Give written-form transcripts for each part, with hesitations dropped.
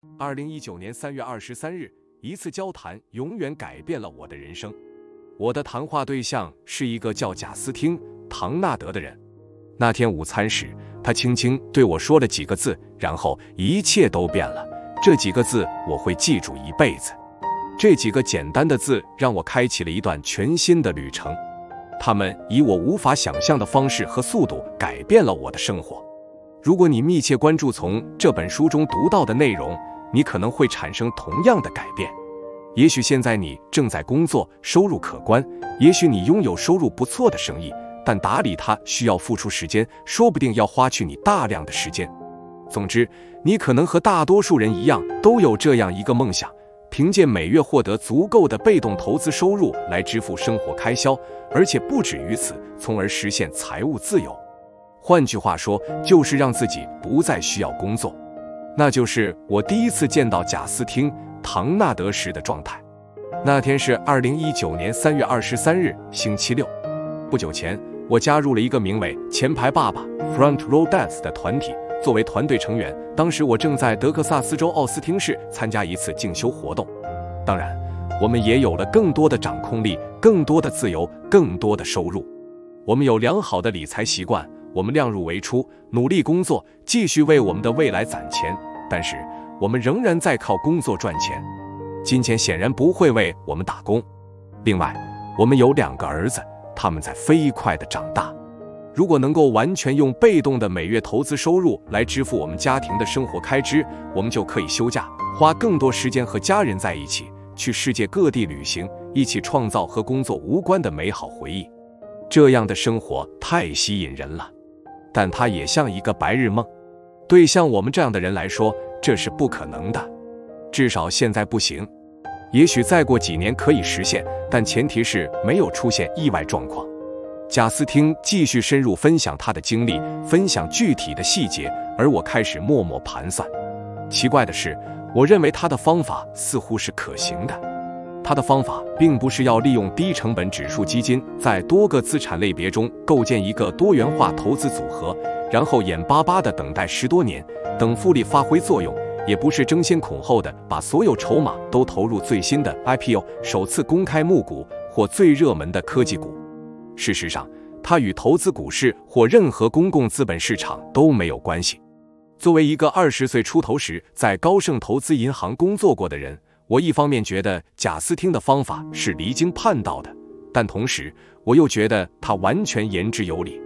2019年3月23日，一次交谈永远改变了我的人生。我的谈话对象是一个叫贾斯汀·唐纳德的人。那天午餐时，他轻轻对我说了几个字，然后一切都变了。这几个字我会记住一辈子。这几个简单的字让我开启了一段全新的旅程，他们以我无法想象的方式和速度改变了我的生活。如果你密切关注从这本书中读到的内容，你可能会产生同样的改变。也许现在你正在工作，收入可观；也许你拥有收入不错的生意，但打理它需要付出时间，说不定要花去你大量的时间。总之，你可能和大多数人一样，都有这样一个梦想：凭借每月获得足够的被动投资收入来支付生活开销，而且不止于此，从而实现财务自由。换句话说，就是让自己不再需要工作。那就是我第一次见到贾斯汀·唐纳德时的状态。那天是2019年3月23日，星期六。不久前，我加入了一个名为“前排爸爸 ”（Front Row Dads） 的团体。作为团队成员，当时我正在德克萨斯州奥斯汀市参加一次进修活动。当然，我们也有了更多的掌控力、更多的自由、更多的收入。我们有良好的理财习惯，我们量入为出，努力工作，继续为我们的未来攒钱。但是，我们仍然在靠工作赚钱。金钱显然不会为我们打工。另外，我们有2个儿子，他们在飞快地长大。如果能够完全用被动的每月投资收入来支付我们家庭的生活开支，我们就可以休假，花更多时间和家人在一起，去世界各地旅行，一起创造和工作无关的美好回忆。这样的生活太吸引人了，但它也像一个白日梦。对像我们这样的人来说，这是不可能的，至少现在不行。也许再过几年可以实现，但前提是没有出现意外状况。贾斯汀继续深入分享他的经历，分享具体的细节，而我开始默默盘算。奇怪的是，我认为他的方法似乎是可行的。他的方法并不是要利用低成本指数基金在多个资产类别中构建一个多元化投资组合，然后眼巴巴地等待10多年，等复利发挥作用，也不是争先恐后的把所有筹码都投入最新的 IPO、首次公开募股或最热门的科技股。事实上，它与投资股市或任何公共资本市场都没有关系。作为一个20岁出头时在高盛投资银行工作过的人，我一方面觉得贾斯汀的方法是离经叛道的，但同时我又觉得他完全言之有理。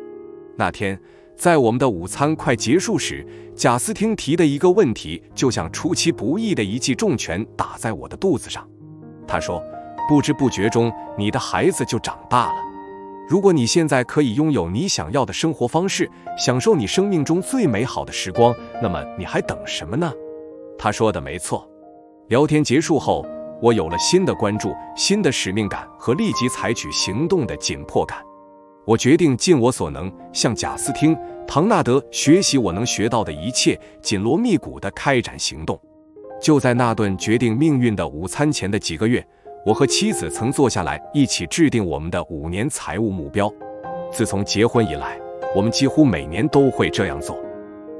那天，在我们的午餐快结束时，贾斯汀提的一个问题就像出其不意的一记重拳打在我的肚子上。他说，不知不觉中，你的孩子就长大了。如果你现在可以拥有你想要的生活方式，享受你生命中最美好的时光，那么你还等什么呢？他说的没错。聊天结束后，我有了新的关注、新的使命感和立即采取行动的紧迫感。我决定尽我所能，向贾斯汀·唐纳德学习我能学到的一切，紧锣密鼓地开展行动。就在那顿决定命运的午餐前的几个月，我和妻子曾坐下来一起制定我们的5年财务目标。自从结婚以来，我们几乎每年都会这样做。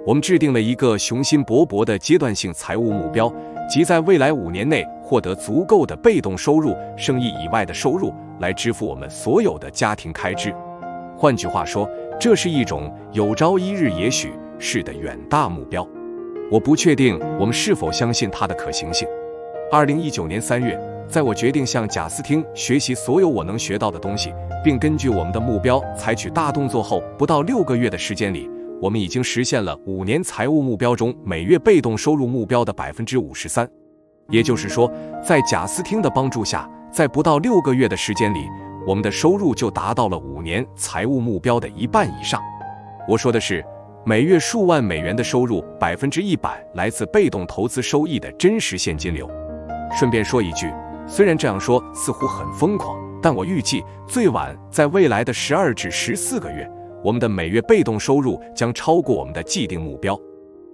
我们制定了一个雄心勃勃的阶段性财务目标，即在未来5年内获得足够的被动收入、生意以外的收入，来支付我们所有的家庭开支。换句话说，这是一种有朝一日也许是的远大目标。我不确定我们是否相信它的可行性。2019年3月，在我决定向贾斯汀学习所有我能学到的东西，并根据我们的目标采取大动作后，不到6个月的时间里，我们已经实现了5年财务目标中每月被动收入目标的 53%。也就是说，在贾斯汀的帮助下，在不到6个月的时间里，我们的收入就达到了5年财务目标的一半以上。我说的是，每月数万美元的收入，100%来自被动投资收益的真实现金流。顺便说一句，虽然这样说似乎很疯狂，但我预计最晚在未来的12至14个月，我们的每月被动收入将超过我们的既定目标。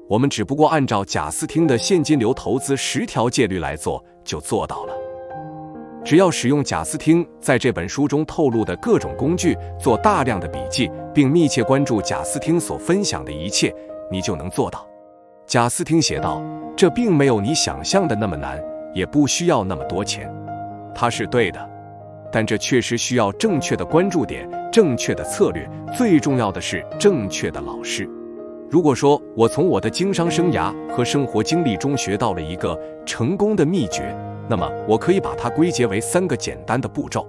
我们只不过按照贾斯汀的现金流投资10条戒律来做，就做到了。只要使用贾斯汀在这本书中透露的各种工具，做大量的笔记，并密切关注贾斯汀所分享的一切，你就能做到。贾斯汀写道，这并没有你想象的那么难，也不需要那么多钱。它是对的，但这确实需要正确的关注点、正确的策略，最重要的是正确的老师。如果说我从我的经商生涯和生活经历中学到了一个成功的秘诀，那么我可以把它归结为3个简单的步骤。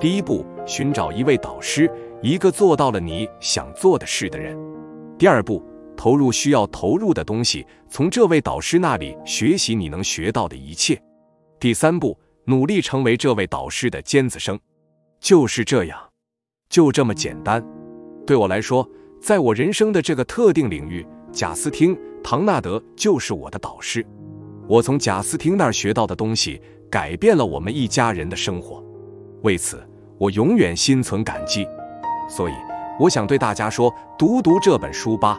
第一步，寻找一位导师，一个做到了你想做的事的人。第二步，投入需要投入的东西，从这位导师那里学习你能学到的一切。第三步，努力成为这位导师的尖子生。就是这样，就这么简单。对我来说，在我人生的这个特定领域，贾斯汀·唐纳德就是我的导师。我从贾斯汀那儿学到的东西，改变了我们一家人的生活。为此，我永远心存感激。所以，我想对大家说，读这本书吧，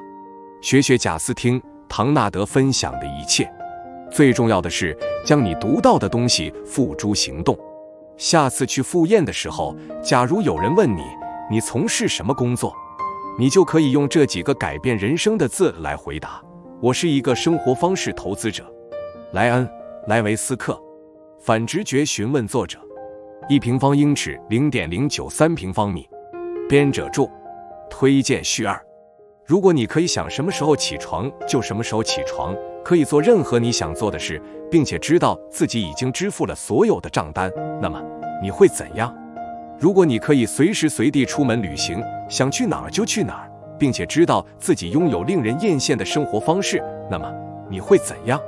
学贾斯汀·唐纳德分享的一切。最重要的是，将你读到的东西付诸行动。下次去赴宴的时候，假如有人问你从事什么工作，你就可以用这几个改变人生的字来回答：我是一个生活方式投资者。莱恩·莱维斯克，反直觉询问作者。1平方英尺 0.093 平方米。编者注：推荐序2。如果你可以想什么时候起床就什么时候起床，可以做任何你想做的事，并且知道自己已经支付了所有的账单，那么你会怎样？如果你可以随时随地出门旅行，想去哪儿就去哪儿，并且知道自己拥有令人艳羡的生活方式，那么你会怎样？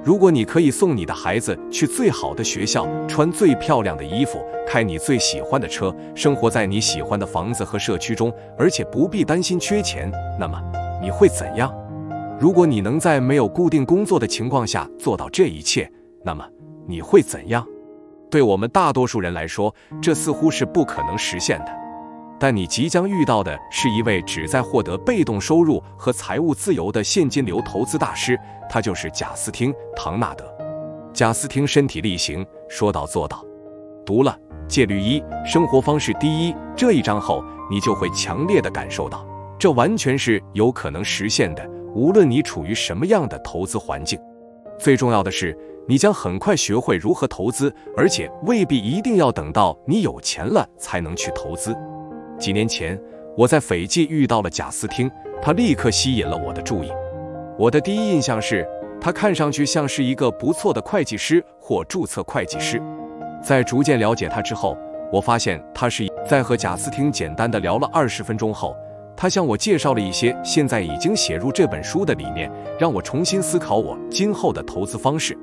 如果你可以送你的孩子去最好的学校，穿最漂亮的衣服，开你最喜欢的车，生活在你喜欢的房子和社区中，而且不必担心缺钱，那么你会怎样？如果你能在没有固定工作的情况下做到这一切，那么你会怎样？对我们大多数人来说，这似乎是不可能实现的。但你即将遇到的是一位旨在获得被动收入和财务自由的现金流投资大师，他就是贾斯汀·唐纳德。贾斯汀身体力行，说到做到。读了《戒律1：生活方式第一》这一章后，你就会强烈地感受到，这完全是有可能实现的，无论你处于什么样的投资环境。最重要的是，你将很快学会如何投资，而且未必一定要等到你有钱了才能去投资。几年前，我在斐济遇到了贾斯汀，他立刻吸引了我的注意。我的第一印象是，他看上去像是一个不错的会计师或注册会计师。在逐渐了解他之后，我发现他是在和贾斯汀简单的聊了20分钟后，他向我介绍了一些现在已经写入这本书的理念，让我重新思考我今后的投资方式。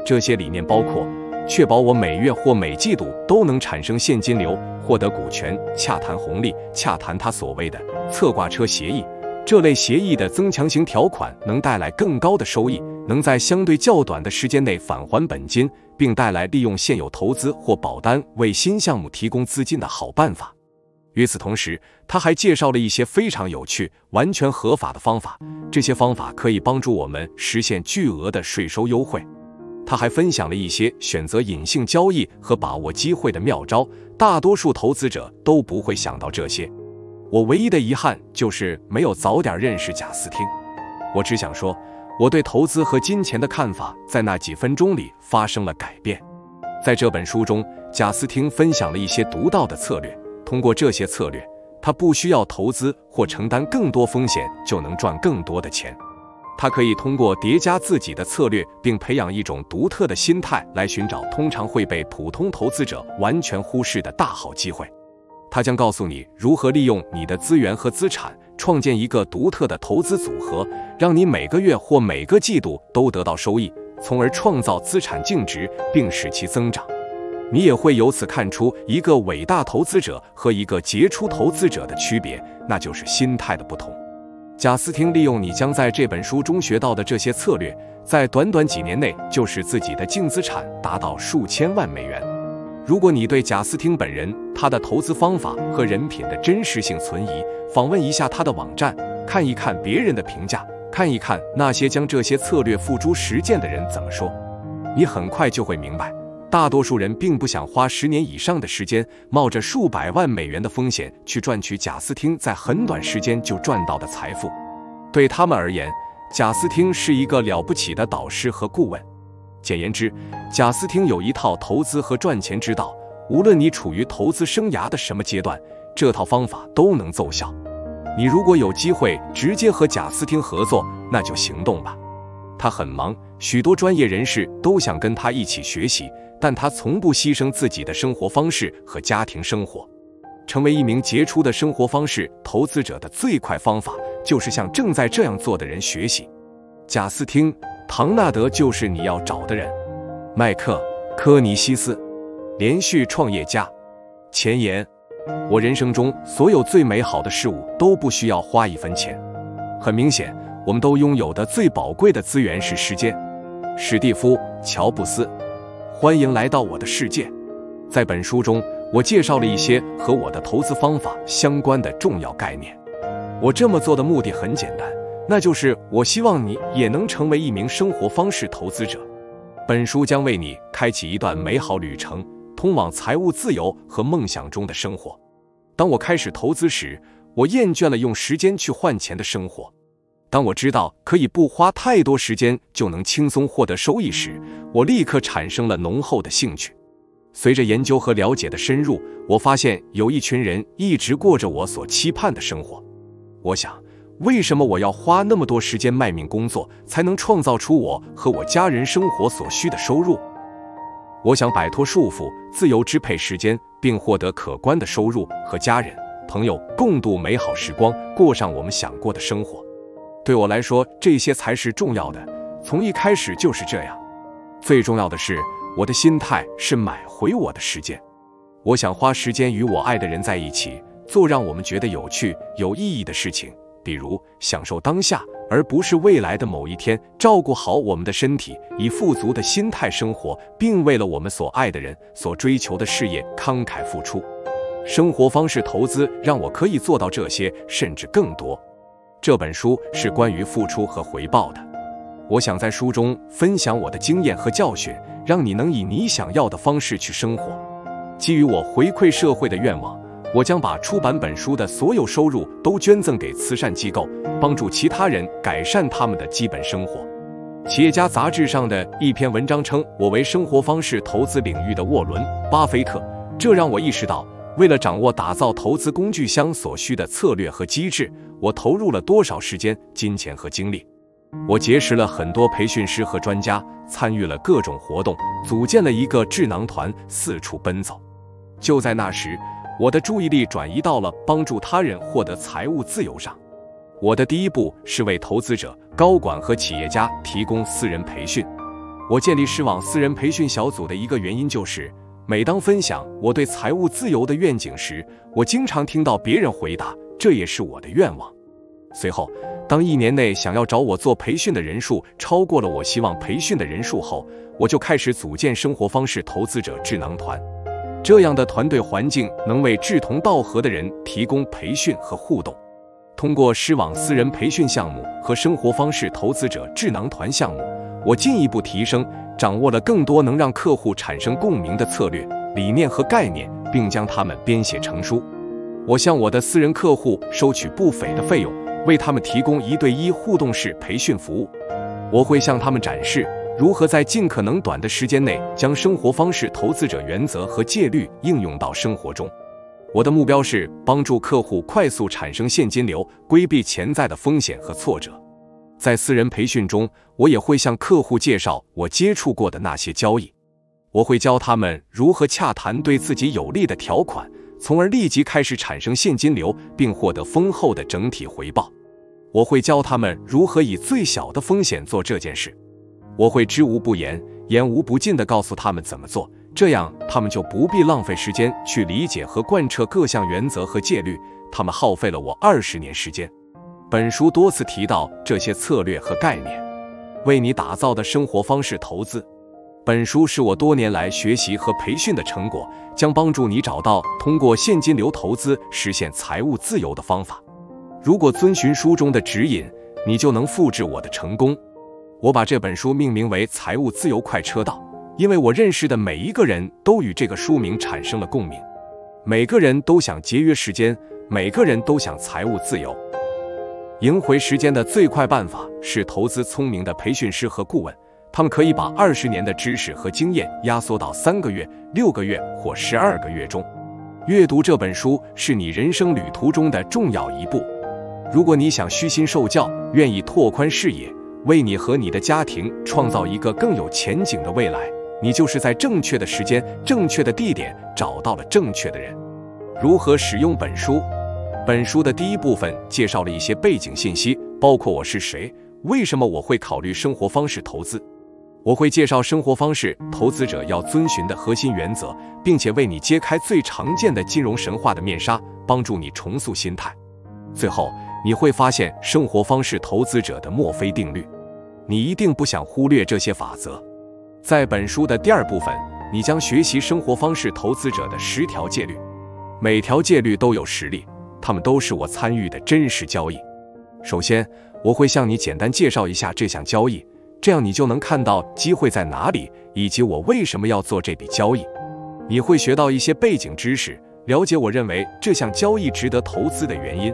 这些理念包括确保我每月或每季度都能产生现金流，获得股权，洽谈红利，洽谈他所谓的侧挂车协议。这类协议的增强型条款能带来更高的收益，能在相对较短的时间内返还本金，并带来利用现有投资或保单为新项目提供资金的好办法。与此同时，他还介绍了一些非常有趣、完全合法的方法，这些方法可以帮助我们实现巨额的税收优惠。他还分享了一些选择隐性交易和把握机会的妙招，大多数投资者都不会想到这些。我唯一的遗憾就是没有早点认识贾斯汀。我只想说，我对投资和金钱的看法在那几分钟里发生了改变。在这本书中，贾斯汀分享了一些独到的策略，通过这些策略，他不需要投资或承担更多风险就能赚更多的钱。他可以通过叠加自己的策略，并培养一种独特的心态来寻找通常会被普通投资者完全忽视的大好机会。他将告诉你如何利用你的资源和资产，创建一个独特的投资组合，让你每个月或每个季度都得到收益，从而创造资产净值并使其增长。你也会由此看出一个伟大投资者和一个杰出投资者的区别，那就是心态的不同。贾斯汀利用你将在这本书中学到的这些策略，在短短几年内就使自己的净资产达到数千万美元。如果你对贾斯汀本人、他的投资方法和人品的真实性存疑，访问一下他的网站，看一看别人的评价，看一看那些将这些策略付诸实践的人怎么说，你很快就会明白，大多数人并不想花10年以上的时间，冒着数百万美元的风险去赚取贾斯汀在很短时间就赚到的财富。对他们而言，贾斯汀是一个了不起的导师和顾问。简言之，贾斯汀有一套投资和赚钱之道，无论你处于投资生涯的什么阶段，这套方法都能奏效。你如果有机会直接和贾斯汀合作，那就行动吧。他很忙，许多专业人士都想跟他一起学习，但他从不牺牲自己的生活方式和家庭生活。成为一名杰出的生活方式投资者的最快方法，就是向正在这样做的人学习。贾斯汀·唐纳德就是你要找的人。麦克·科尼西斯，连续创业家。前言：我人生中所有最美好的事物都不需要花一分钱。很明显，我们都拥有的最宝贵的资源是时间。史蒂夫·乔布斯，欢迎来到我的世界。在本书中，我介绍了一些和我的投资方法相关的重要概念。我这么做的目的很简单，那就是我希望你也能成为一名生活方式投资者。本书将为你开启一段美好旅程，通往财务自由和梦想中的生活。当我开始投资时，我厌倦了用时间去换钱的生活。当我知道可以不花太多时间就能轻松获得收益时，我立刻产生了浓厚的兴趣。随着研究和了解的深入，我发现有一群人一直过着我所期盼的生活。我想，为什么我要花那么多时间卖命工作，才能创造出我和我家人生活所需的收入？我想摆脱束缚，自由支配时间，并获得可观的收入，和家人、朋友共度美好时光，过上我们想过的生活。对我来说，这些才是重要的，从一开始就是这样。最重要的是，我的心态是买回我的时间。我想花时间与我爱的人在一起，做让我们觉得有趣、有意义的事情，比如享受当下，而不是未来的某一天，照顾好我们的身体，以富足的心态生活，并为了我们所爱的人、所追求的事业慷慨付出。生活方式投资让我可以做到这些，甚至更多。这本书是关于付出和回报的。我想在书中分享我的经验和教训，让你能以你想要的方式去生活。基于我回馈社会的愿望，我将把出版本书的所有收入都捐赠给慈善机构，帮助其他人改善他们的基本生活。企业家杂志上的一篇文章称我为生活方式投资领域的沃伦·巴菲特，这让我意识到，为了掌握打造投资工具箱所需的策略和机制，我投入了多少时间、金钱和精力。我结识了很多培训师和专家，参与了各种活动，组建了一个智囊团，四处奔走。就在那时，我的注意力转移到了帮助他人获得财务自由上。我的第一步是为投资者、高管和企业家提供私人培训。我建立狮网私人培训小组的一个原因就是，每当分享我对财务自由的愿景时，我经常听到别人回答，这也是我的愿望。随后，当1年内想要找我做培训的人数超过了我希望培训的人数后，我就开始组建生活方式投资者智囊团。这样的团队环境能为志同道合的人提供培训和互动。通过狮网私人培训项目和生活方式投资者智囊团项目，我进一步提升，掌握了更多能让客户产生共鸣的策略、理念和概念，并将它们编写成书。我向我的私人客户收取不菲的费用，为他们提供1对1互动式培训服务。我会向他们展示如何在尽可能短的时间内将生活方式投资者原则和戒律应用到生活中。我的目标是帮助客户快速产生现金流，规避潜在的风险和挫折。在私人培训中，我也会向客户介绍我接触过的那些交易。我会教他们如何洽谈对自己有利的条款，从而立即开始产生现金流，并获得丰厚的整体回报。我会教他们如何以最小的风险做这件事。我会知无不言，言无不尽地告诉他们怎么做，这样他们就不必浪费时间去理解和贯彻各项原则和戒律，他们耗费了我20年时间。本书多次提到这些策略和概念。为你打造的生活方式投资。本书是我多年来学习和培训的成果，将帮助你找到通过现金流投资实现财务自由的方法。如果遵循书中的指引，你就能复制我的成功。我把这本书命名为《财务自由快车道》，因为我认识的每一个人都与这个书名产生了共鸣。每个人都想节约时间，每个人都想财务自由。赢回时间的最快办法是投资聪明的培训师和顾问，他们可以把20年的知识和经验压缩到3个月、6个月或12个月中。阅读这本书是你人生旅途中的重要一步。如果你想虚心受教，愿意拓宽视野，为你和你的家庭创造一个更有前景的未来，你就是在正确的时间、正确的地点找到了正确的人。如何使用本书？本书的第一部分介绍了一些背景信息，包括我是谁，为什么我会考虑生活方式投资。我会介绍生活方式投资者要遵循的核心原则，并且为你揭开最常见的金融神话的面纱，帮助你重塑心态。最后，你会发现生活方式投资者的墨菲定律，你一定不想忽略这些法则。在本书的第二部分，你将学习生活方式投资者的10条戒律，每条戒律都有实例，它们都是我参与的真实交易。首先，我会向你简单介绍一下这项交易，这样你就能看到机会在哪里，以及我为什么要做这笔交易。你会学到一些背景知识，了解我认为这项交易值得投资的原因。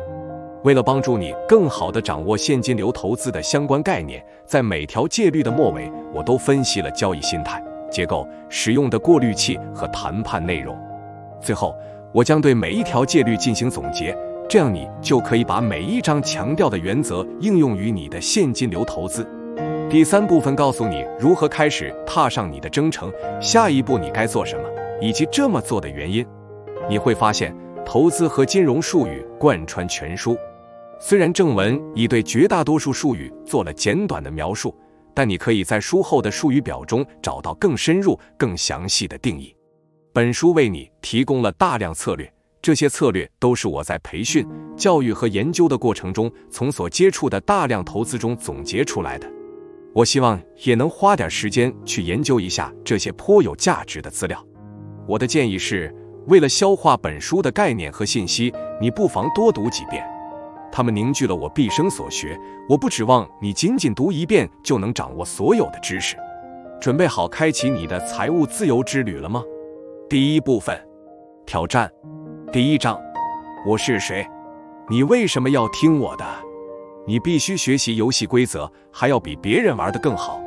为了帮助你更好地掌握现金流投资的相关概念，在每条戒律的末尾，我都分析了交易心态、结构、使用的过滤器和谈判内容。最后，我将对每一条戒律进行总结，这样你就可以把每一章强调的原则应用于你的现金流投资。第3部分告诉你如何开始踏上你的征程，下一步你该做什么，以及这么做的原因。你会发现，投资和金融术语贯穿全书。虽然正文已对绝大多数术语做了简短的描述，但你可以在书后的术语表中找到更深入、更详细的定义。本书为你提供了大量策略，这些策略都是我在培训、教育和研究的过程中从所接触的大量投资中总结出来的。我希望也能花点时间去研究一下这些颇有价值的资料。我的建议是，为了消化本书的概念和信息，你不妨多读几遍。它们凝聚了我毕生所学，我不指望你仅仅读1遍就能掌握所有的知识。准备好开启你的财务自由之旅了吗？第1部分，挑战。第1章，我是谁？你为什么要听我的？你必须学习游戏规则，还要比别人玩得更好。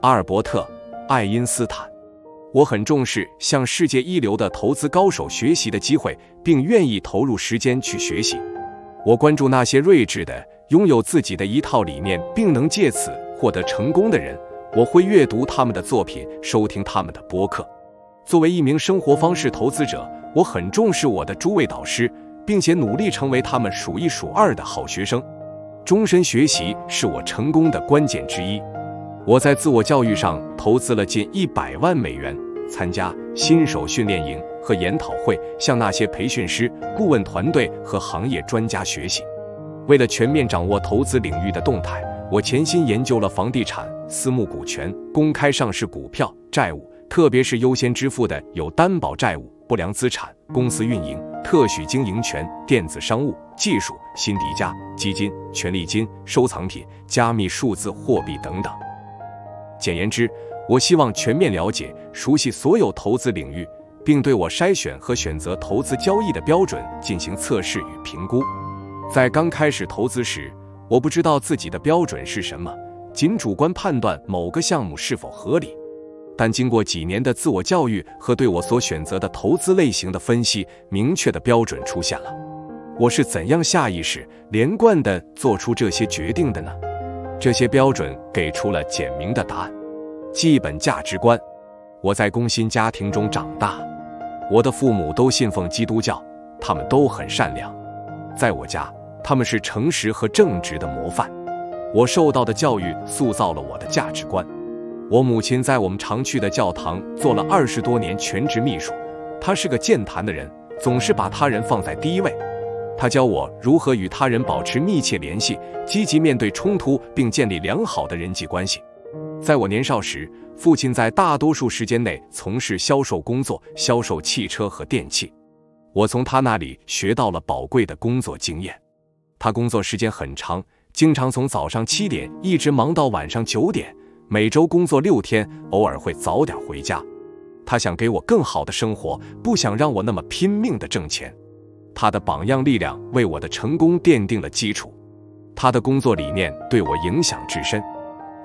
阿尔伯特·爱因斯坦。我很重视向世界一流的投资高手学习的机会，并愿意投入时间去学习。我关注那些睿智的、拥有自己的一套理念，并能借此获得成功的人。我会阅读他们的作品，收听他们的播客。作为一名生活方式投资者，我很重视我的诸位导师，并且努力成为他们数1数2的好学生。终身学习是我成功的关键之一。我在自我教育上投资了近100万美元，参加新手训练营和研讨会，向那些培训师、顾问团队和行业专家学习。为了全面掌握投资领域的动态，我潜心研究了房地产、私募股权、公开上市股票、债务，特别是优先支付的有担保债务、不良资产、公司运营、特许经营权、电子商务、技术、新迪加、基金、权利金、收藏品、加密数字货币等等。简言之，我希望全面了解、熟悉所有投资领域，并对我筛选和选择投资交易的标准进行测试与评估。在刚开始投资时，我不知道自己的标准是什么，仅主观判断某个项目是否合理。但经过几年的自我教育和对我所选择的投资类型的分析，明确的标准出现了。我是怎样下意识、连贯地做出这些决定的呢？这些标准给出了简明的答案。基本价值观。我在工薪家庭中长大，我的父母都信奉基督教，他们都很善良。在我家，他们是诚实和正直的模范。我受到的教育塑造了我的价值观。我母亲在我们常去的教堂做了20多年全职秘书，她是个健谈的人，总是把他人放在第一位。她教我如何与他人保持密切联系，积极面对冲突，并建立良好的人际关系。在我年少时，父亲在大多数时间内从事销售工作，销售汽车和电器。我从他那里学到了宝贵的工作经验。他工作时间很长，经常从早上7点一直忙到晚上9点，每周工作6天，偶尔会早点回家。他想给我更好的生活，不想让我那么拼命地挣钱。他的榜样力量为我的成功奠定了基础。他的工作理念对我影响至深。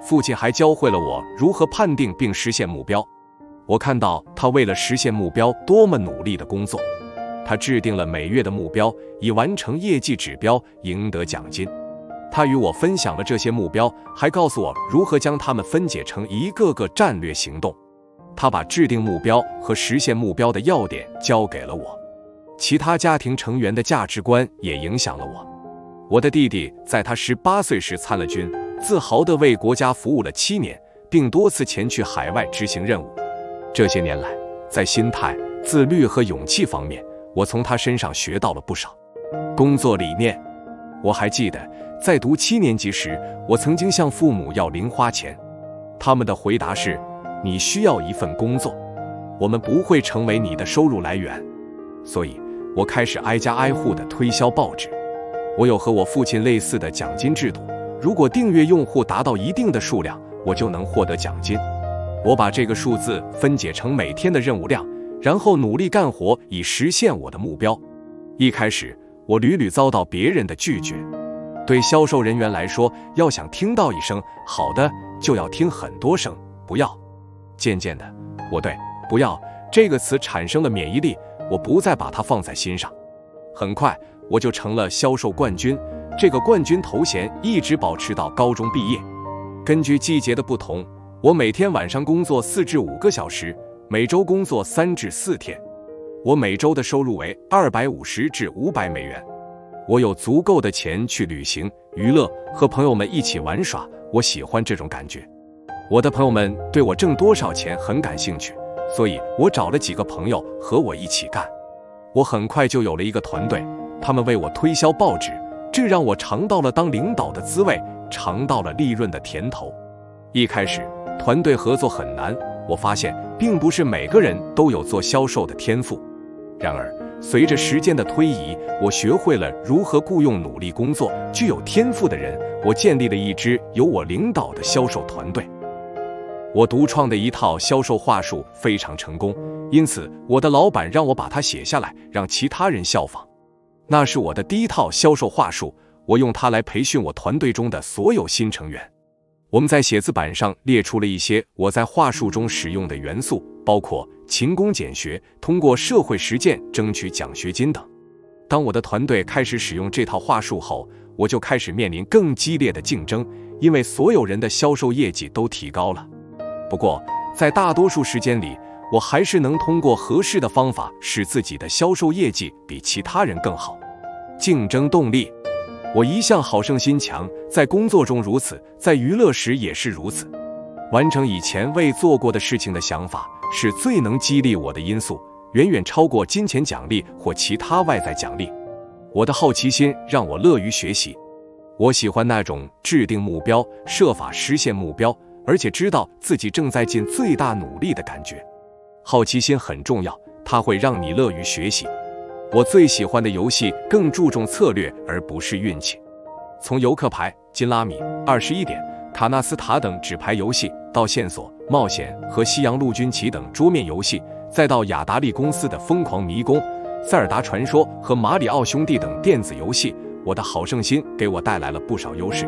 父亲还教会了我如何判定并实现目标。我看到他为了实现目标多么努力的工作。他制定了每月的目标，以完成业绩指标赢得奖金。他与我分享了这些目标，还告诉我如何将它们分解成一个个战略行动。他把制定目标和实现目标的要点交给了我。其他家庭成员的价值观也影响了我。我的弟弟在他18岁时参了军，自豪地为国家服务了7年，并多次前去海外执行任务。这些年来，在心态、自律和勇气方面，我从他身上学到了不少。工作理念，我还记得在读7年级时，我曾经向父母要零花钱，他们的回答是：你需要一份工作，我们不会成为你的收入来源。所以我开始挨家挨户地推销报纸。我有和我父亲类似的奖金制度，如果订阅用户达到一定的数量，我就能获得奖金。我把这个数字分解成每天的任务量，然后努力干活以实现我的目标。一开始，我屡屡遭到别人的拒绝。对销售人员来说，要想听到一声好的，就要听很多声不要。渐渐的，我对不要这个词产生了免疫力，我不再把它放在心上。很快，我就成了销售冠军，这个冠军头衔一直保持到高中毕业。根据季节的不同，我每天晚上工作4至5个小时，每周工作3至4天。我每周的收入为250至500美元。我有足够的钱去旅行、娱乐，和朋友们一起玩耍，我喜欢这种感觉。我的朋友们对我挣多少钱很感兴趣，所以我找了几个朋友和我一起干。我很快就有了一个团队，他们为我推销报纸，这让我尝到了当领导的滋味，尝到了利润的甜头。一开始，团队合作很难，我发现并不是每个人都有做销售的天赋。然而，随着时间的推移，我学会了如何雇佣努力工作、具有天赋的人。我建立了一支由我领导的销售团队。我独创的一套销售话术非常成功，因此我的老板让我把它写下来，让其他人效仿。那是我的第一套销售话术，我用它来培训我团队中的所有新成员。我们在写字板上列出了一些我在话术中使用的元素，包括勤工俭学、通过社会实践争取奖学金等。当我的团队开始使用这套话术后，我就开始面临更激烈的竞争，因为所有人的销售业绩都提高了。不过，在大多数时间里，我还是能通过合适的方法使自己的销售业绩比其他人更好。竞争动力，我一向好胜心强，在工作中如此，在娱乐时也是如此。完成以前未做过的事情的想法是最能激励我的因素，远远超过金钱奖励或其他外在奖励。我的好奇心让我乐于学习，我喜欢那种制定目标、设法实现目标，而且知道自己正在尽最大努力的感觉。好奇心很重要，它会让你乐于学习。我最喜欢的游戏更注重策略而不是运气。从游客牌、金拉米、21点、卡纳斯塔等纸牌游戏，到线索、冒险和西洋陆军棋等桌面游戏，再到雅达利公司的疯狂迷宫、塞尔达传说和马里奥兄弟等电子游戏，我的好胜心给我带来了不少优势。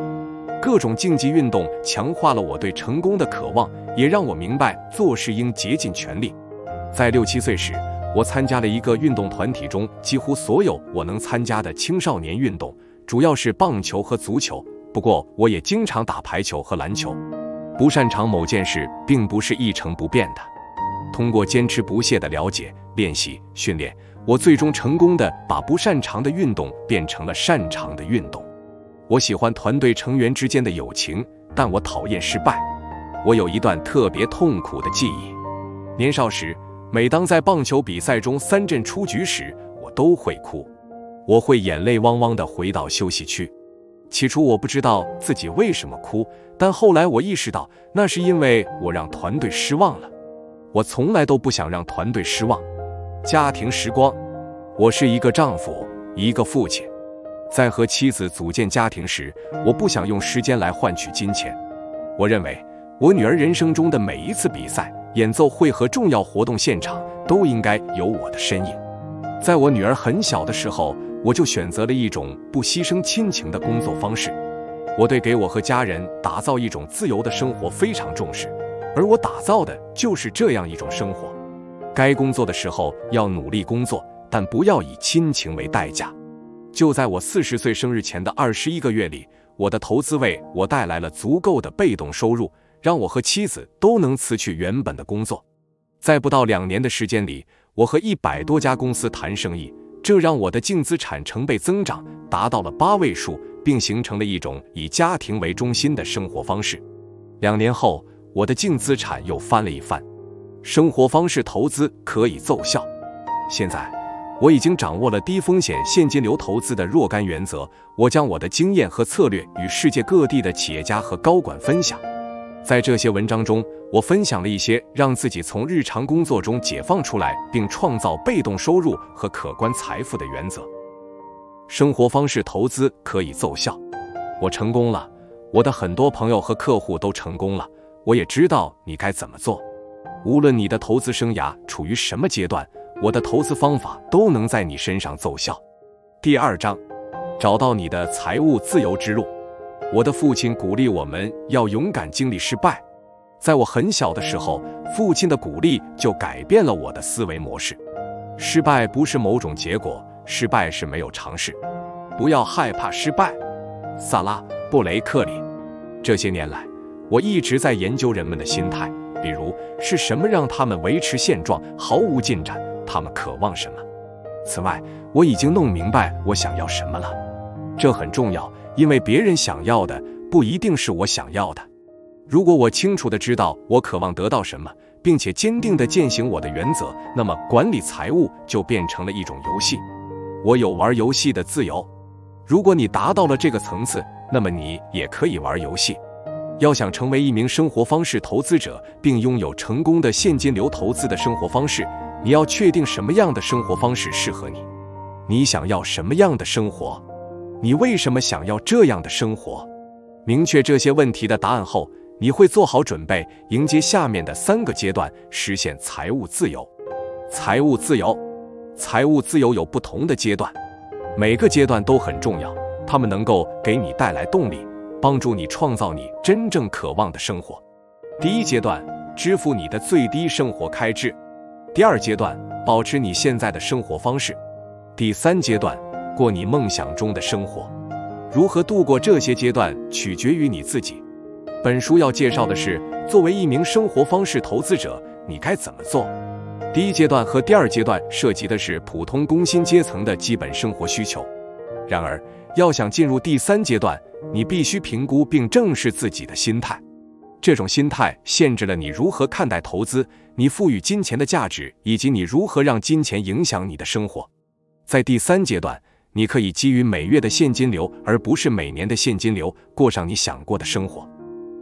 各种竞技运动强化了我对成功的渴望，也让我明白做事应竭尽全力。在6、7岁时，我参加了一个运动团体中几乎所有我能参加的青少年运动，主要是棒球和足球，不过我也经常打排球和篮球。不擅长某件事并不是一成不变的，通过坚持不懈的了解、练习、训练，我最终成功地把不擅长的运动变成了擅长的运动。我喜欢团队成员之间的友情，但我讨厌失败。我有一段特别痛苦的记忆。年少时，每当在棒球比赛中3阵出局时，我都会哭。我会眼泪汪汪地回到休息区。起初我不知道自己为什么哭，但后来我意识到，那是因为我让团队失望了。我从来都不想让团队失望。家庭时光，我是一个丈夫，一个父亲。在和妻子组建家庭时，我不想用时间来换取金钱。我认为，我女儿人生中的每一次比赛、演奏会和重要活动现场都应该有我的身影。在我女儿很小的时候，我就选择了一种不牺牲亲情的工作方式。我对给我和家人打造一种自由的生活非常重视，而我打造的就是这样一种生活。该工作的时候要努力工作，但不要以亲情为代价。就在我40岁生日前的21个月里，我的投资为我带来了足够的被动收入，让我和妻子都能辞去原本的工作。在不到2年的时间里，我和100多家公司谈生意，这让我的净资产成倍增长，达到了8位数，并形成了一种以家庭为中心的生活方式。2年后，我的净资产又翻了一番。生活方式投资可以奏效。现在我已经掌握了低风险现金流投资的若干原则，我将我的经验和策略与世界各地的企业家和高管分享。在这些文章中，我分享了一些让自己从日常工作中解放出来，并创造被动收入和可观财富的原则。生活方式投资可以奏效。我成功了，我的很多朋友和客户都成功了，我也知道你该怎么做。无论你的投资生涯处于什么阶段，我的投资方法都能在你身上奏效。第2章，找到你的财务自由之路。我的父亲鼓励我们要勇敢经历失败。在我很小的时候，父亲的鼓励就改变了我的思维模式。失败不是某种结果，失败是没有尝试。不要害怕失败。萨拉·布雷克里。这些年来，我一直在研究人们的心态，比如是什么让他们维持现状，毫无进展，他们渴望什么。此外，我已经弄明白我想要什么了。这很重要，因为别人想要的不一定是我想要的。如果我清楚地知道我渴望得到什么，并且坚定地践行我的原则，那么管理财务就变成了一种游戏。我有玩游戏的自由。如果你达到了这个层次，那么你也可以玩游戏。要想成为一名生活方式投资者，并拥有成功的现金流投资的生活方式，你要确定什么样的生活方式适合你。你想要什么样的生活？你为什么想要这样的生活？明确这些问题的答案后，你会做好准备，迎接下面的3个阶段，实现财务自由。财务自由，财务自由有不同的阶段，每个阶段都很重要，它们能够给你带来动力，帮助你创造你真正渴望的生活。第1阶段，支付你的最低生活开支。第2阶段，保持你现在的生活方式。第3阶段，过你梦想中的生活。如何度过这些阶段，取决于你自己。本书要介绍的是，作为一名生活方式投资者，你该怎么做。第1阶段和第2阶段涉及的是普通工薪阶层的基本生活需求。然而，要想进入第3阶段，你必须评估并正视自己的心态。这种心态限制了你如何看待投资，你赋予金钱的价值，以及你如何让金钱影响你的生活。在第3阶段，你可以基于每月的现金流，而不是每年的现金流，过上你想过的生活。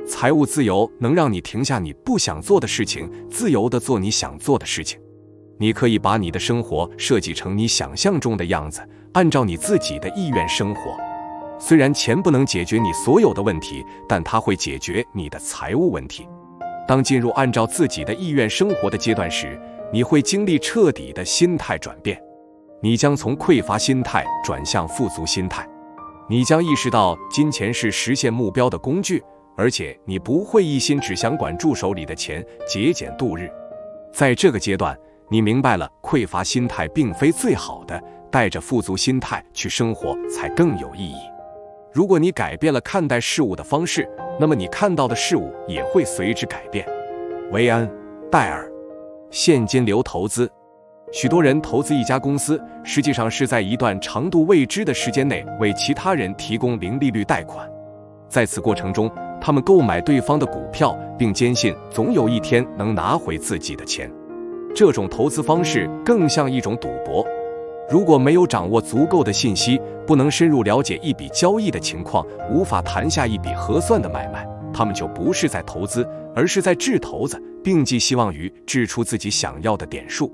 财务自由能让你停下你不想做的事情，自由地做你想做的事情。你可以把你的生活设计成你想象中的样子，按照你自己的意愿生活。虽然钱不能解决你所有的问题，但它会解决你的财务问题。当进入按照自己的意愿生活的阶段时，你会经历彻底的心态转变。你将从匮乏心态转向富足心态。你将意识到金钱是实现目标的工具，而且你不会一心只想管住手里的钱，节俭度日。在这个阶段，你明白了匮乏心态并非最好的，带着富足心态去生活才更有意义。如果你改变了看待事物的方式，那么你看到的事物也会随之改变。维安·戴尔。现金流投资。许多人投资一家公司，实际上是在一段长度未知的时间内为其他人提供零利率贷款。在此过程中，他们购买对方的股票，并坚信总有一天能拿回自己的钱。这种投资方式更像一种赌博。如果没有掌握足够的信息，不能深入了解一笔交易的情况，无法谈下一笔合算的买卖，他们就不是在投资，而是在掷骰子，并寄希望于掷出自己想要的点数。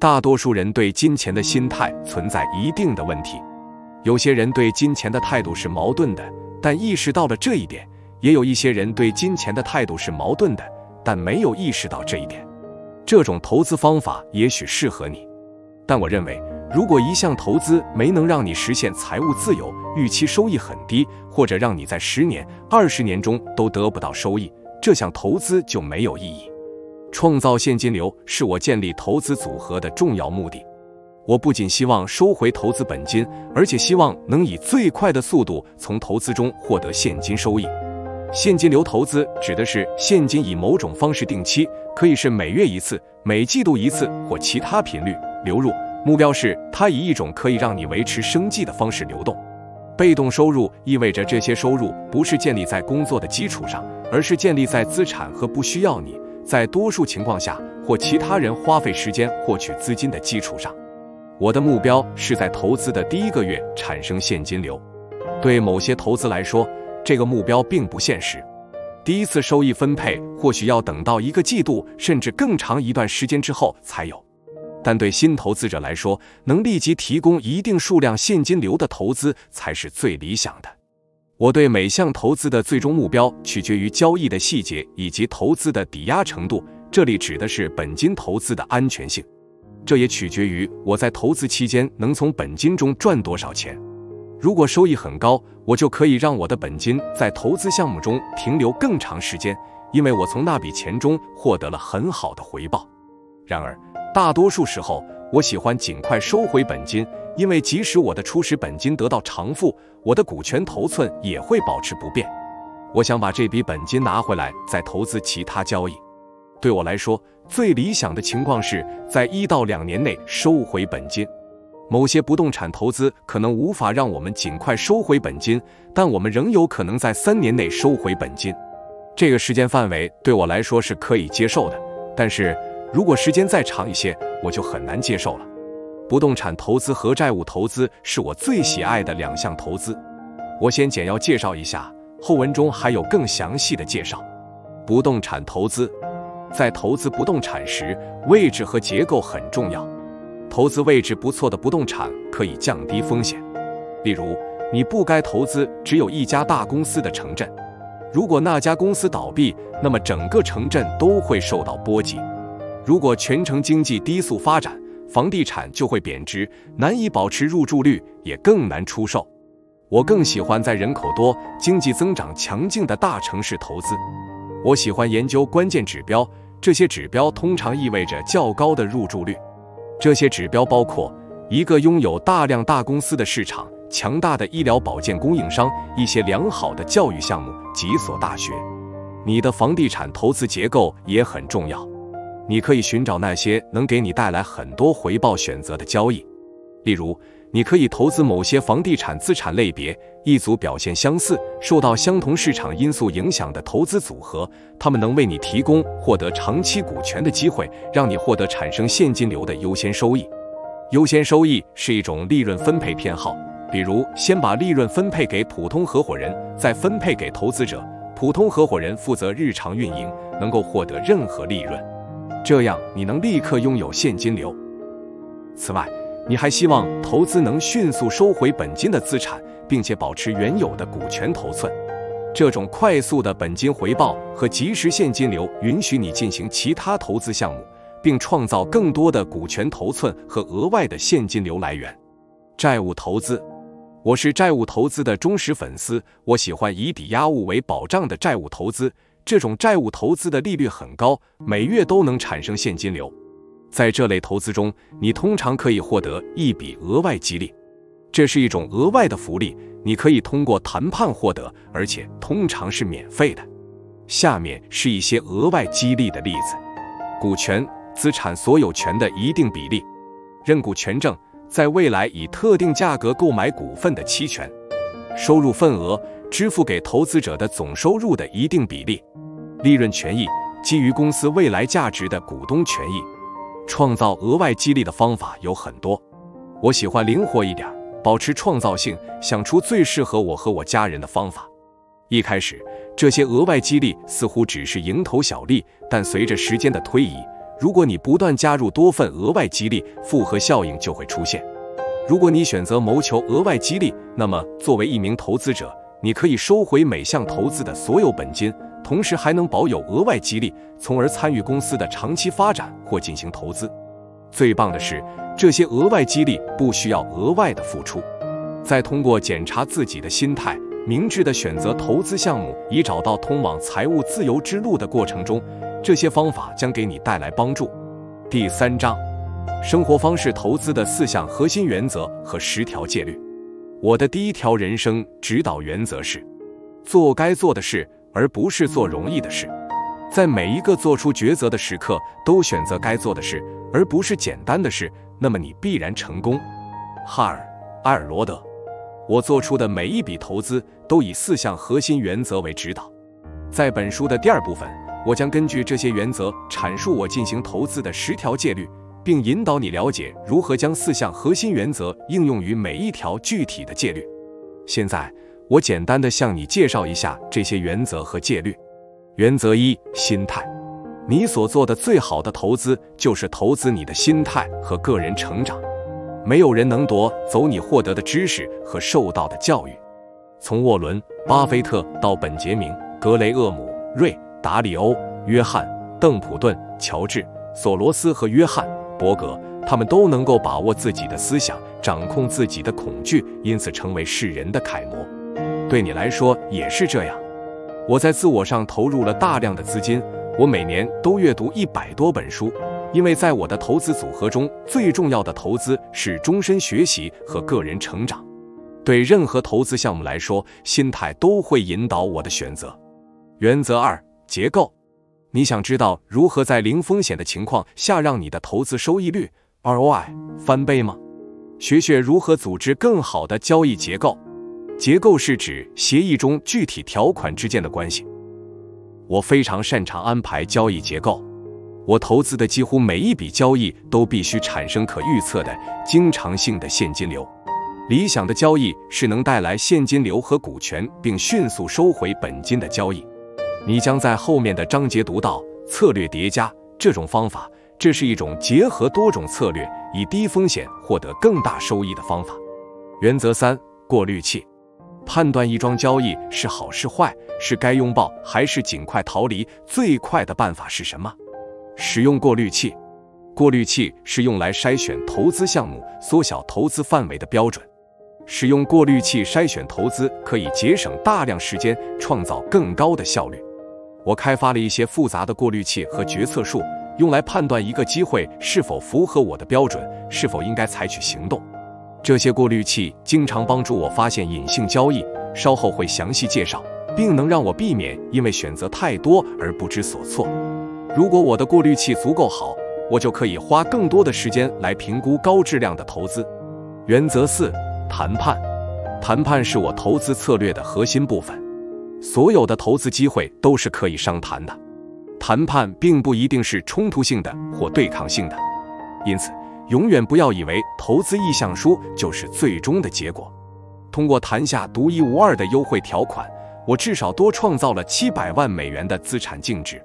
大多数人对金钱的心态存在一定的问题。有些人对金钱的态度是矛盾的，但意识到了这一点；也有一些人对金钱的态度是矛盾的，但没有意识到这一点。这种投资方法也许适合你，但我认为，如果一项投资没能让你实现财务自由，预期收益很低，或者让你在10年、20年中都得不到收益，这项投资就没有意义。创造现金流是我建立投资组合的重要目的。我不仅希望收回投资本金，而且希望能以最快的速度从投资中获得现金收益。现金流投资指的是现金以某种方式定期，可以是每月一次、每季度一次或其他频率流入，目标是它以一种可以让你维持生计的方式流动。被动收入意味着这些收入不是建立在工作的基础上，而是建立在资产和不需要你在多数情况下或其他人花费时间获取资金的基础上。我的目标是在投资的第1个月产生现金流。对某些投资来说，这个目标并不现实。第一次收益分配或许要等到1个季度甚至更长一段时间之后才有。但对新投资者来说，能立即提供一定数量现金流的投资才是最理想的。我对每项投资的最终目标取决于交易的细节以及投资的抵押程度，这里指的是本金投资的安全性。这也取决于我在投资期间能从本金中赚多少钱。如果收益很高，我就可以让我的本金在投资项目中停留更长时间，因为我从那笔钱中获得了很好的回报。然而，大多数时候，我喜欢尽快收回本金，因为即使我的初始本金得到偿付，我的股权头寸也会保持不变。我想把这笔本金拿回来再投资其他交易。对我来说，最理想的情况是在1到2年内收回本金。某些不动产投资可能无法让我们尽快收回本金，但我们仍有可能在3年内收回本金。这个时间范围对我来说是可以接受的，但是如果时间再长一些，我就很难接受了。不动产投资和债务投资是我最喜爱的2项投资。我先简要介绍一下，后文中还有更详细的介绍。不动产投资，在投资不动产时，位置和结构很重要。投资位置不错的不动产可以降低风险。例如，你不该投资只有1家大公司的城镇。如果那家公司倒闭，那么整个城镇都会受到波及。如果全城经济低速发展，房地产就会贬值，难以保持入住率，也更难出售。我更喜欢在人口多、经济增长强劲的大城市投资。我喜欢研究关键指标，这些指标通常意味着较高的入住率。这些指标包括一个拥有大量大公司的市场、强大的医疗保健供应商、一些良好的教育项目、几所大学。你的房地产投资结构也很重要。你可以寻找那些能给你带来很多回报选择的交易。例如，你可以投资某些房地产资产类别，一组表现相似、受到相同市场因素影响的投资组合，它们能为你提供获得长期股权的机会，让你获得产生现金流的优先收益。优先收益是一种利润分配偏好，比如先把利润分配给普通合伙人，再分配给投资者。普通合伙人负责日常运营，能够获得任何利润，这样你能立刻拥有现金流。此外，你还希望投资能迅速收回本金的资产，并且保持原有的股权头寸。这种快速的本金回报和即时现金流允许你进行其他投资项目，并创造更多的股权头寸和额外的现金流来源。债务投资，我是债务投资的忠实粉丝，我喜欢以抵押物为保障的债务投资。这种债务投资的利率很高，每月都能产生现金流。在这类投资中，你通常可以获得一笔额外激励，这是一种额外的福利，你可以通过谈判获得，而且通常是免费的。下面是一些额外激励的例子：股权、资产所有权的一定比例；认股权证，在未来以特定价格购买股份的期权；收入份额，支付给投资者的总收入的一定比例；利润权益，基于公司未来价值的股东权益。创造额外激励的方法有很多，我喜欢灵活一点，保持创造性，想出最适合我和我家人的方法。一开始，这些额外激励似乎只是蝇头小利，但随着时间的推移，如果你不断加入多份额外激励，复合效应就会出现。如果你选择谋求额外激励，那么作为一名投资者，你可以收回每项投资的所有本金，同时还能保有额外激励，从而参与公司的长期发展或进行投资。最棒的是，这些额外激励不需要额外的付出。在通过检查自己的心态，明智地选择投资项目，以找到通往财务自由之路的过程中，这些方法将给你带来帮助。第3章，生活方式投资的4项核心原则和10条戒律。我的第1条人生指导原则是：做该做的事，而不是做容易的事。在每一个做出抉择的时刻，都选择该做的事，而不是简单的事，那么你必然成功。哈尔·埃尔罗德。我做出的每一笔投资都以4项核心原则为指导。在本书的第2部分，我将根据这些原则阐述我进行投资的10条戒律，并引导你了解如何将4项核心原则应用于每一条具体的戒律。现在，我简单地向你介绍一下这些原则和戒律。原则1：心态。你所做的最好的投资就是投资你的心态和个人成长。没有人能夺走你获得的知识和受到的教育。从沃伦·巴菲特到本杰明·格雷厄姆、瑞·达利欧、约翰·邓普顿、乔治·索罗斯和约翰·伯格，他们都能够把握自己的思想，掌控自己的恐惧，因此成为世人的楷模。对你来说也是这样。我在自我上投入了大量的资金，我每年都阅读100多本书。因为在我的投资组合中，最重要的投资是终身学习和个人成长。对任何投资项目来说，心态都会引导我的选择。原则2：结构。你想知道如何在零风险的情况下让你的投资收益率 ROI 翻倍吗？学学如何组织更好的交易结构。结构是指协议中具体条款之间的关系。我非常擅长安排交易结构。我投资的几乎每一笔交易都必须产生可预测的经常性的现金流。理想的交易是能带来现金流和股权，并迅速收回本金的交易。你将在后面的章节读到策略叠加这种方法，这是一种结合多种策略，以低风险获得更大收益的方法。原则3：过滤器。判断一桩交易是好是坏，是该拥抱还是尽快逃离，最快的办法是什么？使用过滤器。过滤器是用来筛选投资项目、缩小投资范围的标准。使用过滤器筛选投资可以节省大量时间，创造更高的效率。我开发了一些复杂的过滤器和决策树，用来判断一个机会是否符合我的标准，是否应该采取行动。这些过滤器经常帮助我发现隐性交易，稍后会详细介绍，并能让我避免因为选择太多而不知所措。如果我的过滤器足够好，我就可以花更多的时间来评估高质量的投资。原则4：谈判。谈判是我投资策略的核心部分。所有的投资机会都是可以商谈的。谈判并不一定是冲突性的或对抗性的，因此永远不要以为投资意向书就是最终的结果。通过谈下独一无二的优惠条款，我至少多创造了700万美元的资产净值。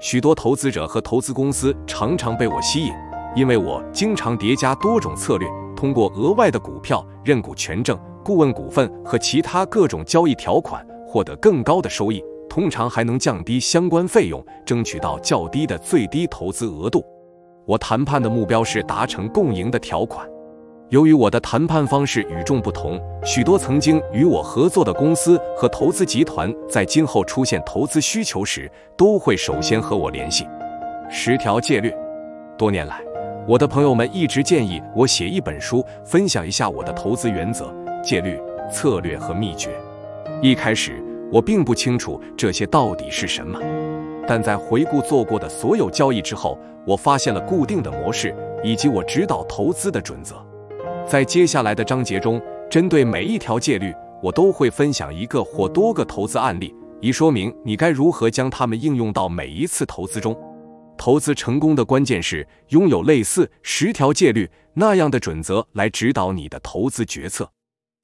许多投资者和投资公司常常被我吸引，因为我经常叠加多种策略，通过额外的股票、认股权证、顾问股份和其他各种交易条款获得更高的收益，通常还能降低相关费用，争取到较低的最低投资额度。我谈判的目标是达成共赢的条款。由于我的谈判方式与众不同，许多曾经与我合作的公司和投资集团在今后出现投资需求时，都会首先和我联系。10条戒律。多年来，我的朋友们一直建议我写一本书，分享一下我的投资原则、戒律、策略和秘诀。一开始，我并不清楚这些到底是什么，但在回顾做过的所有交易之后，我发现了固定的模式以及我指导投资的准则。在接下来的章节中，针对每一条戒律，我都会分享一个或多个投资案例，以说明你该如何将它们应用到每一次投资中。投资成功的关键是拥有类似10条戒律那样的准则来指导你的投资决策。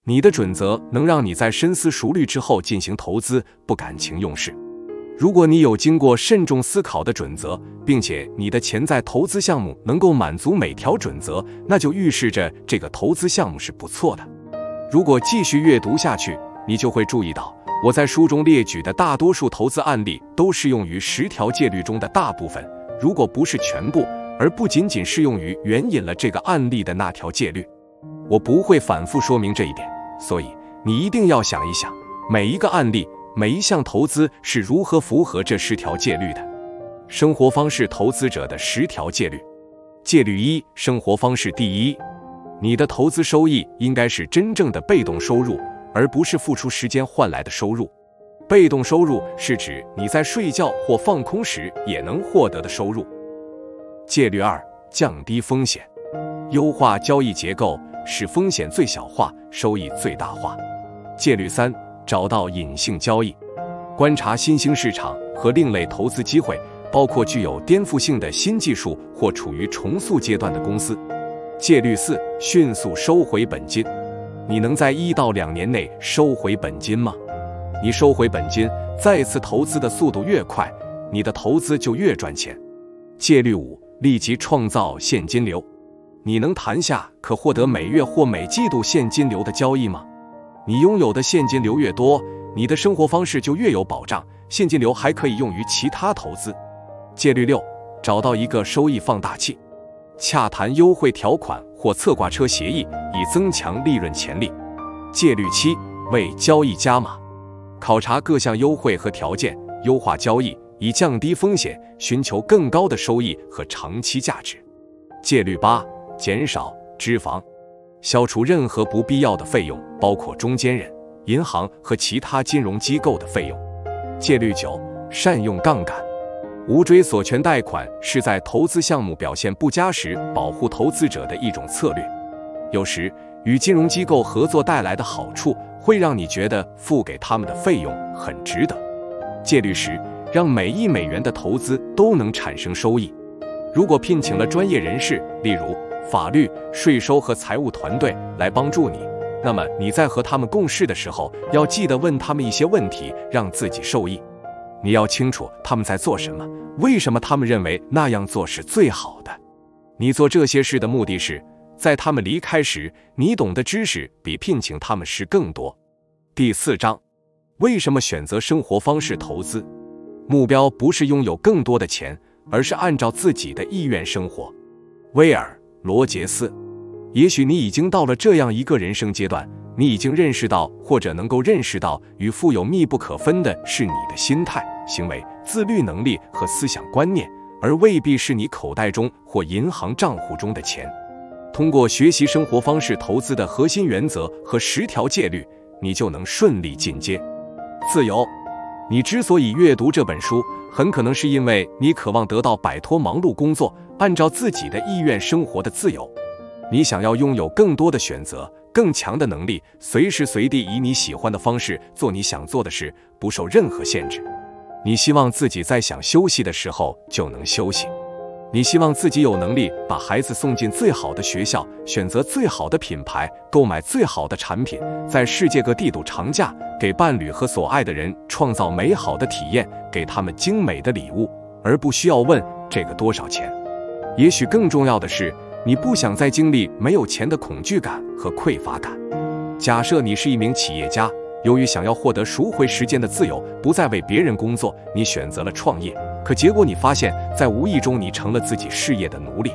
你的准则能让你在深思熟虑之后进行投资，不感情用事。如果你有经过慎重思考的准则，并且你的潜在投资项目能够满足每条准则，那就预示着这个投资项目是不错的。如果继续阅读下去，你就会注意到，我在书中列举的大多数投资案例都适用于10条戒律中的大部分，如果不是全部，而不仅仅适用于援引了这个案例的那条戒律。我不会反复说明这一点，所以你一定要想一想，每一个案例，每一项投资是如何符合这10条戒律的。生活方式投资者的10条戒律。戒律1：生活方式第一，你的投资收益应该是真正的被动收入，而不是付出时间换来的收入。被动收入是指你在睡觉或放空时也能获得的收入。戒律2：降低风险，优化交易结构，使风险最小化，收益最大化。戒律3：找到隐性交易，观察新兴市场和另类投资机会，包括具有颠覆性的新技术或处于重塑阶段的公司。戒律4：迅速收回本金，你能在1到2年内收回本金吗？你收回本金，再次投资的速度越快，你的投资就越赚钱。戒律5：立即创造现金流，你能谈下可获得每月或每季度现金流的交易吗？你拥有的现金流越多，你的生活方式就越有保障，现金流还可以用于其他投资。戒律6：找到一个收益放大器，洽谈优惠条款或侧挂车协议，以增强利润潜力。戒律7：为交易加码，考察各项优惠和条件，优化交易，以降低风险，寻求更高的收益和长期价值。戒律8：减少脂肪，消除任何不必要的费用，包括中间人、银行和其他金融机构的费用。戒律9：善用杠杆，无追索权贷款是在投资项目表现不佳时保护投资者的一种策略。有时，与金融机构合作带来的好处会让你觉得付给他们的费用很值得。戒律10：让每1美元的投资都能产生收益。如果聘请了专业人士，例如法律、税收和财务团队来帮助你，那么你在和他们共事的时候，要记得问他们一些问题，让自己受益。你要清楚他们在做什么，为什么他们认为那样做是最好的。你做这些事的目的是，在他们离开时，你懂的知识比聘请他们时更多。第4章：为什么选择生活方式投资？目标不是拥有更多的钱，而是按照自己的意愿生活。威尔·罗杰斯。也许你已经到了这样一个人生阶段，你已经认识到或者能够认识到，与富有密不可分的是你的心态、行为、自律能力和思想观念，而未必是你口袋中或银行账户中的钱。通过学习生活方式投资的核心原则和10条戒律，你就能顺利进阶。自由。你之所以阅读这本书，很可能是因为你渴望得到摆脱忙碌工作，按照自己的意愿生活的自由。你想要拥有更多的选择，更强的能力，随时随地以你喜欢的方式做你想做的事，不受任何限制。你希望自己在想休息的时候就能休息。你希望自己有能力把孩子送进最好的学校，选择最好的品牌，购买最好的产品，在世界各地度长假，给伴侣和所爱的人创造美好的体验，给他们精美的礼物，而不需要问这个多少钱。也许更重要的是，你不想再经历没有钱的恐惧感和匮乏感。假设你是一名企业家，由于想要获得赎回时间的自由，不再为别人工作，你选择了创业。可结果你发现，在无意中你成了自己事业的奴隶。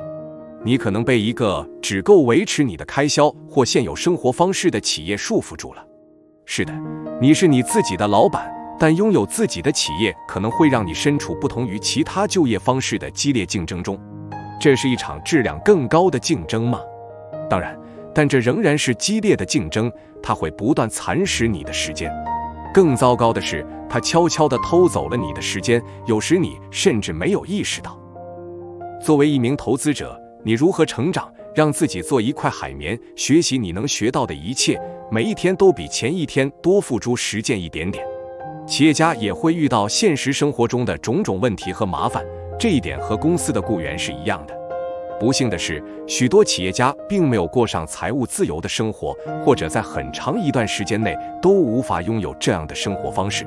你可能被一个只够维持你的开销或现有生活方式的企业束缚住了。是的，你是你自己的老板，但拥有自己的企业可能会让你身处不同于其他就业方式的激烈竞争中。这是一场质量更高的竞争吗？当然，但这仍然是激烈的竞争，它会不断蚕食你的时间。更糟糕的是，它悄悄地偷走了你的时间，有时你甚至没有意识到。作为一名投资者，你如何成长？让自己做一块海绵，学习你能学到的一切，每一天都比前一天多付诸实践一点点。企业家也会遇到现实生活中的种种问题和麻烦，这一点和公司的雇员是一样的。不幸的是，许多企业家并没有过上财务自由的生活，或者在很长一段时间内都无法拥有这样的生活方式。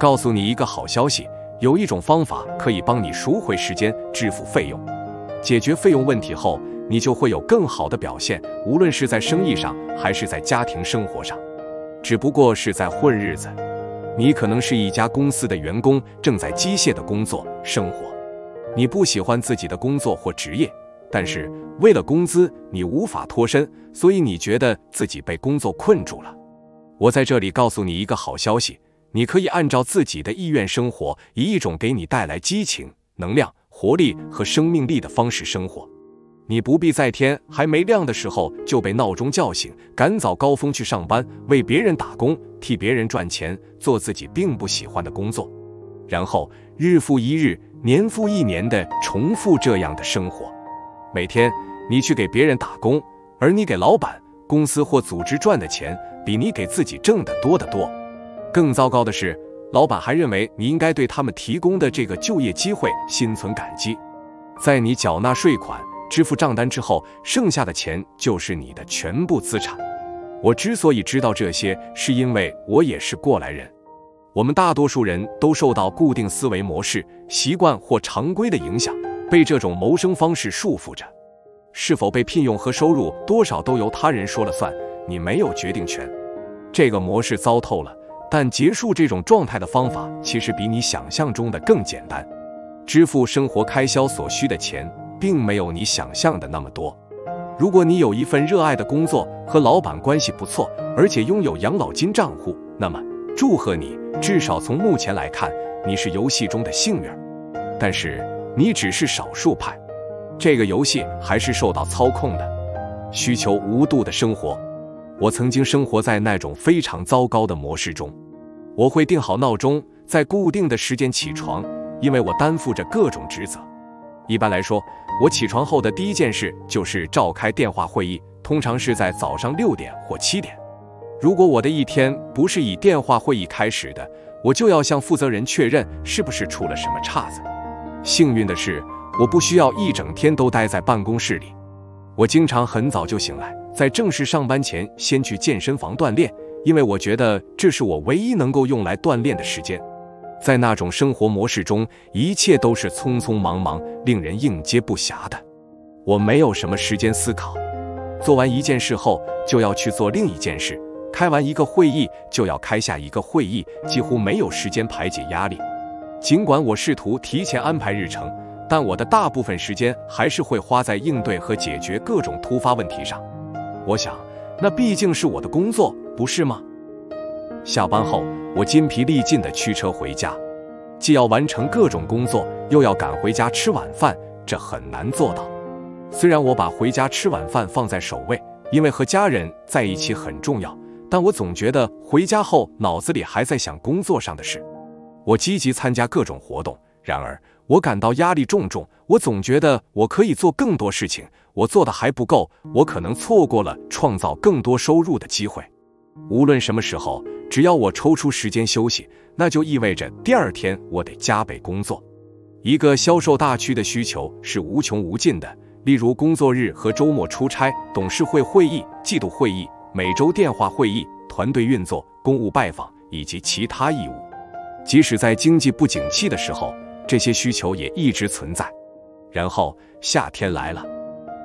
告诉你一个好消息，有一种方法可以帮你赎回时间，支付费用。解决费用问题后，你就会有更好的表现，无论是在生意上还是在家庭生活上。只不过是在混日子。你可能是一家公司的员工，正在机械的工作生活。你不喜欢自己的工作或职业，但是为了工资，你无法脱身，所以你觉得自己被工作困住了。我在这里告诉你一个好消息，你可以按照自己的意愿生活，以一种给你带来激情、能量、活力和生命力的方式生活。你不必在天还没亮的时候就被闹钟叫醒，赶早高峰去上班，为别人打工，替别人赚钱，做自己并不喜欢的工作，然后日复一日、年复一年地重复这样的生活。每天你去给别人打工，而你给老板、公司或组织赚的钱比你给自己挣得多得多。更糟糕的是，老板还认为你应该对他们提供的这个就业机会心存感激。在你缴纳税款、支付账单之后，剩下的钱就是你的全部资产。我之所以知道这些，是因为我也是过来人。我们大多数人都受到固定思维模式、习惯或常规的影响，被这种谋生方式束缚着。是否被聘用和收入多少都由他人说了算，你没有决定权。这个模式糟透了，但结束这种状态的方法其实比你想象中的更简单。支付生活开销所需的钱并没有你想象的那么多。如果你有一份热爱的工作，和老板关系不错，而且拥有养老金账户，那么祝贺你，至少从目前来看，你是游戏中的幸运。但是你只是少数派，这个游戏还是受到操控的，需求无度的生活。我曾经生活在那种非常糟糕的模式中。我会定好闹钟，在固定的时间起床，因为我担负着各种职责。一般来说，我起床后的第一件事就是召开电话会议，通常是在早上6点或7点。如果我的一天不是以电话会议开始的，我就要向负责人确认是不是出了什么岔子。幸运的是，我不需要一整天都待在办公室里。我经常很早就醒来，在正式上班前先去健身房锻炼，因为我觉得这是我唯一能够用来锻炼的时间。在那种生活模式中，一切都是匆匆忙忙，令人应接不暇的。我没有什么时间思考，做完一件事后就要去做另一件事，开完一个会议就要开下一个会议，几乎没有时间排解压力。尽管我试图提前安排日程，但我的大部分时间还是会花在应对和解决各种突发问题上。我想，那毕竟是我的工作，不是吗？下班后，我筋疲力尽地驱车回家，既要完成各种工作，又要赶回家吃晚饭，这很难做到。虽然我把回家吃晚饭放在首位，因为和家人在一起很重要，但我总觉得回家后脑子里还在想工作上的事。我积极参加各种活动，然而我感到压力重重，我总觉得我可以做更多事情，我做的还不够，我可能错过了创造更多收入的机会。无论什么时候，只要我抽出时间休息，那就意味着第二天我得加倍工作。一个销售大区的需求是无穷无尽的，例如工作日和周末出差、董事会会议、季度会议、每周电话会议、团队运作、公务拜访以及其他义务。即使在经济不景气的时候，这些需求也一直存在。然后夏天来了，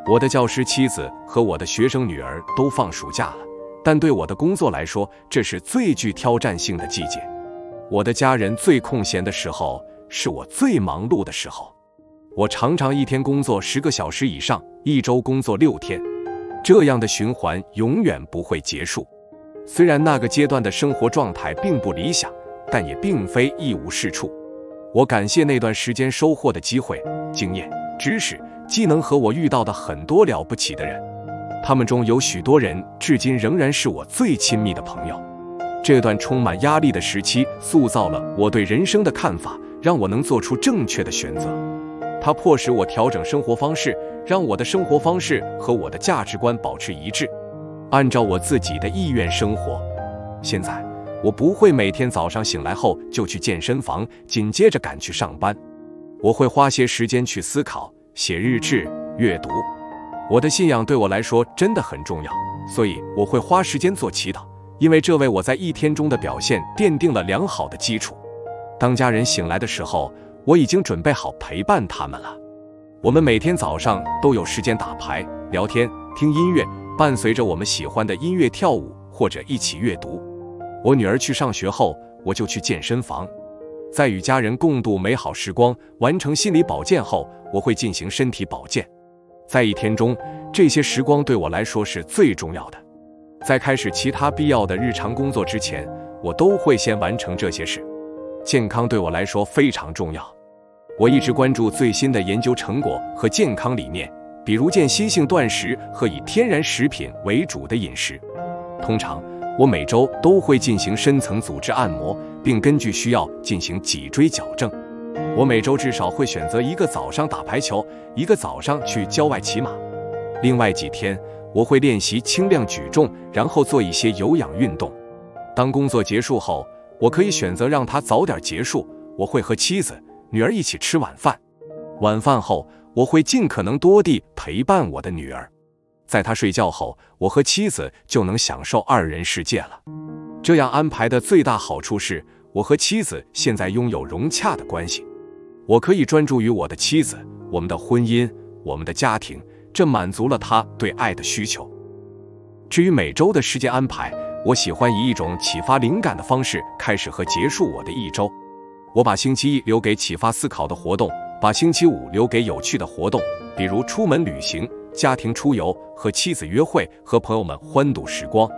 我的教师妻子和我的学生女儿都放暑假了，但对我的工作来说，这是最具挑战性的季节。我的家人最空闲的时候，是我最忙碌的时候。我常常一天工作10个小时以上，一周工作6天，这样的循环永远不会结束。虽然那个阶段的生活状态并不理想，但也并非一无是处。我感谢那段时间收获的机会、经验、知识、技能和我遇到的很多了不起的人。他们中有许多人至今仍然是我最亲密的朋友。这段充满压力的时期塑造了我对人生的看法，让我能做出正确的选择。它迫使我调整生活方式，让我的生活方式和我的价值观保持一致，按照我自己的意愿生活。现在，我不会每天早上醒来后就去健身房，紧接着赶去上班。我会花些时间去思考、写日志、阅读。我的信仰对我来说真的很重要，所以我会花时间做祈祷，因为这为我在一天中的表现奠定了良好的基础。当家人醒来的时候，我已经准备好陪伴他们了。我们每天早上都有时间打牌、聊天、听音乐，伴随着我们喜欢的音乐跳舞，或者一起阅读。我女儿去上学后，我就去健身房。在与家人共度美好时光，完成心理保健后，我会进行身体保健。在一天中，这些时光对我来说是最重要的。在开始其他必要的日常工作之前，我都会先完成这些事。健康对我来说非常重要，我一直关注最新的研究成果和健康理念，比如间歇性断食和以天然食品为主的饮食。通常，我每周都会进行深层组织按摩，并根据需要进行脊椎矫正。我每周至少会选择一个早上打排球，一个早上去郊外骑马。另外几天，我会练习轻量举重，然后做一些有氧运动。当工作结束后，我可以选择让它早点结束，我会和妻子、女儿一起吃晚饭。晚饭后，我会尽可能多地陪伴我的女儿。在她睡觉后，我和妻子就能享受二人世界了。这样安排的最大好处是，我和妻子现在拥有融洽的关系。我可以专注于我的妻子、我们的婚姻、我们的家庭，这满足了她对爱的需求。至于每周的时间安排，我喜欢以一种启发灵感的方式开始和结束我的一周。我把星期一留给启发思考的活动，把星期五留给有趣的活动，比如出门旅行、家庭出游、和妻子约会、和朋友们欢度时光。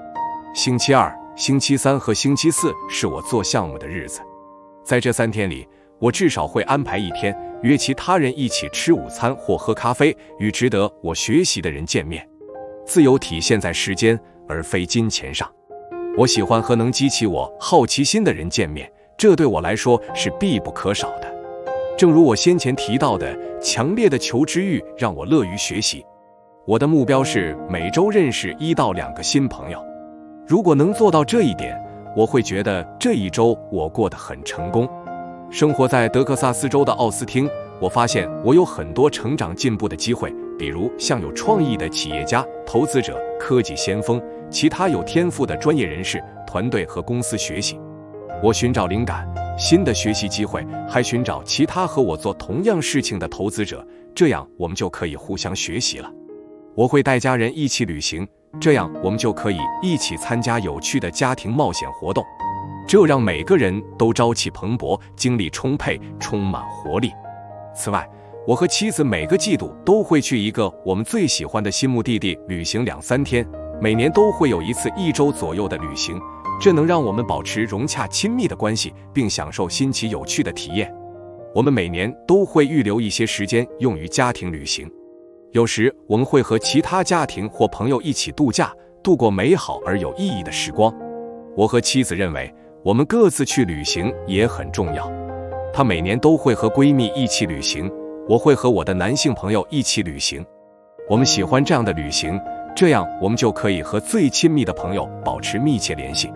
星期二、星期三和星期四是我做项目的日子。在这3天里，我至少会安排一天，约其他人一起吃午餐或喝咖啡，与值得我学习的人见面。自由体现在时间而非金钱上。我喜欢和能激起我好奇心的人见面，这对我来说是必不可少的。正如我先前提到的，强烈的求知欲让我乐于学习。我的目标是每周认识1到2个新朋友。如果能做到这一点，我会觉得这一周我过得很成功。生活在德克萨斯州的奥斯汀，我发现我有很多成长进步的机会，比如向有创意的企业家、投资者、科技先锋、其他有天赋的专业人士、团队和公司学习。我寻找灵感、新的学习机会，还寻找其他和我做同样事情的投资者，这样我们就可以互相学习了。我会带家人一起旅行，这样我们就可以一起参加有趣的家庭冒险活动，这让每个人都朝气蓬勃、精力充沛、充满活力。此外，我和妻子每个季度都会去一个我们最喜欢的新目的地旅行2-3天，每年都会有一次1周左右的旅行，这能让我们保持融洽亲密的关系，并享受新奇有趣的体验。我们每年都会预留一些时间用于家庭旅行，有时我们会和其他家庭或朋友一起度假，度过美好而有意义的时光。我和妻子认为，我们各自去旅行也很重要。她每年都会和闺蜜一起旅行，我会和我的男性朋友一起旅行。我们喜欢这样的旅行，这样我们就可以和最亲密的朋友保持密切联系。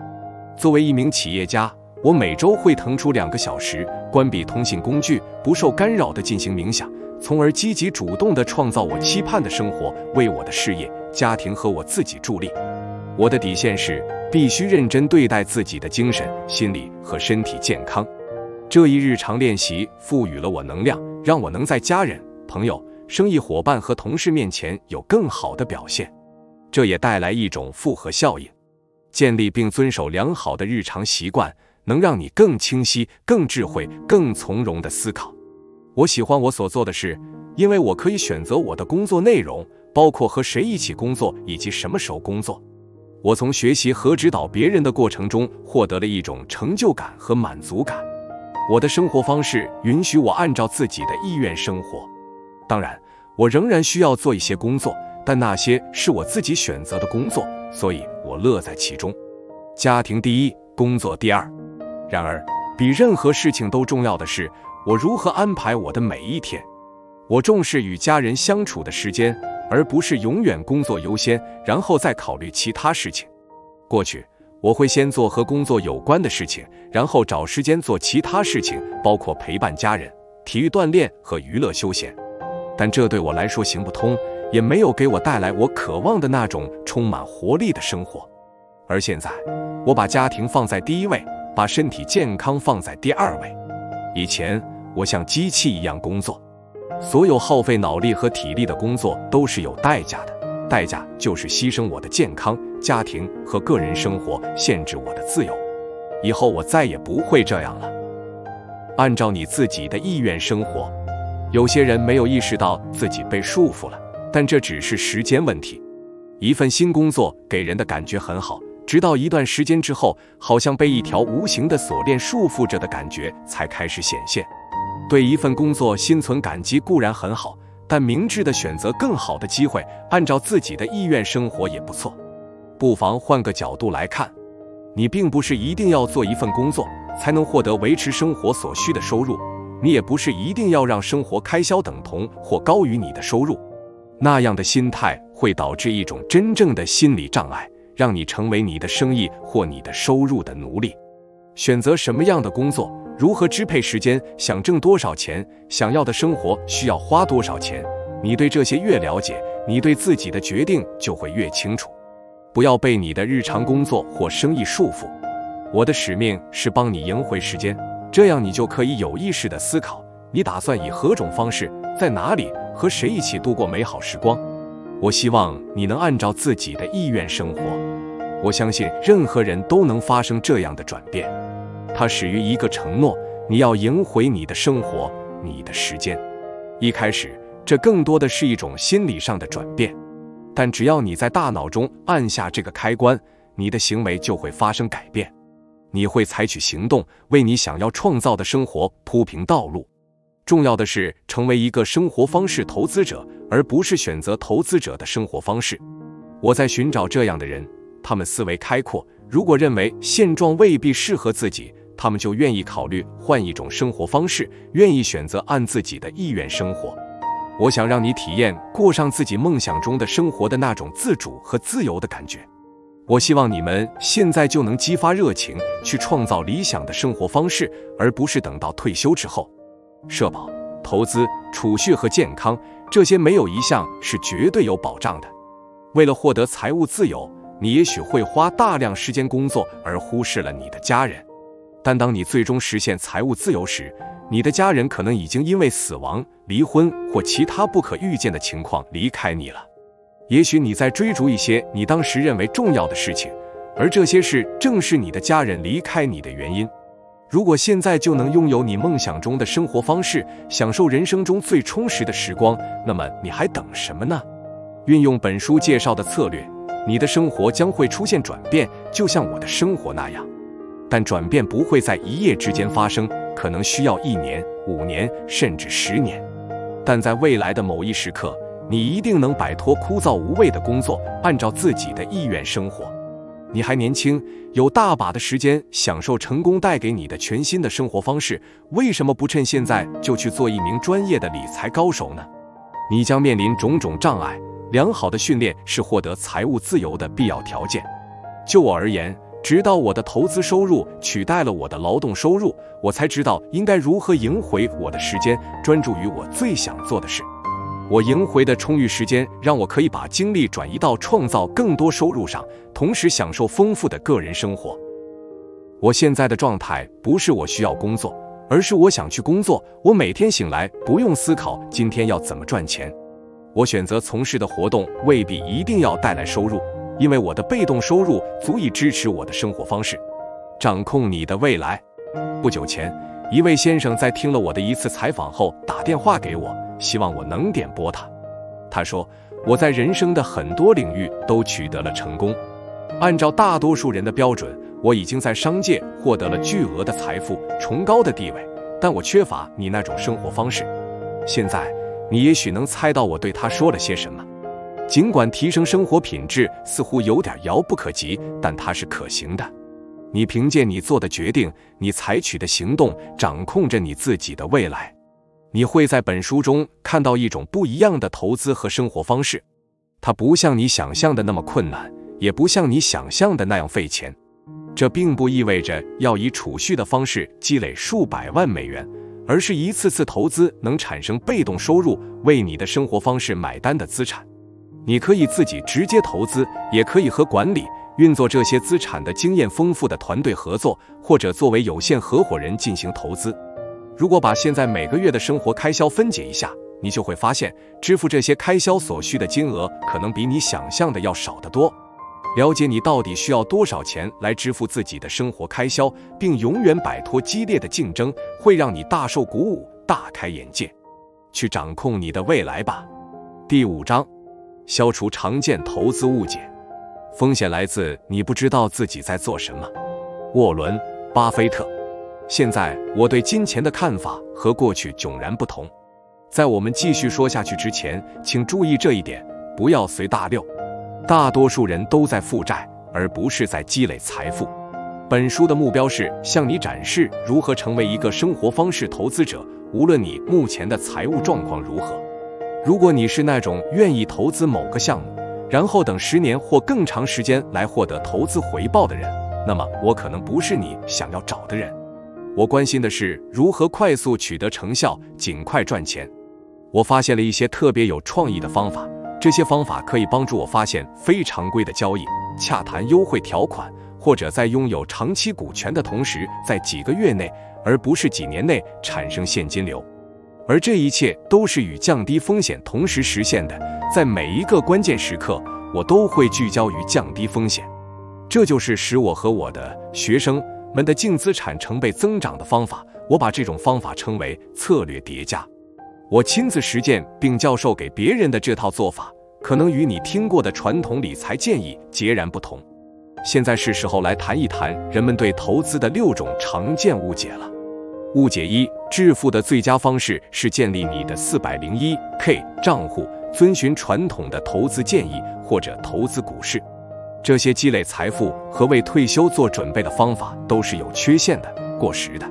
作为一名企业家，我每周会腾出2个小时，关闭通信工具，不受干扰地进行冥想，从而积极主动地创造我期盼的生活，为我的事业、家庭和我自己助力。我的底线是必须认真对待自己的精神、心理和身体健康。这一日常练习赋予了我能量，让我能在家人、朋友、生意伙伴和同事面前有更好的表现。这也带来一种复合效应。建立并遵守良好的日常习惯，能让你更清晰、更智慧、更从容地思考。我喜欢我所做的事，因为我可以选择我的工作内容，包括和谁一起工作以及什么时候工作。我从学习和指导别人的过程中获得了一种成就感和满足感。我的生活方式允许我按照自己的意愿生活。当然，我仍然需要做一些工作，但那些是我自己选择的工作，所以我乐在其中。家庭第一，工作第二。然而，比任何事情都重要的是，我如何安排我的每一天。我重视与家人相处的时间，而不是永远工作优先，然后再考虑其他事情。过去，我会先做和工作有关的事情，然后找时间做其他事情，包括陪伴家人、体育锻炼和娱乐休闲。但这对我来说行不通，也没有给我带来我渴望的那种充满活力的生活。而现在，我把家庭放在第一位，把身体健康放在第2位。以前，我像机器一样工作，所有耗费脑力和体力的工作都是有代价的，代价就是牺牲我的健康、家庭和个人生活，限制我的自由。以后我再也不会这样了。按照你自己的意愿生活。有些人没有意识到自己被束缚了，但这只是时间问题。一份新工作给人的感觉很好，直到一段时间之后，好像被一条无形的锁链束缚着的感觉才开始显现。对一份工作心存感激固然很好，但明智的选择更好的机会，按照自己的意愿生活也不错。不妨换个角度来看，你并不是一定要做一份工作才能获得维持生活所需的收入，你也不是一定要让生活开销等同或高于你的收入。那样的心态会导致一种真正的心理障碍，让你成为你的生意或你的收入的奴隶。选择什么样的工作，如何支配时间，想挣多少钱，想要的生活需要花多少钱，你对这些越了解，你对自己的决定就会越清楚。不要被你的日常工作或生意束缚。我的使命是帮你赢回时间，这样你就可以有意识地思考，你打算以何种方式，在哪里，和谁一起度过美好时光。我希望你能按照自己的意愿生活。我相信任何人都能发生这样的转变。它始于一个承诺，你要赢回你的生活，你的时间。一开始，这更多的是一种心理上的转变，但只要你在大脑中按下这个开关，你的行为就会发生改变。你会采取行动，为你想要创造的生活铺平道路。重要的是成为一个生活方式投资者，而不是选择投资者的生活方式。我在寻找这样的人，他们思维开阔，如果认为现状未必适合自己，他们就愿意考虑换一种生活方式，愿意选择按自己的意愿生活。我想让你体验过上自己梦想中的生活的那种自主和自由的感觉。我希望你们现在就能激发热情，去创造理想的生活方式，而不是等到退休之后。社保、投资、储蓄和健康，这些没有一项是绝对有保障的。为了获得财务自由，你也许会花大量时间工作，而忽视了你的家人。但当你最终实现财务自由时，你的家人可能已经因为死亡、离婚或其他不可预见的情况离开你了。也许你在追逐一些你当时认为重要的事情，而这些事正是你的家人离开你的原因。如果现在就能拥有你梦想中的生活方式，享受人生中最充实的时光，那么你还等什么呢？运用本书介绍的策略，你的生活将会出现转变，就像我的生活那样。但转变不会在一夜之间发生，可能需要1年、5年，甚至10年。但在未来的某一时刻，你一定能摆脱枯燥无味的工作，按照自己的意愿生活。你还年轻，有大把的时间享受成功带给你的全新的生活方式，为什么不趁现在就去做一名专业的理财高手呢？你将面临种种障碍，良好的训练是获得财务自由的必要条件。就我而言，直到我的投资收入取代了我的劳动收入，我才知道应该如何赢回我的时间，专注于我最想做的事。我赢回的充裕时间让我可以把精力转移到创造更多收入上，同时享受丰富的个人生活。我现在的状态不是我需要工作，而是我想去工作。我每天醒来不用思考今天要怎么赚钱。我选择从事的活动未必一定要带来收入，因为我的被动收入足以支持我的生活方式。掌控你的未来。不久前，一位先生在听了我的一次采访后打电话给我，希望我能点拨他。他说，我在人生的很多领域都取得了成功，按照大多数人的标准，我已经在商界获得了巨额的财富、崇高的地位，但我缺乏你那种生活方式。现在你也许能猜到我对他说了些什么。尽管提升生活品质似乎有点遥不可及，但它是可行的。你凭借你做的决定，你采取的行动，掌控着你自己的未来。你会在本书中看到一种不一样的投资和生活方式，它不像你想象的那么困难，也不像你想象的那样费钱。这并不意味着要以储蓄的方式积累数百万美元，而是一次次投资能产生被动收入，为你的生活方式买单的资产。你可以自己直接投资，也可以和管理、运作这些资产的经验丰富的团队合作，或者作为有限合伙人进行投资。如果把现在每个月的生活开销分解一下，你就会发现，支付这些开销所需的金额可能比你想象的要少得多。了解你到底需要多少钱来支付自己的生活开销，并永远摆脱激烈的竞争，会让你大受鼓舞，大开眼界。去掌控你的未来吧。第5章，消除常见投资误解。风险来自你不知道自己在做什么。沃伦·巴菲特。现在我对金钱的看法和过去迥然不同。在我们继续说下去之前，请注意这一点，不要随大流。大多数人都在负债，而不是在积累财富。本书的目标是向你展示如何成为一个生活方式投资者，无论你目前的财务状况如何。如果你是那种愿意投资某个项目，然后等10年或更长时间来获得投资回报的人，那么我可能不是你想要找的人。我关心的是如何快速取得成效，尽快赚钱。我发现了一些特别有创意的方法，这些方法可以帮助我发现非常规的交易，洽谈优惠条款，或者在拥有长期股权的同时，在几个月内，而不是几年内产生现金流。而这一切都是与降低风险同时实现的。在每一个关键时刻，我都会聚焦于降低风险。这就是使我和我的学生们的净资产成倍增长的方法。我把这种方法称为策略叠加。我亲自实践并教授给别人的这套做法，可能与你听过的传统理财建议截然不同。现在是时候来谈一谈人们对投资的6种常见误解了。误解1：致富的最佳方式是建立你的 401k 账户，遵循传统的投资建议或者投资股市。这些积累财富和为退休做准备的方法都是有缺陷的、过时的。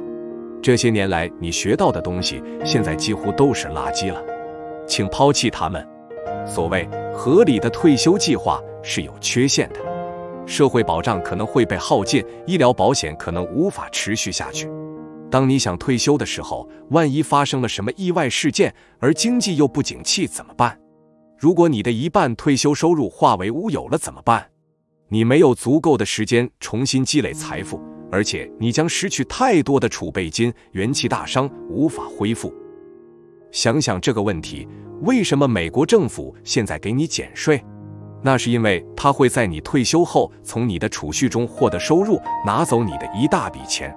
这些年来你学到的东西，现在几乎都是垃圾了，请抛弃它们。所谓合理的退休计划是有缺陷的，社会保障可能会被耗尽，医疗保险可能无法持续下去。当你想退休的时候，万一发生了什么意外事件，而经济又不景气怎么办？如果你的一半退休收入化为乌有了怎么办？你没有足够的时间重新积累财富，而且你将失去太多的储备金，元气大伤，无法恢复。想想这个问题，为什么美国政府现在给你减税？那是因为它会在你退休后从你的储蓄中获得收入，拿走你的一大笔钱。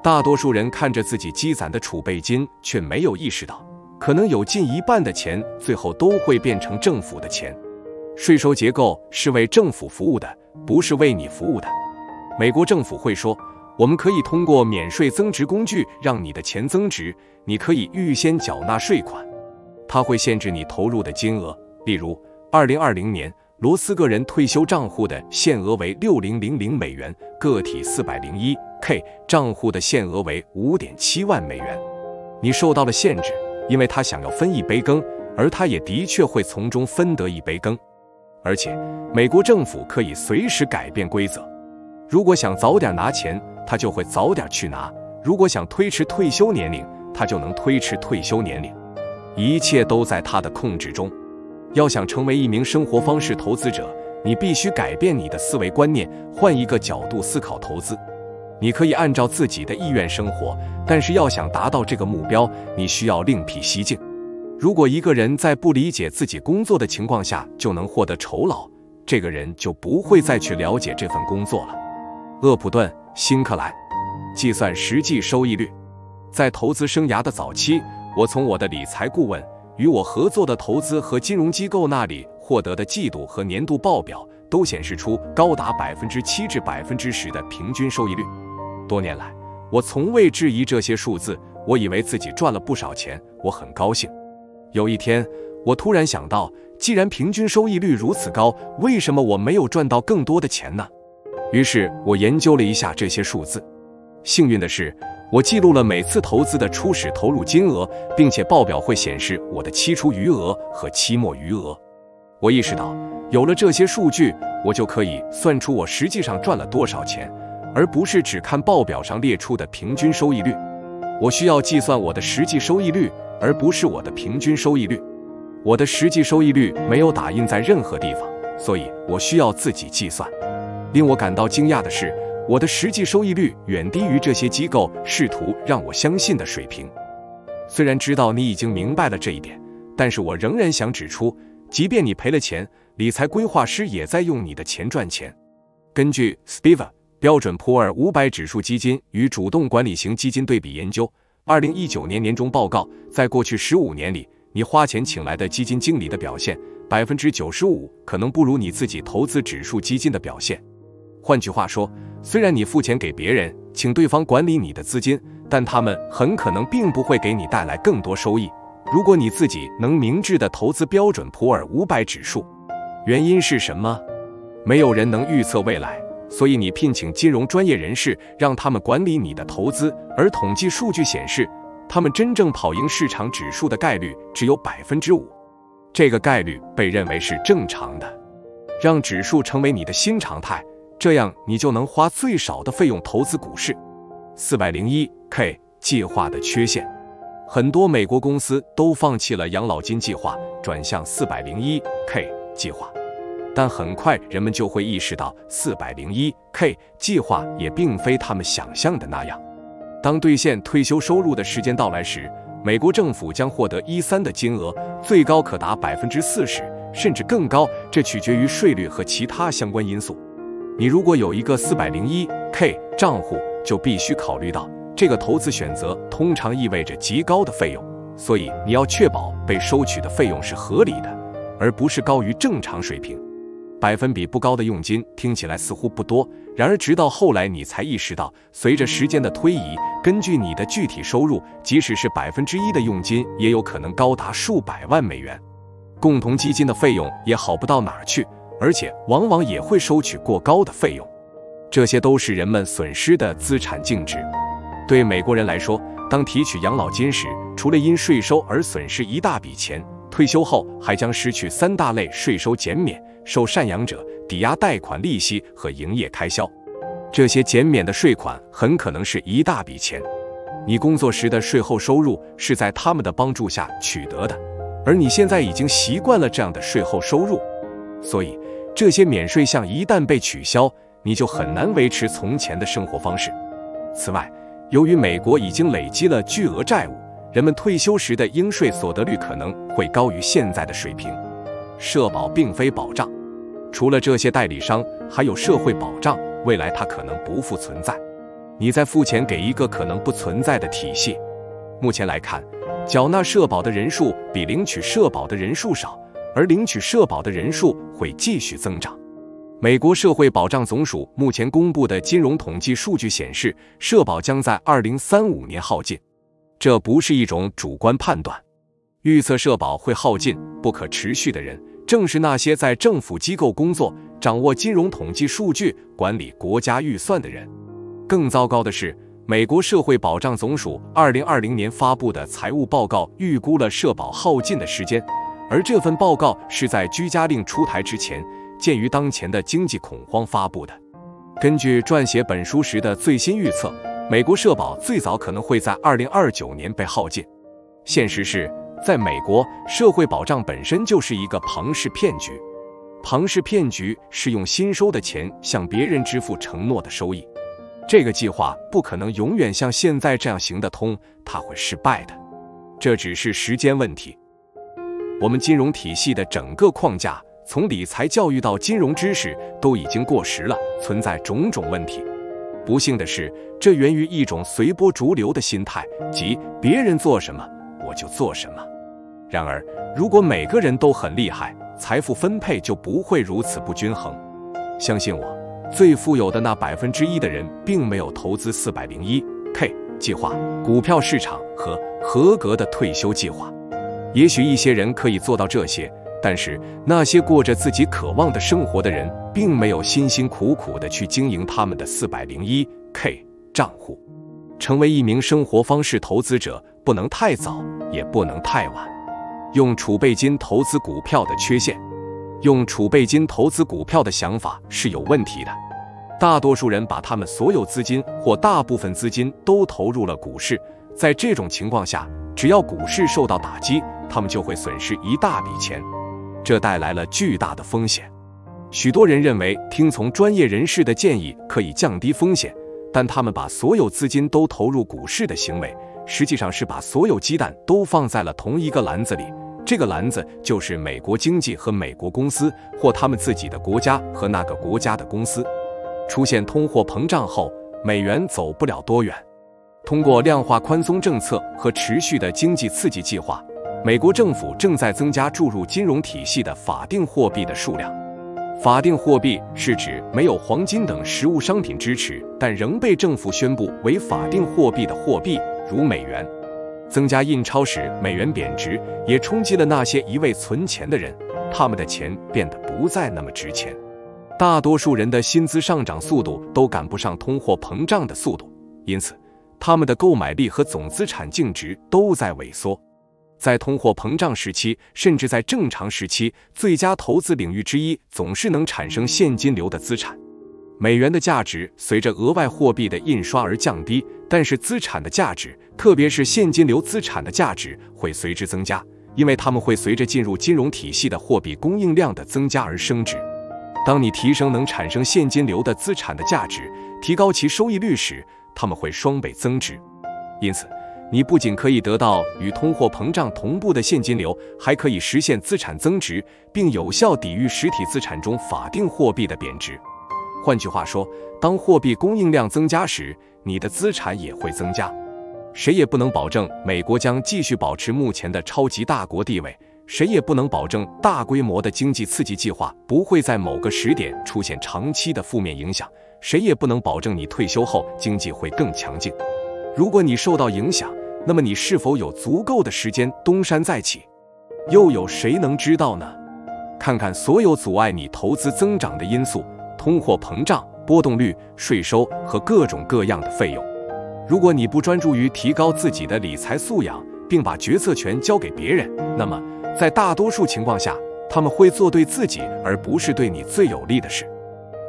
大多数人看着自己积攒的储备金，却没有意识到，可能有近一半的钱最后都会变成政府的钱。税收结构是为政府服务的，不是为你服务的。美国政府会说，我们可以通过免税增值工具让你的钱增值，你可以预先缴纳税款。它会限制你投入的金额，例如2020年罗斯个人退休账户的限额为$6000美元，个体 401k 账户的限额为5.7万美元。你受到了限制，因为他想要分一杯羹，而他也的确会从中分得一杯羹。而且美国政府可以随时改变规则，如果想早点拿钱，他就会早点去拿；如果想推迟退休年龄，他就能推迟退休年龄。一切都在他的控制中。要想成为一名生活方式投资者，你必须改变你的思维观念，换一个角度思考投资。你可以按照自己的意愿生活，但是要想达到这个目标，你需要另辟蹊径。如果一个人在不理解自己工作的情况下就能获得酬劳，这个人就不会再去了解这份工作了。厄普顿·辛克莱。计算实际收益率。在投资生涯的早期，我从我的理财顾问与我合作的投资和金融机构那里获得的季度和年度报表都显示出高达7%至10%的平均收益率。多年来，我从未质疑这些数字，我以为自己赚了不少钱，我很高兴。有一天，我突然想到，既然平均收益率如此高，为什么我没有赚到更多的钱呢？于是我研究了一下这些数字。幸运的是，我记录了每次投资的初始投入金额，并且报表会显示我的期初余额和期末余额。我意识到，有了这些数据，我就可以算出我实际上赚了多少钱，而不是只看报表上列出的平均收益率。我需要计算我的实际收益率，而不是我的平均收益率。我的实际收益率没有打印在任何地方，所以我需要自己计算。令我感到惊讶的是，我的实际收益率远低于这些机构试图让我相信的水平。虽然知道你已经明白了这一点，但是我仍然想指出，即便你赔了钱，理财规划师也在用你的钱赚钱。根据 Spiva 标准普尔500指数基金与主动管理型基金对比研究2019年年终报告，在过去15年里，你花钱请来的基金经理的表现95%可能不如你自己投资指数基金的表现。换句话说，虽然你付钱给别人，请对方管理你的资金，但他们很可能并不会给你带来更多收益。如果你自己能明智地投资标准普尔500指数，原因是什么？没有人能预测未来，所以你聘请金融专业人士，让他们管理你的投资，而统计数据显示，他们真正跑赢市场指数的概率只有5%。这个概率被认为是正常的。让指数成为你的新常态，这样你就能花最少的费用投资股市。401k 计划的缺陷。很多美国公司都放弃了养老金计划，转向401k 计划。但很快人们就会意识到 401k 计划也并非他们想象的那样。当兑现退休收入的时间到来时，美国政府将获得13%的金额，最高可达 40%， 甚至更高，这取决于税率和其他相关因素。你如果有一个 401k 账户，就必须考虑到这个投资选择通常意味着极高的费用，所以你要确保被收取的费用是合理的，而不是高于正常水平。百分比不高的佣金听起来似乎不多，然而直到后来你才意识到，随着时间的推移，根据你的具体收入，即使是1%的佣金也有可能高达数百万美元。共同基金的费用也好不到哪儿去，而且往往也会收取过高的费用，这些都是人们损失的资产净值。对美国人来说，当提取养老金时，除了因税收而损失一大笔钱，退休后还将失去3大类税收减免：受赡养者、抵押贷款利息和营业开销。这些减免的税款很可能是一大笔钱。你工作时的税后收入是在他们的帮助下取得的，而你现在已经习惯了这样的税后收入，所以这些免税项一旦被取消，你就很难维持从前的生活方式。此外，由于美国已经累积了巨额债务，人们退休时的应税所得率可能会高于现在的水平。社保并非保障，除了这些代理商，还有社会保障，未来它可能不复存在。你在付钱给一个可能不存在的体系。目前来看，缴纳社保的人数比领取社保的人数少，而领取社保的人数会继续增长。美国社会保障总署目前公布的金融统计数据显示，社保将在2035年耗尽。这不是一种主观判断。预测社保会耗尽、不可持续的人，正是那些在政府机构工作、掌握金融统计数据、管理国家预算的人。更糟糕的是，美国社会保障总署2020年发布的财务报告预估了社保耗尽的时间，而这份报告是在居家令出台之前，鉴于当前的经济恐慌发布的。根据撰写本书时的最新预测，美国社保最早可能会在2029年被耗尽。现实是，在美国，社会保障本身就是一个庞氏骗局。庞氏骗局是用新收的钱向别人支付承诺的收益。这个计划不可能永远像现在这样行得通，它会失败的。这只是时间问题。我们金融体系的整个框架，从理财教育到金融知识，都已经过时了，存在种种问题。不幸的是，这源于一种随波逐流的心态，即别人做什么，我就做什么。然而，如果每个人都很厉害，财富分配就不会如此不均衡。相信我，最富有的那1%的人并没有投资 401k 计划、股票市场和合格的退休计划。也许一些人可以做到这些，但是那些过着自己渴望的生活的人，并没有辛辛苦苦地去经营他们的 401k 账户。成为一名生活方式投资者，不能太早，也不能太晚。用储备金投资股票的缺陷。用储备金投资股票的想法是有问题的。大多数人把他们所有资金或大部分资金都投入了股市，在这种情况下，只要股市受到打击，他们就会损失一大笔钱，这带来了巨大的风险。许多人认为听从专业人士的建议可以降低风险，但他们把所有资金都投入股市的行为，实际上是把所有鸡蛋都放在了同一个篮子里，这个篮子就是美国经济和美国公司，或他们自己的国家和那个国家的公司。出现通货膨胀后，美元走不了多远。通过量化宽松政策和持续的经济刺激计划，美国政府正在增加注入金融体系的法定货币的数量。法定货币是指没有黄金等实物商品支持，但仍被政府宣布为法定货币的货币，如美元。增加印钞使美元贬值，也冲击了那些一味存钱的人，他们的钱变得不再那么值钱。大多数人的薪资上涨速度都赶不上通货膨胀的速度，因此他们的购买力和总资产净值都在萎缩。在通货膨胀时期，甚至在正常时期，最佳投资领域之一总是能产生现金流的资产。美元的价值随着额外货币的印刷而降低，但是资产的价值，特别是现金流资产的价值会随之增加，因为它们会随着进入金融体系的货币供应量的增加而升值。当你提升能产生现金流的资产的价值，提高其收益率时，它们会双倍增值。因此，你不仅可以得到与通货膨胀同步的现金流，还可以实现资产增值，并有效抵御实体资产中法定货币的贬值。换句话说，当货币供应量增加时，你的资产也会增加。谁也不能保证美国将继续保持目前的超级大国地位，谁也不能保证大规模的经济刺激计划不会在某个时点出现长期的负面影响，谁也不能保证你退休后经济会更强劲。如果你受到影响，那么你是否有足够的时间东山再起？又有谁能知道呢？看看所有阻碍你投资增长的因素，通货膨胀、波动率、税收和各种各样的费用。如果你不专注于提高自己的理财素养，并把决策权交给别人，那么在大多数情况下，他们会做对自己而不是对你最有利的事。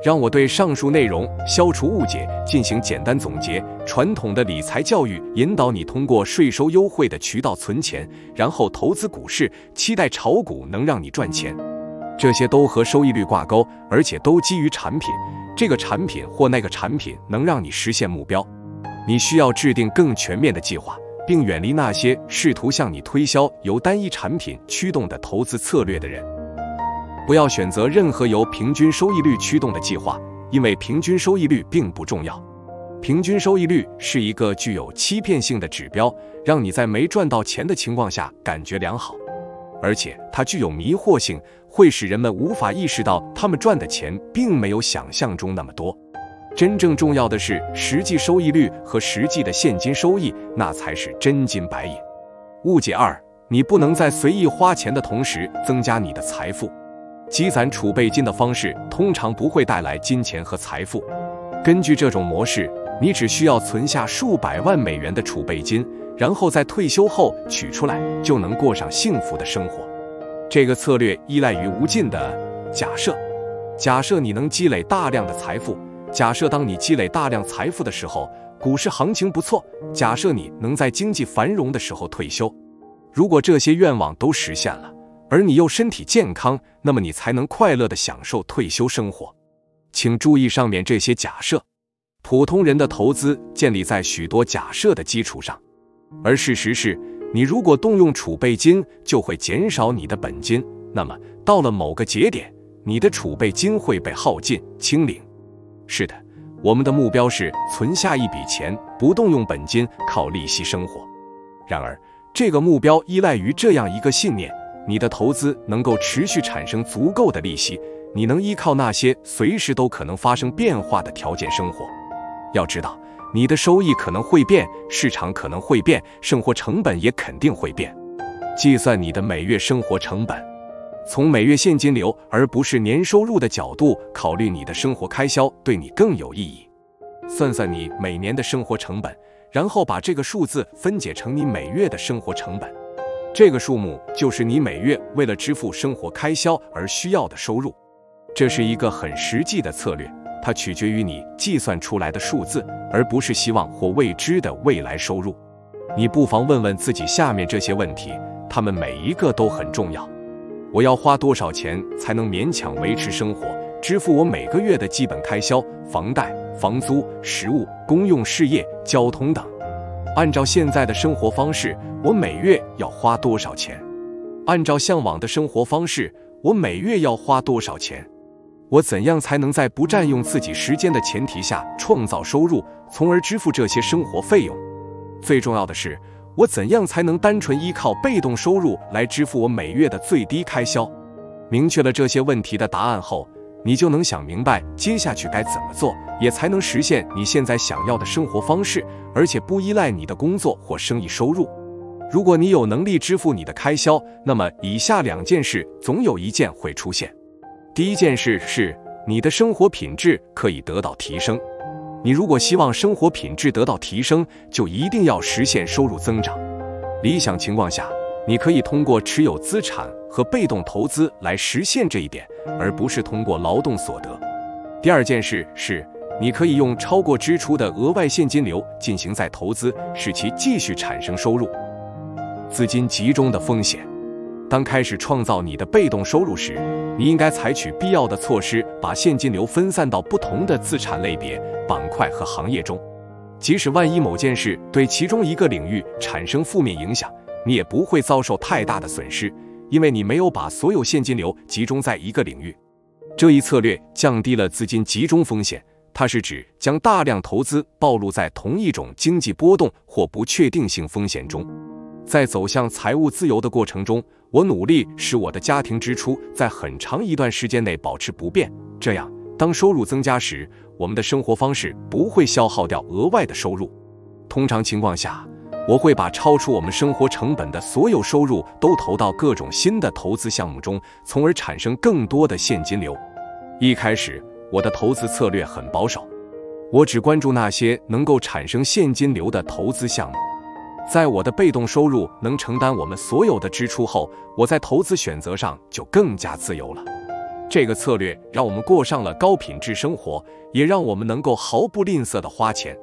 让我对上述内容消除误解进行简单总结。传统的理财教育引导你通过税收优惠的渠道存钱，然后投资股市，期待炒股能让你赚钱。这些都和收益率挂钩，而且都基于产品，这个产品或那个产品能让你实现目标。你需要制定更全面的计划，并远离那些试图向你推销由单一产品驱动的投资策略的人。不要选择任何由平均收益率驱动的计划，因为平均收益率并不重要。平均收益率是一个具有欺骗性的指标，让你在没赚到钱的情况下感觉良好，而且它具有迷惑性，会使人们无法意识到他们赚的钱并没有想象中那么多。真正重要的是实际收益率和实际的现金收益，那才是真金白银。误解二：你不能在随意花钱的同时增加你的财富。积攒储备金的方式通常不会带来金钱和财富。根据这种模式，你只需要存下数百万美元的储备金，然后在退休后取出来，就能过上幸福的生活。这个策略依赖于无尽的假设。假设你能积累大量的财富，假设当你积累大量财富的时候，股市行情不错，假设你能在经济繁荣的时候退休。如果这些愿望都实现了，而你又身体健康，那么你才能快乐地享受退休生活。请注意上面这些假设。普通人的投资建立在许多假设的基础上，而事实是，你如果动用储备金，就会减少你的本金，那么到了某个节点，你的储备金会被耗尽清零。是的，我们的目标是存下一笔钱，不动用本金，靠利息生活。然而，这个目标依赖于这样一个信念：你的投资能够持续产生足够的利息，你能依靠那些随时都可能发生变化的条件生活。要知道，你的收益可能会变，市场可能会变，生活成本也肯定会变。计算你的每月生活成本，从每月现金流而不是年收入的角度考虑你的生活开销，对你更有意义。算算你每年的生活成本，然后把这个数字分解成你每月的生活成本。这个数目就是你每月为了支付生活开销而需要的收入。这是一个很实际的策略，它取决于你计算出来的数字，而不是希望或未知的未来收入。你不妨问问自己下面这些问题，它们每一个都很重要。我要花多少钱才能勉强维持生活，支付我每个月的基本开销，房贷、房租、食物、公用事业、交通等？按照现在的生活方式，我每月要花多少钱？按照向往的生活方式，我每月要花多少钱？我怎样才能在不占用自己时间的前提下创造收入，从而支付这些生活费用？最重要的是，我怎样才能单纯依靠被动收入来支付我每月的最低开销？明确了这些问题的答案后，你就能想明白接下去该怎么做，也才能实现你现在想要的生活方式，而且不依赖你的工作或生意收入。如果你有能力支付你的开销，那么以下2件事总有一件会出现。第一件事是，你的生活品质可以得到提升。你如果希望生活品质得到提升，就一定要实现收入增长。理想情况下，你可以通过持有资产和被动投资来实现这一点，而不是通过劳动所得。第二件事是，你可以用超过支出的额外现金流进行再投资，使其继续产生收入。资金集中的风险。当开始创造你的被动收入时，你应该采取必要的措施，把现金流分散到不同的资产类别、板块和行业中。即使万一某件事对其中一个领域产生负面影响，你也不会遭受太大的损失，因为你没有把所有现金流集中在一个领域。这一策略降低了资金集中风险，它是指将大量投资暴露在同一种经济波动或不确定性风险中。在走向财务自由的过程中，我努力使我的家庭支出在很长一段时间内保持不变，这样当收入增加时，我们的生活方式不会消耗掉额外的收入。通常情况下，我会把超出我们生活成本的所有收入都投到各种新的投资项目中，从而产生更多的现金流。一开始，我的投资策略很保守，我只关注那些能够产生现金流的投资项目。在我的被动收入能承担我们所有的支出后，我在投资选择上就更加自由了。这个策略让我们过上了高品质生活，也让我们能够毫不吝啬地花钱。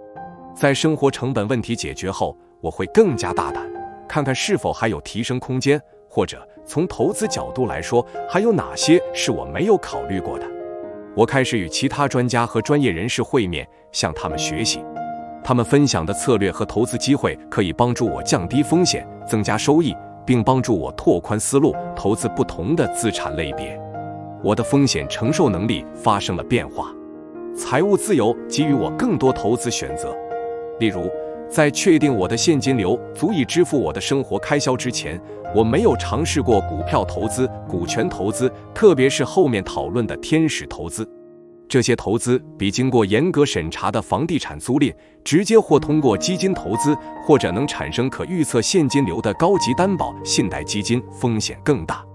在生活成本问题解决后，我会更加大胆，看看是否还有提升空间，或者从投资角度来说，还有哪些是我没有考虑过的。我开始与其他专家和专业人士会面，向他们学习。他们分享的策略和投资机会可以帮助我降低风险，增加收益，并帮助我拓宽思路，投资不同的资产类别。我的风险承受能力发生了变化。财务自由给予我更多投资选择。例如，在确定我的现金流足以支付我的生活开销之前，我没有尝试过股票投资、股权投资，特别是后面讨论的天使投资。这些投资比经过严格审查的房地产租赁、直接或通过基金投资，或者能产生可预测现金流的高级担保信贷基金风险更大。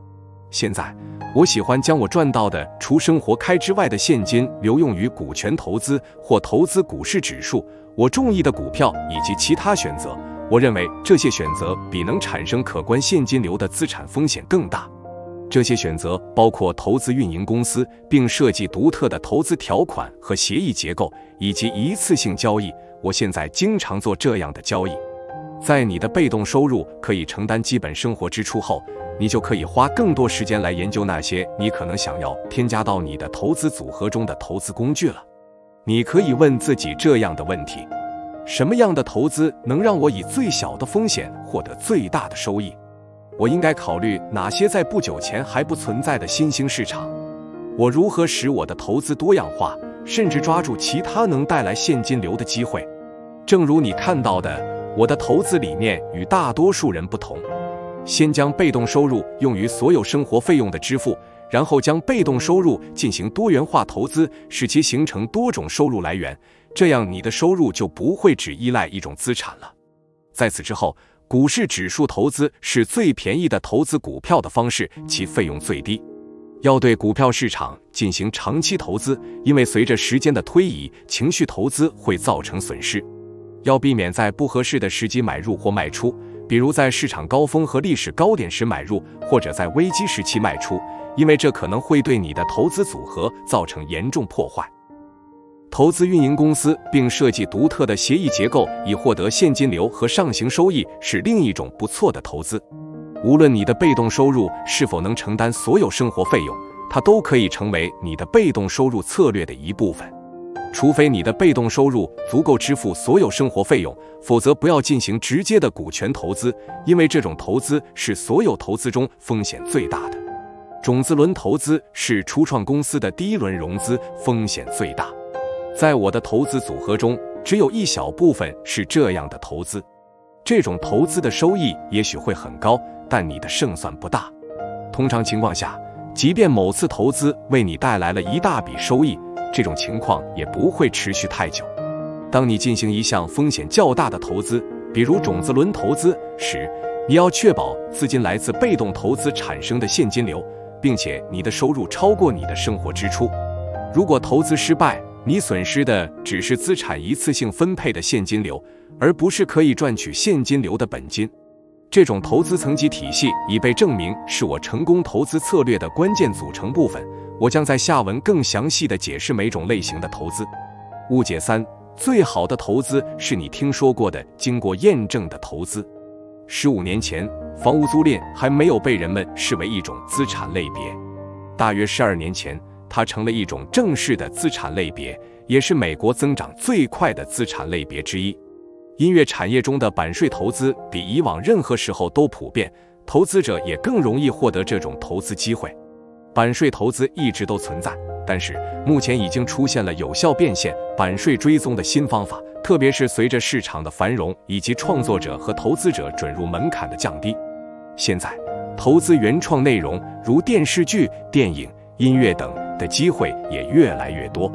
现在，我喜欢将我赚到的除生活开支外的现金流用于股权投资或投资股市指数、我中意的股票以及其他选择。我认为这些选择比能产生可观现金流的资产风险更大。这些选择包括投资运营公司，并设计独特的投资条款和协议结构，以及一次性交易。我现在经常做这样的交易。在你的被动收入可以承担基本生活支出后，你就可以花更多时间来研究那些你可能想要添加到你的投资组合中的投资工具了。你可以问自己这样的问题：什么样的投资能让我以最小的风险获得最大的收益？我应该考虑哪些在不久前还不存在的新兴市场？我如何使我的投资多样化，甚至抓住其他能带来现金流的机会？正如你看到的，我的投资理念与大多数人不同。先将被动收入用于所有生活费用的支付，然后将被动收入进行多元化投资，使其形成多种收入来源，这样你的收入就不会只依赖一种资产了。在此之后，股市指数投资是最便宜的投资股票的方式，其费用最低。要对股票市场进行长期投资，因为随着时间的推移，情绪投资会造成损失。要避免在不合适的时机买入或卖出，比如在市场高峰和历史高点时买入，或者在危机时期卖出，因为这可能会对你的投资组合造成严重破坏。投资运营公司并设计独特的协议结构以获得现金流和上行收益是另一种不错的投资。无论你的被动收入是否能承担所有生活费用，它都可以成为你的被动收入策略的一部分。除非你的被动收入足够支付所有生活费用，否则不要进行直接的股权投资，因为这种投资是所有投资中风险最大的。种子轮投资是初创公司的第一轮融资，风险最大。在我的投资组合中，只有一小部分是这样的投资。这种投资的收益也许会很高，但你的胜算不大。通常情况下，即便某次投资为你带来了一大笔收益，这种情况也不会持续太久。当你进行一项风险较大的投资，比如种子轮投资时，你要确保资金来自被动投资产生的现金流，并且你的收入超过你的生活支出。如果投资失败，你损失的只是资产一次性分配的现金流，而不是可以赚取现金流的本金。这种投资层级体系已被证明是我成功投资策略的关键组成部分。我将在下文更详细地解释每种类型的投资。误解3：最好的投资是你听说过的经过验证的投资。15年前，房屋租赁还没有被人们视为一种资产类别。大约12年前，它成了一种正式的资产类别，也是美国增长最快的资产类别之一。音乐产业中的版税投资比以往任何时候都普遍，投资者也更容易获得这种投资机会。版税投资一直都存在，但是目前已经出现了有效变现版税追踪的新方法，特别是随着市场的繁荣以及创作者和投资者准入门槛的降低。现在，投资原创内容如电视剧、电影、音乐等的机会也越来越多。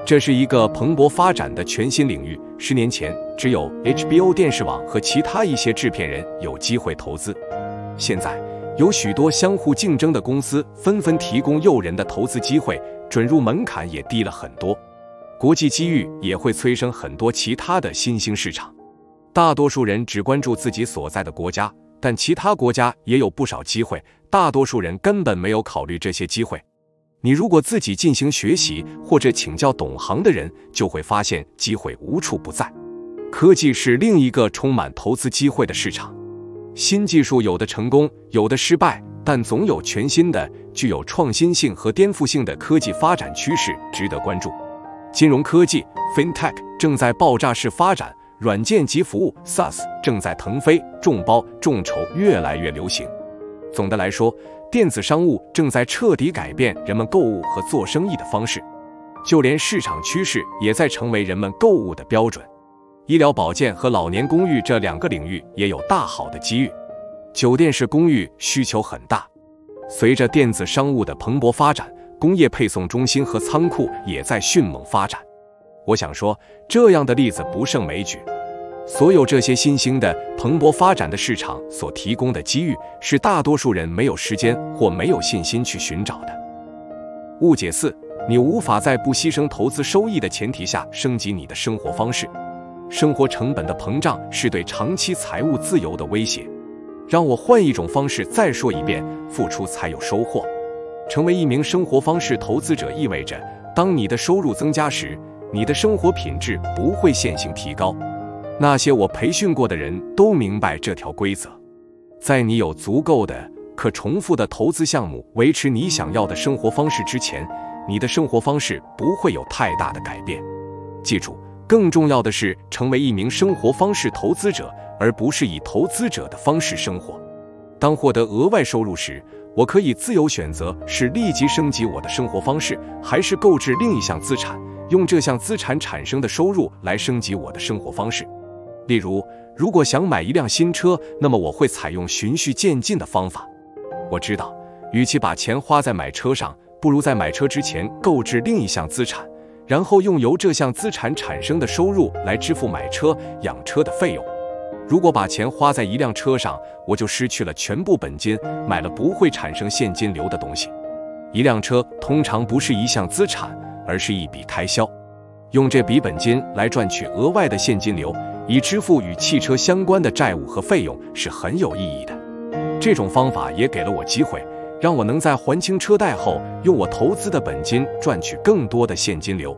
这是一个蓬勃发展的全新领域。10年前，只有 HBO 电视网和其他一些制片人有机会投资。现在，有许多相互竞争的公司纷纷提供诱人的投资机会，准入门槛也低了很多。国际机遇也会催生很多其他的新兴市场。大多数人只关注自己所在的国家，但其他国家也有不少机会，大多数人根本没有考虑这些机会。你如果自己进行学习或者请教懂行的人，就会发现机会无处不在。科技是另一个充满投资机会的市场。新技术有的成功，有的失败，但总有全新的、具有创新性和颠覆性的科技发展趋势值得关注。金融科技 FinTech 正在爆炸式发展，软件及服务 SaaS 正在腾飞，众包众筹越来越流行。总的来说，电子商务正在彻底改变人们购物和做生意的方式，就连市场趋势也在成为人们购物的标准。医疗保健和老年公寓这2个领域也有大好的机遇。酒店式公寓需求很大。随着电子商务的蓬勃发展，工业配送中心和仓库也在迅猛发展。我想说，这样的例子不胜枚举。所有这些新兴的、蓬勃发展的市场所提供的机遇，是大多数人没有时间或没有信心去寻找的。误解4：你无法在不牺牲投资收益的前提下升级你的生活方式。生活成本的膨胀是对长期财务自由的威胁。让我换一种方式再说一遍：付出才有收获。成为一名生活方式投资者意味着，当你的收入增加时，你的生活品质不会线性提高。那些我培训过的人都明白这条规则。在你有足够的可重复的投资项目维持你想要的生活方式之前，你的生活方式不会有太大的改变。记住，更重要的是成为一名生活方式投资者，而不是以投资者的方式生活。当获得额外收入时，我可以自由选择是立即升级我的生活方式，还是购置另一项资产，用这项资产产生的收入来升级我的生活方式。例如，如果想买一辆新车，那么我会采用循序渐进的方法。我知道，与其把钱花在买车上，不如在买车之前购置另一项资产，然后用由这项资产产生的收入来支付买车、养车的费用。如果把钱花在一辆车上，我就失去了全部本金，买了不会产生现金流的东西。一辆车通常不是一项资产，而是一笔开销。用这笔本金来赚取额外的现金流，以支付与汽车相关的债务和费用是很有意义的。这种方法也给了我机会，让我能在还清车贷后，用我投资的本金赚取更多的现金流。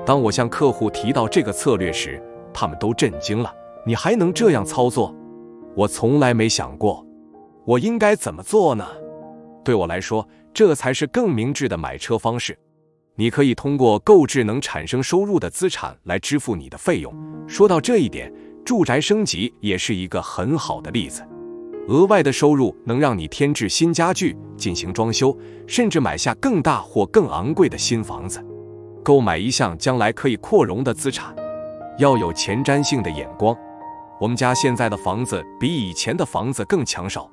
当我向客户提到这个策略时，他们都震惊了。你还能这样操作？我从来没想过。我应该怎么做呢？对我来说，这才是更明智的买车方式。你可以通过购置能产生收入的资产来支付你的费用。说到这一点，住宅升级也是一个很好的例子。额外的收入能让你添置新家具，进行装修，甚至买下更大或更昂贵的新房子。购买一项将来可以扩容的资产，要有前瞻性的眼光。我们家现在的房子比以前的房子更抢手，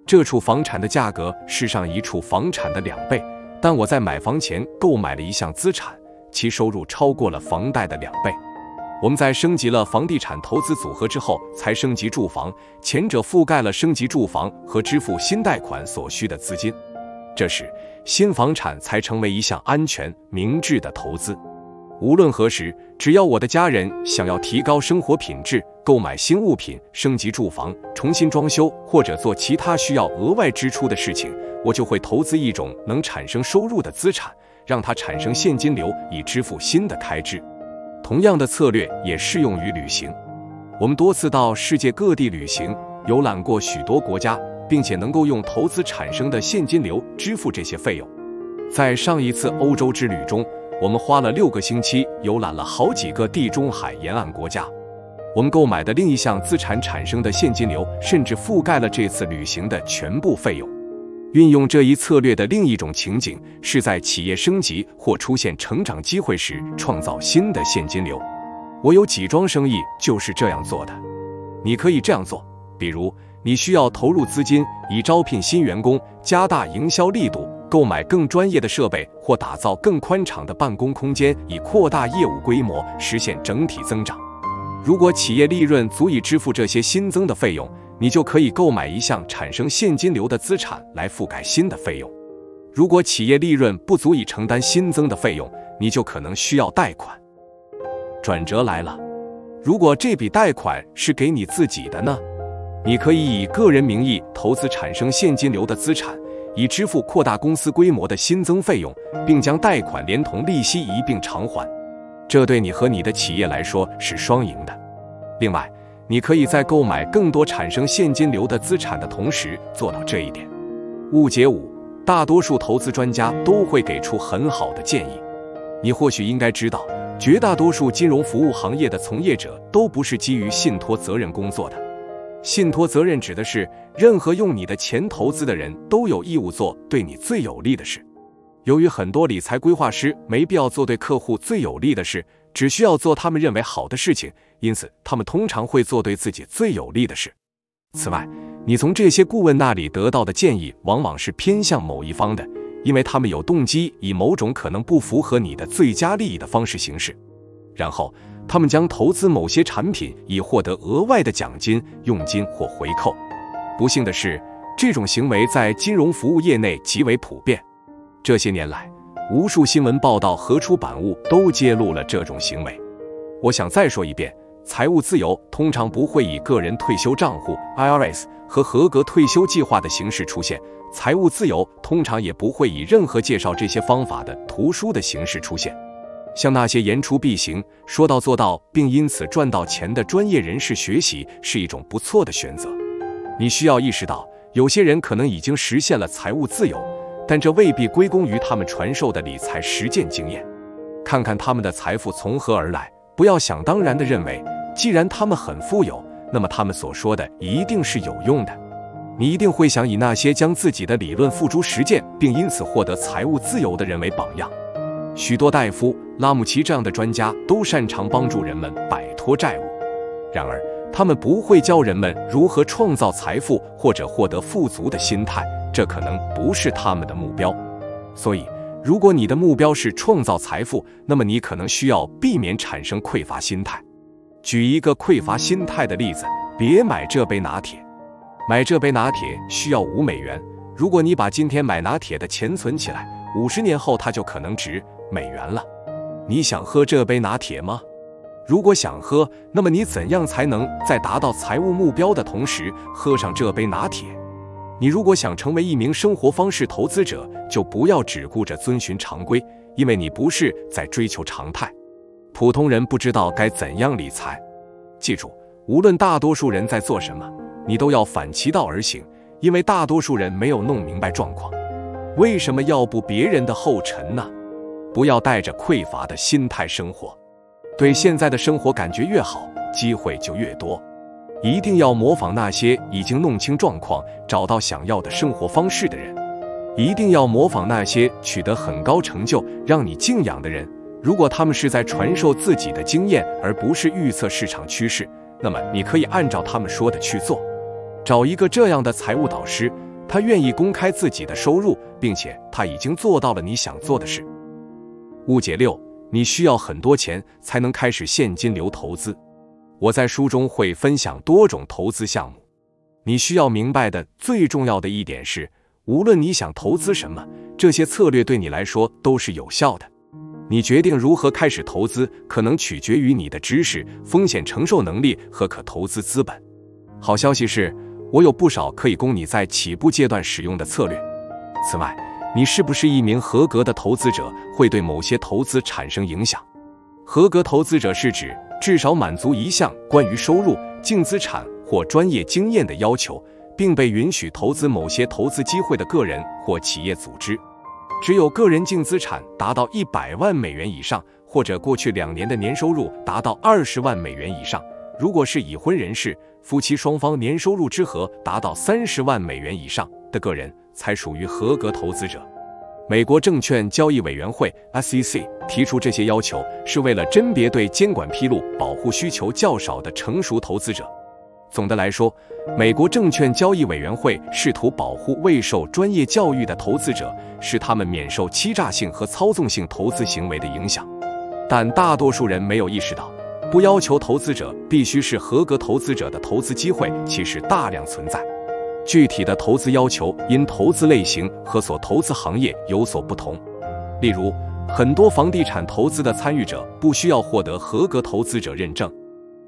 这处房产的价格是上一处房产的2倍，但我在买房前购买了一项资产，其收入超过了房贷的2倍。我们在升级了房地产投资组合之后才升级住房，前者覆盖了升级住房和支付新贷款所需的资金，这时新房产才成为一项安全明智的投资。无论何时，只要我的家人想要提高生活品质，购买新物品，升级住房，重新装修，或者做其他需要额外支出的事情，我就会投资一种能产生收入的资产，让它产生现金流，以支付新的开支。同样的策略也适用于旅行。我们多次到世界各地旅行，游览过许多国家，并且能够用投资产生的现金流支付这些费用。在上一次欧洲之旅中，我们花了6个星期游览了好几个地中海沿岸国家。我们购买的另一项资产产生的现金流甚至覆盖了这次旅行的全部费用。运用这一策略的另一种情景是在企业升级或出现成长机会时创造新的现金流。我有几桩生意就是这样做的。你可以这样做，比如你需要投入资金以招聘新员工，加大营销力度，购买更专业的设备，或打造更宽敞的办公空间，以扩大业务规模，实现整体增长。如果企业利润足以支付这些新增的费用，你就可以购买一项产生现金流的资产来覆盖新的费用。如果企业利润不足以承担新增的费用，你就可能需要贷款。转折来了，如果这笔贷款是给你自己的呢？你可以以个人名义投资产生现金流的资产，以支付扩大公司规模的新增费用，并将贷款连同利息一并偿还。这对你和你的企业来说是双赢的。另外，你可以在购买更多产生现金流的资产的同时做到这一点。误解5：大多数投资专家都会给出很好的建议。你或许应该知道，绝大多数金融服务行业的从业者都不是基于信托责任工作的。信托责任指的是，任何用你的钱投资的人都有义务做对你最有利的事。由于很多理财规划师没必要做对客户最有利的事，只需要做他们认为好的事情，因此他们通常会做对自己最有利的事。此外，你从这些顾问那里得到的建议往往是偏向某一方的，因为他们有动机以某种可能不符合你的最佳利益的方式行事。然后他们将投资某些产品以获得额外的奖金、佣金或回扣。不幸的是，这种行为在金融服务业内极为普遍。这些年来，无数新闻报道和出版物都揭露了这种行为。我想再说一遍，财务自由通常不会以个人退休账户 IRS 和合格退休计划的形式出现，财务自由通常也不会以任何介绍这些方法的图书的形式出现。向那些言出必行、说到做到并因此赚到钱的专业人士学习是一种不错的选择。你需要意识到，有些人可能已经实现了财务自由，但这未必归功于他们传授的理财实践经验。看看他们的财富从何而来，不要想当然地认为，既然他们很富有，那么他们所说的一定是有用的。你一定会想以那些将自己的理论付诸实践，并因此获得财务自由的人为榜样。许多戴夫、拉姆齐这样的专家都擅长帮助人们摆脱债务，然而他们不会教人们如何创造财富或者获得富足的心态，这可能不是他们的目标。所以，如果你的目标是创造财富，那么你可能需要避免产生匮乏心态。举一个匮乏心态的例子，别买这杯拿铁。买这杯拿铁需要$5，如果你把今天买拿铁的钱存起来，50年后它就可能值$了。你想喝这杯拿铁吗？如果想喝，那么你怎样才能在达到财务目标的同时喝上这杯拿铁？你如果想成为一名生活方式投资者，就不要只顾着遵循常规，因为你不是在追求常态。普通人不知道该怎样理财。记住，无论大多数人在做什么，你都要反其道而行，因为大多数人没有弄明白状况。为什么要步别人的后尘呢？不要带着匮乏的心态生活。对现在的生活感觉越好，机会就越多。一定要模仿那些已经弄清状况、找到想要的生活方式的人。一定要模仿那些取得很高成就、让你敬仰的人。如果他们是在传授自己的经验，而不是预测市场趋势，那么你可以按照他们说的去做。找一个这样的财务导师，他愿意公开自己的收入，并且他已经做到了你想做的事。误解6：你需要很多钱才能开始现金流投资。我在书中会分享多种投资项目。你需要明白的最重要的一点是，无论你想投资什么，这些策略对你来说都是有效的。你决定如何开始投资，可能取决于你的知识、风险承受能力和可投资资本。好消息是，我有不少可以供你在起步阶段使用的策略。此外，你是不是一名合格的投资者，会对某些投资产生影响。合格投资者是指至少满足一项关于收入、净资产或专业经验的要求，并被允许投资某些投资机会的个人或企业组织。只有个人净资产达到100万美元以上，或者过去2年的年收入达到20万美元以上。如果是已婚人士，夫妻双方年收入之和达到30万美元以上的个人，才属于合格投资者。美国证券交易委员会 SEC 提出这些要求，是为了甄别对监管披露保护需求较少的成熟投资者。总的来说，美国证券交易委员会试图保护未受专业教育的投资者，使他们免受欺诈性和操纵性投资行为的影响。但大多数人没有意识到，不要求投资者必须是合格投资者的投资机会其实大量存在。具体的投资要求因投资类型和所投资行业有所不同。例如，很多房地产投资的参与者不需要获得合格投资者认证。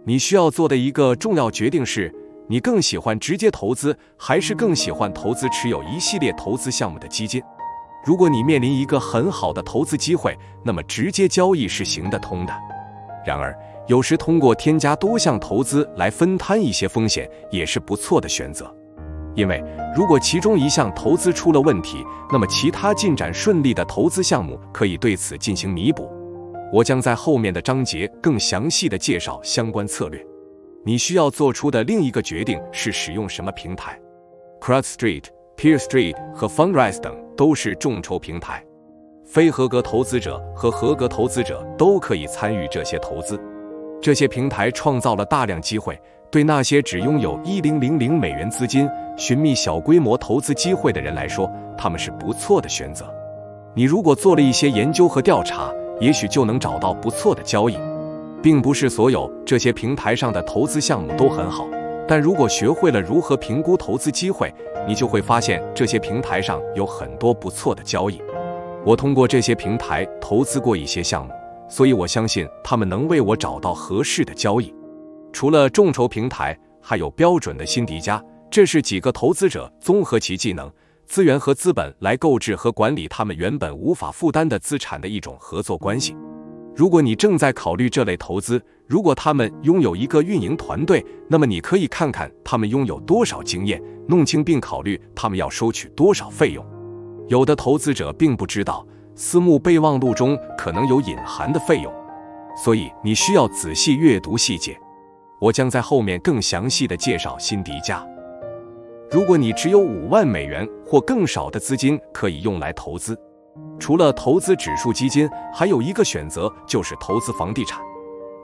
你需要做的一个重要决定是，你更喜欢直接投资，还是更喜欢投资持有一系列投资项目的基金？如果你面临一个很好的投资机会，那么直接交易是行得通的。然而，有时通过添加多项投资来分摊一些风险，也是不错的选择。因为如果其中一项投资出了问题，那么其他进展顺利的投资项目可以对此进行弥补。我将在后面的章节更详细地介绍相关策略。你需要做出的另一个决定是使用什么平台。CrowdStreet、PeerStreet 和 Fundrise 等都是众筹平台，非合格投资者和合格投资者都可以参与这些投资。这些平台创造了大量机会，对那些只拥有1000美元资金、寻觅小规模投资机会的人来说，他们是不错的选择。你如果做了一些研究和调查，也许就能找到不错的交易。并不是所有这些平台上的投资项目都很好，但如果学会了如何评估投资机会，你就会发现这些平台上有很多不错的交易。我通过这些平台投资过一些项目，所以我相信他们能为我找到合适的交易。除了众筹平台，还有标准的辛迪加，这是几个投资者综合其技能、资源和资本来购置和管理他们原本无法负担的资产的一种合作关系。如果你正在考虑这类投资，如果他们拥有一个运营团队，那么你可以看看他们拥有多少经验，弄清并考虑他们要收取多少费用。有的投资者并不知道私募备忘录中可能有隐含的费用，所以你需要仔细阅读细节。我将在后面更详细地介绍辛迪加。如果你只有5万美元或更少的资金可以用来投资，除了投资指数基金，还有一个选择就是投资房地产。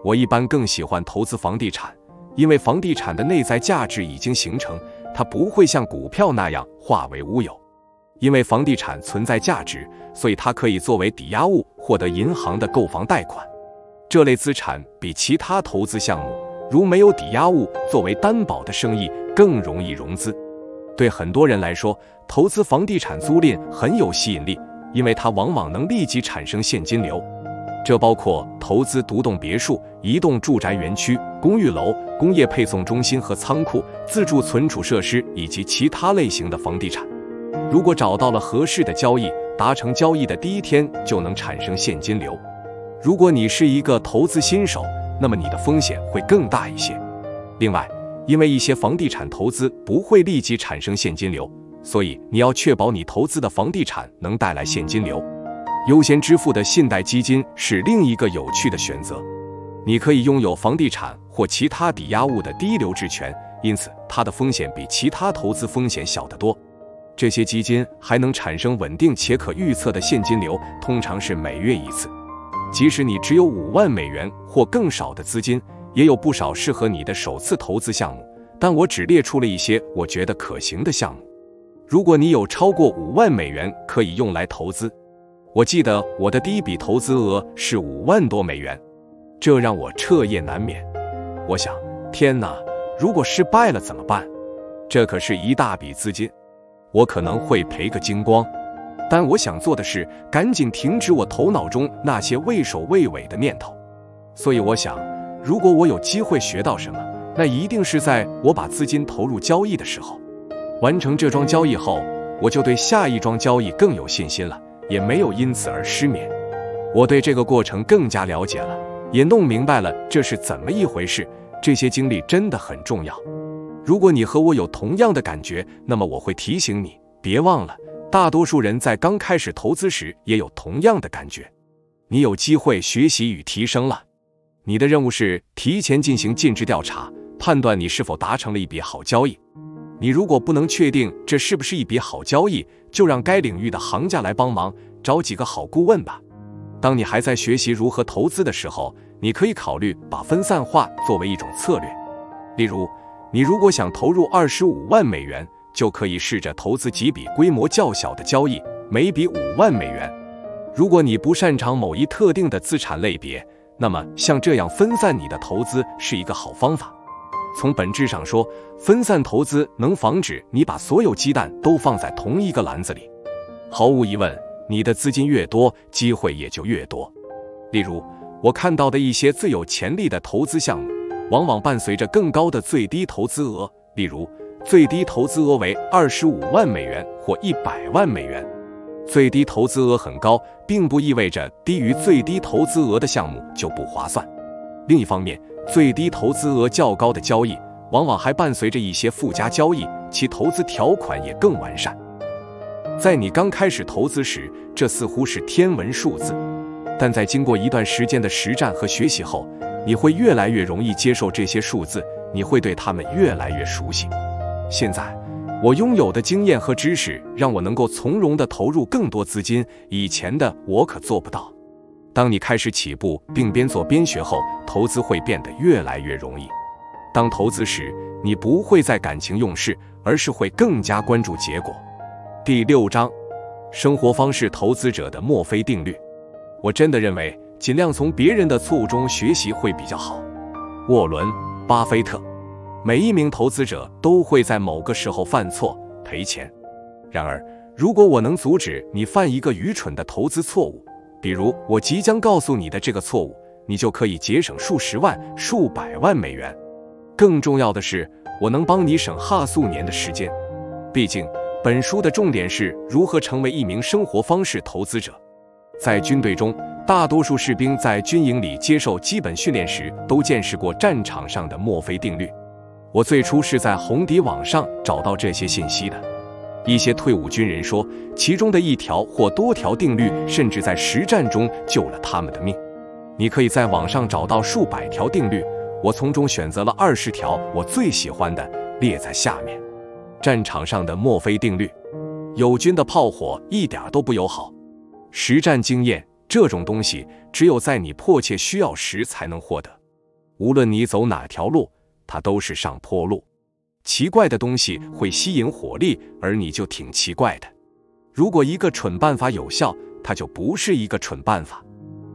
我一般更喜欢投资房地产，因为房地产的内在价值已经形成，它不会像股票那样化为乌有。因为房地产存在价值，所以它可以作为抵押物获得银行的购房贷款。这类资产比其他投资项目，如没有抵押物作为担保的生意，更容易融资。对很多人来说，投资房地产租赁很有吸引力，因为它往往能立即产生现金流。这包括投资独栋别墅、移动住宅园区、公寓楼、工业配送中心和仓库、自助存储设施以及其他类型的房地产。如果找到了合适的交易，达成交易的第一天就能产生现金流。如果你是一个投资新手，那么你的风险会更大一些。另外，因为一些房地产投资不会立即产生现金流，所以你要确保你投资的房地产能带来现金流。优先支付的信贷基金是另一个有趣的选择。你可以拥有房地产或其他抵押物的低留置权，因此它的风险比其他投资风险小得多。这些基金还能产生稳定且可预测的现金流，通常是每月一次。即使你只有5万美元或更少的资金，也有不少适合你的首次投资项目，但我只列出了一些我觉得可行的项目。如果你有超过5万美元可以用来投资，我记得我的第一笔投资额是5万多美元，这让我彻夜难眠。我想，天哪，如果失败了怎么办？这可是一大笔资金，我可能会赔个精光。但我想做的是赶紧停止我头脑中那些畏首畏尾的念头。所以我想，如果我有机会学到什么，那一定是在我把资金投入交易的时候。完成这桩交易后，我就对下一桩交易更有信心了，也没有因此而失眠。我对这个过程更加了解了，也弄明白了这是怎么一回事。这些经历真的很重要。如果你和我有同样的感觉，那么我会提醒你，别忘了，大多数人在刚开始投资时也有同样的感觉。你有机会学习与提升了。你的任务是提前进行尽职调查，判断你是否达成了一笔好交易。你如果不能确定这是不是一笔好交易，就让该领域的行家来帮忙，找几个好顾问吧。当你还在学习如何投资的时候，你可以考虑把分散化作为一种策略。例如，你如果想投入25万美元，就可以试着投资几笔规模较小的交易，每笔5万美元。如果你不擅长某一特定的资产类别，那么像这样分散你的投资是一个好方法。从本质上说，分散投资能防止你把所有鸡蛋都放在同一个篮子里。毫无疑问，你的资金越多，机会也就越多。例如，我看到的一些最有潜力的投资项目，往往伴随着更高的最低投资额，例如最低投资额为25万美元或100万美元。最低投资额很高，并不意味着低于最低投资额的项目就不划算。另一方面，最低投资额较高的交易，往往还伴随着一些附加交易，其投资条款也更完善。在你刚开始投资时，这似乎是天文数字，但在经过一段时间的实战和学习后，你会越来越容易接受这些数字，你会对它们越来越熟悉。现在，我拥有的经验和知识让我能够从容地投入更多资金，以前的我可做不到。当你开始起步并边做边学后，投资会变得越来越容易。当投资时，你不会再感情用事，而是会更加关注结果。第6章，生活方式投资者的墨菲定律。我真的认为，尽量从别人的错误中学习会比较好。沃伦·巴菲特。每一名投资者都会在某个时候犯错，赔钱。然而，如果我能阻止你犯一个愚蠢的投资错误，比如我即将告诉你的这个错误，你就可以节省数十万、数百万美元。更重要的是，我能帮你省数年的时间。毕竟，本书的重点是如何成为一名生活方式投资者。在军队中，大多数士兵在军营里接受基本训练时都见识过战场上的墨菲定律。我最初是在红底网上找到这些信息的。一些退伍军人说，其中的一条或多条定律甚至在实战中救了他们的命。你可以在网上找到数百条定律，我从中选择了20条我最喜欢的，列在下面。战场上的墨菲定律。友军的炮火一点都不友好。实战经验这种东西，只有在你迫切需要时才能获得。无论你走哪条路，它都是上坡路。奇怪的东西会吸引火力，而你就挺奇怪的。如果一个蠢办法有效，它就不是一个蠢办法。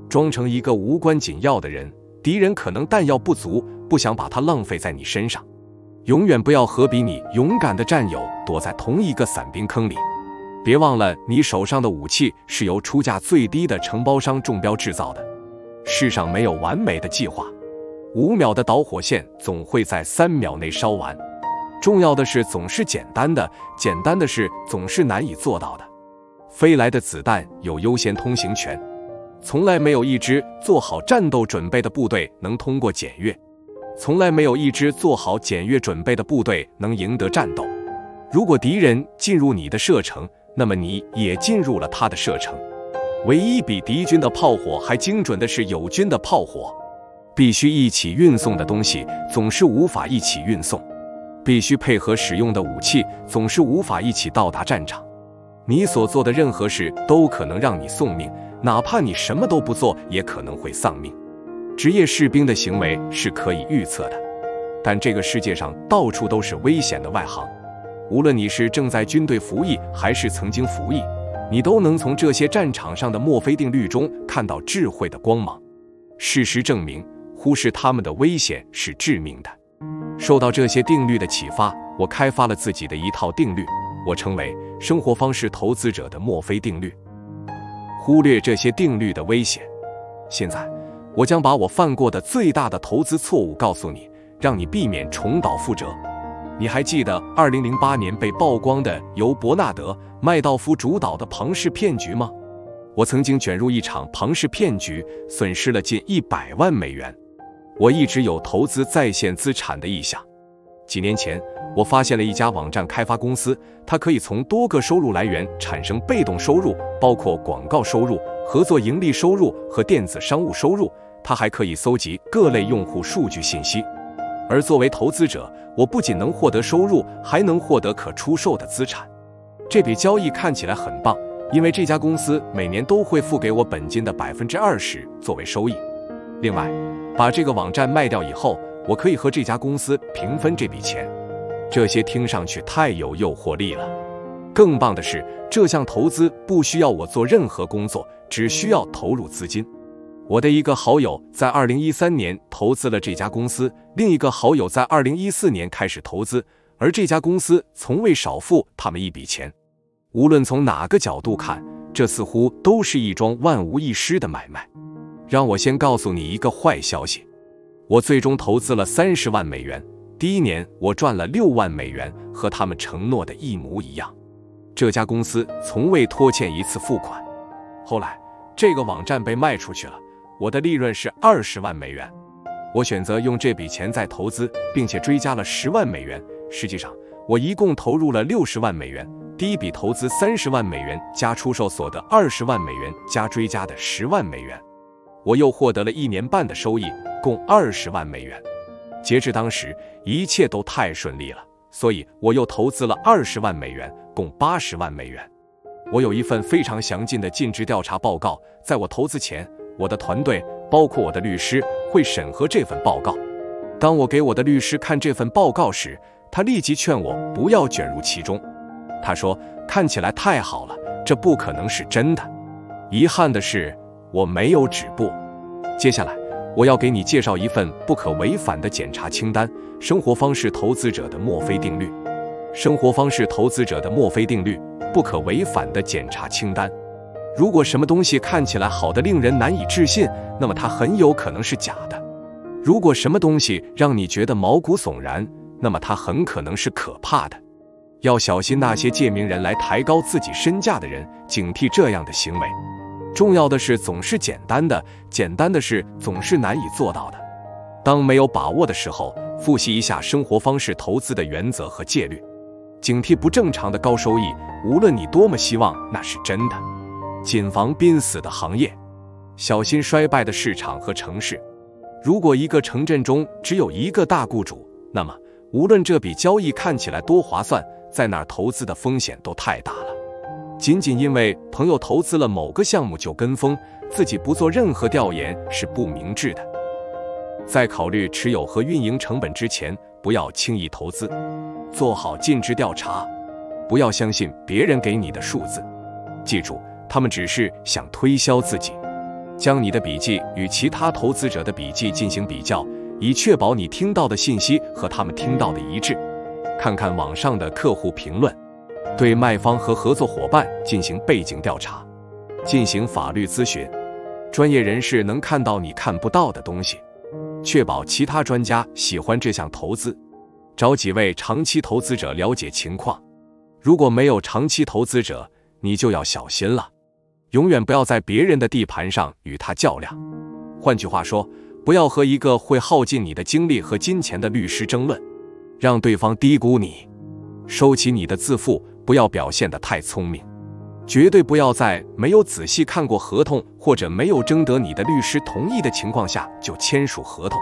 装成一个无关紧要的人，敌人可能弹药不足，不想把它浪费在你身上。永远不要和比你勇敢的战友躲在同一个伞兵坑里。别忘了，你手上的武器是由出价最低的承包商中标制造的。世上没有完美的计划。5秒的导火线总会在3秒内烧完。重要的是总是简单的，简单的事总是难以做到的。飞来的子弹有优先通行权。从来没有一支做好战斗准备的部队能通过检阅。从来没有一支做好检阅准备的部队能赢得战斗。如果敌人进入你的射程，那么你也进入了他的射程。唯一比敌军的炮火还精准的是友军的炮火。必须一起运送的东西总是无法一起运送，必须配合使用的武器总是无法一起到达战场。你所做的任何事都可能让你送命，哪怕你什么都不做，也可能会丧命。职业士兵的行为是可以预测的，但这个世界上到处都是危险的外行。无论你是正在军队服役，还是曾经服役，你都能从这些战场上的墨菲定律中看到智慧的光芒。事实证明，忽视他们的危险是致命的。受到这些定律的启发，我开发了自己的一套定律，我称为生活方式投资者的墨菲定律。忽略这些定律的危险。现在，我将把我犯过的最大的投资错误告诉你，让你避免重蹈覆辙。你还记得2008年被曝光的由伯纳德·麦道夫主导的庞氏骗局吗？我曾经卷入一场庞氏骗局，损失了近100万美元。我一直有投资在线资产的意向。几年前，我发现了一家网站开发公司，它可以从多个收入来源产生被动收入，包括广告收入、合作盈利收入和电子商务收入。它还可以搜集各类用户数据信息。而作为投资者，我不仅能获得收入，还能获得可出售的资产。这笔交易看起来很棒，因为这家公司每年都会付给我本金的20%作为收益。另外，把这个网站卖掉以后，我可以和这家公司平分这笔钱。这些听上去太有诱惑力了。更棒的是，这项投资不需要我做任何工作，只需要投入资金。我的一个好友在2013年投资了这家公司，另一个好友在2014年开始投资，而这家公司从未少付他们一笔钱。无论从哪个角度看，这似乎都是一桩万无一失的买卖。让我先告诉你一个坏消息，我最终投资了30万美元，第一年我赚了6万美元，和他们承诺的一模一样。这家公司从未拖欠一次付款。后来，这个网站被卖出去了，我的利润是20万美元。我选择用这笔钱再投资，并且追加了10万美元。实际上，我一共投入了60万美元。第一笔投资30万美元加出售所得20万美元加追加的10万美元，我又获得了1年半的收益，共20万美元。截至当时，一切都太顺利了，所以我又投资了20万美元，共80万美元。我有一份非常详尽的尽职调查报告，在我投资前，我的团队，包括我的律师，会审核这份报告。当我给我的律师看这份报告时，他立即劝我不要卷入其中。他说，看起来太好了，这不可能是真的。遗憾的是，我没有止步。接下来，我要给你介绍一份不可违反的检查清单——生活方式投资者的墨菲定律。生活方式投资者的墨菲定律，不可违反的检查清单。如果什么东西看起来好的令人难以置信，那么它很有可能是假的。如果什么东西让你觉得毛骨悚然，那么它很可能是可怕的。要小心那些借名人来抬高自己身价的人，警惕这样的行为。重要的是总是简单的，简单的事总是难以做到的。当没有把握的时候，复习一下生活方式投资的原则和戒律，警惕不正常的高收益，无论你多么希望那是真的。谨防濒死的行业，小心衰败的市场和城市。如果一个城镇中只有一个大雇主，那么无论这笔交易看起来多划算，在那儿投资的风险都太大了。仅仅因为朋友投资了某个项目就跟风，自己不做任何调研是不明智的。在考虑持有和运营成本之前，不要轻易投资。做好尽职调查，不要相信别人给你的数字。记住，他们只是想推销自己。将你的笔记与其他投资者的笔记进行比较，以确保你听到的信息和他们听到的一致。看看网上的客户评论，对卖方和合作伙伴进行背景调查，进行法律咨询。专业人士能看到你看不到的东西，确保其他专家喜欢这项投资。找几位长期投资者了解情况。如果没有长期投资者，你就要小心了。永远不要在别人的地盘上与他较量。换句话说，不要和一个会耗尽你的精力和金钱的律师争论，让对方低估你。收起你的自负，不要表现得太聪明。绝对不要在没有仔细看过合同或者没有征得你的律师同意的情况下就签署合同。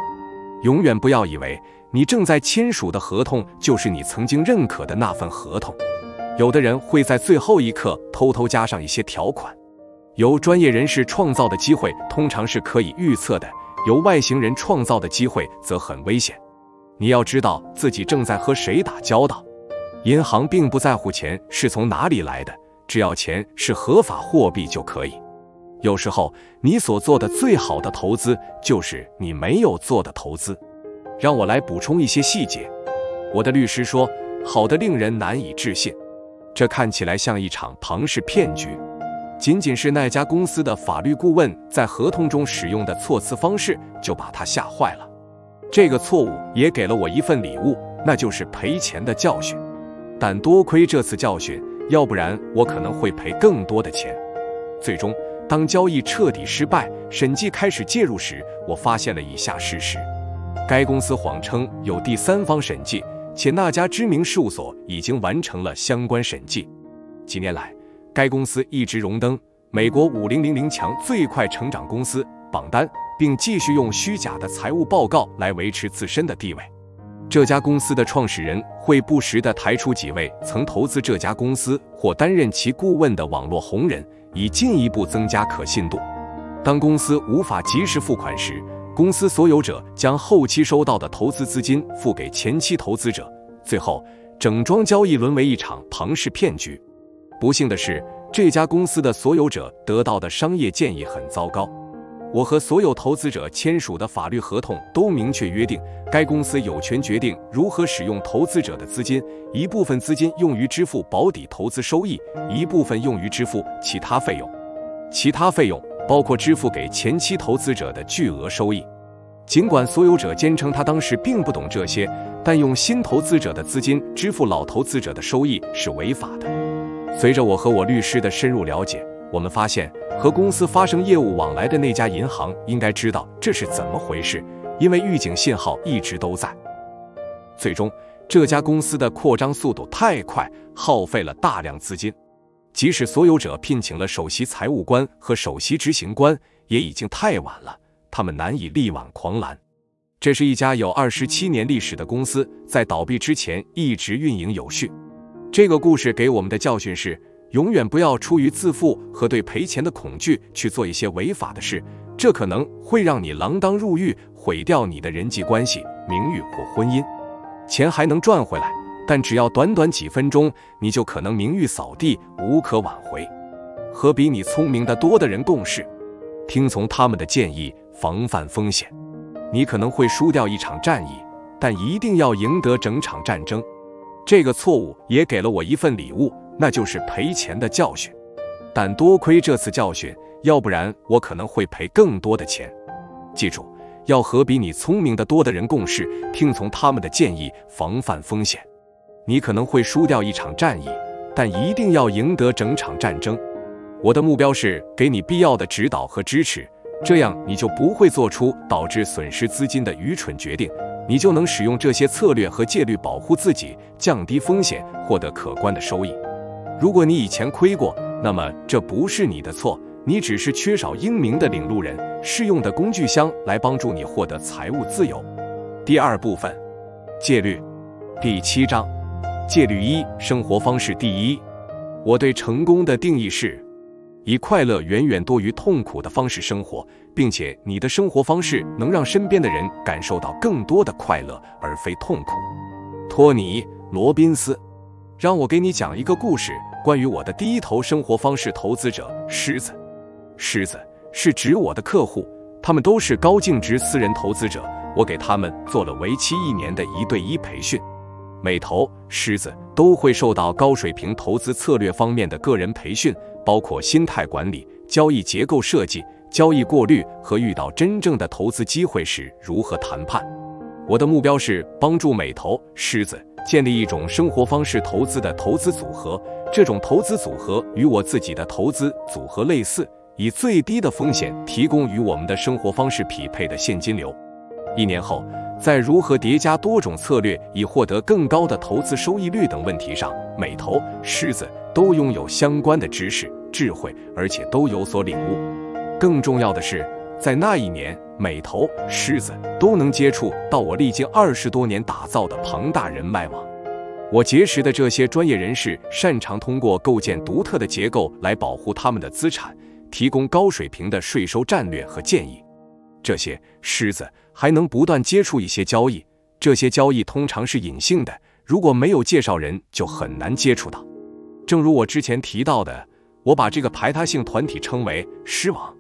永远不要以为你正在签署的合同就是你曾经认可的那份合同。有的人会在最后一刻偷偷加上一些条款。由专业人士创造的机会通常是可以预测的，由外星人创造的机会则很危险。你要知道自己正在和谁打交道。银行并不在乎钱是从哪里来的，只要钱是合法货币就可以。有时候你所做的最好的投资就是你没有做的投资。让我来补充一些细节。我的律师说，好的令人难以置信。这看起来像一场庞氏骗局。仅仅是那家公司的法律顾问在合同中使用的措辞方式就把他吓坏了。这个错误也给了我一份礼物，那就是赔钱的教训。但多亏这次教训，要不然我可能会赔更多的钱。最终，当交易彻底失败，审计开始介入时，我发现了以下事实：该公司谎称有第三方审计，且那家知名事务所已经完成了相关审计。几年来，该公司一直荣登美国5000强最快成长公司榜单，并继续用虚假的财务报告来维持自身的地位。这家公司的创始人会不时地抬出几位曾投资这家公司或担任其顾问的网络红人，以进一步增加可信度。当公司无法及时付款时，公司所有者将后期收到的投资资金付给前期投资者，最后整桩交易沦为一场庞氏骗局。不幸的是，这家公司的所有者得到的商业建议很糟糕。我和所有投资者签署的法律合同都明确约定，该公司有权决定如何使用投资者的资金，一部分资金用于支付保底投资收益，一部分用于支付其他费用。其他费用包括支付给前期投资者的巨额收益。尽管所有者坚称他当时并不懂这些，但用新投资者的资金支付老投资者的收益是违法的。随着我和我律师的深入了解，我们发现和公司发生业务往来的那家银行应该知道这是怎么回事，因为预警信号一直都在。最终，这家公司的扩张速度太快，耗费了大量资金。即使所有者聘请了首席财务官和首席执行官，也已经太晚了，他们难以力挽狂澜。这是一家有27年历史的公司，在倒闭之前一直运营有序。这个故事给我们的教训是，永远不要出于自负和对赔钱的恐惧去做一些违法的事，这可能会让你锒铛入狱，毁掉你的人际关系、名誉或婚姻。钱还能赚回来，但只要短短几分钟，你就可能名誉扫地，无可挽回。和比你聪明的多的人共事，听从他们的建议，防范风险。你可能会输掉一场战役，但一定要赢得整场战争。这个错误也给了我一份礼物，那就是赔钱的教训。但多亏这次教训，要不然我可能会赔更多的钱。记住，要和比你聪明的多的人共事，听从他们的建议，防范风险。你可能会输掉一场战役，但一定要赢得整场战争。我的目标是给你必要的指导和支持，这样你就不会做出导致损失资金的愚蠢决定，你就能使用这些策略和戒律保护自己，降低风险，获得可观的收益。如果你以前亏过，那么这不是你的错，你只是缺少英明的领路人，适用的工具箱来帮助你获得财务自由。第二部分，戒律。第7章，戒律1：生活方式第一。我对成功的定义是，以快乐远远多于痛苦的方式生活，并且你的生活方式能让身边的人感受到更多的快乐，而非痛苦。托尼·罗宾斯。让我给你讲一个故事，关于我的第一头生活方式投资者狮子。狮子是指我的客户，他们都是高净值私人投资者，我给他们做了为期1年的1对1培训。每头狮子都会受到高水平投资策略方面的个人培训，包括心态管理、交易结构设计、交易过滤和遇到真正的投资机会时如何谈判。我的目标是帮助每头狮子建立一种生活方式投资的投资组合，这种投资组合与我自己的投资组合类似，以最低的风险提供与我们的生活方式匹配的现金流。1年后，在如何叠加多种策略以获得更高的投资收益率等问题上，美投、狮子都拥有相关的知识、智慧，而且都有所领悟。更重要的是，在那一年，美投、狮子都能接触到我历经20多年打造的庞大人脉网。我结识的这些专业人士擅长通过构建独特的结构来保护他们的资产，提供高水平的税收战略和建议。这些狮子还能不断接触一些交易，这些交易通常是隐性的，如果没有介绍人就很难接触到。正如我之前提到的，我把这个排他性团体称为狮王。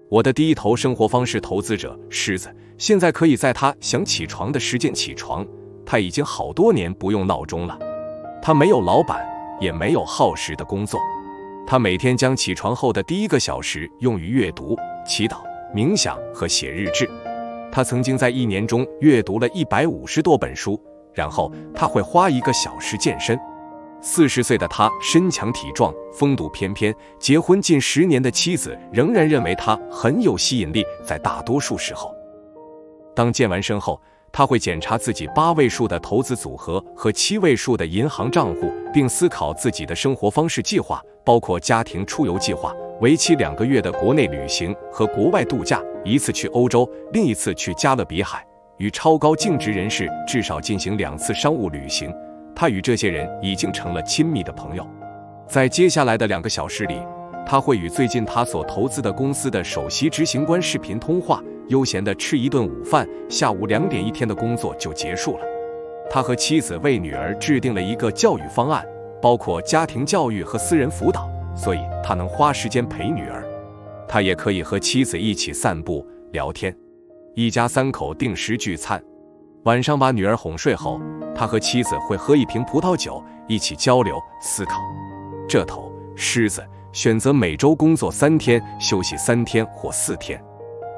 我的第一头生活方式投资者狮子现在可以在他想起床的时间起床，他已经好多年不用闹钟了。他没有老板，也没有耗时的工作，他每天将起床后的第1个小时用于阅读、祈祷、冥想和写日志。他曾经在1年中阅读了150多本书，然后他会花1个小时健身。40岁的他身强体壮，风度翩翩，结婚近10年的妻子仍然认为他很有吸引力。在大多数时候，当健完身后，他会检查自己8位数的投资组合和7位数的银行账户，并思考自己的生活方式计划，包括家庭出游计划、为期2个月的国内旅行和国外度假，1次去欧洲，另1次去加勒比海，与超高净值人士至少进行2次商务旅行。他与这些人已经成了亲密的朋友。在接下来的2个小时里，他会与最近他所投资的公司的首席执行官视频通话，悠闲地吃一顿午饭，下午2点1天的工作就结束了。他和妻子为女儿制定了一个教育方案，包括家庭教育和私人辅导，所以他能花时间陪女儿。他也可以和妻子一起散步、聊天，一家3口定时聚餐。晚上把女儿哄睡后，他和妻子会喝1瓶葡萄酒，一起交流、思考。这头狮子选择每周工作3天，休息3天或4天。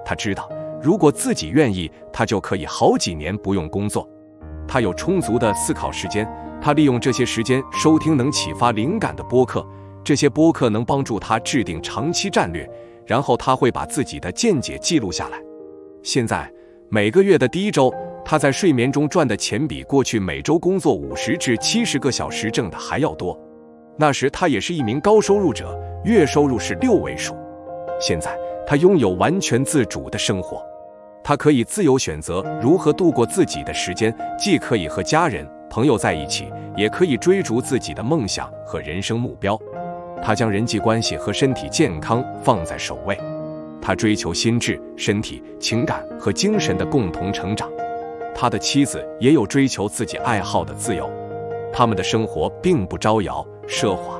他知道，如果自己愿意，他就可以好几年不用工作。他有充足的思考时间，他利用这些时间收听能启发灵感的播客，这些播客能帮助他制定长期战略，然后他会把自己的见解记录下来。现在，每个月的第1周，他在睡眠中赚的钱比过去每周工作50至70个小时挣的还要多。那时他也是一名高收入者，月收入是6位数。现在他拥有完全自主的生活，他可以自由选择如何度过自己的时间，既可以和家人、朋友在一起，也可以追逐自己的梦想和人生目标。他将人际关系和身体健康放在首位，他追求心智、身体、情感和精神的共同成长。他的妻子也有追求自己爱好的自由，他们的生活并不招摇奢华。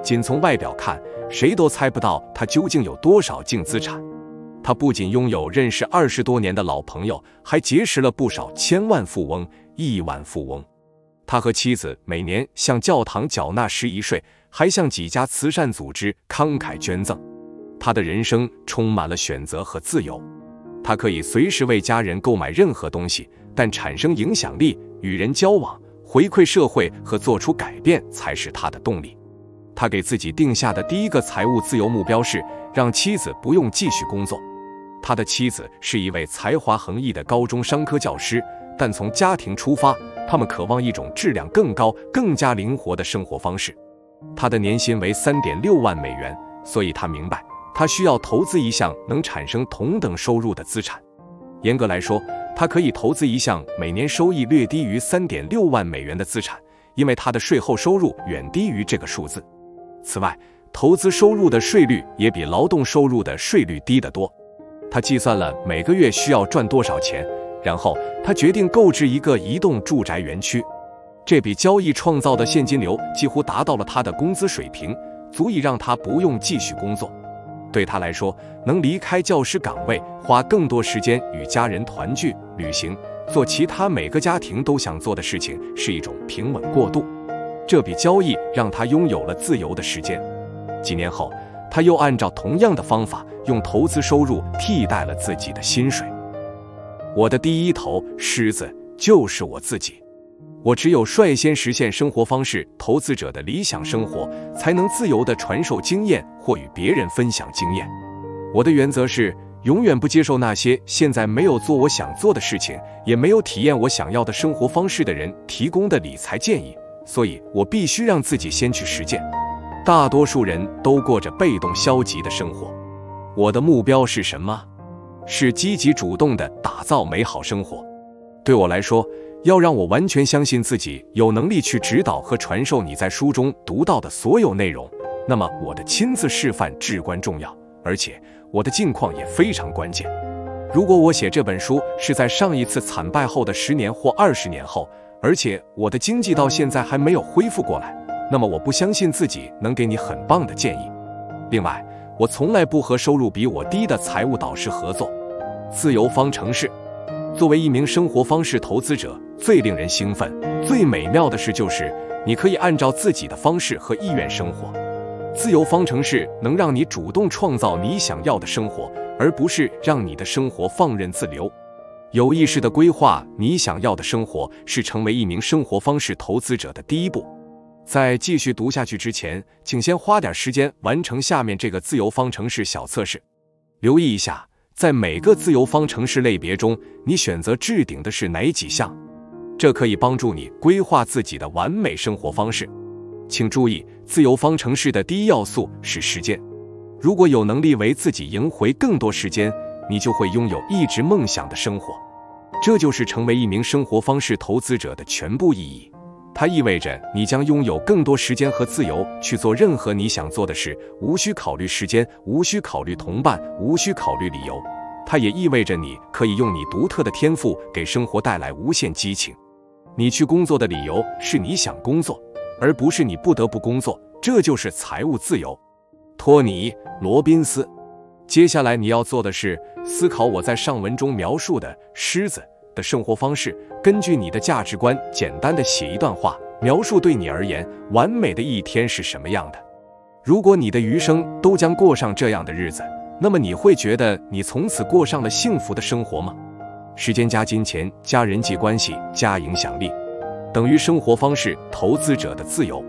仅从外表看，谁都猜不到他究竟有多少净资产。他不仅拥有认识20多年的老朋友，还结识了不少千万富翁、亿万富翁。他和妻子每年向教堂缴纳11税，还向几家慈善组织慷慨捐赠。他的人生充满了选择和自由，他可以随时为家人购买任何东西，但产生影响力、与人交往、回馈社会和做出改变才是他的动力。他给自己定下的第1个财务自由目标是让妻子不用继续工作。他的妻子是一位才华横溢的高中商科教师，但从家庭出发，他们渴望一种质量更高、更加灵活的生活方式。他的年薪为3.6万美元，所以他明白他需要投资一项能产生同等收入的资产。严格来说，他可以投资一项每年收益略低于3.6万美元的资产，因为他的税后收入远低于这个数字。此外，投资收入的税率也比劳动收入的税率低得多。他计算了每个月需要赚多少钱，然后他决定购置一个移动住宅园区。这笔交易创造的现金流几乎达到了他的工资水平，足以让他不用继续工作。对他来说，能离开教师岗位，花更多时间与家人团聚、旅行，做其他每个家庭都想做的事情，是一种平稳过渡。这笔交易让他拥有了自由的时间。几年后，他又按照同样的方法，用投资收入替代了自己的薪水。我的第1头狮子就是我自己。我只有率先实现生活方式投资者的理想生活，才能自由地传授经验或与别人分享经验。我的原则是永远不接受那些现在没有做我想做的事情，也没有体验我想要的生活方式的人提供的理财建议，所以我必须让自己先去实践。大多数人都过着被动消极的生活。我的目标是什么？是积极主动地打造美好生活。对我来说，要让我完全相信自己有能力去指导和传授你在书中读到的所有内容，那么我的亲自示范至关重要，而且我的境况也非常关键。如果我写这本书是在上一次惨败后的10年或20年后，而且我的经济到现在还没有恢复过来，那么我不相信自己能给你很棒的建议。另外，我从来不和收入比我低的财务导师合作。自由方程式。作为一名生活方式投资者，最令人兴奋、最美妙的事就是你可以按照自己的方式和意愿生活。自由方程式能让你主动创造你想要的生活，而不是让你的生活放任自流。有意识地规划你想要的生活，是成为一名生活方式投资者的第一步。在继续读下去之前，请先花点时间完成下面这个自由方程式小测试。留意一下，在每个自由方程式类别中，你选择置顶的是哪几项？这可以帮助你规划自己的完美生活方式。请注意，自由方程式的第一要素是时间。如果有能力为自己赢回更多时间，你就会拥有一直梦想的生活。这就是成为一名生活方式投资者的全部意义。它意味着你将拥有更多时间和自由去做任何你想做的事，无需考虑时间，无需考虑同伴，无需考虑理由。它也意味着你可以用你独特的天赋给生活带来无限激情。你去工作的理由是你想工作，而不是你不得不工作，这就是财务自由。托尼·罗宾斯。接下来你要做的是思考我在上文中描述的狮子的生活方式，根据你的价值观简单的写一段话，描述对你而言完美的一天是什么样的。如果你的余生都将过上这样的日子，那么你会觉得你从此过上了幸福的生活吗？时间加金钱加人际关系加影响力，等于生活方式投资者的自由。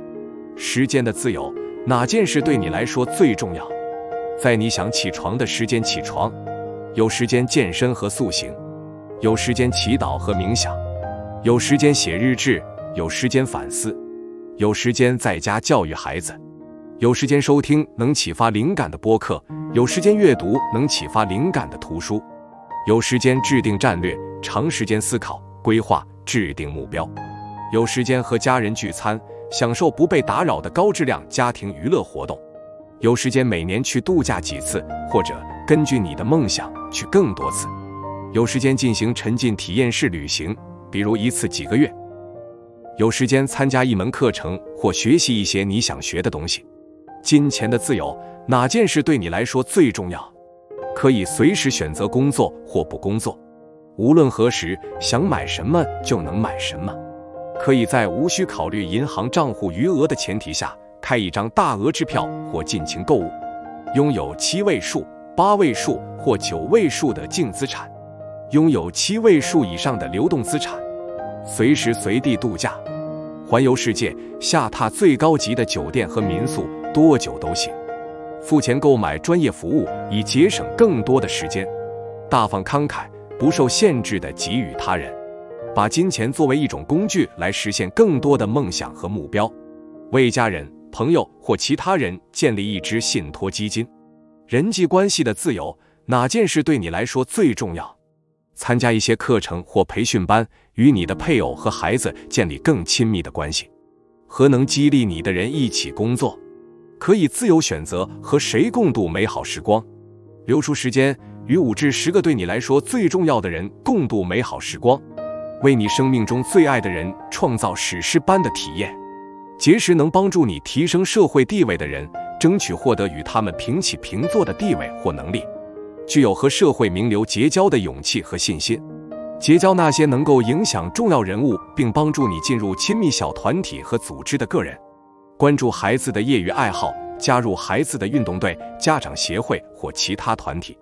时间的自由，哪件事对你来说最重要？在你想起床的时间起床，有时间健身和塑形，有时间祈祷和冥想，有时间写日志，有时间反思，有时间在家教育孩子，有时间收听能启发灵感的播客，有时间阅读能启发灵感的图书，有时间制定战略，长时间思考、规划、制定目标，有时间和家人聚餐，享受不被打扰的高质量家庭娱乐活动，有时间每年去度假几次，或者根据你的梦想去更多次，有时间进行沉浸体验式旅行，比如一次几个月，有时间参加一门课程或学习一些你想学的东西。金钱的自由，哪件事对你来说最重要？可以随时选择工作或不工作，无论何时想买什么就能买什么，可以在无需考虑银行账户余额的前提下开一张大额支票或尽情购物，拥有7位数、8位数或9位数的净资产，拥有7位数以上的流动资产，随时随地度假，环游世界，下榻最高级的酒店和民宿，多久都行，付钱购买专业服务以节省更多的时间，大方慷慨，不受限制地给予他人，把金钱作为一种工具来实现更多的梦想和目标，为家人、朋友或其他人建立一支信托基金。人际关系的自由，哪件事对你来说最重要？参加一些课程或培训班，与你的配偶和孩子建立更亲密的关系，和能激励你的人一起工作，可以自由选择和谁共度美好时光，留出时间与5至10个对你来说最重要的人共度美好时光，为你生命中最爱的人创造史诗般的体验，结识能帮助你提升社会地位的人，争取获得与他们平起平坐的地位或能力，具有和社会名流结交的勇气和信心，结交那些能够影响重要人物并帮助你进入亲密小团体和组织的个人，关注孩子的业余爱好，加入孩子的运动队、家长协会或其他团体，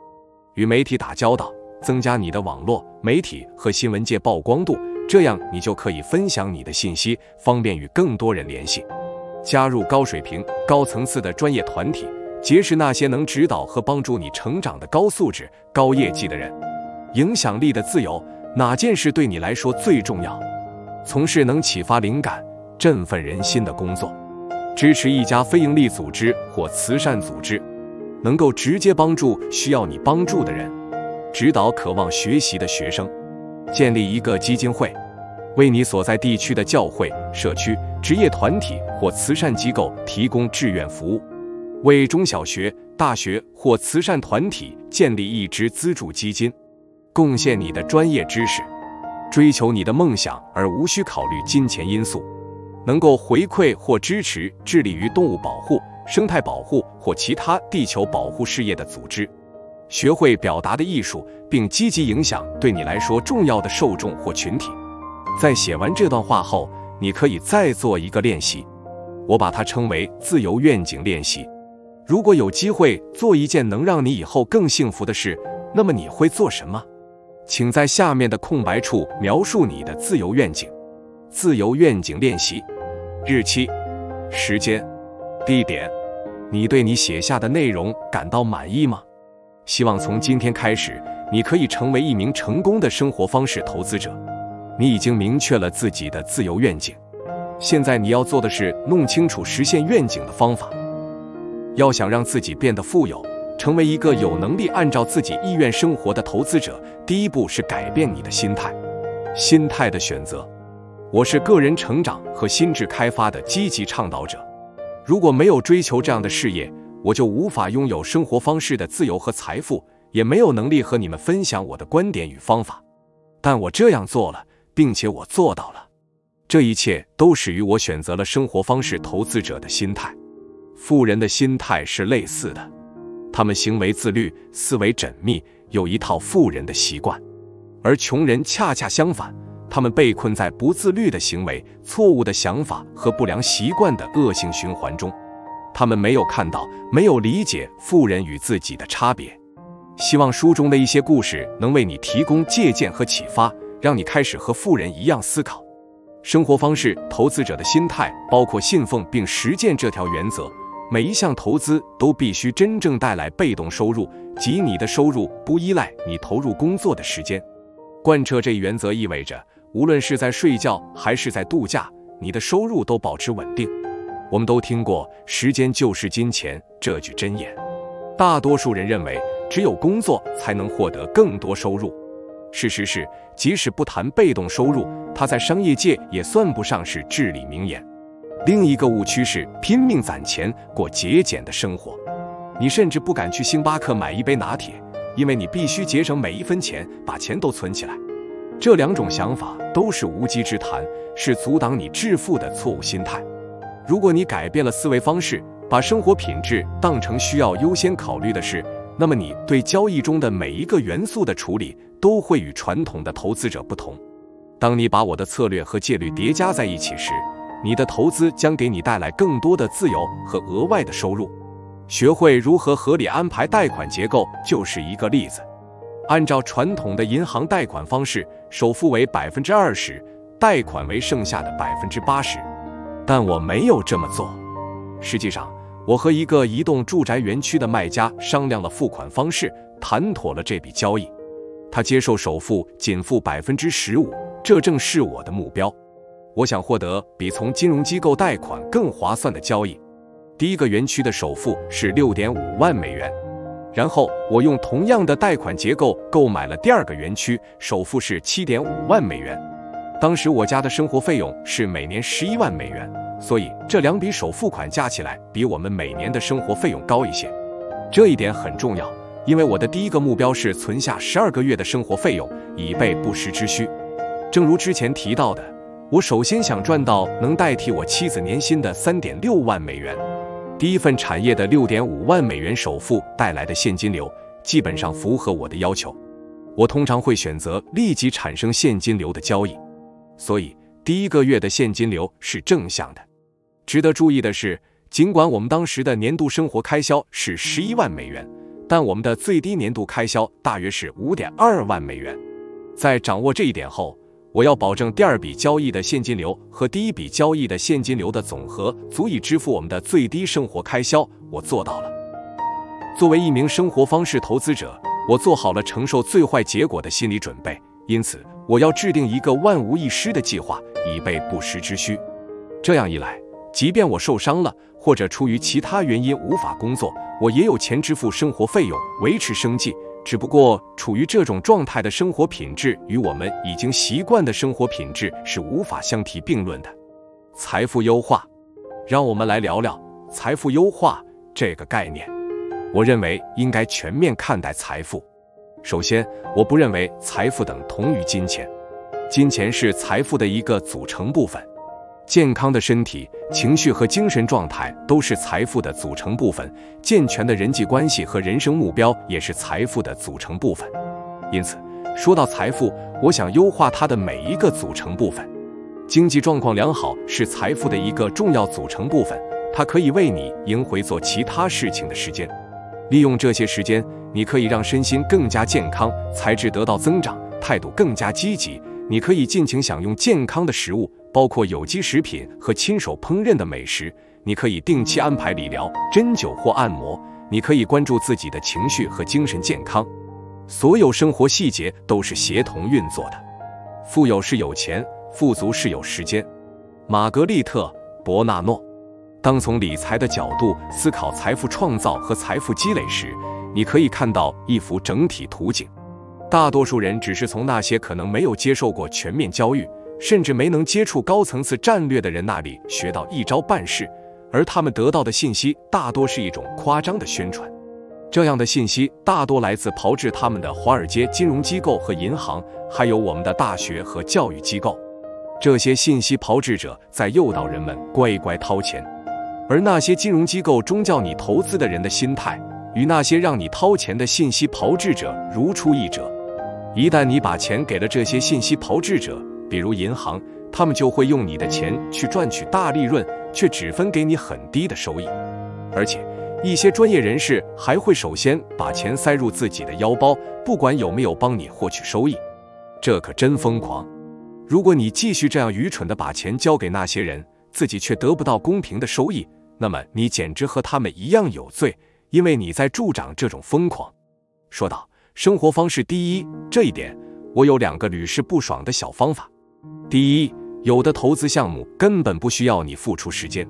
与媒体打交道，增加你的网络、媒体和新闻界曝光度，这样你就可以分享你的信息，方便与更多人联系。加入高水平、高层次的专业团体，结识那些能指导和帮助你成长的高素质、高业绩的人。影响力的自由，哪件事对你来说最重要？从事能启发灵感、振奋人心的工作，支持一家非营利组织或慈善组织，能够直接帮助需要你帮助的人，指导渴望学习的学生，建立一个基金会，为你所在地区的教会、社区、职业团体或慈善机构提供志愿服务，为中小学、大学或慈善团体建立一支资助基金，贡献你的专业知识，追求你的梦想而无需考虑金钱因素，能够回馈或支持致力于动物保护、生态保护或其他地球保护事业的组织，学会表达的艺术，并积极影响对你来说重要的受众或群体。在写完这段话后，你可以再做一个练习，我把它称为自由愿景练习。如果有机会做一件能让你以后更幸福的事，那么你会做什么？请在下面的空白处描述你的自由愿景。自由愿景练习：日期、时间、地点。你对你写下的内容感到满意吗？希望从今天开始，你可以成为一名成功的生活方式投资者。你已经明确了自己的自由愿景，现在你要做的是弄清楚实现愿景的方法。要想让自己变得富有，成为一个有能力按照自己意愿生活的投资者，第一步是改变你的心态。心态的选择。我是个人成长和心智开发的积极倡导者。如果没有追求这样的事业，我就无法拥有生活方式的自由和财富，也没有能力和你们分享我的观点与方法。但我这样做了，并且我做到了。这一切都始于我选择了生活方式投资者的心态。富人的心态是类似的，他们行为自律，思维缜密，有一套富人的习惯。而穷人恰恰相反，他们被困在不自律的行为、错误的想法和不良习惯的恶性循环中。他们没有看到，没有理解富人与自己的差别。希望书中的一些故事能为你提供借鉴和启发，让你开始和富人一样思考。生活方式投资者的心态包括信奉并实践这条原则：每一项投资都必须真正带来被动收入，即你的收入不依赖你投入工作的时间。贯彻这一原则意味着，无论是在睡觉还是在度假，你的收入都保持稳定。我们都听过“时间就是金钱”这句箴言，大多数人认为只有工作才能获得更多收入。事实是，即使不谈被动收入，它在商业界也算不上是至理名言。另一个误区是拼命攒钱，过节俭的生活。你甚至不敢去星巴克买一杯拿铁，因为你必须节省每一分钱，把钱都存起来。这两种想法都是无稽之谈，是阻挡你致富的错误心态。如果你改变了思维方式，把生活品质当成需要优先考虑的事，那么你对交易中的每一个元素的处理都会与传统的投资者不同。当你把我的策略和戒律叠加在一起时，你的投资将给你带来更多的自由和额外的收入。学会如何合理安排贷款结构就是一个例子。按照传统的银行贷款方式，首付为 20%， 贷款为剩下的 80%。但我没有这么做。实际上，我和一个移动住宅园区的卖家商量了付款方式，谈妥了这笔交易。他接受首付仅付 15%， 这正是我的目标。我想获得比从金融机构贷款更划算的交易。第一个园区的首付是 6.5 万美元，然后我用同样的贷款结构购买了第二个园区，首付是 7.5 万美元。当时我家的生活费用是每年11万美元，所以这两笔首付款加起来比我们每年的生活费用高一些。这一点很重要，因为我的第一个目标是存下12个月的生活费用，以备不时之需。正如之前提到的，我首先想赚到能代替我妻子年薪的 3.6 万美元。第一份产业的 6.5 万美元首付带来的现金流基本上符合我的要求。我通常会选择立即产生现金流的交易，所以第一个月的现金流是正向的。值得注意的是，尽管我们当时的年度生活开销是11万美元，但我们的最低年度开销大约是 5.2 万美元。在掌握这一点后，我要保证第二笔交易的现金流和第一笔交易的现金流的总和足以支付我们的最低生活开销，我做到了。作为一名生活方式投资者，我做好了承受最坏结果的心理准备，因此我要制定一个万无一失的计划，以备不时之需。这样一来，即便我受伤了，或者出于其他原因无法工作，我也有钱支付生活费用，维持生计。只不过，处于这种状态的生活品质与我们已经习惯的生活品质是无法相提并论的。财富优化，让我们来聊聊财富优化这个概念。我认为应该全面看待财富。首先，我不认为财富等同于金钱，金钱是财富的一个组成部分。健康的身体、情绪和精神状态都是财富的组成部分，健全的人际关系和人生目标也是财富的组成部分。因此，说到财富，我想优化它的每一个组成部分。经济状况良好是财富的一个重要组成部分，它可以为你赢回做其他事情的时间。利用这些时间，你可以让身心更加健康，财智得到增长，态度更加积极。你可以尽情享用健康的食物，包括有机食品和亲手烹饪的美食。你可以定期安排理疗、针灸或按摩。你可以关注自己的情绪和精神健康。所有生活细节都是协同运作的。富有是有钱，富足是有时间。玛格丽特·伯纳诺。当从理财的角度思考财富创造和财富积累时，你可以看到一幅整体图景。大多数人只是从那些可能没有接受过全面教育，甚至没能接触高层次战略的人那里学到一招半式，而他们得到的信息大多是一种夸张的宣传。这样的信息大多来自炮制他们的华尔街金融机构和银行，还有我们的大学和教育机构。这些信息炮制者在诱导人们乖乖掏钱，而那些金融机构中叫你投资的人的心态，与那些让你掏钱的信息炮制者如出一辙。一旦你把钱给了这些信息炮制者，比如银行，他们就会用你的钱去赚取大利润，却只分给你很低的收益。而且，一些专业人士还会首先把钱塞入自己的腰包，不管有没有帮你获取收益。这可真疯狂！如果你继续这样愚蠢地把钱交给那些人，自己却得不到公平的收益，那么你简直和他们一样有罪，因为你在助长这种疯狂。说到生活方式第一这一点，我有2个屡试不爽的小方法。第一，有的投资项目根本不需要你付出时间，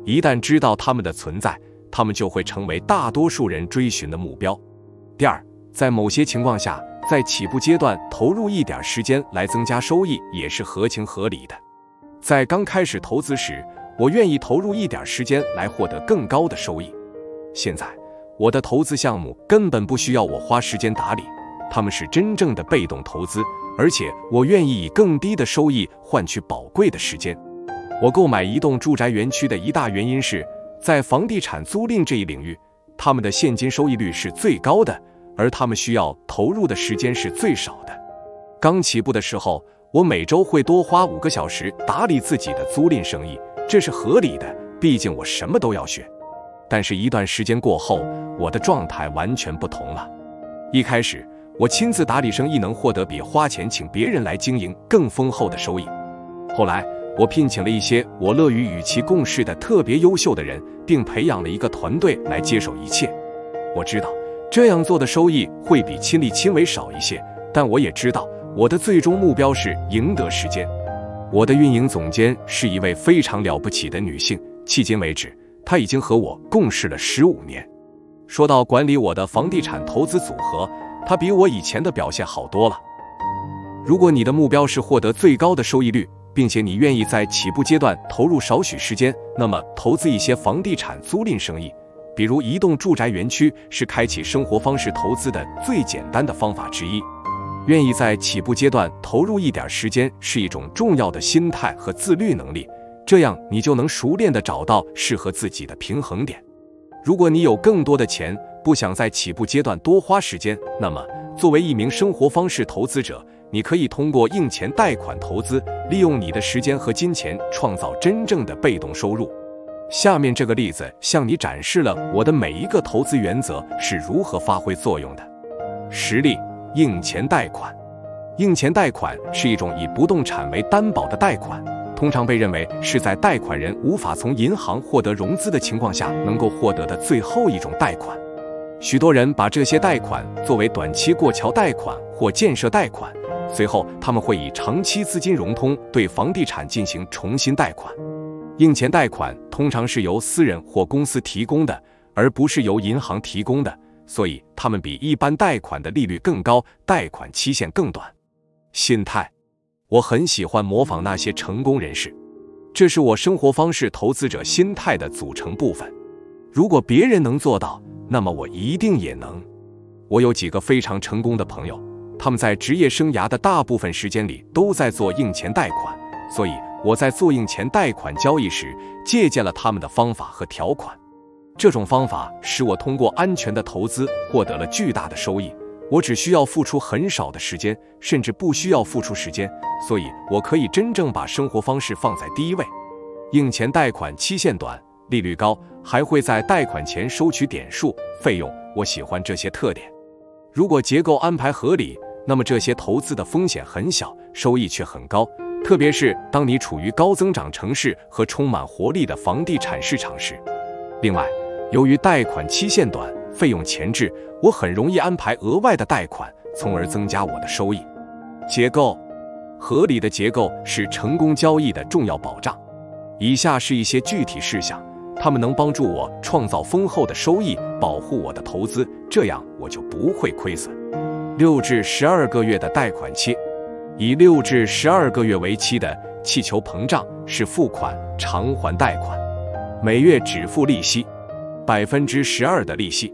一旦知道他们的存在，他们就会成为大多数人追寻的目标。第二，在某些情况下，在起步阶段投入一点时间来增加收益也是合情合理的。在刚开始投资时，我愿意投入一点时间来获得更高的收益。现在，我的投资项目根本不需要我花时间打理，他们是真正的被动投资，而且我愿意以更低的收益换取宝贵的时间。我购买一栋住宅园区的一大原因是，在房地产租赁这一领域，他们的现金收益率是最高的，而他们需要投入的时间是最少的。刚起步的时候，我每周会多花5个小时打理自己的租赁生意，这是合理的，毕竟我什么都要学。但是一段时间过后，我的状态完全不同了。一开始，我亲自打理生意能获得比花钱请别人来经营更丰厚的收益。后来，我聘请了一些我乐于与其共事的特别优秀的人，并培养了一个团队来接手一切。我知道这样做的收益会比亲力亲为少一些，但我也知道我的最终目标是赢得时间。我的运营总监是一位非常了不起的女性，迄今为止，她已经和我共事了15年。说到管理我的房地产投资组合，她比我以前的表现好多了。如果你的目标是获得最高的收益率，并且你愿意在起步阶段投入少许时间，那么投资一些房地产租赁生意，比如移动住宅园区，是开启生活方式投资的最简单的方法之一。愿意在起步阶段投入一点时间是一种重要的心态和自律能力，这样你就能熟练地找到适合自己的平衡点。如果你有更多的钱，不想在起步阶段多花时间，那么作为一名生活方式投资者，你可以通过硬钱贷款投资，利用你的时间和金钱创造真正的被动收入。下面这个例子向你展示了我的每一个投资原则是如何发挥作用的。实例：硬钱贷款。硬钱贷款是一种以不动产为担保的贷款，通常被认为是在贷款人无法从银行获得融资的情况下能够获得的最后一种贷款。许多人把这些贷款作为短期过桥贷款或建设贷款，随后他们会以长期资金融通对房地产进行重新贷款。硬钱贷款通常是由私人或公司提供的，而不是由银行提供的，所以他们比一般贷款的利率更高，贷款期限更短。心态，我很喜欢模仿那些成功人士，这是我生活方式投资者心态的组成部分。如果别人能做到，那么我一定也能。我有几个非常成功的朋友，他们在职业生涯的大部分时间里都在做硬钱贷款，所以我在做硬钱贷款交易时借鉴了他们的方法和条款。这种方法使我通过安全的投资获得了巨大的收益。我只需要付出很少的时间，甚至不需要付出时间，所以我可以真正把生活方式放在第一位。硬钱贷款期限短，利率高，还会在贷款前收取点数费用，我喜欢这些特点。如果结构安排合理，那么这些投资的风险很小，收益却很高，特别是当你处于高增长城市和充满活力的房地产市场时。另外，由于贷款期限短，费用前置，我很容易安排额外的贷款，从而增加我的收益。结构，合理的结构是成功交易的重要保障。以下是一些具体事项，它们能帮助我创造丰厚的收益，保护我的投资，这样我就不会亏损。6至12个月的贷款期，以6至12个月为期的气球膨胀式付款偿还贷款，每月只付利息，12%的利息，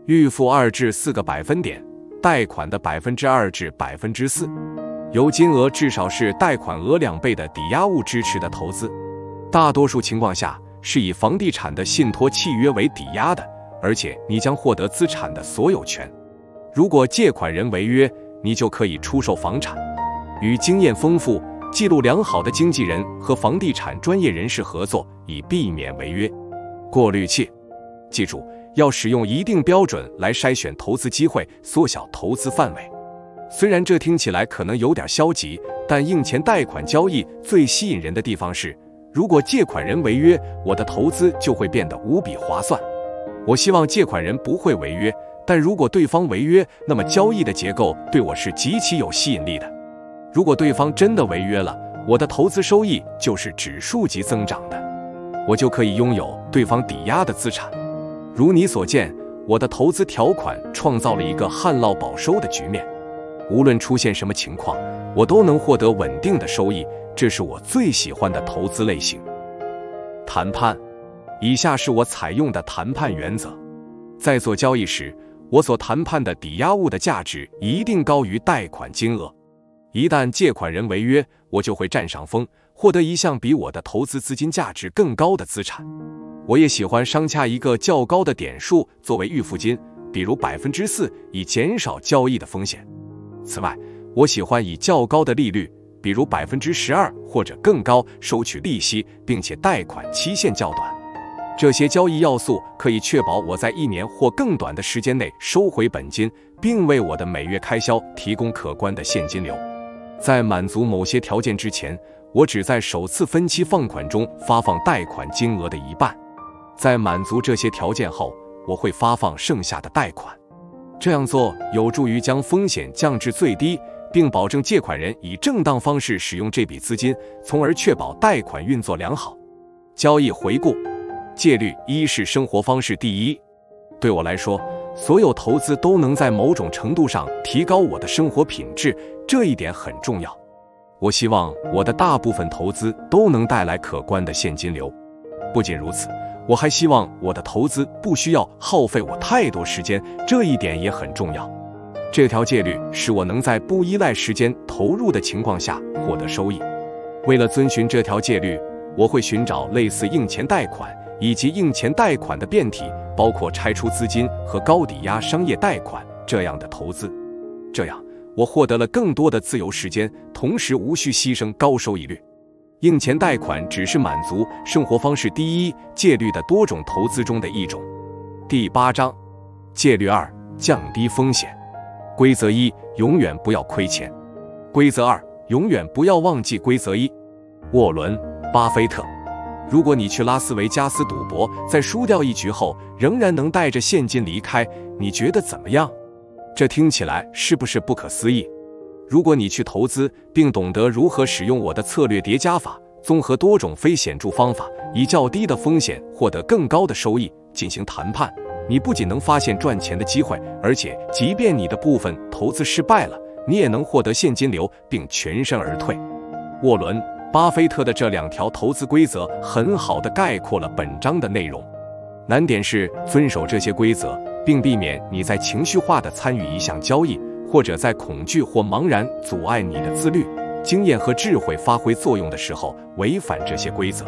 预付2至4个百分点，贷款的2%至4%，由金额至少是贷款额2倍的抵押物支持的投资。大多数情况下是以房地产的信托契约为抵押的，而且你将获得资产的所有权。如果借款人违约，你就可以出售房产。与经验丰富、记录良好的经纪人和房地产专业人士合作，以避免违约。过滤器，记住，要使用一定标准来筛选投资机会，缩小投资范围。虽然这听起来可能有点消极，但硬钱贷款交易最吸引人的地方是，如果借款人违约，我的投资就会变得无比划算。我希望借款人不会违约，但如果对方违约，那么交易的结构对我是极其有吸引力的。如果对方真的违约了，我的投资收益就是指数级增长的，我就可以拥有对方抵押的资产。如你所见，我的投资条款创造了一个旱涝保收的局面，无论出现什么情况，我都能获得稳定的收益，这是我最喜欢的投资类型。谈判，以下是我采用的谈判原则。在做交易时，我所谈判的抵押物的价值一定高于贷款金额。一旦借款人违约，我就会占上风，获得一项比我的投资资金价值更高的资产。我也喜欢商洽一个较高的点数作为预付金，比如4%，以减少交易的风险。此外，我喜欢以较高的利率，比如12%或者更高，收取利息，并且贷款期限较短。这些交易要素可以确保我在1年或更短的时间内收回本金，并为我的每月开销提供可观的现金流。在满足某些条件之前，我只在首次分期放款中发放贷款金额的一半。在满足这些条件后，我会发放剩下的贷款。这样做有助于将风险降至最低，并保证借款人以正当方式使用这笔资金，从而确保贷款运作良好。交易回顾，戒律1是生活方式第一。对我来说，所有投资都能在某种程度上提高我的生活品质，这一点很重要。我希望我的大部分投资都能带来可观的现金流。不仅如此，我还希望我的投资不需要耗费我太多时间，这一点也很重要。这条戒律使我能在不依赖时间投入的情况下获得收益。为了遵循这条戒律，我会寻找类似硬钱贷款以及硬钱贷款的变体，包括拆出资金和高抵押商业贷款这样的投资。这样，我获得了更多的自由时间，同时无需牺牲高收益率。硬钱贷款只是满足生活方式第一戒律的多种投资中的一种。第8章，戒律2，降低风险。规则1，永远不要亏钱。规则2，永远不要忘记规则1。沃伦·巴菲特。如果你去拉斯维加斯赌博，在输掉一局后，仍然能带着现金离开，你觉得怎么样？这听起来是不是不可思议？如果你去投资，并懂得如何使用我的策略叠加法，综合多种非显著方法，以较低的风险获得更高的收益进行谈判，你不仅能发现赚钱的机会，而且即便你的部分投资失败了，你也能获得现金流并全身而退。沃伦·巴菲特的这2条投资规则很好地概括了本章的内容。难点是遵守这些规则，并避免你在情绪化地参与一项交易，或者在恐惧或茫然阻碍你的自律、经验和智慧发挥作用的时候违反这些规则。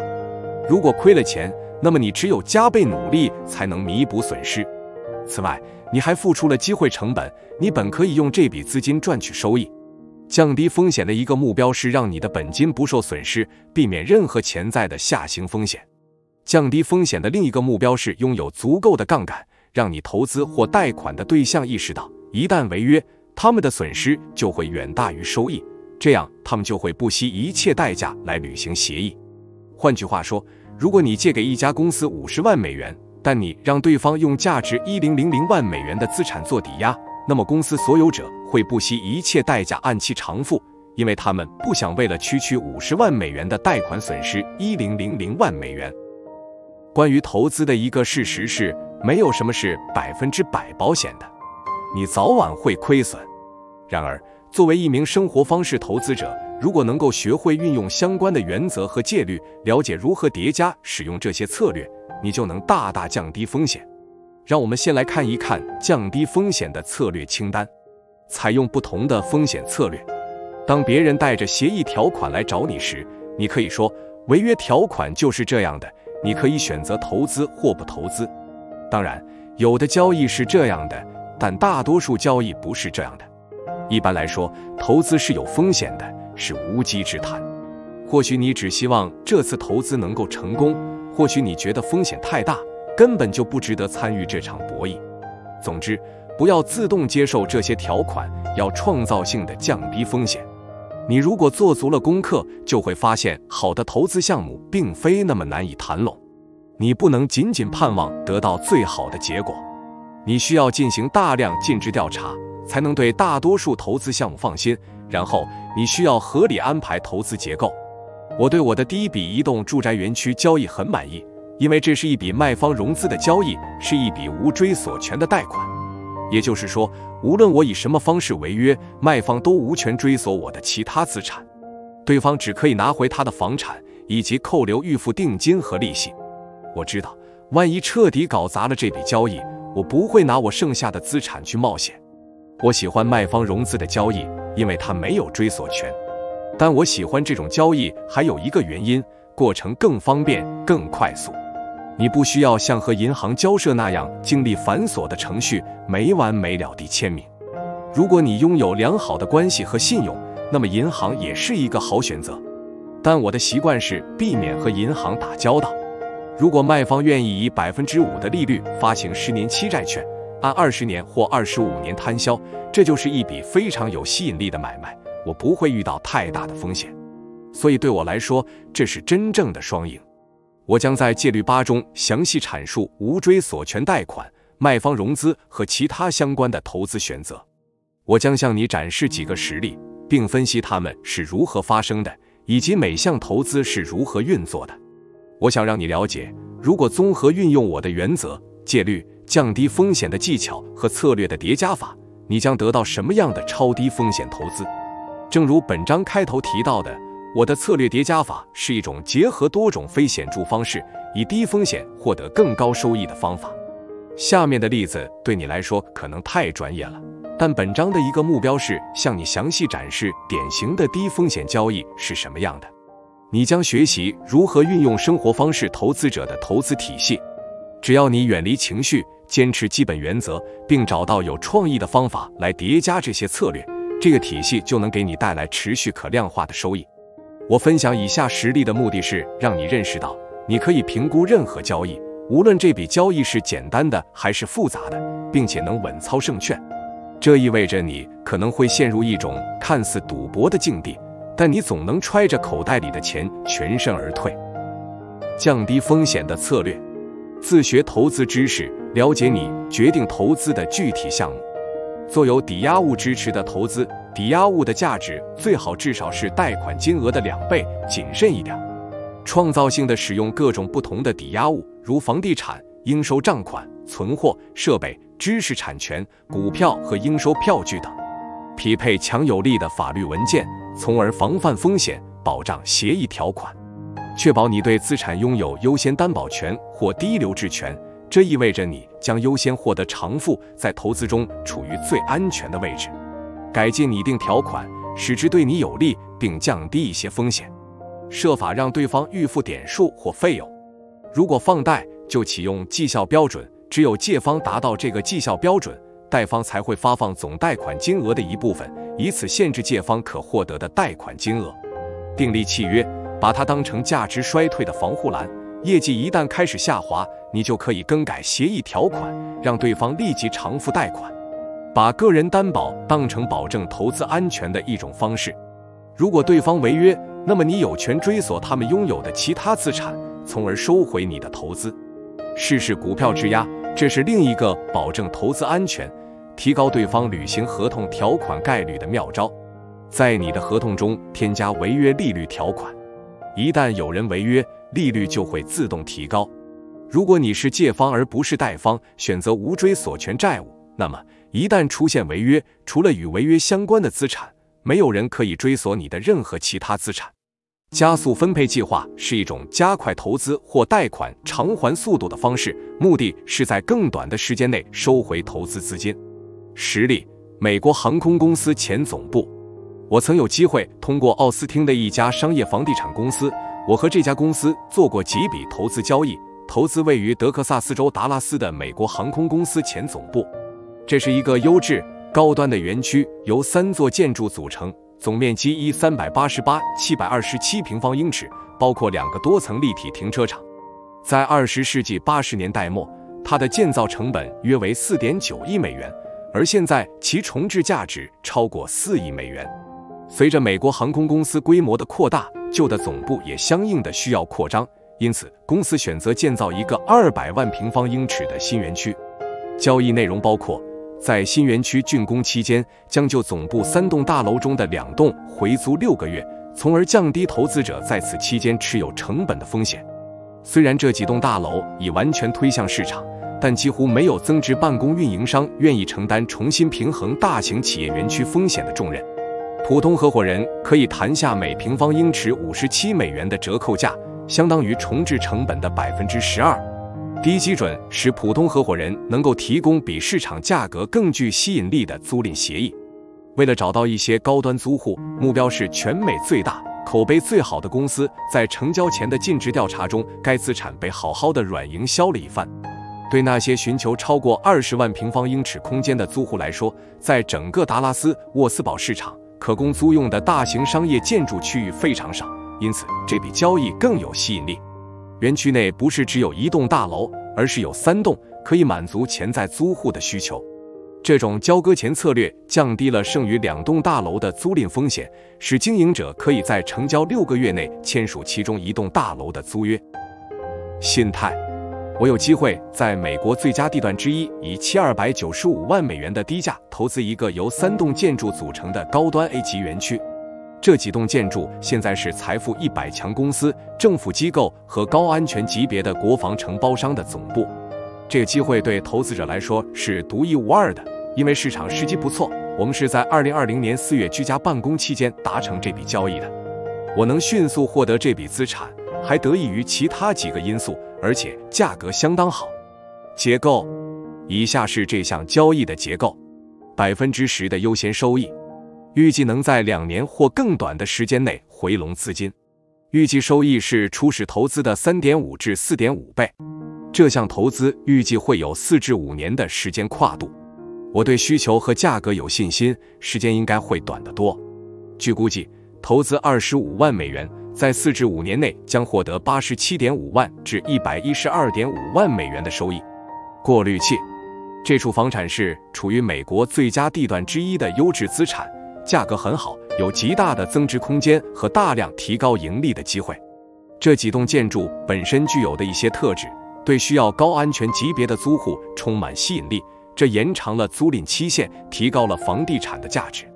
如果亏了钱，那么你只有加倍努力才能弥补损失。此外，你还付出了机会成本，你本可以用这笔资金赚取收益。降低风险的一个目标是让你的本金不受损失，避免任何潜在的下行风险。降低风险的另一个目标是拥有足够的杠杆，让你投资或贷款的对象意识到，一旦违约，他们的损失就会远大于收益，这样他们就会不惜一切代价来履行协议。换句话说，如果你借给一家公司50万美元，但你让对方用价值1000万美元的资产做抵押，那么公司所有者会不惜一切代价按期偿付，因为他们不想为了区区50万美元的贷款损失1000万美元。关于投资的一个事实是，没有什么是100%保险的，你早晚会亏损。然而，作为一名生活方式投资者，如果能够学会运用相关的原则和戒律，了解如何叠加使用这些策略，你就能大大降低风险。让我们先来看一看降低风险的策略清单。采用不同的风险策略。当别人带着协议条款来找你时，你可以说，违约条款就是这样的，你可以选择投资或不投资。当然，有的交易是这样的，但大多数交易不是这样的。一般来说，投资是有风险的，是无稽之谈。或许你只希望这次投资能够成功，或许你觉得风险太大，根本就不值得参与这场博弈。总之，不要自动接受这些条款，要创造性地降低风险。你如果做足了功课，就会发现好的投资项目并非那么难以谈拢。你不能仅仅盼望得到最好的结果，你需要进行大量尽职调查，才能对大多数投资项目放心。然后，你需要合理安排投资结构。我对我的第一笔移动住宅园区交易很满意，因为这是一笔卖方融资的交易，是一笔无追索权的贷款。也就是说，无论我以什么方式违约，卖方都无权追索我的其他资产，对方只可以拿回他的房产以及扣留预付定金和利息。我知道，万一彻底搞砸了这笔交易，我不会拿我剩下的资产去冒险。我喜欢卖方融资的交易，因为它没有追索权。但我喜欢这种交易还有一个原因，过程更方便、更快速。你不需要像和银行交涉那样经历繁琐的程序，没完没了地签名。如果你拥有良好的关系和信用，那么银行也是一个好选择。但我的习惯是避免和银行打交道。如果卖方愿意以 5% 的利率发行10年期债券，按20年或25年摊销，这就是一笔非常有吸引力的买卖，我不会遇到太大的风险。所以对我来说，这是真正的双赢。我将在戒律8中详细阐述无追索权贷款、卖方融资和其他相关的投资选择。我将向你展示几个实例，并分析它们是如何发生的，以及每项投资是如何运作的。我想让你了解，如果综合运用我的原则、戒律、降低风险的技巧和策略的叠加法，你将得到什么样的超低风险投资。正如本章开头提到的，我的策略叠加法是一种结合多种非显著方式，以低风险获得更高收益的方法。下面的例子对你来说可能太专业了，但本章的一个目标是向你详细展示典型的低风险交易是什么样的。你将学习如何运用生活方式投资者的投资体系。只要你远离情绪，坚持基本原则，并找到有创意的方法来叠加这些策略，这个体系就能给你带来持续可量化的收益。我分享以下实例的目的是让你认识到，你可以评估任何交易，无论这笔交易是简单的还是复杂的，并且能稳操胜券。这意味着你可能会陷入一种看似赌博的境地，但你总能揣着口袋里的钱全身而退。降低风险的策略。自学投资知识，了解你决定投资的具体项目。做有抵押物支持的投资，抵押物的价值最好至少是贷款金额的2倍，谨慎一点。创造性的使用各种不同的抵押物，如房地产、应收账款、存货、设备、知识产权、股票和应收票据等。匹配强有力的法律文件，从而防范风险，保障协议条款，确保你对资产拥有优先担保权或第一留置权。这意味着你将优先获得偿付，在投资中处于最安全的位置。改进拟定条款，使之对你有利，并降低一些风险。设法让对方预付点数或费用。如果放贷，就启用绩效标准，只有借方达到这个绩效标准，贷方才会发放总贷款金额的一部分，以此限制借方可获得的贷款金额。订立契约，把它当成价值衰退的防护栏。业绩一旦开始下滑，你就可以更改协议条款，让对方立即偿付贷款。把个人担保当成保证投资安全的一种方式。如果对方违约，那么你有权追索他们拥有的其他资产，从而收回你的投资。试试股票质押，这是另一个保证投资安全、提高对方履行合同条款概率的妙招。在你的合同中添加违约利率条款，一旦有人违约，利率就会自动提高。如果你是借方而不是贷方，选择无追索权债务，那么一旦出现违约，除了与违约相关的资产，没有人可以追索你的任何其他资产。加速分配计划是一种加快投资或贷款偿还速度的方式，目的是在更短的时间内收回投资资金。实例：美国航空公司前总部。我曾有机会通过奥斯汀的一家商业房地产公司，我和这家公司做过几笔投资交易，投资位于德克萨斯州达拉斯的美国航空公司前总部。这是一个优质、高端的园区，由3座建筑组成，总面积388-727平方英尺，包括2个多层立体停车场。在20世纪80年代末，它的建造成本约为4.9亿美元，而现在其重置价值超过4亿美元。随着美国航空公司规模的扩大，旧的总部也相应的需要扩张，因此公司选择建造一个200万平方英尺的新园区。交易内容包括在新园区竣工期间，将就总部3栋大楼中的2栋回租6个月，从而降低投资者在此期间持有成本的风险。虽然这几栋大楼已完全推向市场，但几乎没有增值办公运营商愿意承担重新平衡大型企业园区风险的重任。普通合伙人可以谈下每平方英尺57美元的折扣价，相当于重置成本的12%。低基准使普通合伙人能够提供比市场价格更具吸引力的租赁协议。为了找到一些高端租户，目标是全美最大、口碑最好的公司，在成交前的尽职调查中，该资产被好好的软营销了一番。对那些寻求超过20万平方英尺空间的租户来说，在整个达拉斯沃斯堡市场，可供租用的大型商业建筑区域非常少，因此这笔交易更有吸引力。园区内不是只有1栋大楼，而是有3栋，可以满足潜在租户的需求。这种交割前策略降低了剩余2栋大楼的租赁风险，使经营者可以在成交6个月内签署其中1栋大楼的租约。信贷，我有机会在美国最佳地段之一，以7295万美元的低价投资一个由3栋建筑组成的高端 A 级园区。这几栋建筑现在是财富100强公司、政府机构和高安全级别的国防承包商的总部。这个机会对投资者来说是独一无二的，因为市场时机不错。我们是在2020年4月居家办公期间达成这笔交易的。我能迅速获得这笔资产，还得益于其他几个因素，而且价格相当好。结构，以下是这项交易的结构：10%的优先收益，预计能在2年或更短的时间内回笼资金，预计收益是初始投资的3.5至4.5倍。这项投资预计会有4至5年的时间跨度。我对需求和价格有信心，时间应该会短得多。据估计，投资25万美元，在4至5年内将获得87.5万至112.5万美元的收益。过滤器，这处房产是处于美国最佳地段之一的优质资产，价格很好，有极大的增值空间和大量提高盈利的机会。这几栋建筑本身具有的一些特质，对需要高安全级别的租户充满吸引力，这延长了租赁期限，提高了房地产的价值。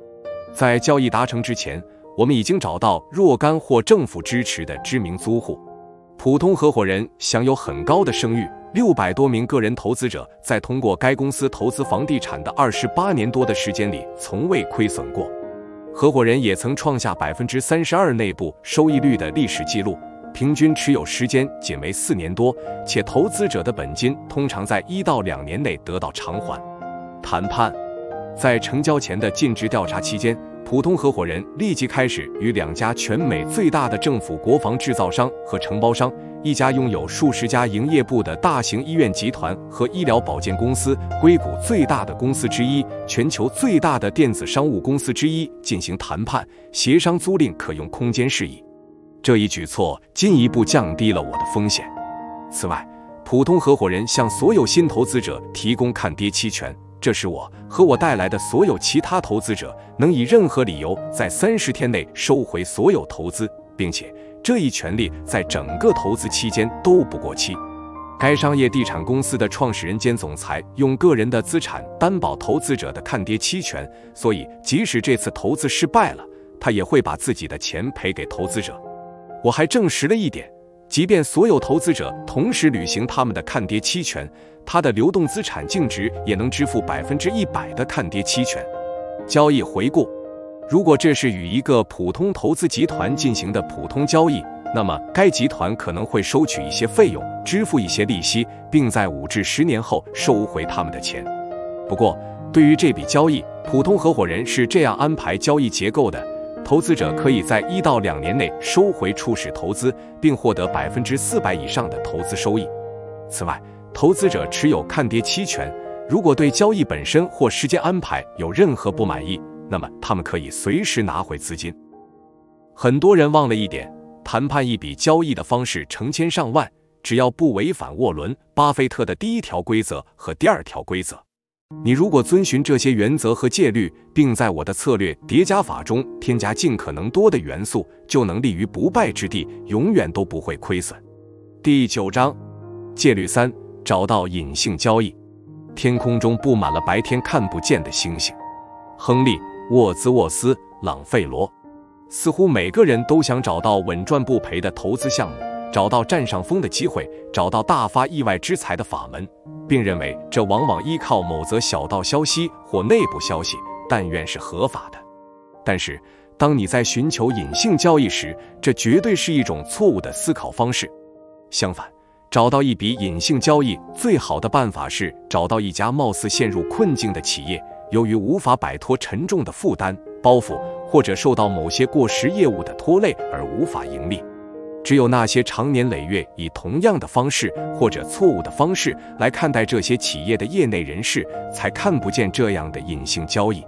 在交易达成之前，我们已经找到若干获政府支持的知名租户。普通合伙人享有很高的声誉，600多名个人投资者在通过该公司投资房地产的28年多的时间里从未亏损过。合伙人也曾创下32%内部收益率的历史记录，平均持有时间仅为4年多，且投资者的本金通常在1到2年内得到偿还。谈判。在成交前的尽职调查期间，普通合伙人立即开始与2家全美最大的政府国防制造商和承包商，一家拥有数十家营业部的大型医院集团和医疗保健公司，硅谷最大的公司之一，全球最大的电子商务公司之一进行谈判，协商租赁可用空间事宜。这一举措进一步降低了我的风险。此外，普通合伙人向所有新投资者提供看跌期权，这使我和我带来的所有其他投资者能以任何理由在30天内收回所有投资，并且这一权利在整个投资期间都不过期。该商业地产公司的创始人兼总裁用个人的资产担保投资者的看跌期权，所以即使这次投资失败了，他也会把自己的钱赔给投资者。我还证实了一点，即便所有投资者同时履行他们的看跌期权，他的流动资产净值也能支付100%的看跌期权。交易回顾：如果这是与一个普通投资集团进行的普通交易，那么该集团可能会收取一些费用，支付一些利息，并在5至10年后收回他们的钱。不过，对于这笔交易，普通合伙人是这样安排交易结构的：投资者可以在1到2年内收回初始投资，并获得400%以上的投资收益。此外，投资者持有看跌期权，如果对交易本身或时间安排有任何不满意，那么他们可以随时拿回资金。很多人忘了一点，谈判一笔交易的方式成千上万，只要不违反沃伦·巴菲特的第1条规则和第2条规则。你如果遵循这些原则和戒律，并在我的策略叠加法中添加尽可能多的元素，就能立于不败之地，永远都不会亏损。第9章，戒律3：找到隐性交易。天空中布满了白天看不见的星星。亨利·沃兹沃斯·朗费罗。似乎每个人都想找到稳赚不赔的投资项目，找到占上风的机会，找到大发意外之财的法门，并认为这往往依靠某则小道消息或内部消息，但愿是合法的。但是，当你在寻求隐性交易时，这绝对是一种错误的思考方式。相反，找到一笔隐性交易最好的办法是找到一家貌似陷入困境的企业，由于无法摆脱沉重的负担、包袱，或者受到某些过时业务的拖累而无法盈利。只有那些长年累月以同样的方式或者错误的方式来看待这些企业的业内人士，才看不见这样的隐性交易。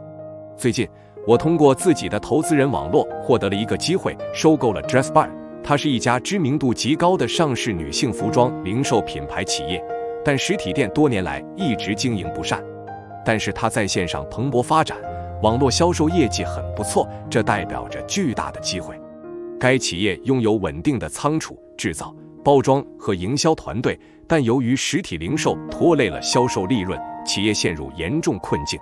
最近，我通过自己的投资人网络获得了一个机会，收购了 Dressbarn。它是一家知名度极高的上市女性服装零售品牌企业，但实体店多年来一直经营不善。但是它在线上蓬勃发展，网络销售业绩很不错，这代表着巨大的机会。该企业拥有稳定的仓储、制造、包装和营销团队，但由于实体零售拖累了销售利润，企业陷入严重困境。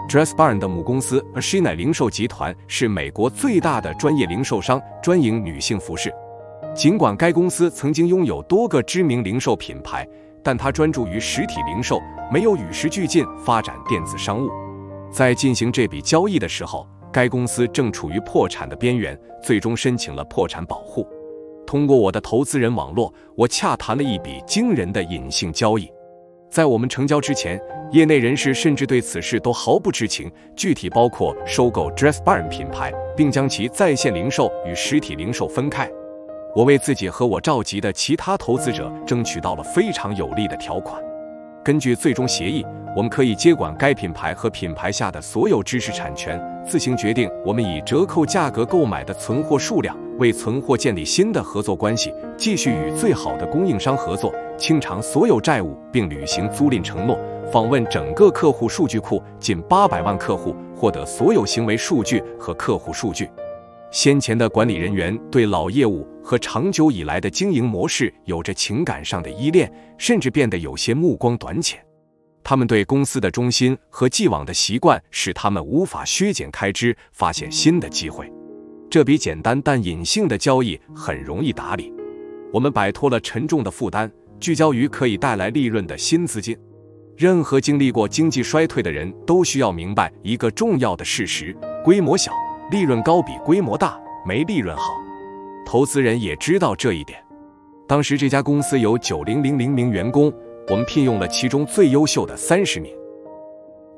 Dressbarn 的母公司 Ashina 零售集团是美国最大的专业零售商，专营女性服饰。尽管该公司曾经拥有多个知名零售品牌，但它专注于实体零售，没有与时俱进发展电子商务。在进行这笔交易的时候，该公司正处于破产的边缘，最终申请了破产保护。通过我的投资人网络，我洽谈了一笔惊人的隐性交易。在我们成交之前，业内人士甚至对此事都毫不知情，具体包括收购 Dressbarn 品牌，并将其在线零售与实体零售分开。我为自己和我召集的其他投资者争取到了非常有利的条款。根据最终协议，我们可以接管该品牌和品牌下的所有知识产权，自行决定我们以折扣价格购买的存货数量，为存货建立新的合作关系，继续与最好的供应商合作，清偿所有债务，并履行租赁承诺，访问整个客户数据库，近800万客户，获得所有行为数据和客户数据。先前的管理人员对老业务和长久以来的经营模式有着情感上的依恋，甚至变得有些目光短浅。他们对公司的忠心和既往的习惯使他们无法削减开支，发现新的机会。这笔简单但隐性的交易很容易打理。我们摆脱了沉重的负担，聚焦于可以带来利润的新资金。任何经历过经济衰退的人都需要明白一个重要的事实：规模小，利润高比规模大没利润好。投资人也知道这一点。当时这家公司有9000名员工，我们聘用了其中最优秀的30名。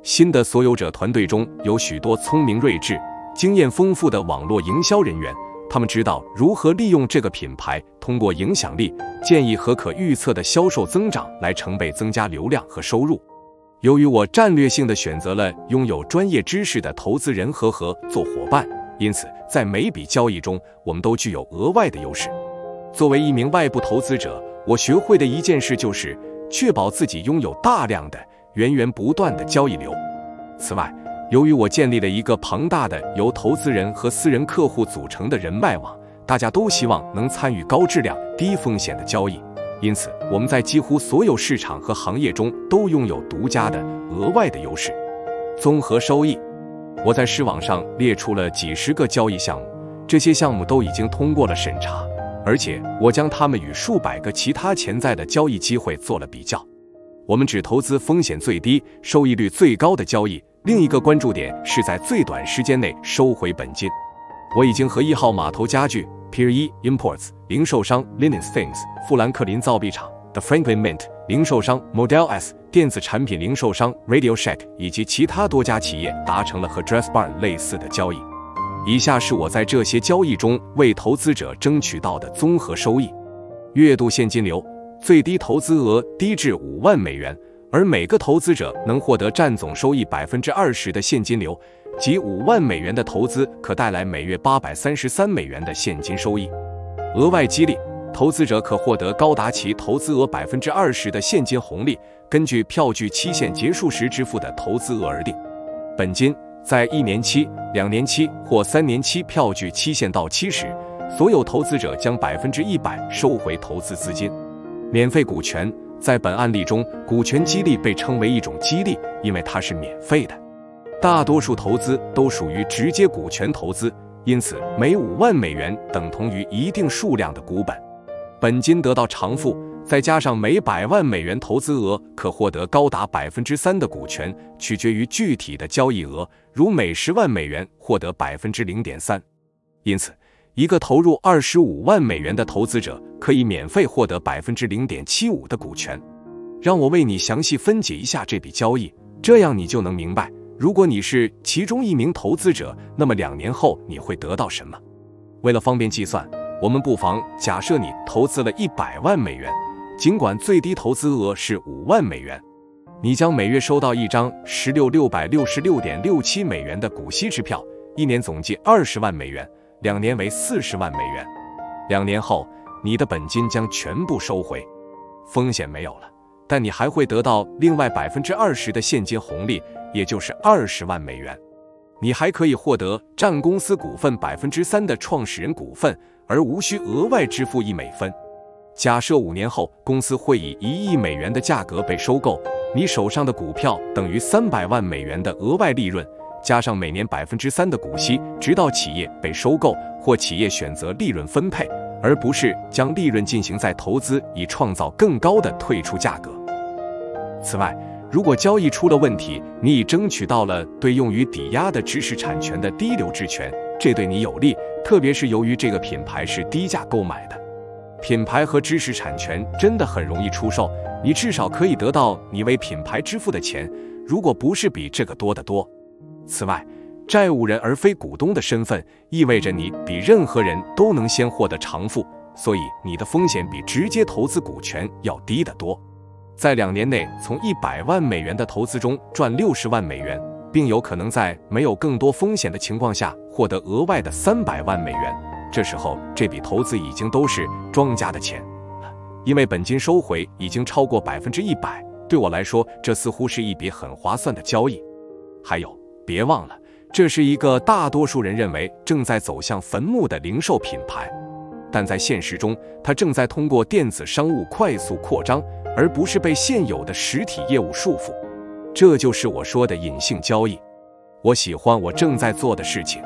新的所有者团队中有许多聪明睿智、经验丰富的网络营销人员，他们知道如何利用这个品牌，通过影响力、建议和可预测的销售增长来成倍增加流量和收入。由于我战略性地选择了拥有专业知识的投资人和做伙伴，因此在每笔交易中，我们都具有额外的优势。作为一名外部投资者，我学会的一件事就是确保自己拥有大量的源源不断的交易流。此外，由于我建立了一个庞大的由投资人和私人客户组成的人脉网，大家都希望能参与高质量、低风险的交易，因此我们在几乎所有市场和行业中都拥有独家的额外的优势。综合收益，我在视网上列出了几十个交易项目，这些项目都已经通过了审查，而且我将它们与数百个其他潜在的交易机会做了比较。我们只投资风险最低、收益率最高的交易。另一个关注点是在最短时间内收回本金。我已经和1号码头家具 Pier 1 Imports 零售商 Linens Things 富兰克林造币厂 The Franklin Mint 零售商 Model S 电子产品零售商 Radio Shack 以及其他多家企业达成了和 Dressbarn 类似的交易。以下是我在这些交易中为投资者争取到的综合收益。月度现金流，最低投资额低至5万美元，而每个投资者能获得占总收益20%的现金流，即5万美元的投资可带来每月833美元的现金收益。额外激励，投资者可获得高达其投资额20%的现金红利，根据票据期限结束时支付的投资额而定。本金在1年期、2年期或3年期票据期限到期时，所有投资者将100%收回投资资金。免费股权，在本案例中，股权激励被称为一种激励，因为它是免费的。大多数投资都属于直接股权投资，因此每5万美元等同于一定数量的股本。本金得到偿付，再加上每100万美元投资额，可获得高达3%的股权，取决于具体的交易额，如每10万美元获得0.3%。因此，一个投入25万美元的投资者可以免费获得0.75%的股权。让我为你详细分解一下这笔交易，这样你就能明白，如果你是其中一名投资者，那么2年后你会得到什么。为了方便计算，我们不妨假设你投资了100万美元，尽管最低投资额是5万美元，你将每月收到一张16666.67美元的股息支票，一年总计20万美元，2年为40万美元。2年后，你的本金将全部收回，风险没有了，但你还会得到另外20%的现金红利，也就是20万美元。你还可以获得占公司股份3%的创始人股份，而无需额外支付1美分。假设5年后，公司会以1亿美元的价格被收购，你手上的股票等于300万美元的额外利润，加上每年3%的股息，直到企业被收购或企业选择利润分配，而不是将利润进行再投资，以创造更高的退出价格。此外，如果交易出了问题，你已争取到了对用于抵押的知识产权的低留置权，这对你有利，特别是由于这个品牌是低价购买的。品牌和知识产权真的很容易出售，你至少可以得到你为品牌支付的钱，如果不是比这个多得多。此外，债务人而非股东的身份意味着你比任何人都能先获得偿付，所以你的风险比直接投资股权要低得多。在2年内从100万美元的投资中赚60万美元，并有可能在没有更多风险的情况下获得额外的300万美元。这时候，这笔投资已经都是庄家的钱了，因为本金收回已经超过100%。对我来说，这似乎是一笔很划算的交易。还有，别忘了，这是一个大多数人认为正在走向坟墓的零售品牌。但在现实中，它正在通过电子商务快速扩张，而不是被现有的实体业务束缚。这就是我说的隐性交易。我喜欢我正在做的事情。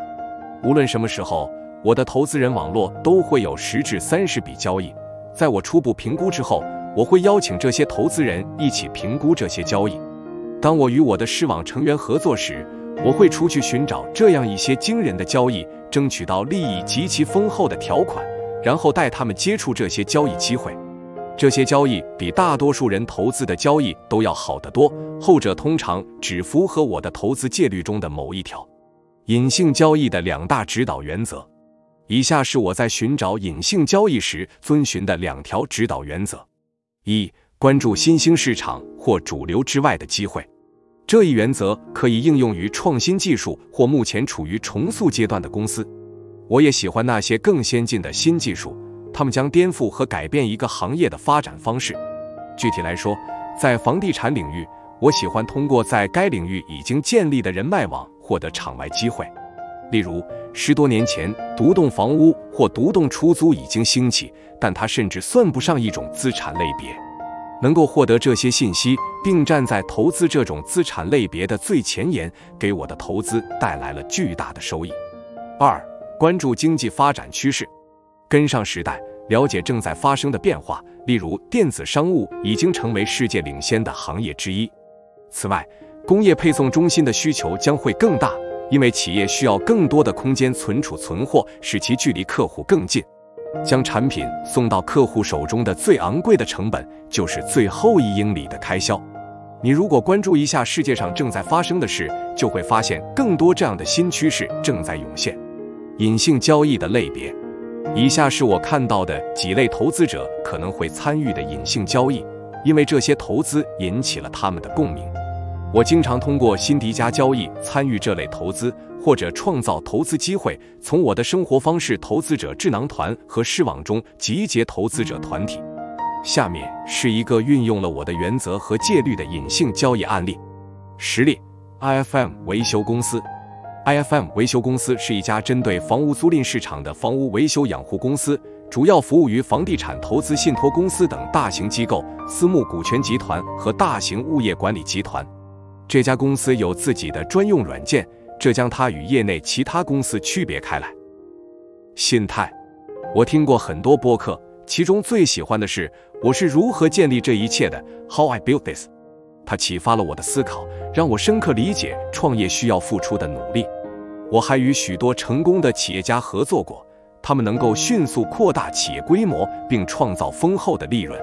无论什么时候，我的投资人网络都会有10至30笔交易。在我初步评估之后，我会邀请这些投资人一起评估这些交易。当我与我的视网成员合作时，我会出去寻找这样一些惊人的交易，争取到利益极其丰厚的条款，然后带他们接触这些交易机会。这些交易比大多数人投资的交易都要好得多，后者通常只符合我的投资戒律中的某一条。隐性交易的2大指导原则。以下是我在寻找隐性交易时遵循的2条指导原则。1. 关注新兴市场或主流之外的机会。这一原则可以应用于创新技术或目前处于重塑阶段的公司。我也喜欢那些更先进的新技术，它们将颠覆和改变一个行业的发展方式。具体来说，在房地产领域，我喜欢通过在该领域已经建立的人脉网获得场外机会。例如，10多年前，独栋房屋或独栋出租已经兴起，但它甚至算不上一种资产类别。能够获得这些信息，并站在投资这种资产类别的最前沿，给我的投资带来了巨大的收益。2. 关注经济发展趋势，跟上时代，了解正在发生的变化，例如电子商务已经成为世界领先的行业之一。此外，工业配送中心的需求将会更大，因为企业需要更多的空间存储存货，使其距离客户更近。将产品送到客户手中的最昂贵的成本，就是最后1英里的开销。你如果关注一下世界上正在发生的事，就会发现更多这样的新趋势正在涌现。隐性交易的类别。以下是我看到的几类投资者可能会参与的隐性交易，因为这些投资引起了他们的共鸣。我经常通过辛迪加交易参与这类投资，或者创造投资机会，从我的生活方式投资者智囊团和视网中集结投资者团体。下面是一个运用了我的原则和戒律的隐性交易案例。实例 ：IFM 维修公司。IFM 维修公司是一家针对房屋租赁市场的房屋维修养护公司，主要服务于房地产投资信托公司等大型机构、私募股权集团和大型物业管理集团。这家公司有自己的专用软件，这将它与业内其他公司区别开来。心态。我听过很多播客，其中最喜欢的是我是如何建立这一切的 How I Built This。 它启发了我的思考，让我深刻理解创业需要付出的努力。我还与许多成功的企业家合作过，他们能够迅速扩大企业规模并创造丰厚的利润。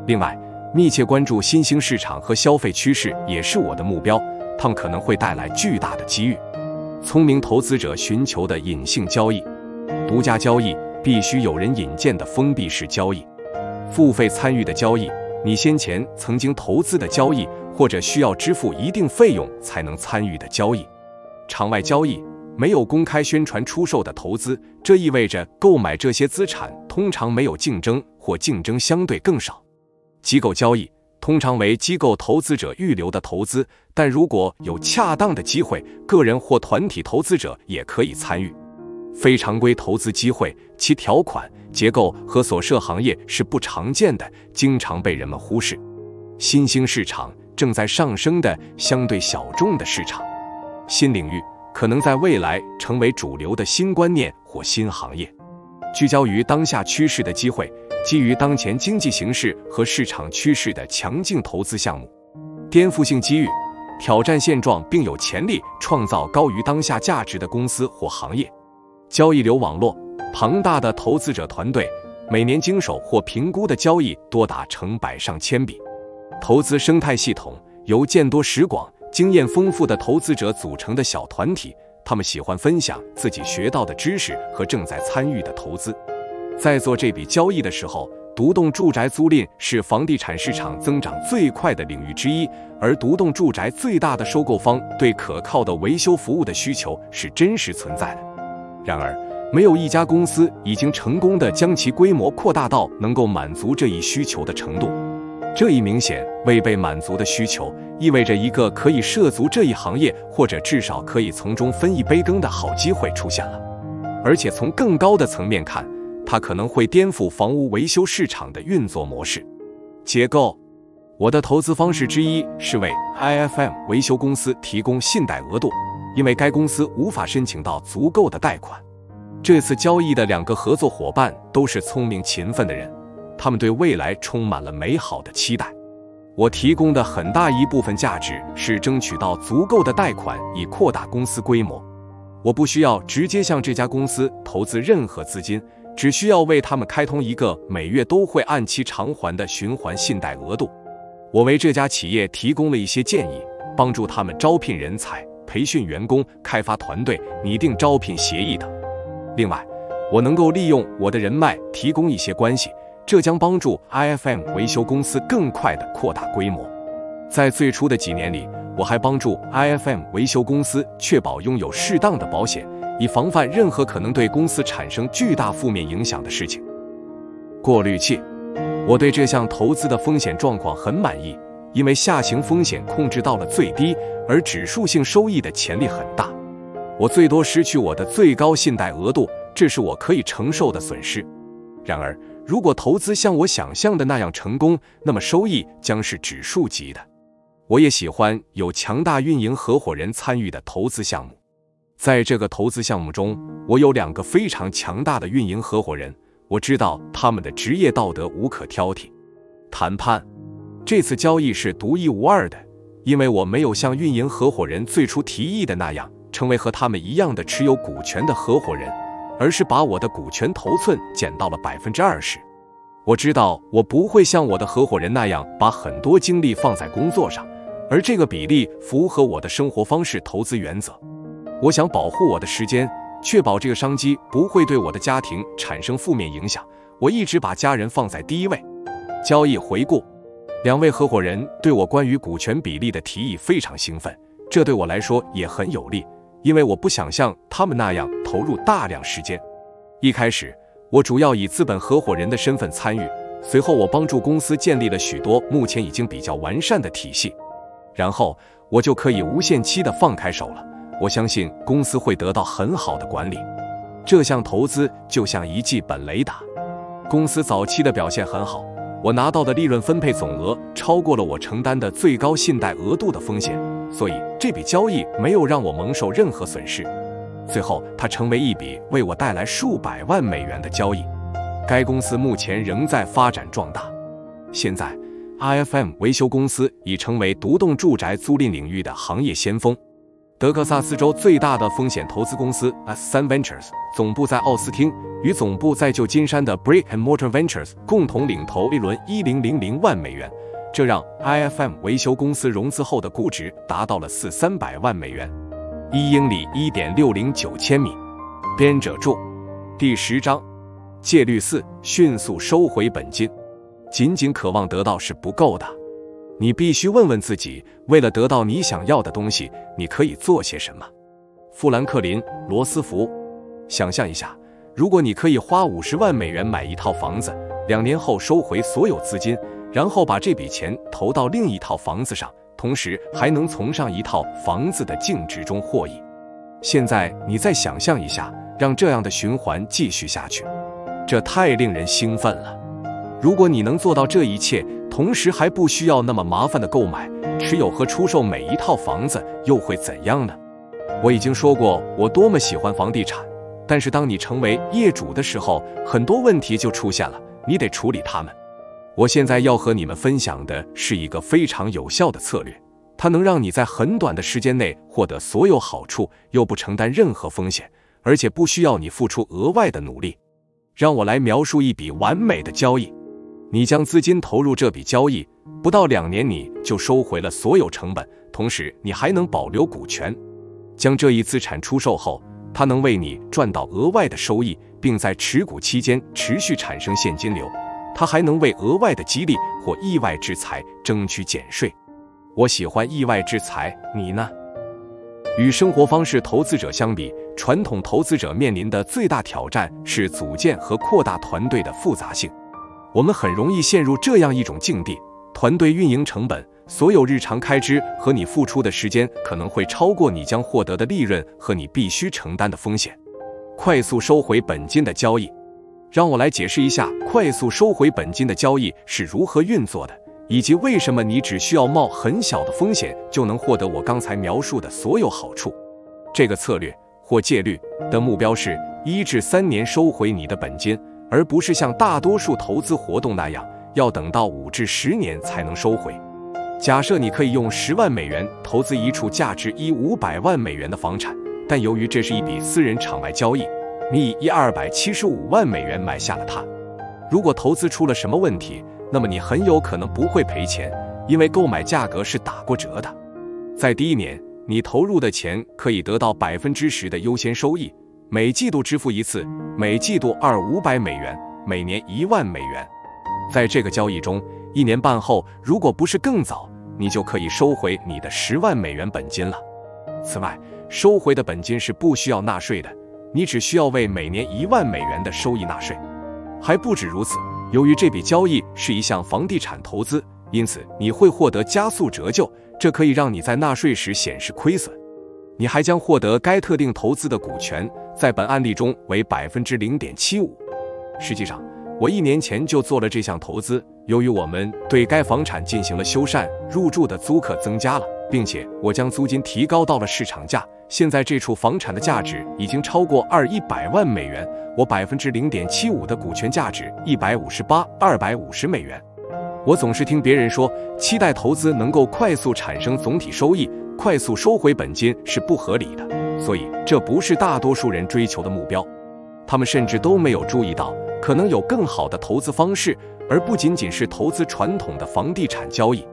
另外，密切关注新兴市场和消费趋势也是我的目标，它们可能会带来巨大的机遇。聪明投资者寻求的隐性交易。独家交易必须有人引荐的封闭式交易。付费参与的交易，你先前曾经投资的交易，或者需要支付一定费用才能参与的交易。场外交易，没有公开宣传出售的投资，这意味着购买这些资产通常没有竞争，或竞争相对更少。机构交易通常为机构投资者预留的投资，但如果有恰当的机会，个人或团体投资者也可以参与。非常规投资机会，其条款、结构和所涉行业是不常见的，经常被人们忽视。新兴市场，正在上升的相对小众的市场。新领域，可能在未来成为主流的新观念或新行业。聚焦于当下趋势的机会，基于当前经济形势和市场趋势的强劲投资项目。颠覆性机遇，挑战现状并有潜力创造高于当下价值的公司或行业。交易流网络，庞大的投资者团队，每年经手或评估的交易多达成百上千笔。投资生态系统，由见多识广、经验丰富的投资者组成的小团体，他们喜欢分享自己学到的知识和正在参与的投资。在做这笔交易的时候，独栋住宅租赁是房地产市场增长最快的领域之一，而独栋住宅最大的收购方对可靠的维修服务的需求是真实存在的。然而，没有一家公司已经成功地将其规模扩大到能够满足这一需求的程度。这一明显未被满足的需求，意味着一个可以涉足这一行业，或者至少可以从中分一杯羹的好机会出现了。而且从更高的层面看，它可能会颠覆房屋维修市场的运作模式。结构，我的投资方式之一是为 IFM 维修公司提供信贷额度，因为该公司无法申请到足够的贷款。这次交易的2个合作伙伴都是聪明勤奋的人，他们对未来充满了美好的期待。我提供的很大一部分价值是争取到足够的贷款以扩大公司规模。我不需要直接向这家公司投资任何资金，只需要为他们开通一个每月都会按期偿还的循环信贷额度。我为这家企业提供了一些建议，帮助他们招聘人才、培训员工、开发团队、拟定招聘协议等。另外，我能够利用我的人脉提供一些关系，这将帮助 IFM 维修公司更快地扩大规模。在最初的几年里，我还帮助 IFM 维修公司确保拥有适当的保险，以防范任何可能对公司产生巨大负面影响的事情。过滤器，我对这项投资的风险状况很满意，因为下行风险控制到了最低，而指数性收益的潜力很大。我最多失去我的最高信贷额度，这是我可以承受的损失。然而，如果投资像我想象的那样成功，那么收益将是指数级的。我也喜欢有强大运营合伙人参与的投资项目。在这个投资项目中，我有2个非常强大的运营合伙人，我知道他们的职业道德无可挑剔。谈判，这次交易是独一无二的，因为我没有像运营合伙人最初提议的那样成为和他们一样的持有股权的合伙人，而是把我的股权头寸减到了 20%。我知道我不会像我的合伙人那样把很多精力放在工作上，而这个比例符合我的生活方式投资原则。我想保护我的时间，确保这个商机不会对我的家庭产生负面影响。我一直把家人放在第一位。交易回顾，2位合伙人对我关于股权比例的提议非常兴奋，这对我来说也很有利，因为我不想像他们那样投入大量时间。一开始，我主要以资本合伙人的身份参与，随后我帮助公司建立了许多目前已经比较完善的体系，然后我就可以无限期地放开手了。我相信公司会得到很好的管理。这项投资就像一记本雷打。公司早期的表现很好，我拿到的利润分配总额超过了我承担的最高信贷额度的风险，所以这笔交易没有让我蒙受任何损失。最后，它成为一笔为我带来数百万美元的交易。该公司目前仍在发展壮大。现在 ，IFM 维修公司已成为独栋住宅租赁领域的行业先锋。德克萨斯州最大的风险投资公司 S3 Ventures 总部在奥斯汀，与总部在旧金山的 Brick and Mortar Ventures 共同领投一轮1000万美元，这让 IFM 维修公司融资后的估值达到了300万美元。1英里 1.609千米。编者注：第10章。戒律4：迅速收回本金。仅仅渴望得到是不够的。你必须问问自己，为了得到你想要的东西，你可以做些什么？富兰克林·罗斯福。想象一下，如果你可以花50万美元买一套房子，2年后收回所有资金，然后把这笔钱投到另一套房子上，同时还能从上一套房子的净值中获益。现在你再想象一下，让这样的循环继续下去，这太令人兴奋了。如果你能做到这一切，同时还不需要那么麻烦的购买、持有和出售每一套房子，又会怎样呢？我已经说过我多么喜欢房地产，但是当你成为业主的时候，很多问题就出现了，你得处理它们。我现在要和你们分享的是一个非常有效的策略，它能让你在很短的时间内获得所有好处，又不承担任何风险，而且不需要你付出额外的努力。让我来描述一笔完美的交易。你将资金投入这笔交易，不到2年你就收回了所有成本，同时你还能保留股权。将这一资产出售后，它能为你赚到额外的收益，并在持股期间持续产生现金流。它还能为额外的激励或意外之财争取减税。我喜欢意外之财，你呢？与生活方式投资者相比，传统投资者面临的最大挑战是组建和扩大团队的复杂性。我们很容易陷入这样一种境地：团队运营成本、所有日常开支和你付出的时间可能会超过你将获得的利润和你必须承担的风险。快速收回本金的交易。让我来解释一下快速收回本金的交易是如何运作的，以及为什么你只需要冒很小的风险就能获得我刚才描述的所有好处。这个策略或戒律的目标是1至3年收回你的本金，而不是像大多数投资活动那样要等到5至10年才能收回。假设你可以用10万美元投资一处价值500万美元的房产，但由于这是一笔私人场外交易，你以275万美元买下了它。如果投资出了什么问题，那么你很有可能不会赔钱，因为购买价格是打过折的。在第1年，你投入的钱可以得到10%的优先收益，每季度支付一次，每季度500美元，每年1万美元。在这个交易中，1年半后，如果不是更早，你就可以收回你的10万美元本金了。此外，收回的本金是不需要纳税的，你只需要为每年1万美元的收益纳税。还不止如此，由于这笔交易是一项房地产投资，因此你会获得加速折旧，这可以让你在纳税时显示亏损。你还将获得该特定投资的股权，在本案例中为 0.75%。实际上，我1年前就做了这项投资，由于我们对该房产进行了修缮，入住的租客增加了，并且我将租金提高到了市场价。现在这处房产的价值已经超过100万美元，我 0.75% 的股权价值250美元。我总是听别人说，期待投资能够快速产生总体收益，快速收回本金是不合理的，所以这不是大多数人追求的目标。他们甚至都没有注意到，可能有更好的投资方式，而不仅仅是投资传统的房地产交易。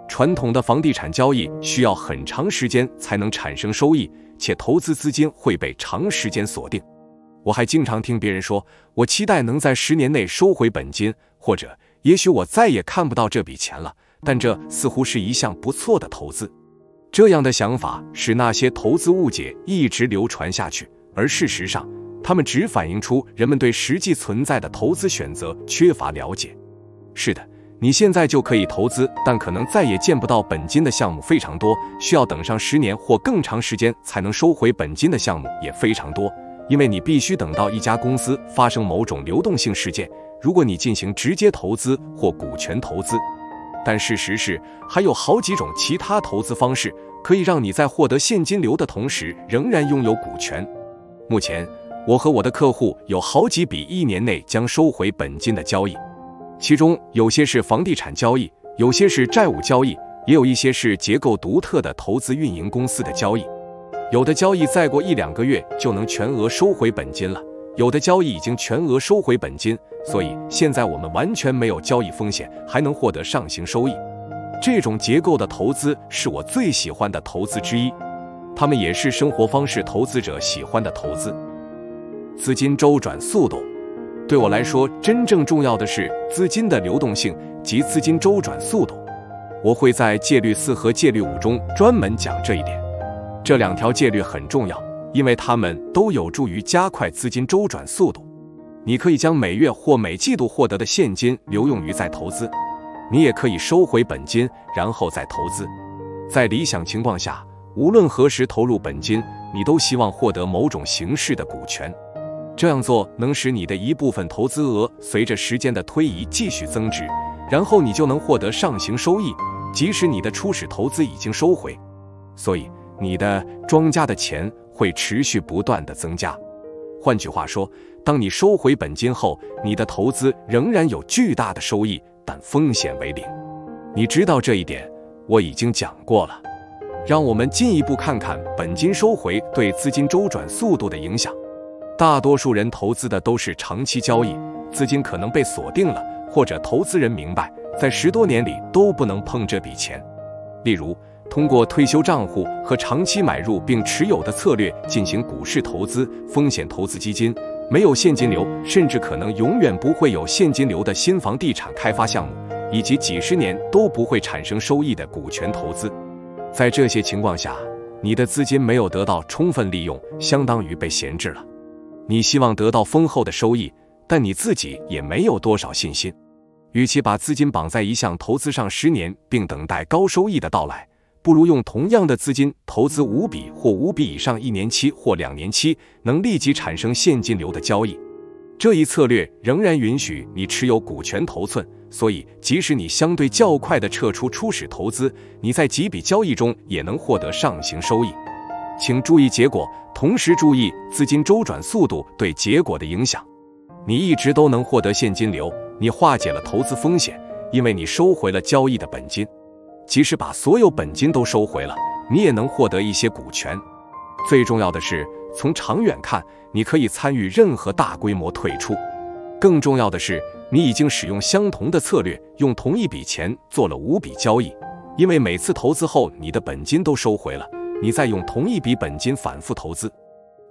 传统的房地产交易需要很长时间才能产生收益，且投资资金会被长时间锁定。我还经常听别人说，我期待能在10年内收回本金，或者也许我再也看不到这笔钱了，但这似乎是一项不错的投资。这样的想法使那些投资误解一直流传下去，而事实上，它们只反映出人们对实际存在的投资选择缺乏了解。是的，你现在就可以投资，但可能再也见不到本金的项目非常多，需要等上10年或更长时间才能收回本金的项目也非常多，因为你必须等到一家公司发生某种流动性事件，如果你进行直接投资或股权投资。但事实是，还有好几种其他投资方式可以让你在获得现金流的同时仍然拥有股权。目前，我和我的客户有好几笔1年内将收回本金的交易，其中有些是房地产交易，有些是债务交易，也有一些是结构独特的投资运营公司的交易。有的交易再过1-2个月就能全额收回本金了，有的交易已经全额收回本金，所以现在我们完全没有交易风险，还能获得上行收益。这种结构的投资是我最喜欢的投资之一，它们也是生活方式投资者喜欢的投资。资金周转速度对我来说，真正重要的是资金的流动性及资金周转速度。我会在戒律4和戒律5中专门讲这一点。这2条戒律很重要，因为它们都有助于加快资金周转速度。你可以将每月或每季度获得的现金留用于再投资，你也可以收回本金，然后再投资。在理想情况下，无论何时投入本金，你都希望获得某种形式的股权。这样做能使你的一部分投资额随着时间的推移继续增值，然后你就能获得上行收益，即使你的初始投资已经收回。所以，你的庄家的钱会持续不断地增加。换句话说，当你收回本金后，你的投资仍然有巨大的收益，但风险为0。你知道这一点，我已经讲过了。让我们进一步看看本金收回对资金周转速度的影响。大多数人投资的都是长期交易，资金可能被锁定了，或者投资人明白，在10多年里都不能碰这笔钱。例如，通过退休账户和长期买入并持有的策略进行股市投资、风险投资基金、没有现金流，甚至可能永远不会有现金流的新房地产开发项目，以及几十年都不会产生收益的股权投资。在这些情况下，你的资金没有得到充分利用，相当于被闲置了。你希望得到丰厚的收益，但你自己也没有多少信心。与其把资金绑在一项投资上10年，并等待高收益的到来，不如用同样的资金投资5笔或5笔以上1年期或2年期能立即产生现金流的交易。这一策略仍然允许你持有股权头寸，所以即使你相对较快地撤出初始投资，你在几笔交易中也能获得上行收益。请注意结果，同时注意资金周转速度对结果的影响。你一直都能获得现金流，你化解了投资风险，因为你收回了交易的本金。即使把所有本金都收回了，你也能获得一些股权。最重要的是，从长远看，你可以参与任何大规模退出。更重要的是，你已经使用相同的策略，用同一笔钱做了5笔交易。因为每次投资后，你的本金都收回了，你再用同一笔本金反复投资。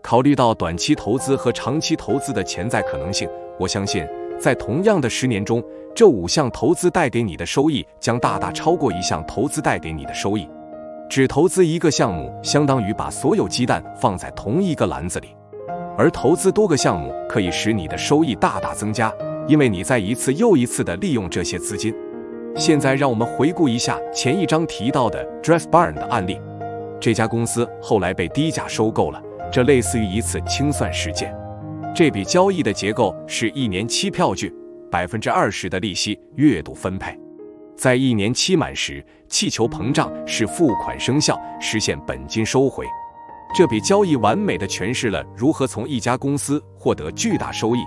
考虑到短期投资和长期投资的潜在可能性，我相信在同样的10年中，这5项投资带给你的收益将大大超过1项投资带给你的收益。只投资一个项目，相当于把所有鸡蛋放在同一个篮子里，而投资多个项目可以使你的收益大大增加，因为你在一次又一次地利用这些资金。现在让我们回顾一下前一章提到的 Dressbarn 的案例。这家公司后来被低价收购了，这类似于一次清算事件。这笔交易的结构是1年期票据，20%的利息月度分配。在1年期满时，气球膨胀使付款生效，实现本金收回。这笔交易完美地诠释了如何从一家公司获得巨大收益，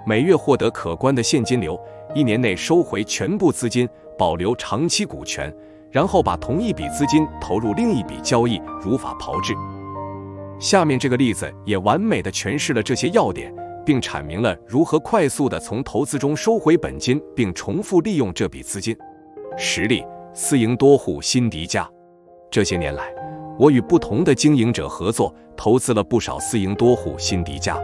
每月获得可观的现金流，1年内收回全部资金，保留长期股权，然后把同一笔资金投入另一笔交易，如法炮制。下面这个例子也完美地诠释了这些要点，并阐明了如何快速地从投资中收回本金，并重复利用这笔资金。实例：私营多户辛迪加。这些年来，我与不同的经营者合作，投资了不少私营多户辛迪加。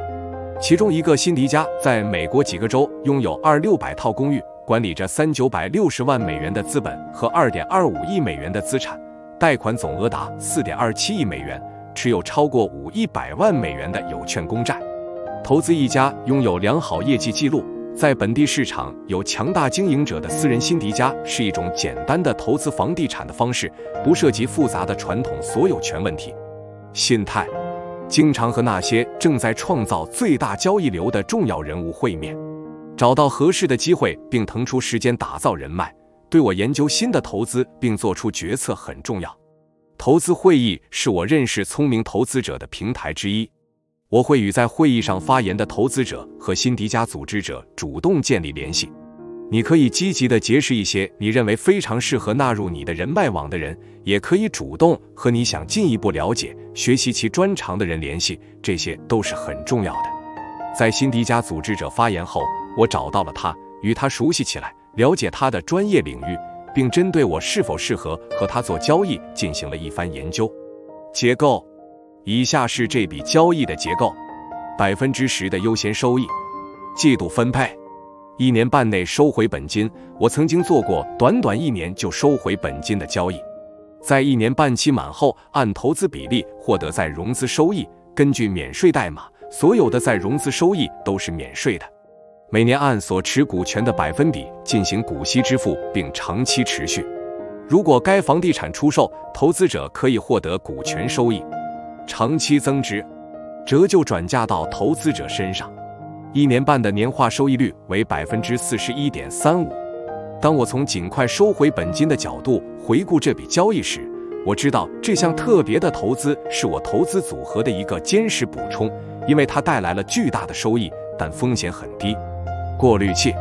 其中一个辛迪加在美国几个州拥有2600套公寓，管理着3960万美元的资本和2.25亿美元的资产，贷款总额达4.27亿美元，持有超过5亿100万美元的有券公债。投资一家拥有良好业绩记录，在本地市场有强大经营者的私人辛迪加是一种简单的投资房地产的方式，不涉及复杂的传统所有权问题。心态：经常和那些正在创造最大交易流的重要人物会面，找到合适的机会并腾出时间打造人脉。对我研究新的投资并做出决策很重要。投资会议是我认识聪明投资者的平台之一。我会与在会议上发言的投资者和辛迪加组织者主动建立联系。你可以积极地结识一些你认为非常适合纳入你的人脉网的人，也可以主动和你想进一步了解、学习其专长的人联系，这些都是很重要的。在辛迪加组织者发言后，我找到了他，与他熟悉起来，了解他的专业领域，并针对我是否适合和他做交易进行了一番研究。结构：以下是这笔交易的结构：10%的优先收益，季度分配，1年半内收回本金。我曾经做过短1年就收回本金的交易，在1年半期满后，按投资比例获得再融资收益。根据免税代码，所有的再融资收益都是免税的。每年按所持股权的百分比进行股息支付，并长期持续。如果该房地产出售，投资者可以获得股权收益。长期增值，折旧转嫁到投资者身上。1年半的年化收益率为 41.35%。当我从尽快收回本金的角度回顾这笔交易时，我知道这项特别的投资是我投资组合的一个坚实补充，因为它带来了巨大的收益，但风险很低。过滤器：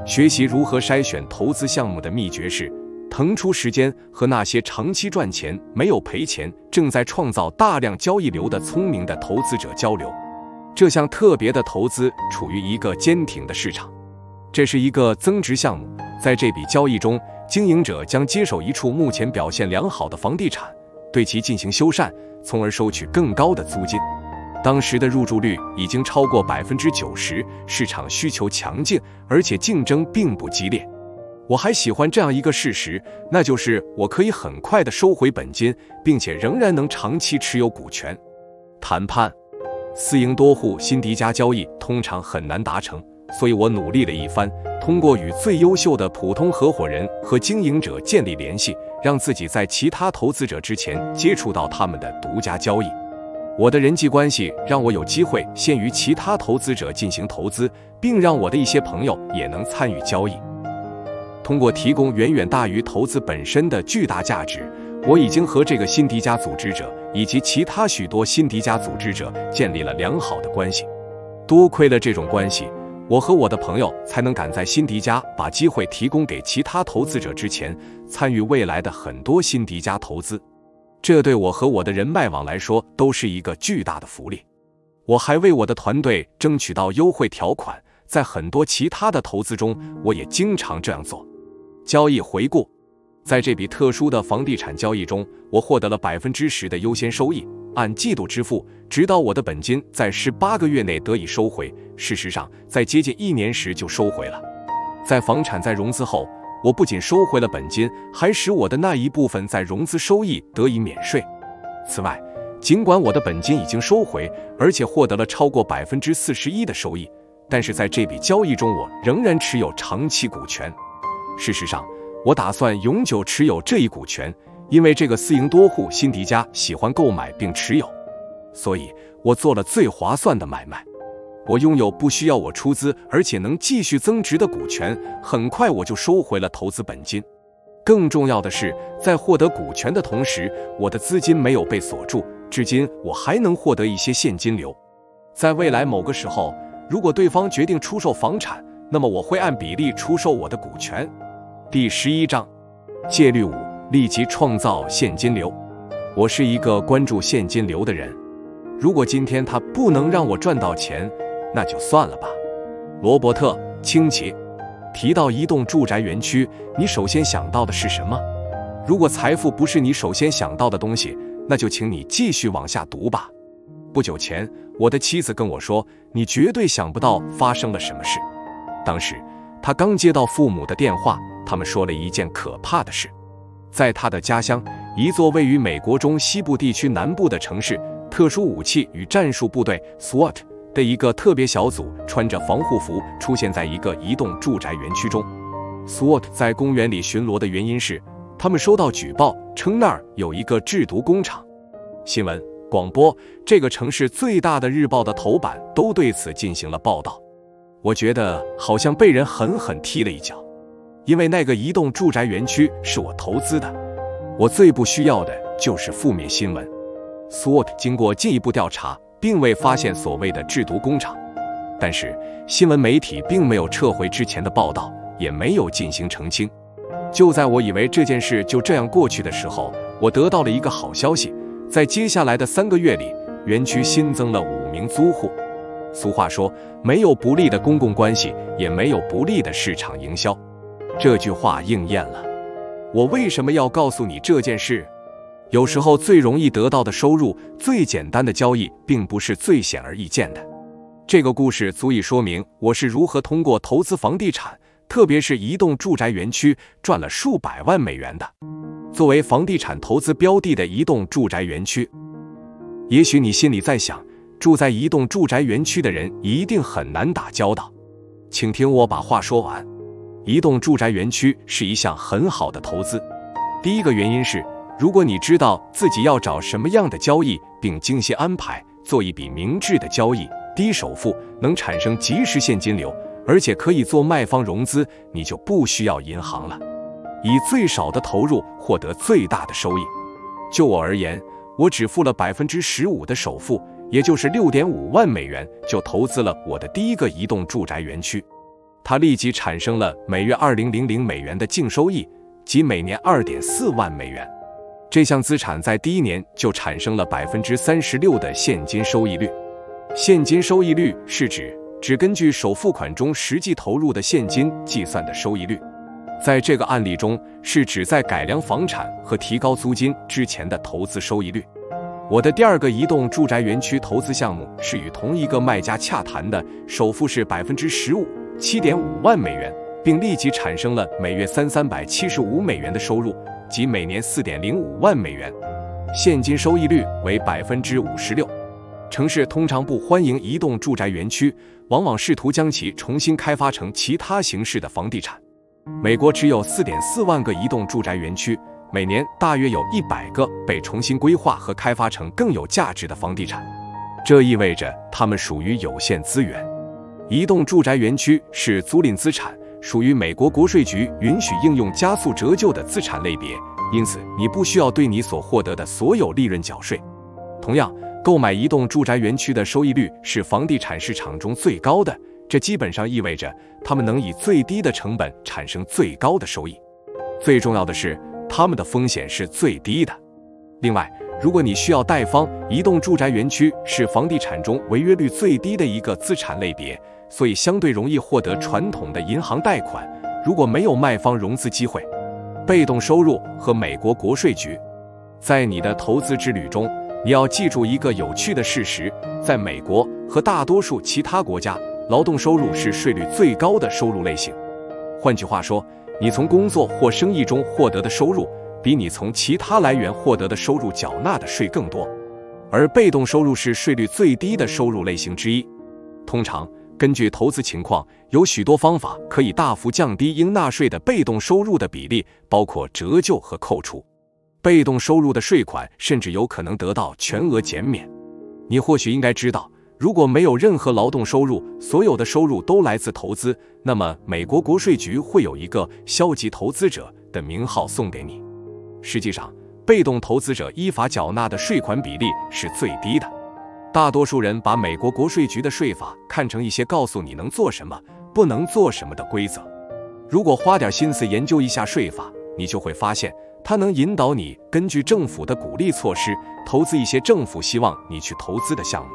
学习如何筛选投资项目的秘诀是腾出时间和那些长期赚钱、没有赔钱、正在创造大量交易流的聪明的投资者交流。这项特别的投资处于一个坚挺的市场，这是一个增值项目。在这笔交易中，经营者将接手一处目前表现良好的房地产，对其进行修缮，从而收取更高的租金。当时的入住率已经超过 90%， 市场需求强劲，而且竞争并不激烈。我还喜欢这样一个事实，那就是我可以很快地收回本金，并且仍然能长期持有股权。谈判：私营多户辛迪加交易通常很难达成，所以我努力了一番，通过与最优秀的普通合伙人和经营者建立联系，让自己在其他投资者之前接触到他们的独家交易。我的人际关系让我有机会先于其他投资者进行投资，并让我的一些朋友也能参与交易。通过提供远远大于投资本身的巨大价值，我已经和这个辛迪加组织者以及其他许多辛迪加组织者建立了良好的关系。多亏了这种关系，我和我的朋友才能赶在辛迪加把机会提供给其他投资者之前，参与未来的很多辛迪加投资。这对我和我的人脉网来说都是一个巨大的福利。我还为我的团队争取到优惠条款，在很多其他的投资中，我也经常这样做。交易回顾，在这笔特殊的房地产交易中，我获得了10%的优先收益，按季度支付，直到我的本金在18个月内得以收回。事实上，在接近1年时就收回了。在房产再融资后，我不仅收回了本金，还使我的那一部分在融资收益得以免税。此外，尽管我的本金已经收回，而且获得了超过41%的收益，但是在这笔交易中，我仍然持有长期股权。事实上，我打算永久持有这一股权，因为这个私营多户辛迪加喜欢购买并持有，所以我做了最划算的买卖。我拥有不需要我出资，而且能继续增值的股权，很快我就收回了投资本金。更重要的是，在获得股权的同时，我的资金没有被锁住，至今我还能获得一些现金流。在未来某个时候，如果对方决定出售房产，那么我会按比例出售我的股权。第11章，戒律5：立即创造现金流。我是一个关注现金流的人，如果今天他不能让我赚到钱，那就算了吧。罗伯特·清崎。提到移动住宅园区，你首先想到的是什么？如果财富不是你首先想到的东西，那就请你继续往下读吧。不久前，我的妻子跟我说，你绝对想不到发生了什么事。当时，她刚接到父母的电话，他们说了一件可怕的事。在她的家乡，一座位于美国中西部地区南部的城市，特殊武器与战术部队 SWAT的一个特别小组穿着防护服出现在一个移动住宅园区中。SWAT 在公园里巡逻的原因是，他们收到举报称那儿有一个制毒工厂。新闻、广播，这个城市最大的日报的头版都对此进行了报道。我觉得好像被人狠狠踢了一脚，因为那个移动住宅园区是我投资的。我最不需要的就是负面新闻。SWAT 经过进一步调查，并未发现所谓的制毒工厂，但是新闻媒体并没有撤回之前的报道，也没有进行澄清。就在我以为这件事就这样过去的时候，我得到了一个好消息，在接下来的3个月里，园区新增了5名租户。俗话说，没有不利的公共关系，也没有不利的市场营销。这句话应验了。我为什么要告诉你这件事？有时候最容易得到的收入，最简单的交易，并不是最显而易见的。这个故事足以说明我是如何通过投资房地产，特别是移动住宅园区，赚了数百万美元的。作为房地产投资标的的移动住宅园区，也许你心里在想，住在移动住宅园区的人一定很难打交道。请听我把话说完。移动住宅园区是一项很好的投资。第一个原因是，如果你知道自己要找什么样的交易，并精心安排，做一笔明智的交易，低首付，能产生即时现金流，而且可以做卖方融资，你就不需要银行了，以最少的投入获得最大的收益。就我而言，我只付了15%的首付，也就是6.5万美元，就投资了我的第一个移动住宅园区。它立即产生了每月2000美元的净收益，即每年2.4万美元。这项资产在第1年就产生了36%的现金收益率。现金收益率是指只根据首付款中实际投入的现金计算的收益率。在这个案例中，是指在改良房产和提高租金之前的投资收益率。我的第二个移动住宅园区投资项目是与同一个卖家洽谈的，首付是15%。7.5万美元，并立即产生了每月375美元的收入，即每年4.05万美元，现金收益率为56%。城市通常不欢迎移动住宅园区，往往试图将其重新开发成其他形式的房地产。美国只有4.4万个移动住宅园区，每年大约有100个被重新规划和开发成更有价值的房地产，这意味着它们属于有限资源。移动住宅园区是租赁资产，属于美国国税局允许应用加速折旧的资产类别，因此你不需要对你所获得的所有利润缴税。同样，购买移动住宅园区的收益率是房地产市场中最高的，这基本上意味着他们能以最低的成本产生最高的收益。最重要的是，他们的风险是最低的。另外，如果你需要贷方，移动住宅园区是房地产中违约率最低的一个资产类别，所以相对容易获得传统的银行贷款。如果没有卖方融资机会，被动收入和美国国税局，在你的投资之旅中，你要记住一个有趣的事实：在美国和大多数其他国家，劳动收入是税率最高的收入类型。换句话说，你从工作或生意中获得的收入，比你从其他来源获得的收入缴纳的税更多。而被动收入是税率最低的收入类型之一。通常，根据投资情况，有许多方法可以大幅降低应纳税的被动收入的比例，包括折旧和扣除。被动收入的税款甚至有可能得到全额减免。你或许应该知道，如果没有任何劳动收入，所有的收入都来自投资，那么美国国税局会有一个消极投资者的名号送给你。实际上，被动投资者依法缴纳的税款比例是最低的。大多数人把美国国税局的税法看成一些告诉你能做什么、不能做什么的规则。如果花点心思研究一下税法，你就会发现，它能引导你根据政府的鼓励措施，投资一些政府希望你去投资的项目。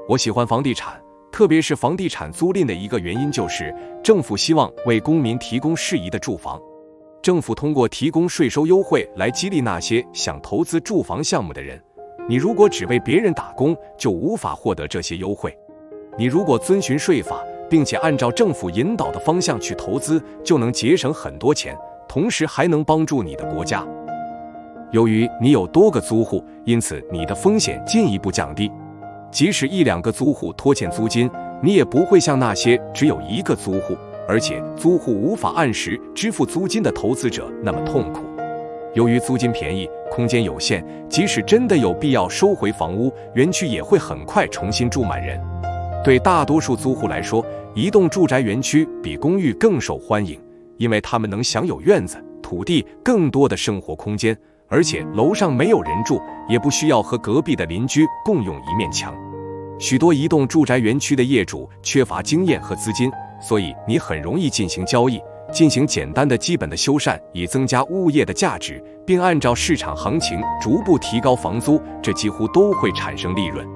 我喜欢房地产，特别是房地产租赁的一个原因就是，政府希望为公民提供适宜的住房。政府通过提供税收优惠来激励那些想投资住房项目的人。你如果只为别人打工，就无法获得这些优惠。你如果遵循税法，并且按照政府引导的方向去投资，就能节省很多钱，同时还能帮助你的国家。由于你有多个租户，因此你的风险进一步降低。即使1-2个租户拖欠租金，你也不会像那些只有1个租户，而且租户无法按时支付租金的投资者那么痛苦。由于租金便宜，空间有限，即使真的有必要收回房屋，园区也会很快重新住满人。对大多数租户来说，移动住宅园区比公寓更受欢迎，因为他们能享有院子、土地、更多的生活空间，而且楼上没有人住，也不需要和隔壁的邻居共用一面墙。许多移动住宅园区的业主缺乏经验和资金，所以你很容易进行交易，进行简单的基本的修缮，以增加物业的价值，并按照市场行情逐步提高房租，这几乎都会产生利润。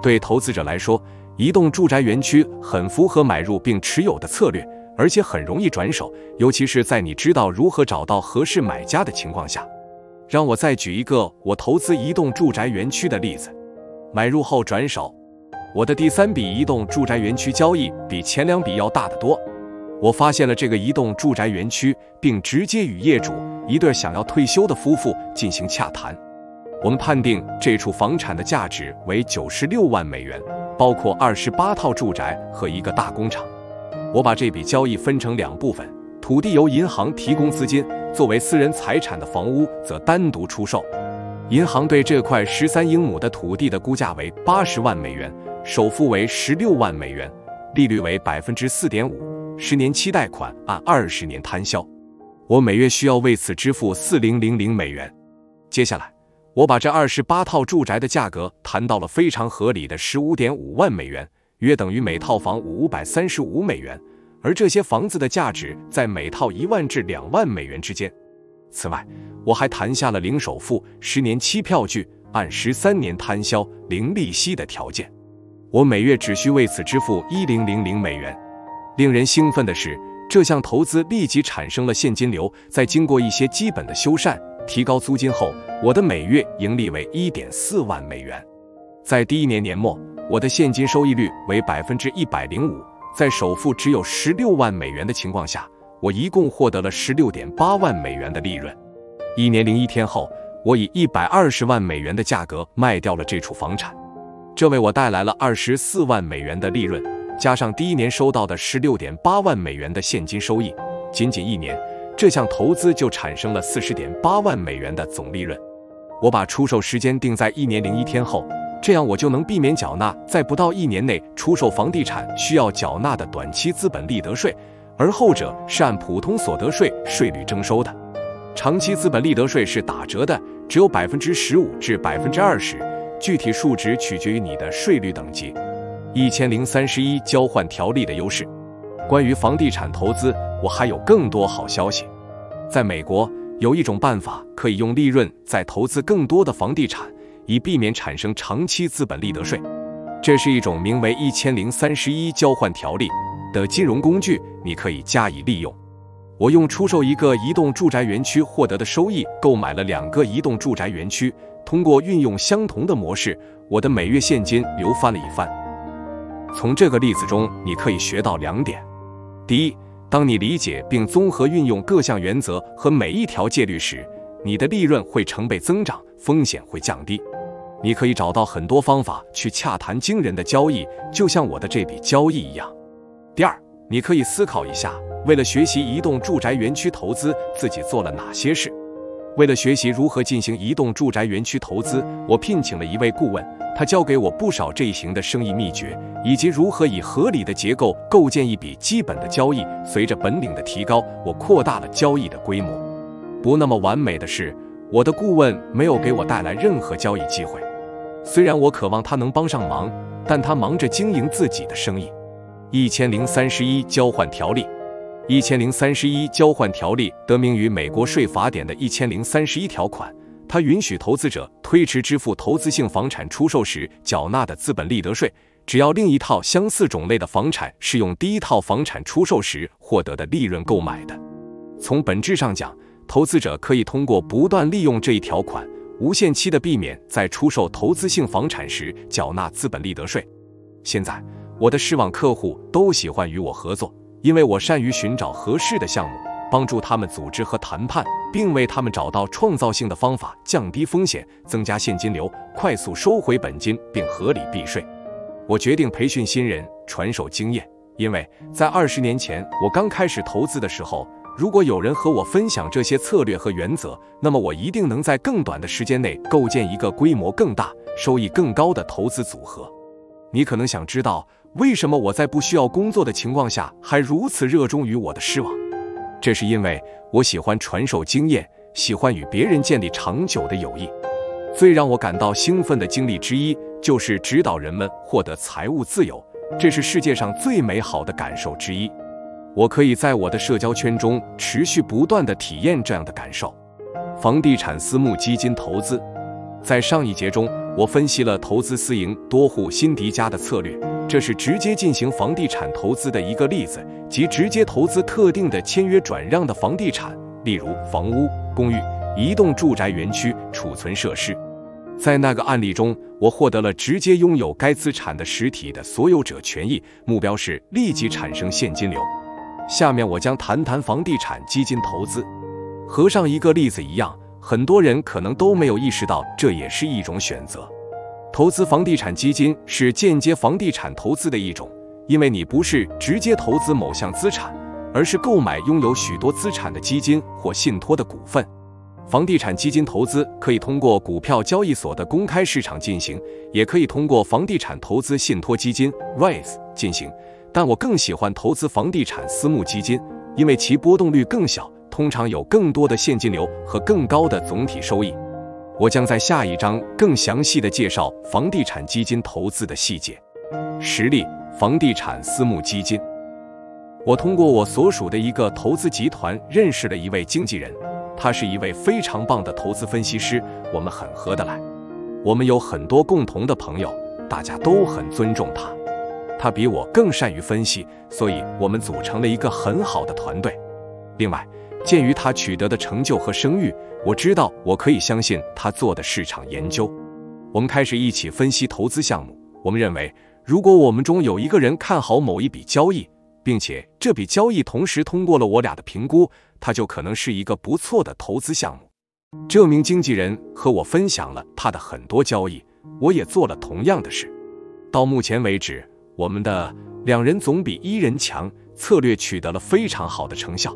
对投资者来说，移动住宅园区很符合买入并持有的策略，而且很容易转手，尤其是在你知道如何找到合适买家的情况下。让我再举一个我投资移动住宅园区的例子。买入后转手，我的第3笔移动住宅园区交易比前2笔要大得多。我发现了这个移动住宅园区，并直接与业主，一对想要退休的夫妇进行洽谈。我们判定这处房产的价值为96万美元，包括28套住宅和1个大工厂。我把这笔交易分成2部分，土地由银行提供资金，作为私人财产的房屋则单独出售。银行对这块13英亩的土地的估价为80万美元，首付为16万美元，利率为 4.5%，10年期贷款按20年摊销。我每月需要为此支付4000美元。接下来，我把这28套住宅的价格谈到了非常合理的 15.5万美元，约等于每套房535美元，而这些房子的价值在每套1万至2万美元之间。此外，我还谈下了零首付、10年期票据、按13年摊销、零利息的条件。我每月只需为此支付1000美元。令人兴奋的是，这项投资立即产生了现金流，在经过一些基本的修缮、提高租金后，我的每月盈利为 1.4万美元。在第1年年末，我的现金收益率为 105%， 在首付只有16万美元的情况下，我一共获得了 16.8万美元的利润。1年01天后，我以120万美元的价格卖掉了这处房产，这为我带来了24万美元的利润，加上第1年收到的 16.8万美元的现金收益。仅仅1年，这项投资就产生了40.8万美元的总利润。我把出售时间定在1年01天后，这样我就能避免缴纳在不到1年内出售房地产需要缴纳的短期资本利得税，而后者是按普通所得税税率征收的。长期资本利得税是打折的，只有15%至20%，具体数值取决于你的税率等级。1031交换条例的优势。关于房地产投资，我还有更多好消息。在美国，有一种办法可以用利润再投资更多的房地产，以避免产生长期资本利得税。这是一种名为1031交换条例的金融工具，你可以加以利用。我用出售一个移动住宅园区获得的收益购买了2个移动住宅园区，通过运用相同的模式，我的每月现金流翻了一番。从这个例子中，你可以学到2点。第一，当你理解并综合运用各项原则和每一条戒律时，你的利润会成倍增长，风险会降低。你可以找到很多方法去洽谈惊人的交易，就像我的这笔交易一样。第二，你可以思考一下，为了学习移动住宅园区投资，自己做了哪些事。为了学习如何进行移动住宅园区投资，我聘请了一位顾问，他教给我不少这一行的生意秘诀，以及如何以合理的结构构建一笔基本的交易。随着本领的提高，我扩大了交易的规模。不那么完美的是，我的顾问没有给我带来任何交易机会。虽然我渴望他能帮上忙，但他忙着经营自己的生意。1031交换条例。1031交换条例得名于美国税法典的1031条款，它允许投资者推迟支付投资性房产出售时缴纳的资本利得税，只要另一套相似种类的房产是用第一套房产出售时获得的利润购买的。从本质上讲，投资者可以通过不断利用这一条款，无限期地避免在出售投资性房产时缴纳资本利得税。现在，我的视网客户都喜欢与我合作，因为我善于寻找合适的项目，帮助他们组织和谈判，并为他们找到创造性的方法，降低风险，增加现金流，快速收回本金，并合理避税。我决定培训新人，传授经验，因为在20年前我刚开始投资的时候，如果有人和我分享这些策略和原则，那么我一定能在更短的时间内构建一个规模更大、收益更高的投资组合。你可能想知道，为什么我在不需要工作的情况下还如此热衷于我的视网？这是因为我喜欢传授经验，喜欢与别人建立长久的友谊。最让我感到兴奋的经历之一，就是指导人们获得财务自由，这是世界上最美好的感受之一。我可以在我的社交圈中持续不断地体验这样的感受。房地产私募基金投资。在上一节中，我分析了投资私营多户辛迪加的策略，这是直接进行房地产投资的一个例子，即直接投资特定的签约转让的房地产，例如房屋、公寓、移动住宅园区、储存设施。在那个案例中，我获得了直接拥有该资产的实体的所有者权益，目标是立即产生现金流。下面我将谈谈房地产基金投资。和上一个例子一样，很多人可能都没有意识到这也是一种选择。投资房地产基金是间接房地产投资的一种，因为你不是直接投资某项资产，而是购买拥有许多资产的基金或信托的股份。房地产基金投资可以通过股票交易所的公开市场进行，也可以通过房地产投资信托基金 REITs 进行，但我更喜欢投资房地产私募基金，因为其波动率更小，通常有更多的现金流和更高的总体收益。我将在下一章更详细地介绍房地产基金投资的细节。实例：房地产私募基金。我通过我所属的一个投资集团认识了一位经纪人，他是一位非常棒的投资分析师，我们很合得来。我们有很多共同的朋友，大家都很尊重他。他比我更善于分析，所以我们组成了一个很好的团队。另外，鉴于他取得的成就和声誉，我知道我可以相信他做的市场研究。我们开始一起分析投资项目。我们认为，如果我们中有一个人看好某一笔交易，并且这笔交易同时通过了我俩的评估，它就可能是一个不错的投资项目。这名经纪人和我分享了他的很多交易，我也做了同样的事。到目前为止，我们的2人总比1人强策略取得了非常好的成效。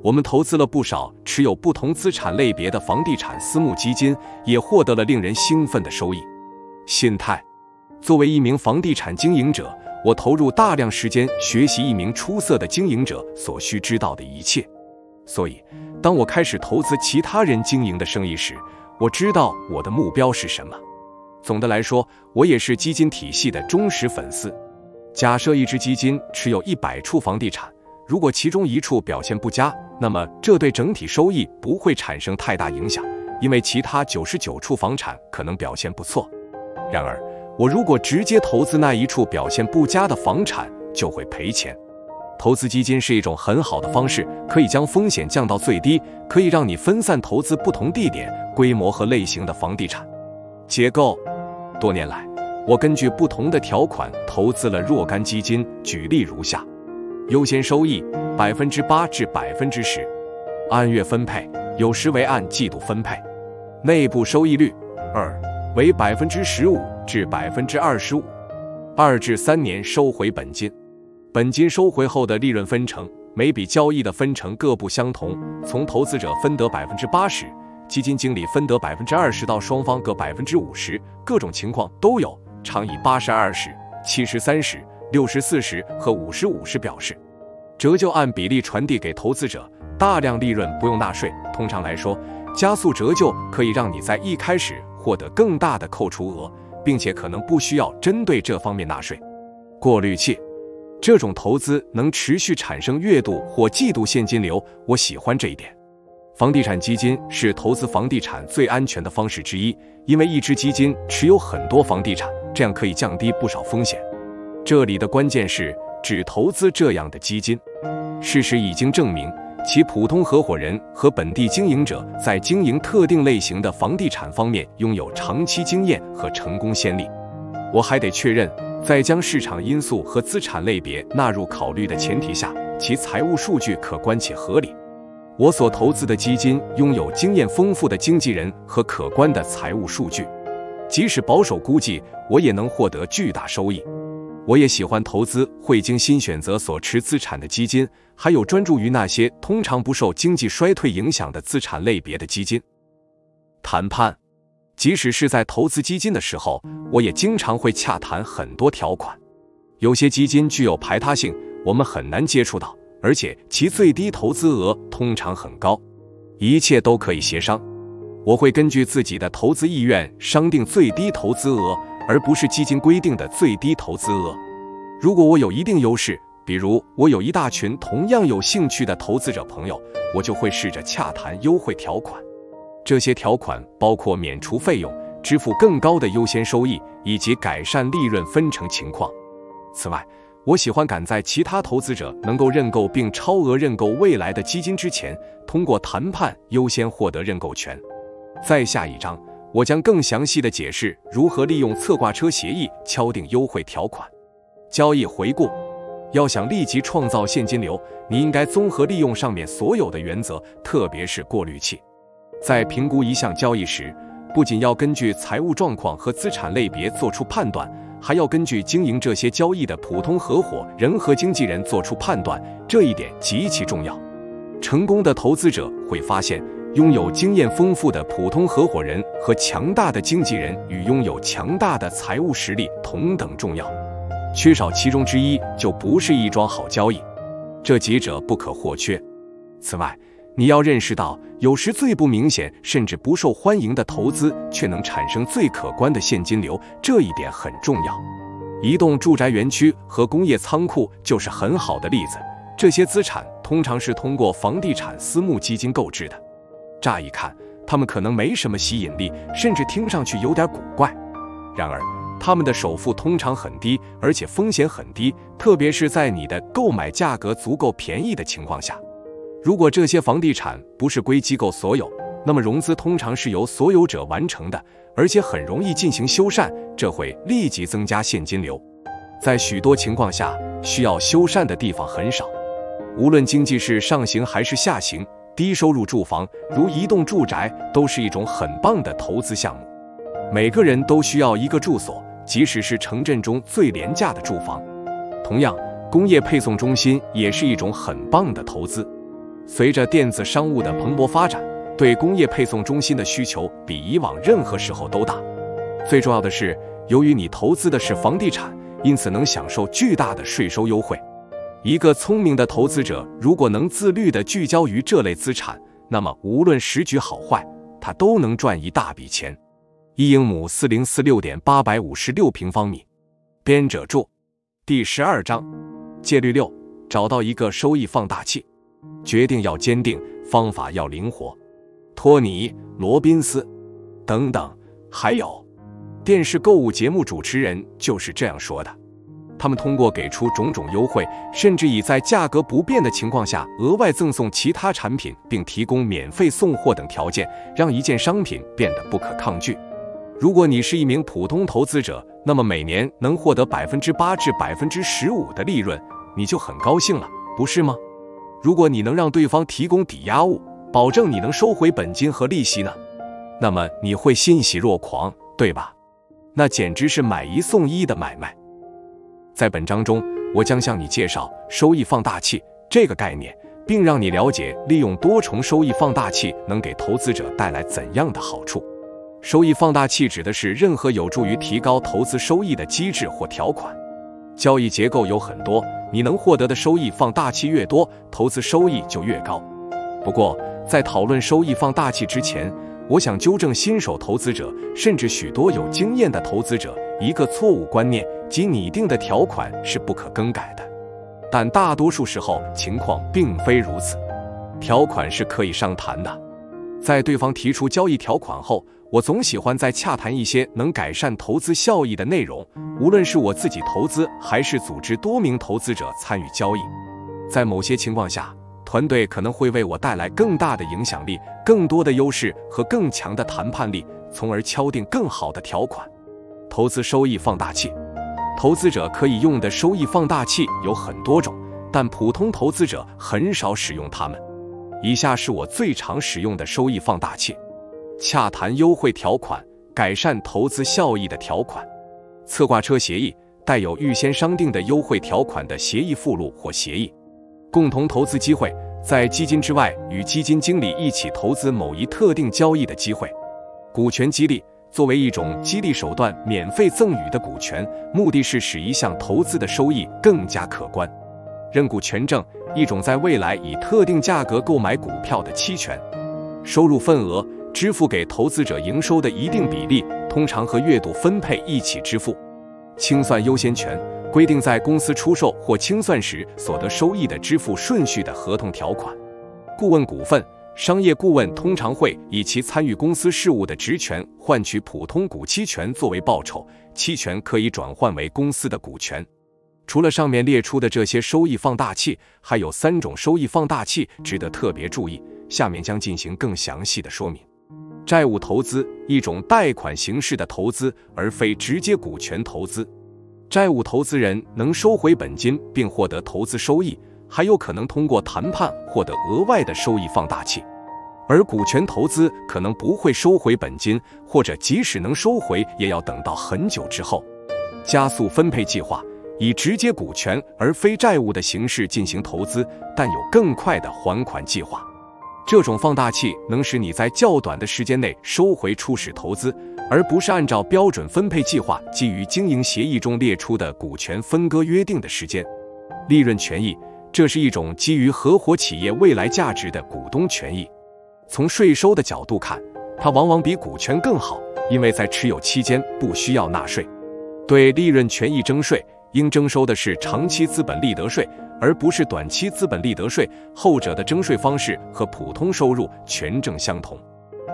我们投资了不少持有不同资产类别的房地产私募基金，也获得了令人兴奋的收益。心态：作为一名房地产经营者，我投入大量时间学习一名出色的经营者所需知道的一切。所以，当我开始投资其他人经营的生意时，我知道我的目标是什么。总的来说，我也是基金体系的忠实粉丝。假设一只基金持有100处房地产，如果其中一处表现不佳，那么这对整体收益不会产生太大影响，因为其他99处房产可能表现不错。然而，我如果直接投资那一处表现不佳的房产，就会赔钱。投资基金是一种很好的方式，可以将风险降到最低，可以让你分散投资不同地点、规模和类型的房地产。结构：多年来，我根据不同的条款投资了若干基金，举例如下：优先收益 8% 至 10%， 按月分配，有时为按季度分配。内部收益率2为 15% 至 25%， 2至3年收回本金。本金收回后的利润分成，每笔交易的分成各不相同，从投资者分得 80%， 基金经理分得 20% 到双方各 50%， 各种情况都有，常以 80-20、70-30、60-40和50-50表示。折旧按比例传递给投资者，大量利润不用纳税。通常来说，加速折旧可以让你在一开始获得更大的扣除额，并且可能不需要针对这方面纳税。过滤器：这种投资能持续产生月度或季度现金流，我喜欢这一点。房地产基金是投资房地产最安全的方式之一，因为一只基金持有很多房地产，这样可以降低不少风险。这里的关键是只投资这样的基金。事实已经证明，其普通合伙人和本地经营者在经营特定类型的房地产方面拥有长期经验和成功先例。我还得确认，在将市场因素和资产类别纳入考虑的前提下，其财务数据可观且合理。我所投资的基金拥有经验丰富的经纪人和可观的财务数据，即使保守估计，我也能获得巨大收益。我也喜欢投资汇金新选择所持资产的基金，还有专注于那些通常不受经济衰退影响的资产类别的基金。谈判：即使是在投资基金的时候，我也经常会洽谈很多条款。有些基金具有排他性，我们很难接触到，而且其最低投资额通常很高。一切都可以协商。我会根据自己的投资意愿商定最低投资额，而不是基金规定的最低投资额。如果我有一定优势，比如我有一大群同样有兴趣的投资者朋友，我就会试着洽谈优惠条款。这些条款包括免除费用、支付更高的优先收益，以及改善利润分成情况。此外，我喜欢赶在其他投资者能够认购并超额认购未来的基金之前，通过谈判优先获得认购权。在下一章，我将更详细地解释如何利用侧挂车协议敲定优惠条款。交易回顾：要想立即创造现金流，你应该综合利用上面所有的原则，特别是过滤器。在评估一项交易时，不仅要根据财务状况和资产类别做出判断，还要根据经营这些交易的普通合伙人和经纪人做出判断，这一点极其重要。成功的投资者会发现，拥有经验丰富的普通合伙人和强大的经纪人与拥有强大的财务实力同等重要，缺少其中之一就不是一桩好交易，这几者不可或缺。此外，你要认识到，有时最不明显甚至不受欢迎的投资却能产生最可观的现金流，这一点很重要。移动住宅园区和工业仓库就是很好的例子，这些资产通常是通过房地产私募基金购置的。乍一看，它们可能没什么吸引力，甚至听上去有点古怪。然而，他们的首付通常很低，而且风险很低，特别是在你的购买价格足够便宜的情况下。如果这些房地产不是归机构所有，那么融资通常是由所有者完成的，而且很容易进行修缮，这会立即增加现金流。在许多情况下，需要修缮的地方很少。无论经济是上行还是下行，低收入住房，如移动住宅，都是一种很棒的投资项目。每个人都需要一个住所，即使是城镇中最廉价的住房。同样，工业配送中心也是一种很棒的投资。随着电子商务的蓬勃发展，对工业配送中心的需求比以往任何时候都大。最重要的是，由于你投资的是房地产，因此能享受巨大的税收优惠。一个聪明的投资者如果能自律地聚焦于这类资产，那么无论时局好坏，他都能赚一大笔钱。1英亩4046.856平方米。编者注：第12章，戒律6，找到一个收益放大器。决定要坚定，方法要灵活。托尼·罗宾斯等等。还有，电视购物节目主持人就是这样说的。他们通过给出种种优惠，甚至以在价格不变的情况下额外赠送其他产品，并提供免费送货等条件，让一件商品变得不可抗拒。如果你是一名普通投资者，那么每年能获得8%至15%的利润，你就很高兴了，不是吗？如果你能让对方提供抵押物，保证你能收回本金和利息呢，那么你会欣喜若狂，对吧？那简直是买一送一的买卖。在本章中，我将向你介绍收益放大器这个概念，并让你了解利用多重收益放大器能给投资者带来怎样的好处。收益放大器指的是任何有助于提高投资收益的机制或条款。交易结构有很多，你能获得的收益放大器越多，投资收益就越高。不过，在讨论收益放大器之前，我想纠正新手投资者，甚至许多有经验的投资者一个错误观念，即拟定的条款是不可更改的。但大多数时候情况并非如此，条款是可以商谈的。在对方提出交易条款后，我总喜欢再洽谈一些能改善投资效益的内容，无论是我自己投资，还是组织多名投资者参与交易。在某些情况下，团队可能会为我带来更大的影响力、更多的优势和更强的谈判力，从而敲定更好的条款。投资收益放大器，投资者可以用的收益放大器有很多种，但普通投资者很少使用它们。以下是我最常使用的收益放大器：洽谈优惠条款，改善投资效益的条款；侧挂车协议，带有预先商定的优惠条款的协议附录或协议；共同投资机会，在基金之外与基金经理一起投资某一特定交易的机会；股权激励，作为一种激励手段免费赠予的股权，目的是使一项投资的收益更加可观；认股权证，一种在未来以特定价格购买股票的期权；收入份额，支付给投资者营收的一定比例，通常和月度分配一起支付；清算优先权，规定在公司出售或清算时所得收益的支付顺序的合同条款；顾问股份，商业顾问通常会以其参与公司事务的职权换取普通股期权作为报酬，期权可以转换为公司的股权。除了上面列出的这些收益放大器，还有3种收益放大器值得特别注意，下面将进行更详细的说明。债务投资，一种贷款形式的投资，而非直接股权投资。债务投资人能收回本金并获得投资收益，还有可能通过谈判获得额外的收益放大器。而股权投资可能不会收回本金，或者即使能收回，也要等到很久之后。加速分配计划，以直接股权而非债务的形式进行投资，但有更快的还款计划。这种放大器能使你在较短的时间内收回初始投资，而不是按照标准分配计划基于经营协议中列出的股权分割约定的时间。利润权益，这是一种基于合伙企业未来价值的股东权益。从税收的角度看，它往往比股权更好，因为在持有期间不需要纳税。对利润权益征税，应征收的是长期资本利得税，而不是短期资本利得税，后者的征税方式和普通收入权证相同。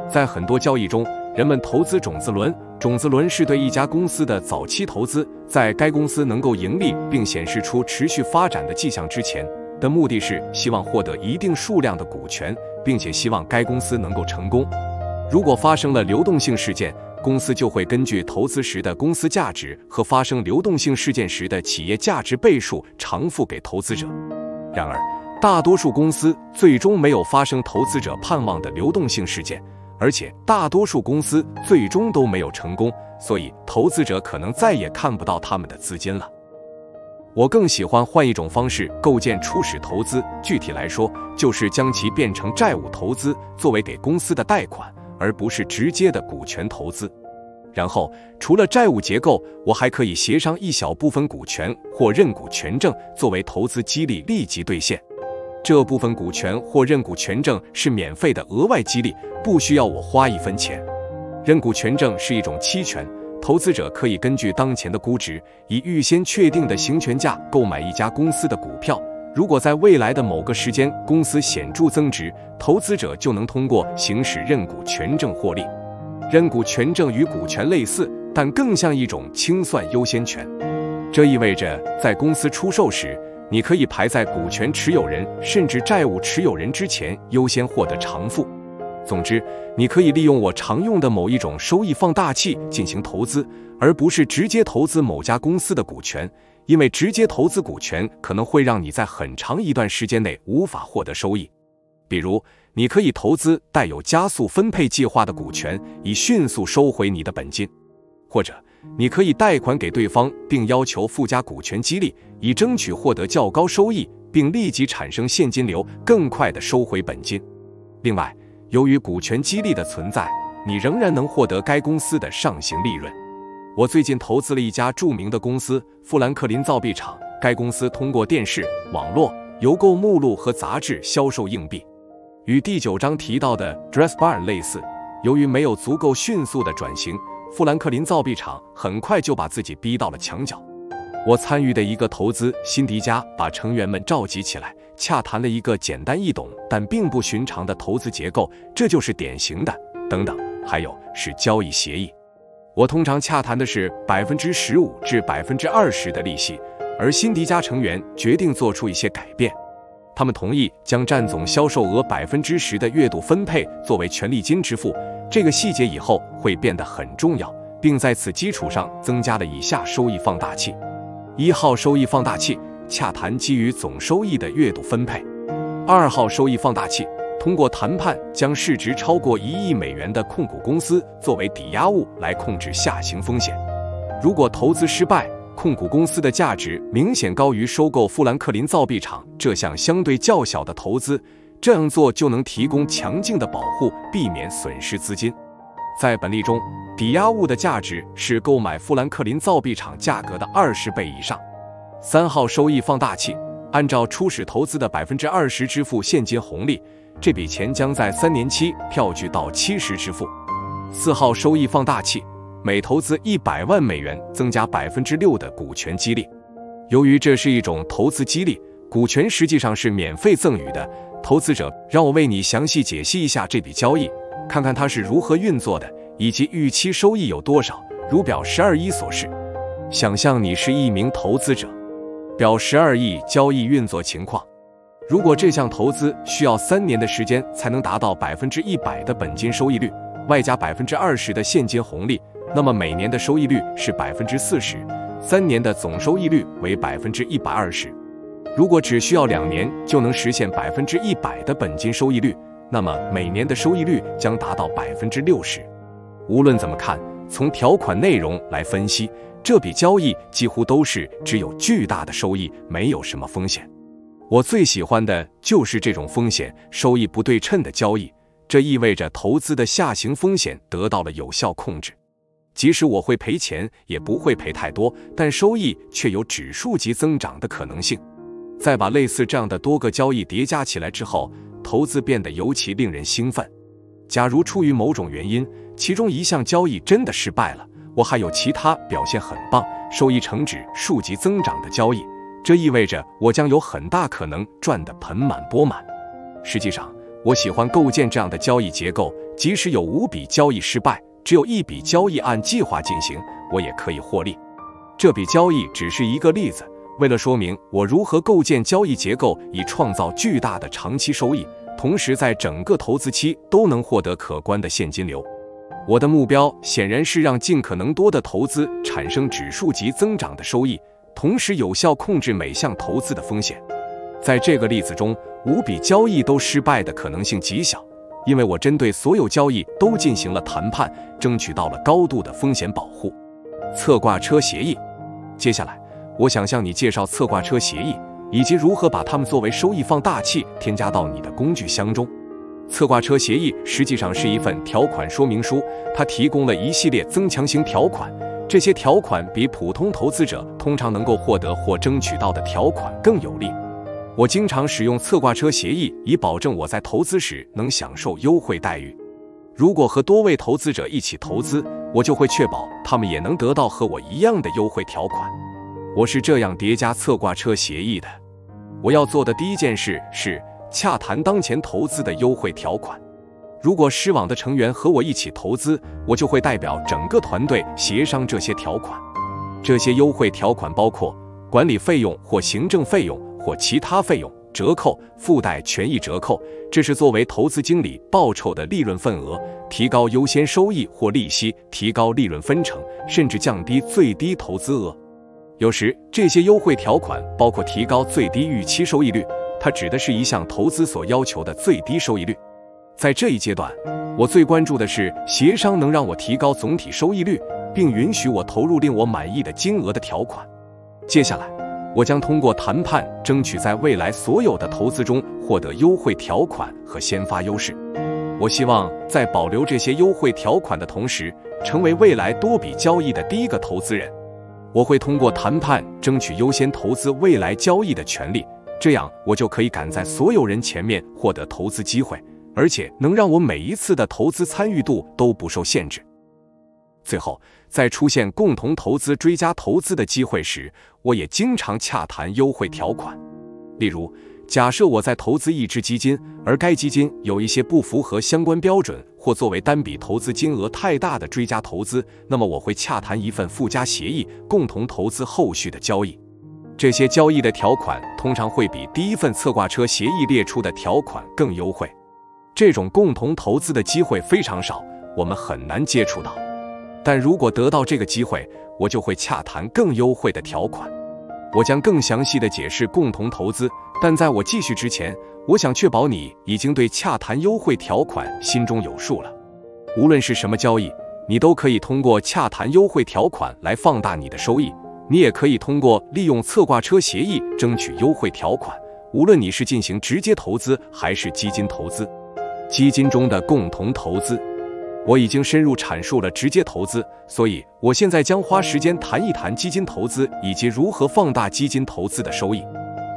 在很多交易中，人们投资种子轮，种子轮是对一家公司的早期投资，在该公司能够盈利并显示出持续发展的迹象之前，的目的是希望获得一定数量的股权，并且希望该公司能够成功。如果发生了流动性事件，公司就会根据投资时的公司价值和发生流动性事件时的企业价值倍数偿付给投资者。然而，大多数公司最终没有发生投资者盼望的流动性事件，而且大多数公司最终都没有成功，所以投资者可能再也看不到他们的资金了。我更喜欢换一种方式构建初始投资，具体来说，就是将其变成债务投资，作为给公司的贷款，而不是直接的股权投资。然后，除了债务结构，我还可以协商一小部分股权或认股权证作为投资激励立即兑现。这部分股权或认股权证是免费的额外激励，不需要我花一分钱。认股权证是一种期权，投资者可以根据当前的估值，以预先确定的行权价购买一家公司的股票。如果在未来的某个时间公司显著增值，投资者就能通过行使认股权证获利。认股权证与股权类似，但更像一种清算优先权。这意味着在公司出售时，你可以排在股权持有人甚至债务持有人之前，优先获得偿付。总之，你可以利用我常用的某一种收益放大器进行投资，而不是直接投资某家公司的股权，因为直接投资股权可能会让你在很长一段时间内无法获得收益。比如，你可以投资带有加速分配计划的股权，以迅速收回你的本金；或者，你可以贷款给对方，并要求附加股权激励，以争取获得较高收益，并立即产生现金流，更快地收回本金。另外，由于股权激励的存在，你仍然能获得该公司的上行利润。我最近投资了一家著名的公司——富兰克林造币厂。该公司通过电视、网络、邮购目录和杂志销售硬币。与第9章提到的 Dress Bar 类似，由于没有足够迅速的转型，富兰克林造币厂很快就把自己逼到了墙角。我参与的一个投资辛迪加把成员们召集起来，洽谈了一个简单易懂但并不寻常的投资结构，这就是典型的等等，还有是交易协议。我通常洽谈的是 15% 至 20% 的利息，而辛迪加成员决定做出一些改变。他们同意将占总销售额 10% 的月度分配作为权利金支付，这个细节以后会变得很重要，并在此基础上增加了以下收益放大器。1号收益放大器，洽谈基于总收益的月度分配。2号收益放大器，通过谈判将市值超过1亿美元的控股公司作为抵押物来控制下行风险。如果投资失败，控股公司的价值明显高于收购富兰克林造币厂这项相对较小的投资，这样做就能提供强劲的保护，避免损失资金。在本例中，抵押物的价值是购买富兰克林造币厂价格的20倍以上。3号收益放大器，按照初始投资的 20% 支付现金红利，这笔钱将在3年期票据到70支付。4号收益放大器，每投资100万美元增加 6% 的股权激励。由于这是一种投资激励，股权实际上是免费赠予的。投资者，让我为你详细解析一下这笔交易，看看它是如何运作的，以及预期收益有多少，如表12.1所示。想象你是一名投资者。表12.1交易运作情况。如果这项投资需要3年的时间才能达到 100% 的本金收益率，外加 20% 的现金红利，那么每年的收益率是 40%，3年的总收益率为 120%。如果只需要2年就能实现 100% 的本金收益率，那么每年的收益率将达到 60%。无论怎么看，从条款内容来分析，这笔交易几乎都是只有巨大的收益，没有什么风险。我最喜欢的就是这种风险收益不对称的交易，这意味着投资的下行风险得到了有效控制。即使我会赔钱，也不会赔太多，但收益却有指数级增长的可能性。再把类似这样的多个交易叠加起来之后，投资变得尤其令人兴奋。假如出于某种原因，其中一项交易真的失败了，我还有其他表现很棒、收益呈指数级增长的交易，这意味着我将有很大可能赚得盆满钵满。实际上，我喜欢构建这样的交易结构，即使有5笔交易失败，只有1笔交易按计划进行，我也可以获利。这笔交易只是一个例子，为了说明我如何构建交易结构以创造巨大的长期收益，同时在整个投资期都能获得可观的现金流。我的目标显然是让尽可能多的投资产生指数级增长的收益，同时有效控制每项投资的风险。在这个例子中，5笔交易都失败的可能性极小，因为我针对所有交易都进行了谈判，争取到了高度的风险保护。侧挂车协议。接下来，我想向你介绍侧挂车协议，以及如何把它们作为收益放大器添加到你的工具箱中。侧挂车协议实际上是一份条款说明书，它提供了一系列增强型条款，这些条款比普通投资者通常能够获得或争取到的条款更有利。我经常使用侧挂车协议，以保证我在投资时能享受优惠待遇。如果和多位投资者一起投资，我就会确保他们也能得到和我一样的优惠条款。我是这样叠加侧挂车协议的。我要做的第一件事是洽谈当前投资的优惠条款。如果狮网的成员和我一起投资，我就会代表整个团队协商这些条款。这些优惠条款包括管理费用或行政费用或其他费用、折扣、附带权益折扣，这是作为投资经理报酬的利润份额，提高优先收益或利息，提高利润分成，甚至降低最低投资额。有时，这些优惠条款包括提高最低预期收益率，它指的是一项投资所要求的最低收益率。在这一阶段，我最关注的是协商能让我提高总体收益率，并允许我投入令我满意的金额的条款。接下来，我将通过谈判争取在未来所有的投资中获得优惠条款和先发优势。我希望在保留这些优惠条款的同时，成为未来多笔交易的第一个投资人。我会通过谈判争取优先投资未来交易的权利，这样我就可以赶在所有人前面获得投资机会，而且能让我每一次的投资参与度都不受限制。最后，在出现共同投资追加投资的机会时，我也经常洽谈优惠条款。例如，假设我在投资一只基金，而该基金有一些不符合相关标准，或作为单笔投资金额太大的追加投资，那么我会洽谈一份附加协议，共同投资后续的交易。这些交易的条款通常会比第一份侧挂车协议列出的条款更优惠。这种共同投资的机会非常少，我们很难接触到。但如果得到这个机会，我就会洽谈更优惠的条款。我将更详细地解释共同投资，但在我继续之前，我想确保你已经对洽谈优惠条款心中有数了。无论是什么交易，你都可以通过洽谈优惠条款来放大你的收益。你也可以通过利用侧挂车协议争取优惠条款，无论你是进行直接投资还是基金投资。基金中的共同投资，我已经深入阐述了直接投资，所以我现在将花时间谈一谈基金投资以及如何放大基金投资的收益。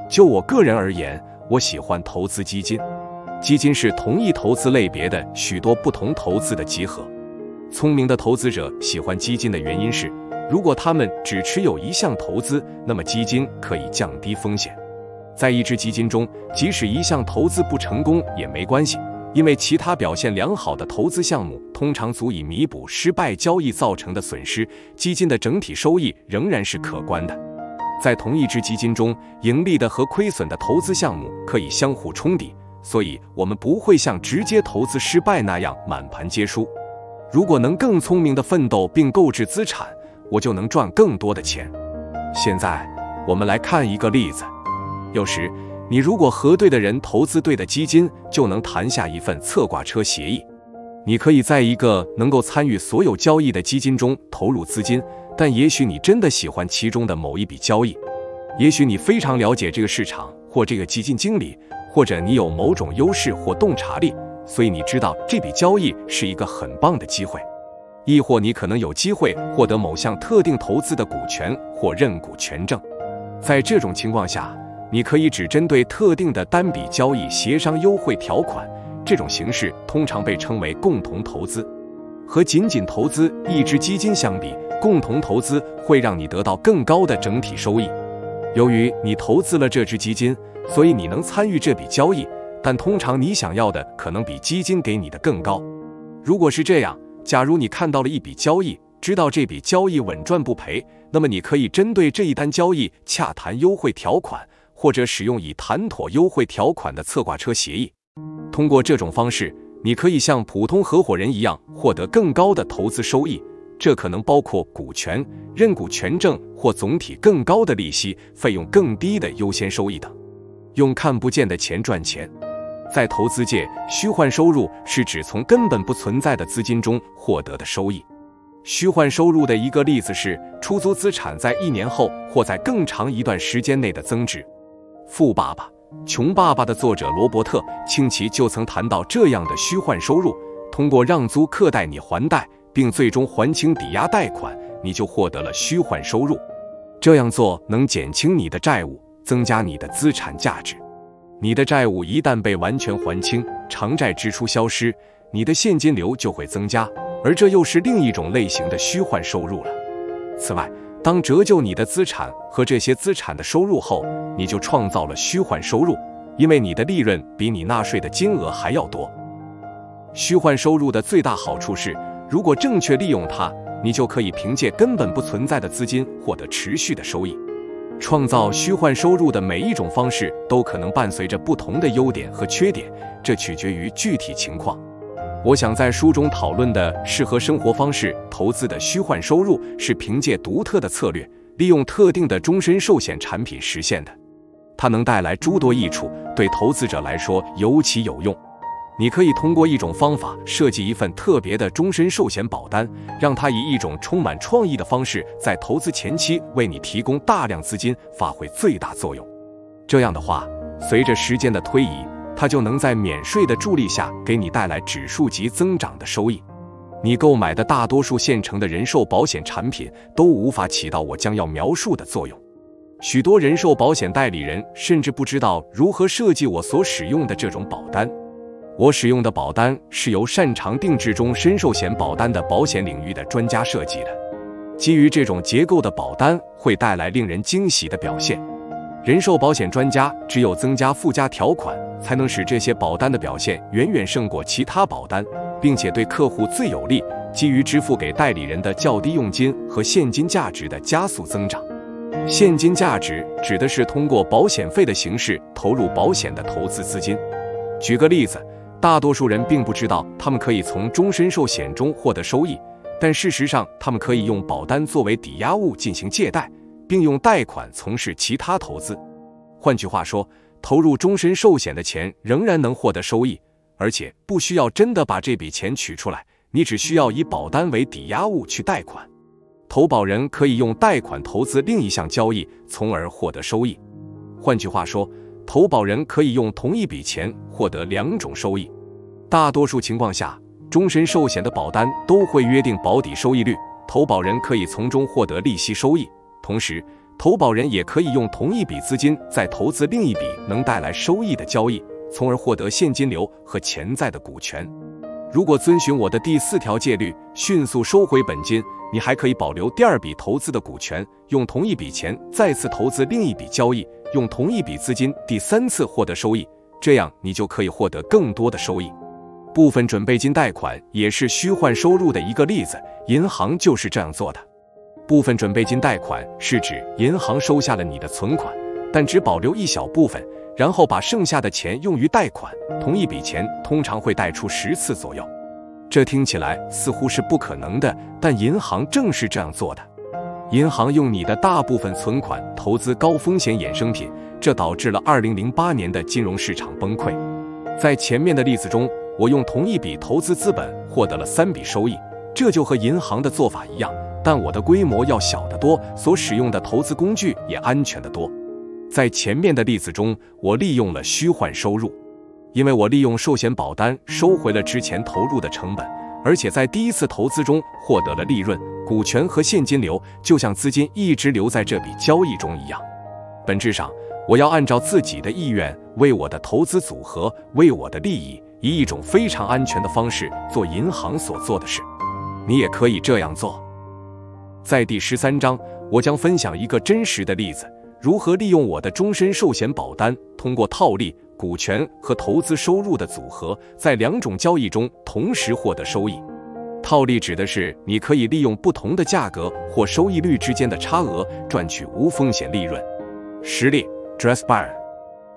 就我个人而言，我喜欢投资基金。基金是同一投资类别的许多不同投资的集合。聪明的投资者喜欢基金的原因是，如果他们只持有一项投资，那么基金可以降低风险。在一只基金中，即使一项投资不成功也没关系，因为其他表现良好的投资项目通常足以弥补失败交易造成的损失，基金的整体收益仍然是可观的。在同一只基金中，盈利的和亏损的投资项目可以相互冲抵，所以我们不会像直接投资失败那样满盘皆输。如果能更聪明地奋斗并购置资产，我就能赚更多的钱。现在，我们来看一个例子。有时，你如果和对的人投资对的基金，就能谈下一份侧挂车协议。你可以在一个能够参与所有交易的基金中投入资金，但也许你真的喜欢其中的某一笔交易。也许你非常了解这个市场或这个基金经理，或者你有某种优势或洞察力，所以你知道这笔交易是一个很棒的机会。亦或你可能有机会获得某项特定投资的股权或认股权证。在这种情况下，你可以只针对特定的单笔交易协商优惠条款，这种形式通常被称为共同投资。和仅仅投资一只基金相比，共同投资会让你得到更高的整体收益。由于你投资了这只基金，所以你能参与这笔交易，但通常你想要的可能比基金给你的更高。如果是这样，假如你看到了一笔交易，知道这笔交易稳赚不赔，那么你可以针对这一单交易洽谈优惠条款，或者使用已谈妥优惠条款的侧挂车协议。通过这种方式，你可以像普通合伙人一样获得更高的投资收益，这可能包括股权、认股权证或总体更高的利息、费用更低的优先收益等。用看不见的钱赚钱。在投资界，虚幻收入是指从根本不存在的资金中获得的收益。虚幻收入的一个例子是出租资产在1年后或在更长一段时间内的增值。《富爸爸穷爸爸》的作者罗伯特·清崎就曾谈到这样的虚幻收入：通过让租客代你还贷，并最终还清抵押贷款，你就获得了虚幻收入。这样做能减轻你的债务，增加你的资产价值。你的债务一旦被完全还清，偿债支出消失，你的现金流就会增加，而这又是另一种类型的虚幻收入了。此外，当折旧你的资产和这些资产的收入后，你就创造了虚幻收入，因为你的利润比你纳税的金额还要多。虚幻收入的最大好处是，如果正确利用它，你就可以凭借根本不存在的资金获得持续的收益。创造虚幻收入的每一种方式都可能伴随着不同的优点和缺点，这取决于具体情况。我想在书中讨论的适合生活方式投资的虚幻收入，是凭借独特的策略，利用特定的终身寿险产品实现的。它能带来诸多益处，对投资者来说尤其有用。你可以通过一种方法设计一份特别的终身寿险保单，让它以一种充满创意的方式在投资前期为你提供大量资金，发挥最大作用。这样的话，随着时间的推移，它就能在免税的助力下给你带来指数级增长的收益。你购买的大多数现成的人寿保险产品都无法起到我将要描述的作用。许多人寿保险代理人甚至不知道如何设计我所使用的这种保单。我使用的保单是由擅长定制终身寿险保单的保险领域的专家设计的。基于这种结构的保单会带来令人惊喜的表现。人寿保险专家只有增加附加条款，才能使这些保单的表现远远胜过其他保单，并且对客户最有利，基于支付给代理人的较低佣金和现金价值的加速增长。现金价值指的是通过保险费的形式投入保险的投资资金。举个例子，大多数人并不知道他们可以从终身寿险中获得收益，但事实上他们可以用保单作为抵押物进行借贷，并用贷款从事其他投资。换句话说，投入终身寿险的钱仍然能获得收益，而且不需要真的把这笔钱取出来，你只需要以保单为抵押物去贷款。投保人可以用贷款投资另一项交易，从而获得收益。换句话说，投保人可以用同一笔钱获得2种收益。大多数情况下，终身寿险的保单都会约定保底收益率，投保人可以从中获得利息收益。同时，投保人也可以用同一笔资金再投资另一笔能带来收益的交易，从而获得现金流和潜在的股权。如果遵循我的第4条戒律，迅速收回本金，你还可以保留第2笔投资的股权，用同一笔钱再次投资另一笔交易，用同一笔资金第3次获得收益，这样你就可以获得更多的收益。部分准备金贷款也是虚幻收入的一个例子，银行就是这样做的。部分准备金贷款是指银行收下了你的存款，但只保留一小部分，然后把剩下的钱用于贷款，同一笔钱通常会贷出10次左右。这听起来似乎是不可能的，但银行正是这样做的。银行用你的大部分存款投资高风险衍生品，这导致了2008年的金融市场崩溃。在前面的例子中，我用同一笔投资资本获得了3笔收益，这就和银行的做法一样，但我的规模要小得多，所使用的投资工具也安全得多。在前面的例子中，我利用了虚幻收入，因为我利用寿险保单收回了之前投入的成本，而且在第1次投资中获得了利润、股权和现金流，就像资金一直留在这笔交易中一样。本质上，我要按照自己的意愿，为我的投资组合，为我的利益，以一种非常安全的方式做银行所做的事。你也可以这样做。在第13章，我将分享一个真实的例子，如何利用我的终身寿险保单，通过套利、股权和投资收入的组合，在2种交易中同时获得收益。套利指的是你可以利用不同的价格或收益率之间的差额，赚取无风险利润。实例 Dressbarn。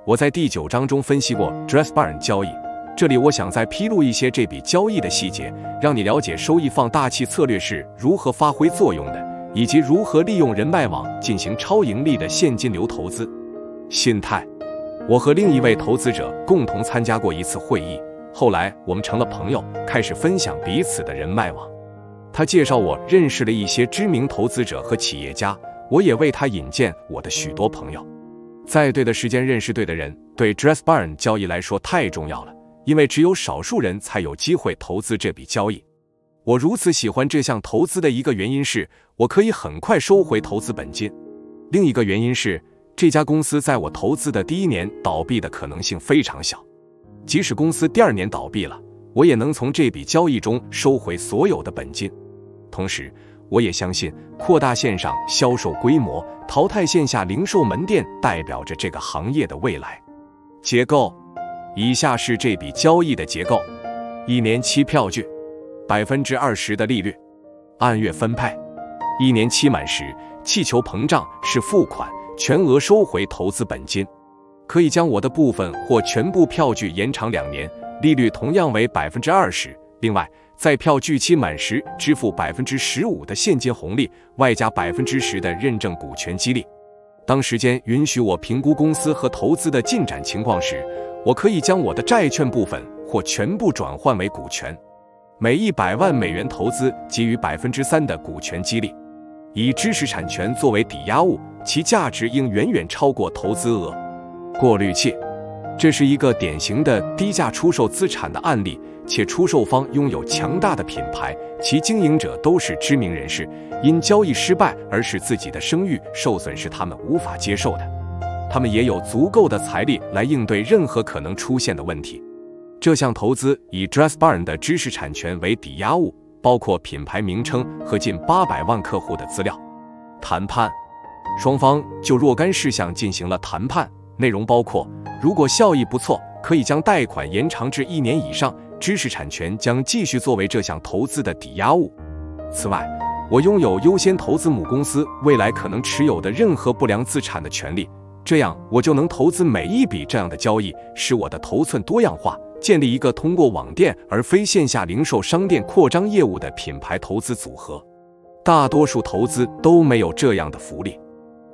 我在第9章中分析过 Dressbarn 交易，这里我想再披露一些这笔交易的细节，让你了解收益放大器策略是如何发挥作用的，以及如何利用人脉网进行超盈利的现金流投资。心态。我和另一位投资者共同参加过一次会议，后来我们成了朋友，开始分享彼此的人脉网。他介绍我认识了一些知名投资者和企业家，我也为他引荐我的许多朋友。在对的时间认识对的人，对 Dressbarn 交易来说太重要了，因为只有少数人才有机会投资这笔交易。我如此喜欢这项投资的一个原因是，我可以很快收回投资本金。另一个原因是，这家公司在我投资的第1年倒闭的可能性非常小，即使公司第2年倒闭了，我也能从这笔交易中收回所有的本金。同时，我也相信扩大线上销售规模，淘汰线下零售门店代表着这个行业的未来。结构，以下是这笔交易的结构：1年期票据，20%的利率，按月分配。1年期满时，气球膨胀是付款，全额收回投资本金。可以将我的部分或全部票据延长2年，利率同样为20%。另外，在票据期满时支付15%的现金红利，外加10%的认证股权激励。当时间允许我评估公司和投资的进展情况时，我可以将我的债券部分或全部转换为股权。每100万美元投资给予3%的股权激励。以知识产权作为抵押物，其价值应远远超过投资额。过滤器，这是一个典型的低价出售资产的案例，且出售方拥有强大的品牌，其经营者都是知名人士，因交易失败而使自己的声誉受损是他们无法接受的。他们也有足够的财力来应对任何可能出现的问题。这项投资以 Dressbarn 的知识产权为抵押物，包括品牌名称和近800万客户的资料。谈判，双方就若干事项进行了谈判，内容包括：如果效益不错，可以将贷款延长至1年以上，知识产权将继续作为这项投资的抵押物。此外，我拥有优先投资母公司未来可能持有的任何不良资产的权利，这样我就能投资每一笔这样的交易，使我的头寸多样化，建立一个通过网店而非线下零售商店扩张业务的品牌投资组合。大多数投资都没有这样的福利。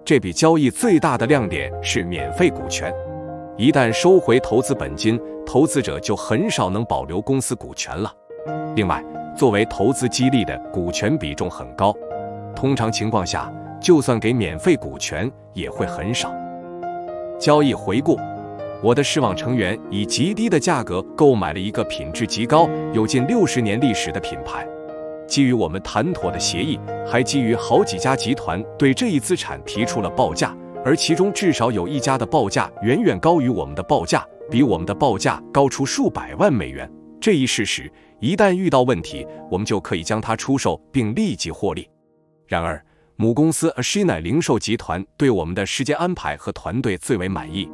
这笔交易最大的亮点是免费股权。一旦收回投资本金，投资者就很少能保留公司股权了。另外，作为投资激励的股权比重很高，通常情况下，就算给免费股权也会很少。交易回顾，我的视网成员以极低的价格购买了一个品质极高、有近60年历史的品牌。基于我们谈妥的协议，还基于好几家集团对这一资产提出了报价，而其中至少有一家的报价远远高于我们的报价，比我们的报价高出数百万美元。这一事实，一旦遇到问题，我们就可以将它出售并立即获利。然而，母公司 Ashina 零售集团对我们的时间安排和团队最为满意。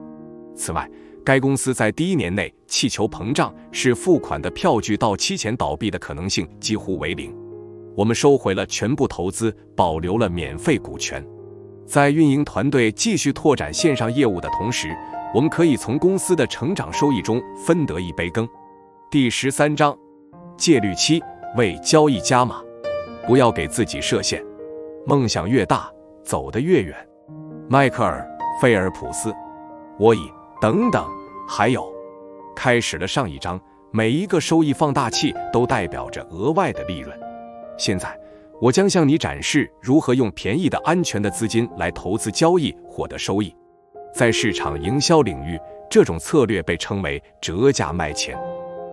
此外，该公司在第1年内气球膨胀，使付款的票据到期前倒闭的可能性几乎为0。我们收回了全部投资，保留了免费股权。在运营团队继续拓展线上业务的同时，我们可以从公司的成长收益中分得一杯羹。第13章，戒律期，为交易加码。不要给自己设限，梦想越大，走得越远。迈克尔·菲尔普斯。我以等等还有开始了上一章，每一个收益放大器都代表着额外的利润。现在我将向你展示如何用便宜的安全的资金来投资交易获得收益。在市场营销领域，这种策略被称为折价卖钱。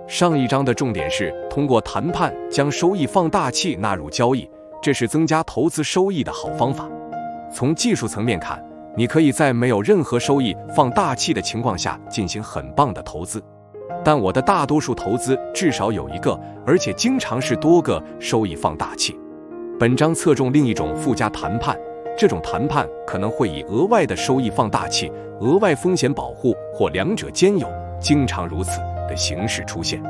上一章的重点是通过谈判将收益放大器纳入交易，这是增加投资收益的好方法。从技术层面看，你可以在没有任何收益放大器的情况下进行很棒的投资。但我的大多数投资至少有一个，而且经常是多个收益放大器。本章侧重另一种附加谈判，这种谈判可能会以额外的收益放大器、额外风险保护或两者兼有，经常如此的形式出现。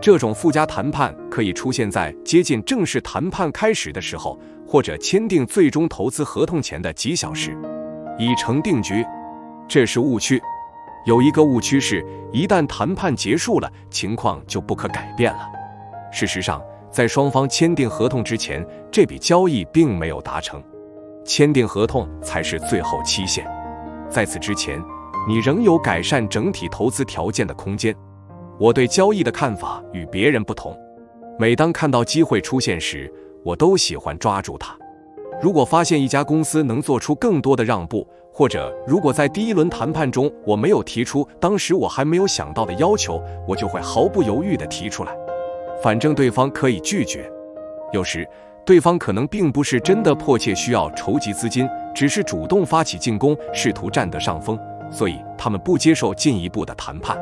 这种附加谈判可以出现在接近正式谈判开始的时候，或者签订最终投资合同前的几小时。已成定局，这是误区。有一个误区是，一旦谈判结束了，情况就不可改变了。事实上，在双方签订合同之前，这笔交易并没有达成。签订合同才是最后期限。在此之前，你仍有改善整体投资条件的空间。我对交易的看法与别人不同。每当看到机会出现时，我都喜欢抓住它。如果发现一家公司能做出更多的让步，或者如果在第一轮谈判中我没有提出当时我还没有想到的要求，我就会毫不犹豫地提出来，反正对方可以拒绝。有时对方可能并不是真的迫切需要筹集资金，只是主动发起进攻，试图占得上风，所以他们不接受进一步的谈判。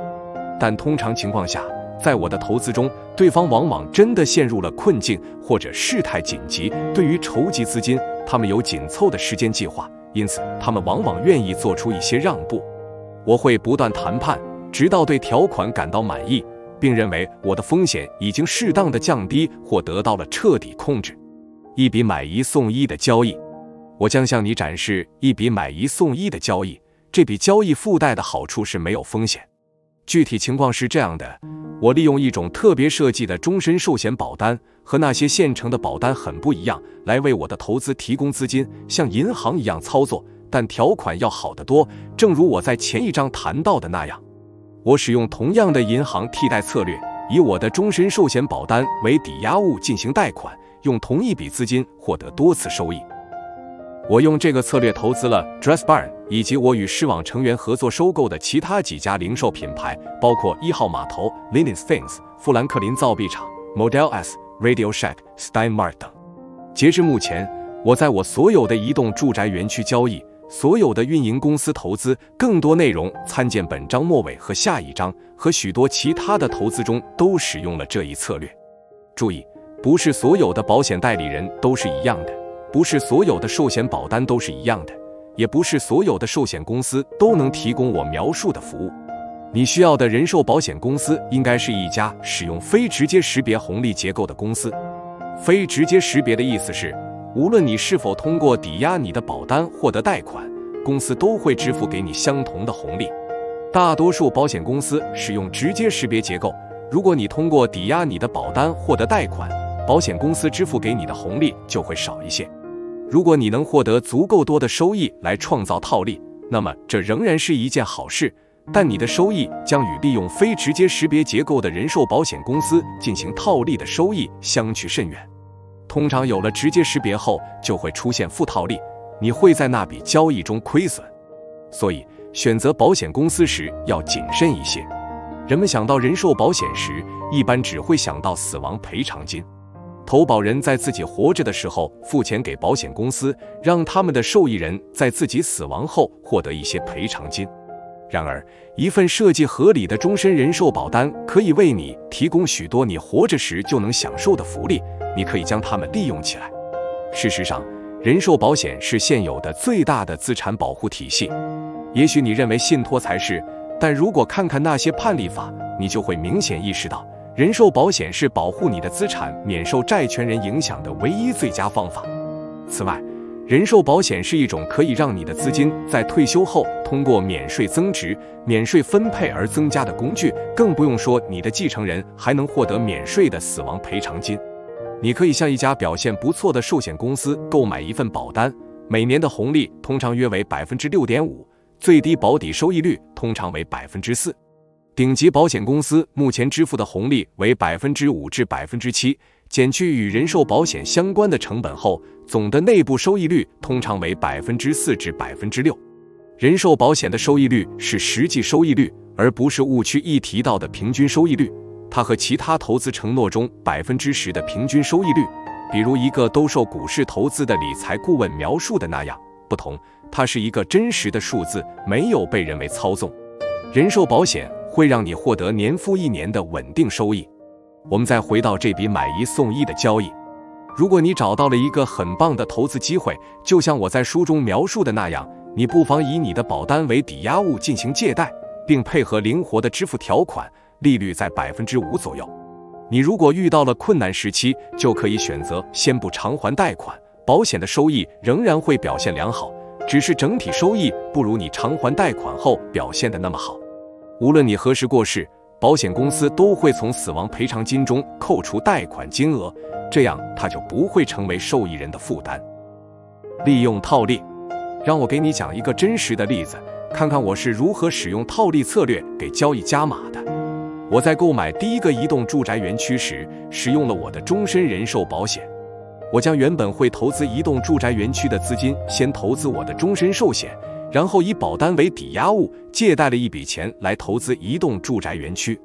但通常情况下，在我的投资中，对方往往真的陷入了困境，或者事态紧急。对于筹集资金，他们有紧凑的时间计划，因此他们往往愿意做出一些让步。我会不断谈判，直到对条款感到满意，并认为我的风险已经适当的降低或得到了彻底控制。一笔买一送一的交易，我将向你展示一笔买一送一的交易。这笔交易附带的好处是没有风险。具体情况是这样的，我利用一种特别设计的终身寿险保单，和那些现成的保单很不一样，来为我的投资提供资金，像银行一样操作，但条款要好得多。正如我在前一章谈到的那样，我使用同样的银行替代策略，以我的终身寿险保单为抵押物进行贷款，用同一笔资金获得多次收益。我用这个策略投资了 Dressbarn 以及我与狮网成员合作收购的其他几家零售品牌，包括1号码头、Linen Things、富兰克林造币厂、Model S、Radio Shack、Steinmart 等。截至目前，我在我所有的移动住宅园区交易、所有的运营公司投资，更多内容参见本章末尾和下一章，和许多其他的投资中都使用了这一策略。注意，不是所有的保险代理人都是一样的，不是所有的寿险保单都是一样的，也不是所有的寿险公司都能提供我描述的服务。你需要的人寿保险公司应该是一家使用非直接识别红利结构的公司。非直接识别的意思是，无论你是否通过抵押你的保单获得贷款，公司都会支付给你相同的红利。大多数保险公司使用直接识别结构，如果你通过抵押你的保单获得贷款，保险公司支付给你的红利就会少一些。如果你能获得足够多的收益来创造套利，那么这仍然是一件好事，但你的收益将与利用非直接识别结构的人寿保险公司进行套利的收益相去甚远。通常有了直接识别后，就会出现负套利，你会在那笔交易中亏损。所以选择保险公司时要谨慎一些。人们想到人寿保险时，一般只会想到死亡赔偿金。投保人在自己活着的时候付钱给保险公司，让他们的受益人在自己死亡后获得一些赔偿金。然而，一份设计合理的终身人寿保单可以为你提供许多你活着时就能享受的福利，你可以将它们利用起来。事实上，人寿保险是现有的最大的资产保护体系。也许你认为信托才是，但如果看看那些判例法，你就会明显意识到，人寿保险是保护你的资产免受债权人影响的唯一最佳方法。此外，人寿保险是一种可以让你的资金在退休后通过免税增值、免税分配而增加的工具，更不用说你的继承人还能获得免税的死亡赔偿金。你可以向一家表现不错的寿险公司购买一份保单，每年的红利通常约为 6.5%， 最低保底收益率通常为 4%。顶级保险公司目前支付的红利为 5%至 7%， 减去与人寿保险相关的成本后，总的内部收益率通常为 4%至 6%。 人寿保险的收益率是实际收益率，而不是误区一提到的平均收益率。它和其他投资承诺中 10% 的平均收益率，比如一个兜售股市投资的理财顾问描述的那样不同，它是一个真实的数字，没有被人为操纵。人寿保险会让你获得年复一年的稳定收益。我们再回到这笔买一送一的交易，如果你找到了一个很棒的投资机会，就像我在书中描述的那样，你不妨以你的保单为抵押物进行借贷，并配合灵活的支付条款，利率在 5% 左右。你如果遇到了困难时期，就可以选择先不偿还贷款，保险的收益仍然会表现良好，只是整体收益不如你偿还贷款后表现的那么好。无论你何时过世，保险公司都会从死亡赔偿金中扣除贷款金额，这样它就不会成为受益人的负担。利用套利，让我给你讲一个真实的例子，看看我是如何使用套利策略给交易加码的。我在购买第一个移动住宅园区时，使用了我的终身人寿保险。我将原本会投资移动住宅园区的资金先投资我的终身寿险，然后以保单为抵押物借贷了一笔钱来投资移动住宅园区。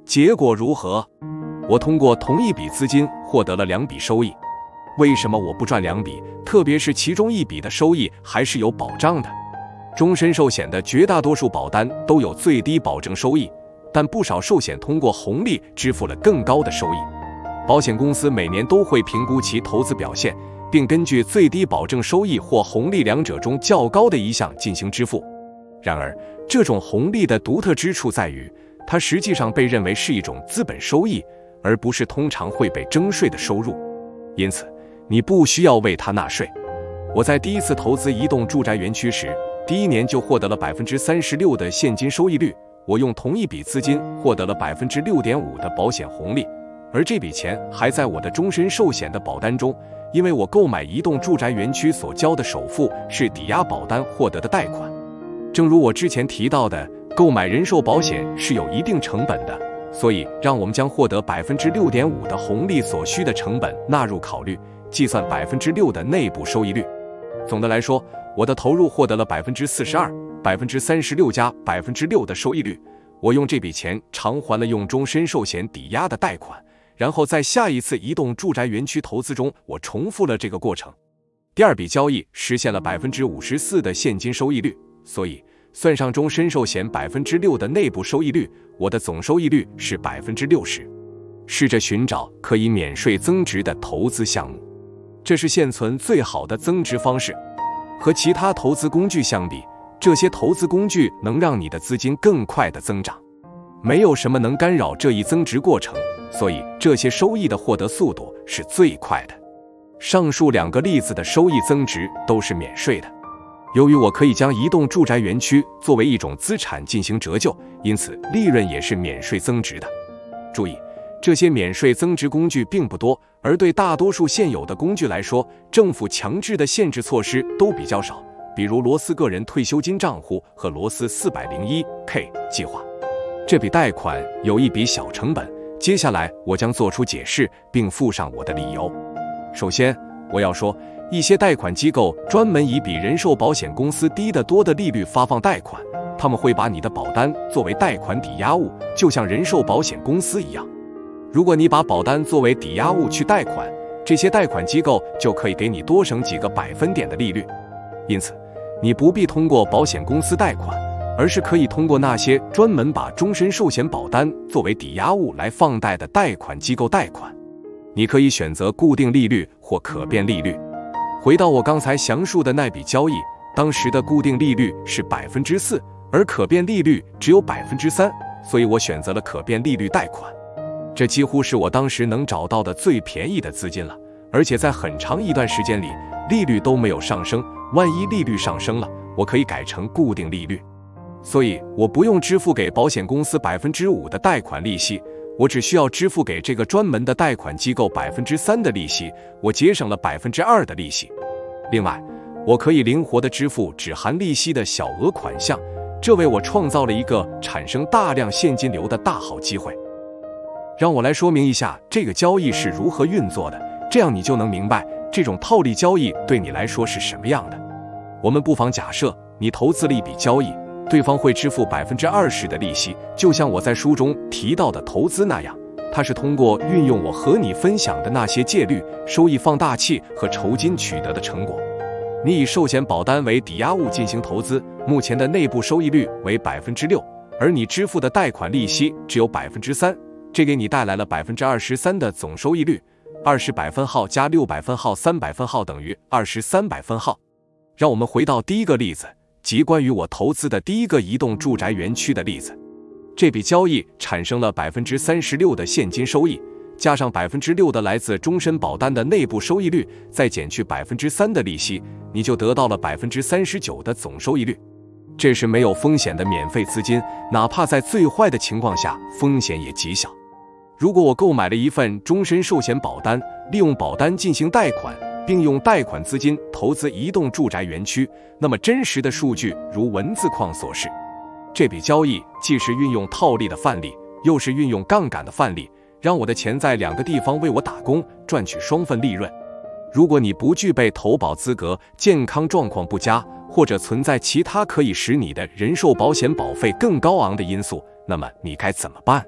结果如何？我通过同一笔资金获得了2笔收益。为什么我不赚2笔？特别是其中1笔的收益还是有保障的。终身寿险的绝大多数保单都有最低保证收益，但不少寿险通过红利支付了更高的收益。保险公司每年都会评估其投资表现，并根据最低保证收益或红利两者中较高的一项进行支付。然而，这种红利的独特之处在于，它实际上被认为是一种资本收益，而不是通常会被征税的收入。因此，你不需要为它纳税。我在第一次投资移动住宅园区时，第1年就获得了 36% 的现金收益率。我用同一笔资金获得了 6.5% 的保险红利，而这笔钱还在我的终身寿险的保单中，因为我购买移动住宅园区所交的首付是抵押保单获得的贷款。正如我之前提到的，购买人寿保险是有一定成本的，所以让我们将获得 6.5% 的红利所需的成本纳入考虑，计算 6% 的内部收益率。总的来说，我的投入获得了 42%、36% 加 6% 的收益率。我用这笔钱偿还了用终身寿险抵押的贷款，然后在下一次移动住宅园区投资中，我重复了这个过程。第2笔交易实现了 54% 的现金收益率，所以算上终身寿险 6% 的内部收益率，我的总收益率是 60%。试着寻找可以免税增值的投资项目，这是现存最好的增值方式。和其他投资工具相比，这些投资工具能让你的资金更快地增长。没有什么能干扰这一增值过程，所以这些收益的获得速度是最快的。上述2个例子的收益增值都是免税的。由于我可以将移动住宅园区作为一种资产进行折旧，因此利润也是免税增值的。注意，这些免税增值工具并不多，而对大多数现有的工具来说，政府强制的限制措施都比较少，比如罗斯个人退休金账户和罗斯 401k 计划。这笔贷款有一笔小成本，接下来我将做出解释并附上我的理由。首先，我要说，一些贷款机构专门以比人寿保险公司低得多的利率发放贷款，他们会把你的保单作为贷款抵押物，就像人寿保险公司一样。如果你把保单作为抵押物去贷款，这些贷款机构就可以给你多省几个百分点的利率。因此，你不必通过保险公司贷款，而是可以通过那些专门把终身寿险保单作为抵押物来放贷的贷款机构贷款。你可以选择固定利率或可变利率。回到我刚才详述的那笔交易，当时的固定利率是 4%， 而可变利率只有 3%， 所以我选择了可变利率贷款。这几乎是我当时能找到的最便宜的资金了，而且在很长一段时间里，利率都没有上升。万一利率上升了，我可以改成固定利率，所以我不用支付给保险公司 5% 的贷款利息，我只需要支付给这个专门的贷款机构 3% 的利息，我节省了 2% 的利息。另外，我可以灵活地支付只含利息的小额款项，这为我创造了一个产生大量现金流的大好机会。让我来说明一下这个交易是如何运作的，这样你就能明白这种套利交易对你来说是什么样的。我们不妨假设你投资了一笔交易，对方会支付 20% 的利息，就像我在书中提到的投资那样，它是通过运用我和你分享的那些借率、收益放大器和酬金取得的成果。你以寿险保单为抵押物进行投资，目前的内部收益率为 6%， 而你支付的贷款利息只有 3%， 这给你带来了 23% 的总收益率。20百分号加6百分号300分号等于23百分号。让我们回到第一个例子，即关于我投资的第一个移动住宅园区的例子。这笔交易产生了 36% 的现金收益，加上 6% 的来自终身保单的内部收益率，再减去 3% 的利息，你就得到了 39% 的总收益率。这是没有风险的免费资金，哪怕在最坏的情况下，风险也极小。如果我购买了一份终身寿险保单，利用保单进行贷款，并用贷款资金投资移动住宅园区，那么真实的数据如文字框所示。这笔交易既是运用套利的范例，又是运用杠杆的范例，让我的钱在2个地方为我打工，赚取双份利润。如果你不具备投保资格，健康状况不佳，或者存在其他可以使你的人寿保险保费更高昂的因素，那么你该怎么办？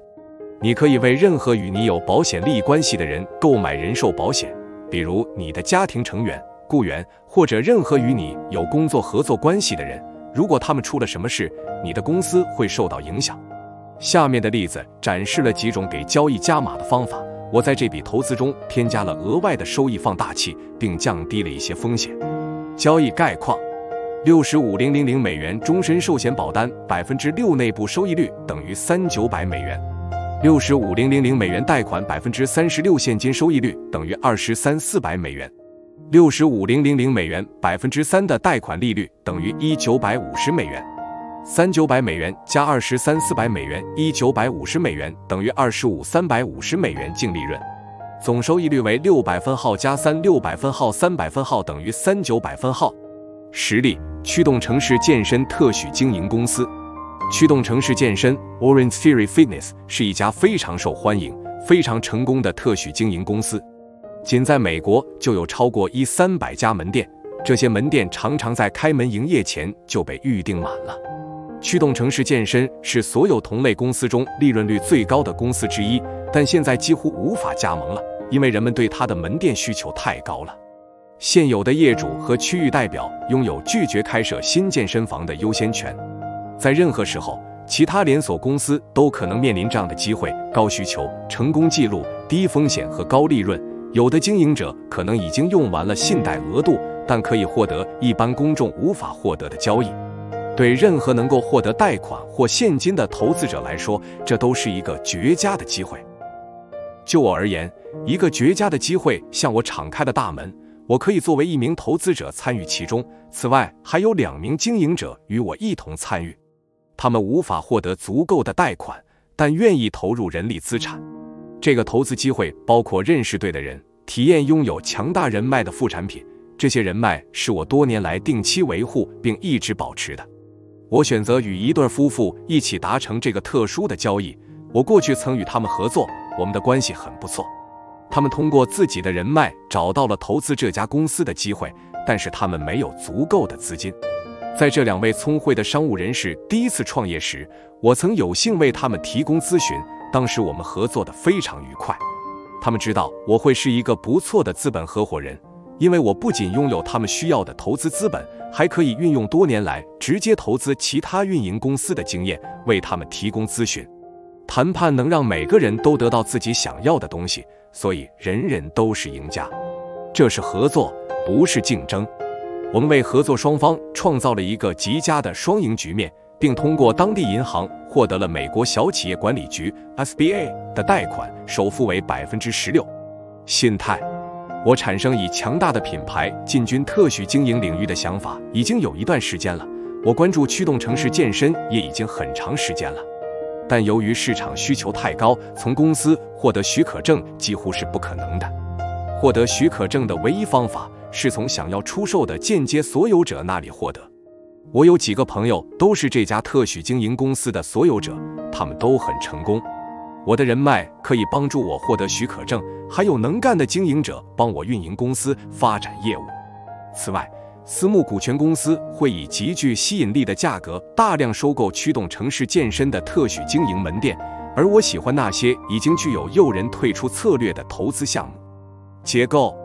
你可以为任何与你有保险利益关系的人购买人寿保险，比如你的家庭成员、雇员，或者任何与你有工作合作关系的人。如果他们出了什么事，你的公司会受到影响。下面的例子展示了几种给交易加码的方法。我在这笔投资中添加了额外的收益放大器，并降低了一些风险。交易概况：65000美元终身寿险保单，6%内部收益率等于3900美元；65000美元贷款36%现金收益率等于23400美元；65000美元3%的贷款利率等于1950美元；3900美元加23400美元，1950美元等于25350美元净利润。总收益率为600分号加3600分号300分号等于3900分号。实例：驱动城市健身特许经营公司。驱动城市健身 Orange Theory Fitness 是一家非常受欢迎、非常成功的特许经营公司。仅在美国就有超过300家门店，这些门店常常在开门营业前就被预订满了。驱动城市健身是所有同类公司中利润率最高的公司之一，但现在几乎无法加盟了，因为人们对它的门店需求太高了。现有的业主和区域代表拥有拒绝开设新健身房的优先权。在任何时候，其他连锁公司都可能面临这样的机会：高需求、成功记录、低风险和高利润。有的经营者可能已经用完了信贷额度，但可以获得一般公众无法获得的交易。对任何能够获得贷款或现金的投资者来说，这都是一个绝佳的机会。就我而言，一个绝佳的机会向我敞开了大门，我可以作为一名投资者参与其中。此外，还有2名经营者与我一同参与。他们无法获得足够的贷款，但愿意投入人力资产。这个投资机会包括认识对的人，体验拥有强大人脉的副产品。这些人脉是我多年来定期维护并一直保持的。我选择与一对夫妇一起达成这个特殊的交易。我过去曾与他们合作，我们的关系很不错。他们通过自己的人脉找到了投资这家公司的机会，但是他们没有足够的资金。在这2位聪慧的商务人士第一次创业时，我曾有幸为他们提供咨询，当时我们合作得非常愉快。他们知道我会是一个不错的资本合伙人，因为我不仅拥有他们需要的投资资本，还可以运用多年来直接投资其他运营公司的经验，为他们提供咨询。谈判能让每个人都得到自己想要的东西，所以人人都是赢家。这是合作，不是竞争。我们为合作双方创造了一个极佳的双赢局面，并通过当地银行获得了美国小企业管理局 SBA 的贷款，首付为16%。心态：我产生以强大的品牌进军特许经营领域的想法已经有一段时间了。我关注驱动城市健身也已经很长时间了，但由于市场需求太高，从公司获得许可证几乎是不可能的。获得许可证的唯一方法是从想要出售的间接所有者那里获得。我有几个朋友都是这家特许经营公司的所有者，他们都很成功。我的人脉可以帮助我获得许可证，还有能干的经营者帮我运营公司、发展业务。此外，私募股权公司会以极具吸引力的价格大量收购驱动城市健身的特许经营门店，而我喜欢那些已经具有诱人退出策略的投资项目。结构：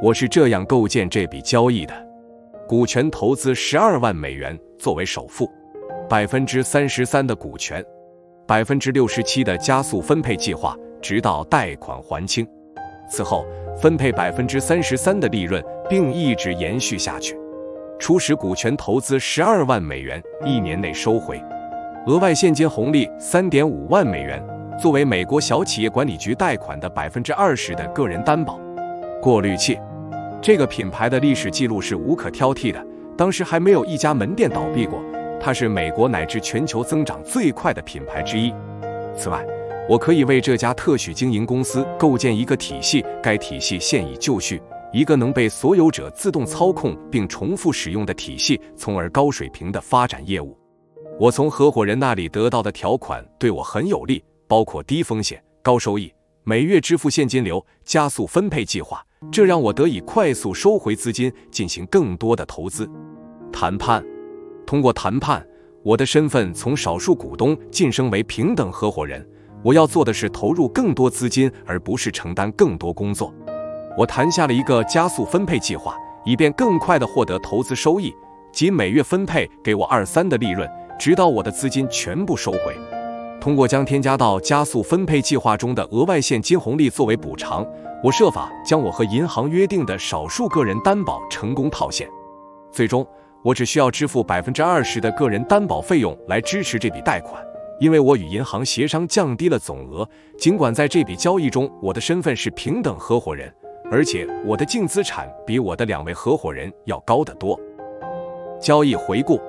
我是这样构建这笔交易的：股权投资12万美元作为首付，33%的股权，67%的加速分配计划，直到贷款还清。此后分配33%的利润，并一直延续下去。初始股权投资12万美元，1年内收回。额外现金红利3.5万美元，作为美国小企业管理局贷款的20%的个人担保。过滤器：这个品牌的历史记录是无可挑剔的，当时还没有一家门店倒闭过，它是美国乃至全球增长最快的品牌之一。此外，我可以为这家特许经营公司构建一个体系，该体系现已就绪，一个能被所有者自动操控并重复使用的体系，从而高水平的发展业务。我从合伙人那里得到的条款对我很有利，包括低风险、高收益、每月支付现金流、加速分配计划、这让我得以快速收回资金，进行更多的投资。谈判，通过谈判，我的身份从少数股东晋升为平等合伙人。我要做的是投入更多资金，而不是承担更多工作。我谈下了一个加速分配计划，以便更快地获得投资收益，即每月分配给我2-3的利润，直到我的资金全部收回。通过将添加到加速分配计划中的额外现金红利作为补偿，我设法将我和银行约定的少数个人担保成功套现。最终，我只需要支付20%的个人担保费用来支持这笔贷款。因为我与银行协商降低了总额，尽管在这笔交易中我的身份是平等合伙人，而且我的净资产比我的2位合伙人要高得多。交易回顾，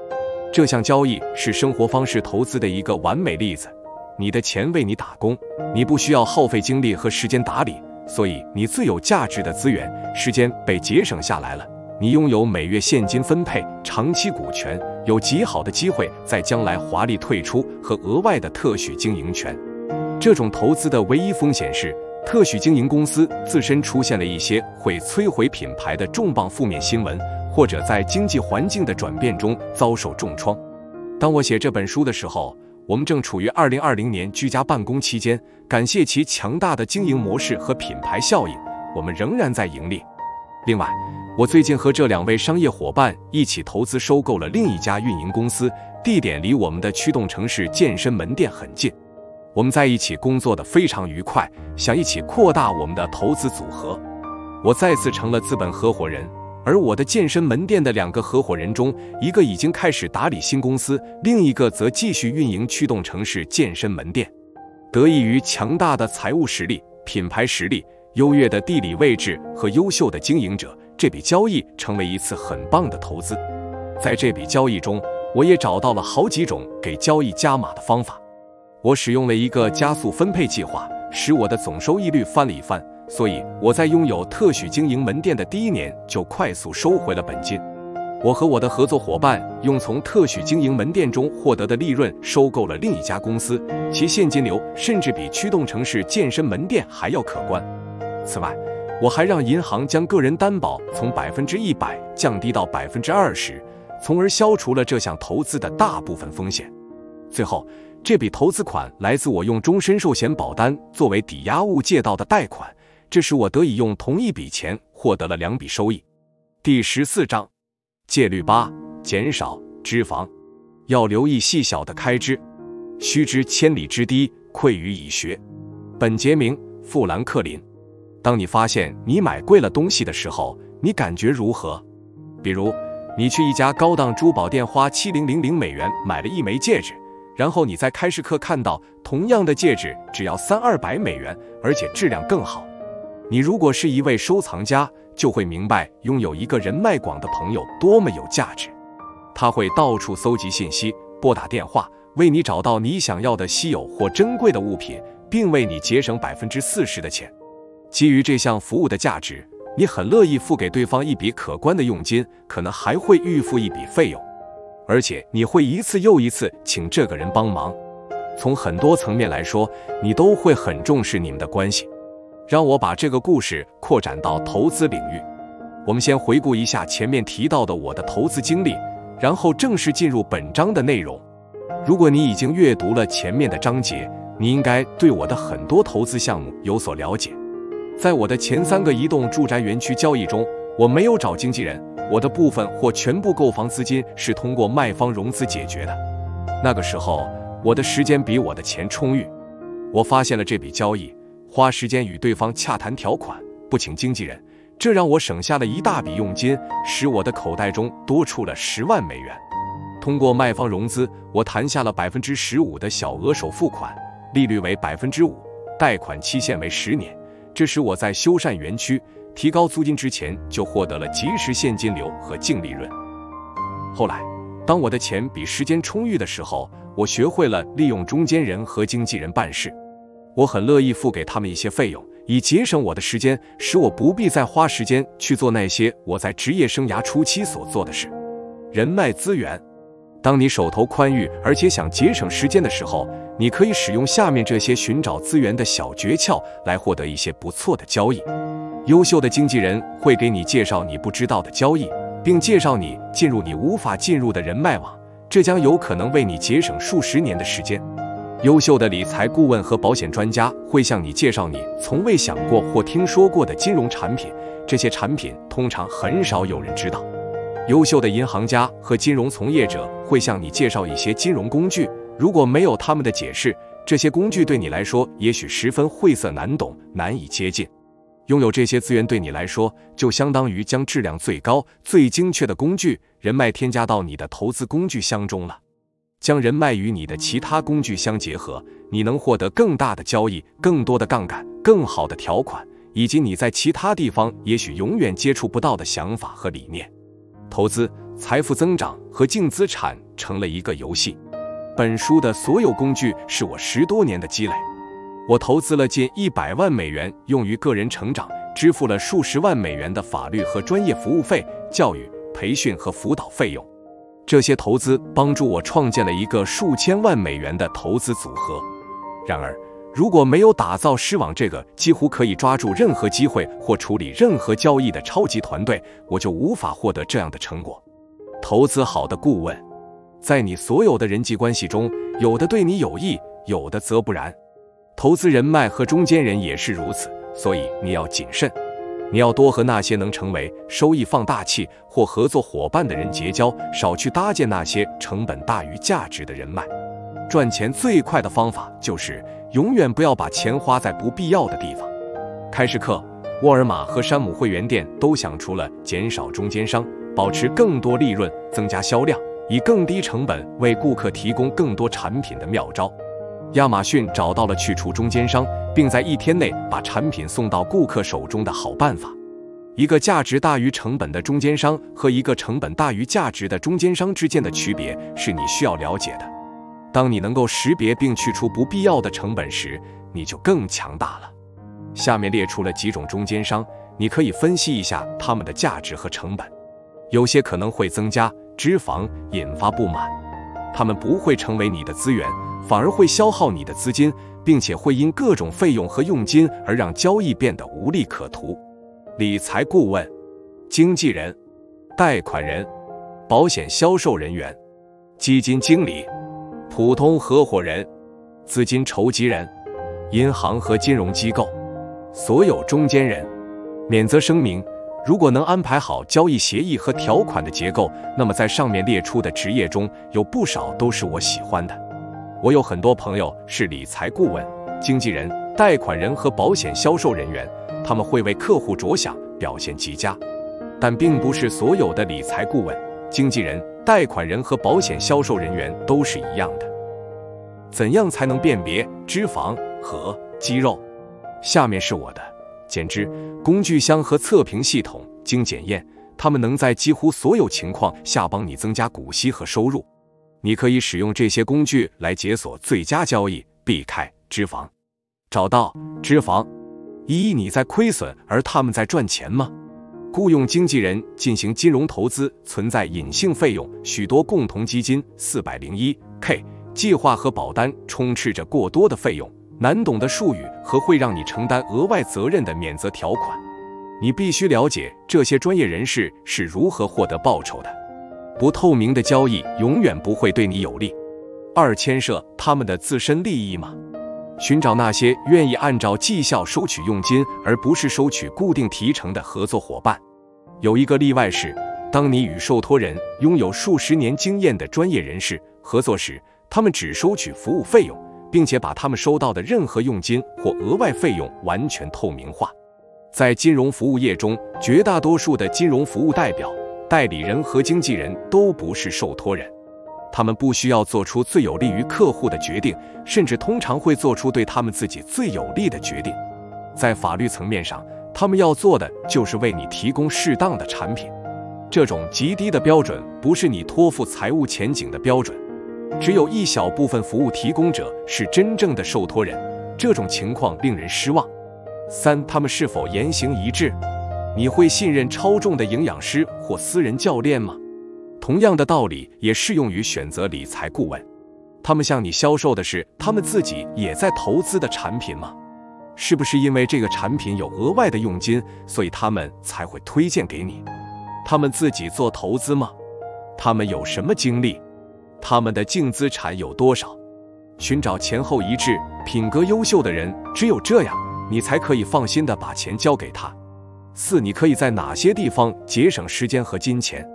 这项交易是生活方式投资的一个完美例子。你的钱为你打工，你不需要耗费精力和时间打理，所以你最有价值的资源时间被节省下来了。你拥有每月现金分配、长期股权，有极好的机会在将来华丽退出和额外的特许经营权。这种投资的唯一风险是，特许经营公司自身出现了一些会摧毁品牌的重磅负面新闻，或者在经济环境的转变中遭受重创。当我写这本书的时候，我们正处于2020年居家办公期间，感谢其强大的经营模式和品牌效应，我们仍然在盈利。另外，我最近和这2位商业伙伴一起投资收购了另一家运营公司，地点离我们的驱动城市健身门店很近。我们在一起工作得非常愉快，想一起扩大我们的投资组合。我再次成了资本合伙人，而我的健身门店的2个合伙人中，一个已经开始打理新公司，另一个则继续运营驱动城市健身门店。得益于强大的财务实力、品牌实力、优越的地理位置和优秀的经营者，这笔交易成为一次很棒的投资。在这笔交易中，我也找到了好几种给交易加码的方法。我使用了一个加速分配计划，使我的总收益率翻了一番，所以我在拥有特许经营门店的第1年就快速收回了本金。我和我的合作伙伴用从特许经营门店中获得的利润收购了另一家公司，其现金流甚至比驱动城市健身门店还要可观。此外，我还让银行将个人担保从100%降低到20%，从而消除了这项投资的大部分风险。最后，这笔投资款来自我用终身寿险保单作为抵押物借到的贷款，这使我得以用同一笔钱获得了2笔收益。第14章，戒律8：减少脂肪。要留意细小的开支，须知千里之堤，溃于蚁穴。本杰明·富兰克林。当你发现你买贵了东西的时候，你感觉如何？比如，你去一家高档珠宝店花$7000买了1枚戒指，然后你在开市客看到同样的戒指只要$300-200，而且质量更好。你如果是一位收藏家，就会明白拥有一个人脉广的朋友多么有价值。他会到处搜集信息，拨打电话，为你找到你想要的稀有或珍贵的物品，并为你节省40%的钱。基于这项服务的价值，你很乐意付给对方一笔可观的佣金，可能还会预付一笔费用，而且你会一次又一次请这个人帮忙。从很多层面来说，你都会很重视你们的关系。让我把这个故事扩展到投资领域。我们先回顾一下前面提到的我的投资经历，然后正式进入本章的内容。如果你已经阅读了前面的章节，你应该对我的很多投资项目有所了解。在我的前3个移动住宅园区交易中，我没有找经纪人，我的部分或全部购房资金是通过卖方融资解决的。那个时候，我的时间比我的钱充裕。我发现了这笔交易，花时间与对方洽谈条款，不请经纪人，这让我省下了一大笔佣金，使我的口袋中多出了$10万。通过卖方融资，我谈下了15%的小额首付款，利率为5%，贷款期限为10年。这使我在修缮园区、提高租金之前就获得了及时现金流和净利润。后来，当我的钱比时间充裕的时候，我学会了利用中间人和经纪人办事。我很乐意付给他们一些费用，以节省我的时间，使我不必再花时间去做那些我在职业生涯初期所做的事。人脉资源。当你手头宽裕而且想节省时间的时候，你可以使用下面这些寻找资源的小诀窍来获得一些不错的交易。优秀的经纪人会给你介绍你不知道的交易，并介绍你进入你无法进入的人脉网，这将有可能为你节省数十年的时间。优秀的理财顾问和保险专家会向你介绍你从未想过或听说过的金融产品，这些产品通常很少有人知道。优秀的银行家和金融从业者会向你介绍一些金融工具，如果没有他们的解释，这些工具对你来说也许十分晦涩难懂，难以接近。拥有这些资源对你来说，就相当于将质量最高、最精确的工具人脉添加到你的投资工具箱中了。将人脉与你的其他工具相结合，你能获得更大的交易、更多的杠杆、更好的条款，以及你在其他地方也许永远接触不到的想法和理念。投资、财富增长和净资产成了一个游戏。本书的所有工具是我10多年的积累。我投资了近100万美元用于个人成长，支付了数十万美元的法律和专业服务费、教育、培训和辅导费用。这些投资帮助我创建了一个数千万美元的投资组合。然而，如果没有打造狮网这个几乎可以抓住任何机会或处理任何交易的超级团队，我就无法获得这样的成果。投资好的顾问，在你所有的人际关系中，有的对你有益，有的则不然。投资人脉和中间人也是如此，所以你要谨慎。你要多和那些能成为收益放大器或合作伙伴的人结交，少去搭建那些成本大于价值的人脉。赚钱最快的方法就是永远不要把钱花在不必要的地方。开市客、沃尔玛和山姆会员店都想出了减少中间商、保持更多利润、增加销量，以更低成本为顾客提供更多产品的妙招。亚马逊找到了去除中间商，并在1天内把产品送到顾客手中的好办法。一个价值大于成本的中间商和一个成本大于价值的中间商之间的区别是你需要了解的。当你能够识别并去除不必要的成本时，你就更强大了。下面列出了几种中间商，你可以分析一下他们的价值和成本。有些可能会增加脂肪，引发不满。他们不会成为你的资源，反而会消耗你的资金，并且会因各种费用和佣金而让交易变得无利可图。理财顾问、经纪人、贷款人、保险销售人员、基金经理、普通合伙人、资金筹集人、银行和金融机构、所有中间人。免责声明：如果能安排好交易协议和条款的结构，那么在上面列出的职业中有不少都是我喜欢的。我有很多朋友是理财顾问、经纪人、贷款人和保险销售人员，他们会为客户着想，表现极佳。但并不是所有的理财顾问、经纪人、贷款人和保险销售人员都是一样的。怎样才能辨别脂肪和肌肉？下面是我的减脂工具箱和测评系统。经检验，它们能在几乎所有情况下帮你增加股息和收入。你可以使用这些工具来解锁最佳交易，避开脂肪。找到脂肪。一，你在亏损而他们在赚钱吗？雇佣经纪人进行金融投资存在隐性费用，许多共同基金 401k 计划和保单充斥着过多的费用、难懂的术语和会让你承担额外责任的免责条款。你必须了解这些专业人士是如何获得报酬的。不透明的交易永远不会对你有利。二，牵涉他们的自身利益吗？寻找那些愿意按照绩效收取佣金而不是收取固定提成的合作伙伴。有一个例外是，当你与受托人拥有数十年经验的专业人士合作时，他们只收取服务费用，并且把他们收到的任何佣金或额外费用完全透明化。在金融服务业中，绝大多数的金融服务代表、代理人和经纪人都不是受托人。他们不需要做出最有利于客户的决定，甚至通常会做出对他们自己最有利的决定。在法律层面上，他们要做的就是为你提供适当的产品。这种极低的标准不是你托付财务前景的标准。只有一小部分服务提供者是真正的受托人，这种情况令人失望。三，他们是否言行一致？你会信任超重的营养师或私人教练吗？同样的道理也适用于选择理财顾问。他们向你销售的是他们自己也在投资的产品吗？是不是因为这个产品有额外的佣金，所以他们才会推荐给你？他们自己做投资吗？他们有什么经历？他们的净资产有多少？寻找前后一致、品格优秀的人，只有这样，你才可以放心地把钱交给他。4. 你可以在哪些地方节省时间和金钱？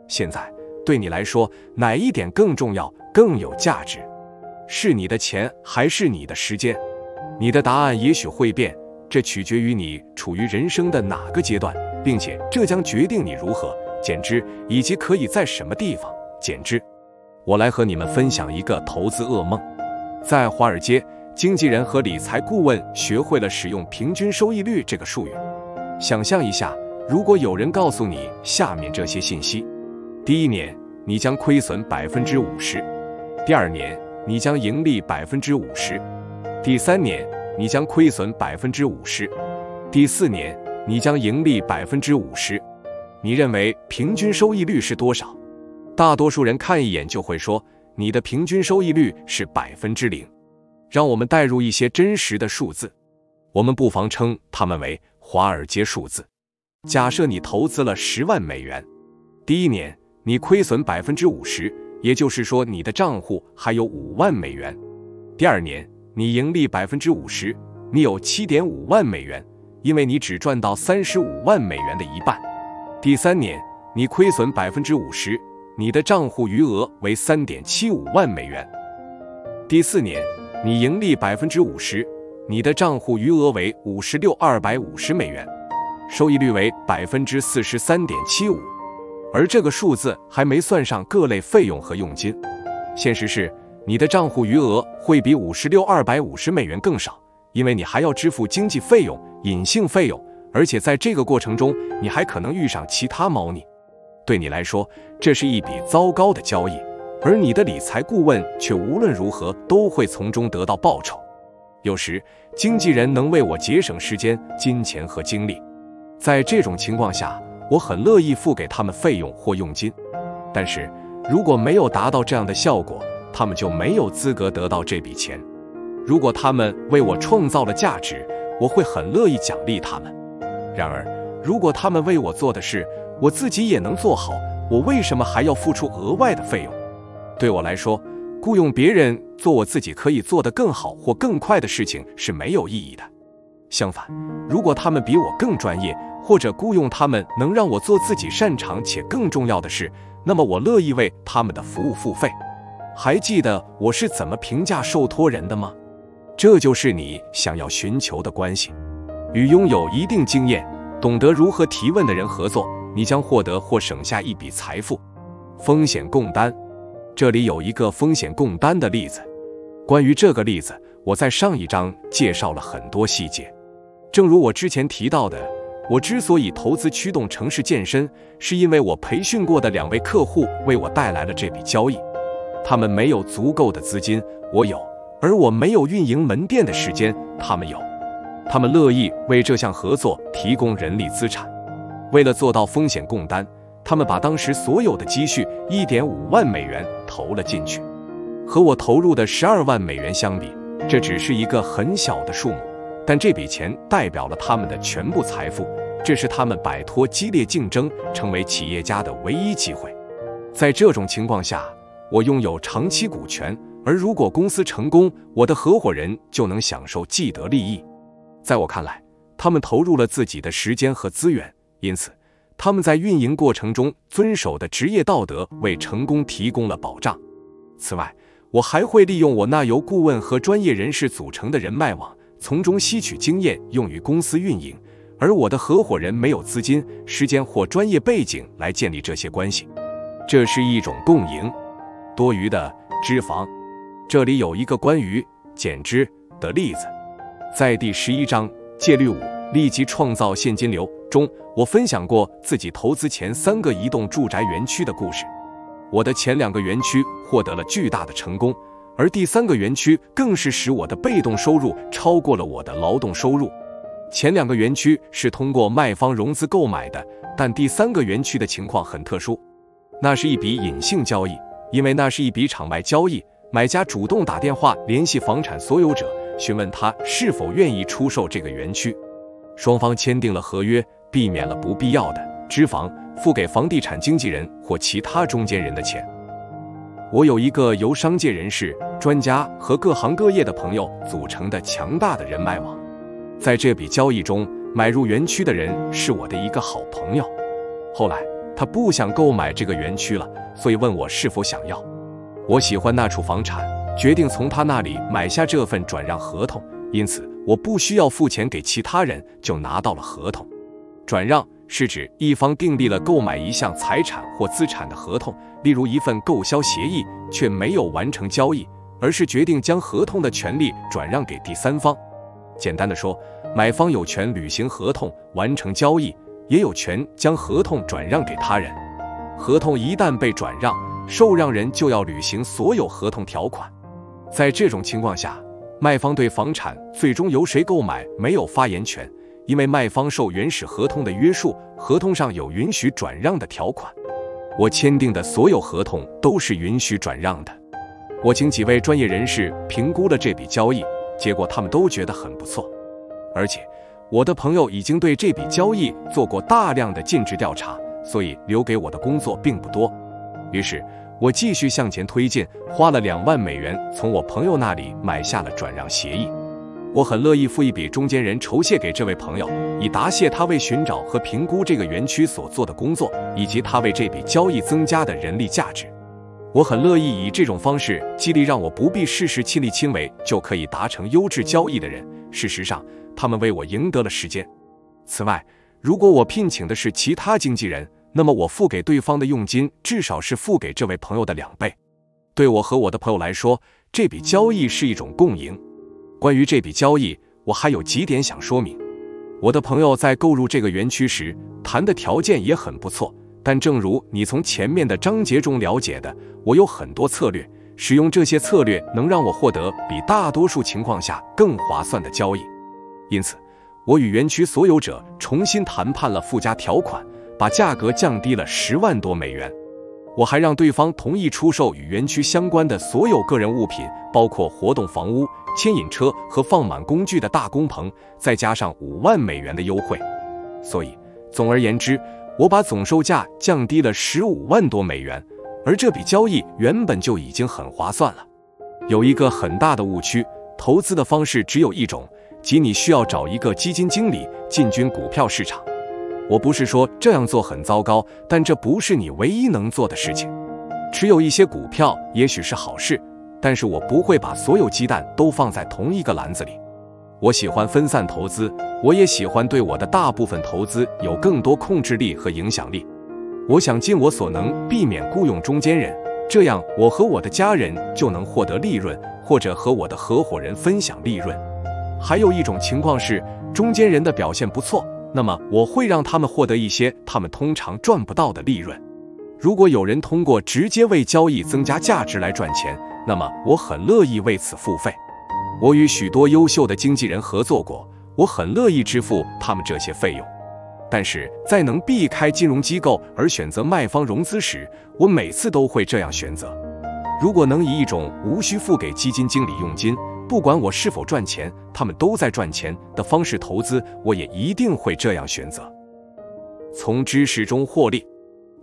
现在对你来说，哪一点更重要、更有价值？是你的钱还是你的时间？你的答案也许会变，这取决于你处于人生的哪个阶段，并且这将决定你如何减脂，以及可以在什么地方减脂。我来和你们分享一个投资噩梦。在华尔街，经纪人和理财顾问学会了使用平均收益率这个术语。想象一下，如果有人告诉你下面这些信息：第一年，你将亏损 50%； 第二年，你将盈利 50%； 第三年，你将亏损 50%； 第四年，你将盈利 50%。 你认为平均收益率是多少？大多数人看一眼就会说，你的平均收益率是 0%。 让我们带入一些真实的数字，我们不妨称它们为华尔街数字。假设你投资了10万美元，第一年你亏损 50%， 也就是说你的账户还有5万美元。第二年你盈利 50%， 你有 7.5 万美元，因为你只赚到35万美元的一半。第三年你亏损 50%， 你的账户余额为 3.75 万美元。第四年你盈利 50%， 你的账户余额为56,250美元，收益率为 43.75%。 而这个数字还没算上各类费用和佣金。现实是，你的账户余额会比56,250美元更少，因为你还要支付经纪费用、隐性费用，而且在这个过程中，你还可能遇上其他猫腻。对你来说，这是一笔糟糕的交易，而你的理财顾问却无论如何都会从中得到报酬。有时，经纪人能为我节省时间、金钱和精力。在这种情况下，我很乐意付给他们费用或佣金。但是，如果没有达到这样的效果，他们就没有资格得到这笔钱。如果他们为我创造了价值，我会很乐意奖励他们。然而，如果他们为我做的事，我自己也能做好，我为什么还要付出额外的费用？对我来说，雇佣别人做我自己可以做得更好或更快的事情是没有意义的。相反，如果他们比我更专业，或者雇佣他们能让我做自己擅长且更重要的事，那么我乐意为他们的服务付费。还记得我是怎么评价受托人的吗？这就是你想要寻求的关系。与拥有一定经验、懂得如何提问的人合作，你将获得或省下一笔财富。风险共担。这里有一个风险共担的例子。关于这个例子，我在上一章介绍了很多细节。正如我之前提到的，我之所以投资驱动城市健身，是因为我培训过的2位客户为我带来了这笔交易。他们没有足够的资金，我有，而我没有运营门店的时间，他们有。他们乐意为这项合作提供人力资产。为了做到风险共担，他们把当时所有的积蓄 1.5 万美元投了进去。和我投入的12万美元相比，这只是一个很小的数目，但这笔钱代表了他们的全部财富，这是他们摆脱激烈竞争，成为企业家的唯一机会。在这种情况下，我拥有长期股权，而如果公司成功，我的合伙人就能享受既得利益。在我看来，他们投入了自己的时间和资源，因此他们在运营过程中遵守的职业道德为成功提供了保障。此外，我还会利用我那由顾问和专业人士组成的人脉网，从中吸取经验用于公司运营，而我的合伙人没有资金、时间或专业背景来建立这些关系。这是一种共赢。多余的脂肪。这里有一个关于减脂的例子。在第11章戒律5立即创造现金流中，我分享过自己投资前3个移动住宅园区的故事。我的前2个园区获得了巨大的成功，而第3个园区更是使我的被动收入超过了我的劳动收入。前2个园区是通过卖方融资购买的，但第3个园区的情况很特殊，那是一笔隐性交易，因为那是一笔场外交易，买家主动打电话联系房产所有者，询问他是否愿意出售这个园区。双方签订了合约，避免了不必要的脂肪付给房地产经纪人或其他中间人的钱。我有一个由商界人士、专家和各行各业的朋友组成的强大的人脉网。在这笔交易中，买入园区的人是我的一个好朋友。后来他不想购买这个园区了，所以问我是否想要。我喜欢那处房产，决定从他那里买下这份转让合同，因此我不需要付钱给其他人就拿到了合同。转让是指一方订立了购买一项财产或资产的合同，例如一份购销协议，却没有完成交易，而是决定将合同的权利转让给第三方。简单的说，买方有权履行合同，完成交易，也有权将合同转让给他人。合同一旦被转让，受让人就要履行所有合同条款。在这种情况下，卖方对房产最终由谁购买没有发言权，因为卖方受原始合同的约束，合同上有允许转让的条款。我签订的所有合同都是允许转让的。我请几位专业人士评估了这笔交易，结果他们都觉得很不错。而且我的朋友已经对这笔交易做过大量的尽职调查，所以留给我的工作并不多。于是我继续向前推进，花了2万美元从我朋友那里买下了转让协议。我很乐意付一笔中间人酬谢给这位朋友，以答谢他为寻找和评估这个园区所做的工作，以及他为这笔交易增加的人力价值。我很乐意以这种方式激励让我不必事事亲力亲为就可以达成优质交易的人。事实上，他们为我赢得了时间。此外，如果我聘请的是其他经纪人，那么我付给对方的佣金至少是付给这位朋友的2倍。对我和我的朋友来说，这笔交易是一种共赢。关于这笔交易，我还有几点想说明。我的朋友在购入这个园区时谈的条件也很不错，但正如你从前面的章节中了解的，我有很多策略，使用这些策略能让我获得比大多数情况下更划算的交易。因此，我与园区所有者重新谈判了附加条款，把价格降低了10万多美元。我还让对方同意出售与园区相关的所有个人物品，包括活动房屋、牵引车和放满工具的大工棚，再加上5万美元的优惠。所以，总而言之，我把总售价降低了15万多美元，而这笔交易原本就已经很划算了。有一个很大的误区，投资的方式只有一种，即你需要找一个基金经理进军股票市场。我不是说这样做很糟糕，但这不是你唯一能做的事情。持有一些股票也许是好事，但是我不会把所有鸡蛋都放在同一个篮子里。我喜欢分散投资，我也喜欢对我的大部分投资有更多控制力和影响力。我想尽我所能避免雇佣中间人，这样我和我的家人就能获得利润，或者和我的合伙人分享利润。还有一种情况是，中间人的表现不错，那么我会让他们获得一些他们通常赚不到的利润。如果有人通过直接为交易增加价值来赚钱，那么我很乐意为此付费。我与许多优秀的经纪人合作过，我很乐意支付他们这些费用。但是在能避开金融机构而选择卖方融资时，我每次都会这样选择。如果能以一种无需付给基金经理佣金，不管我是否赚钱，他们都在赚钱的方式投资，我也一定会这样选择。从知识中获利，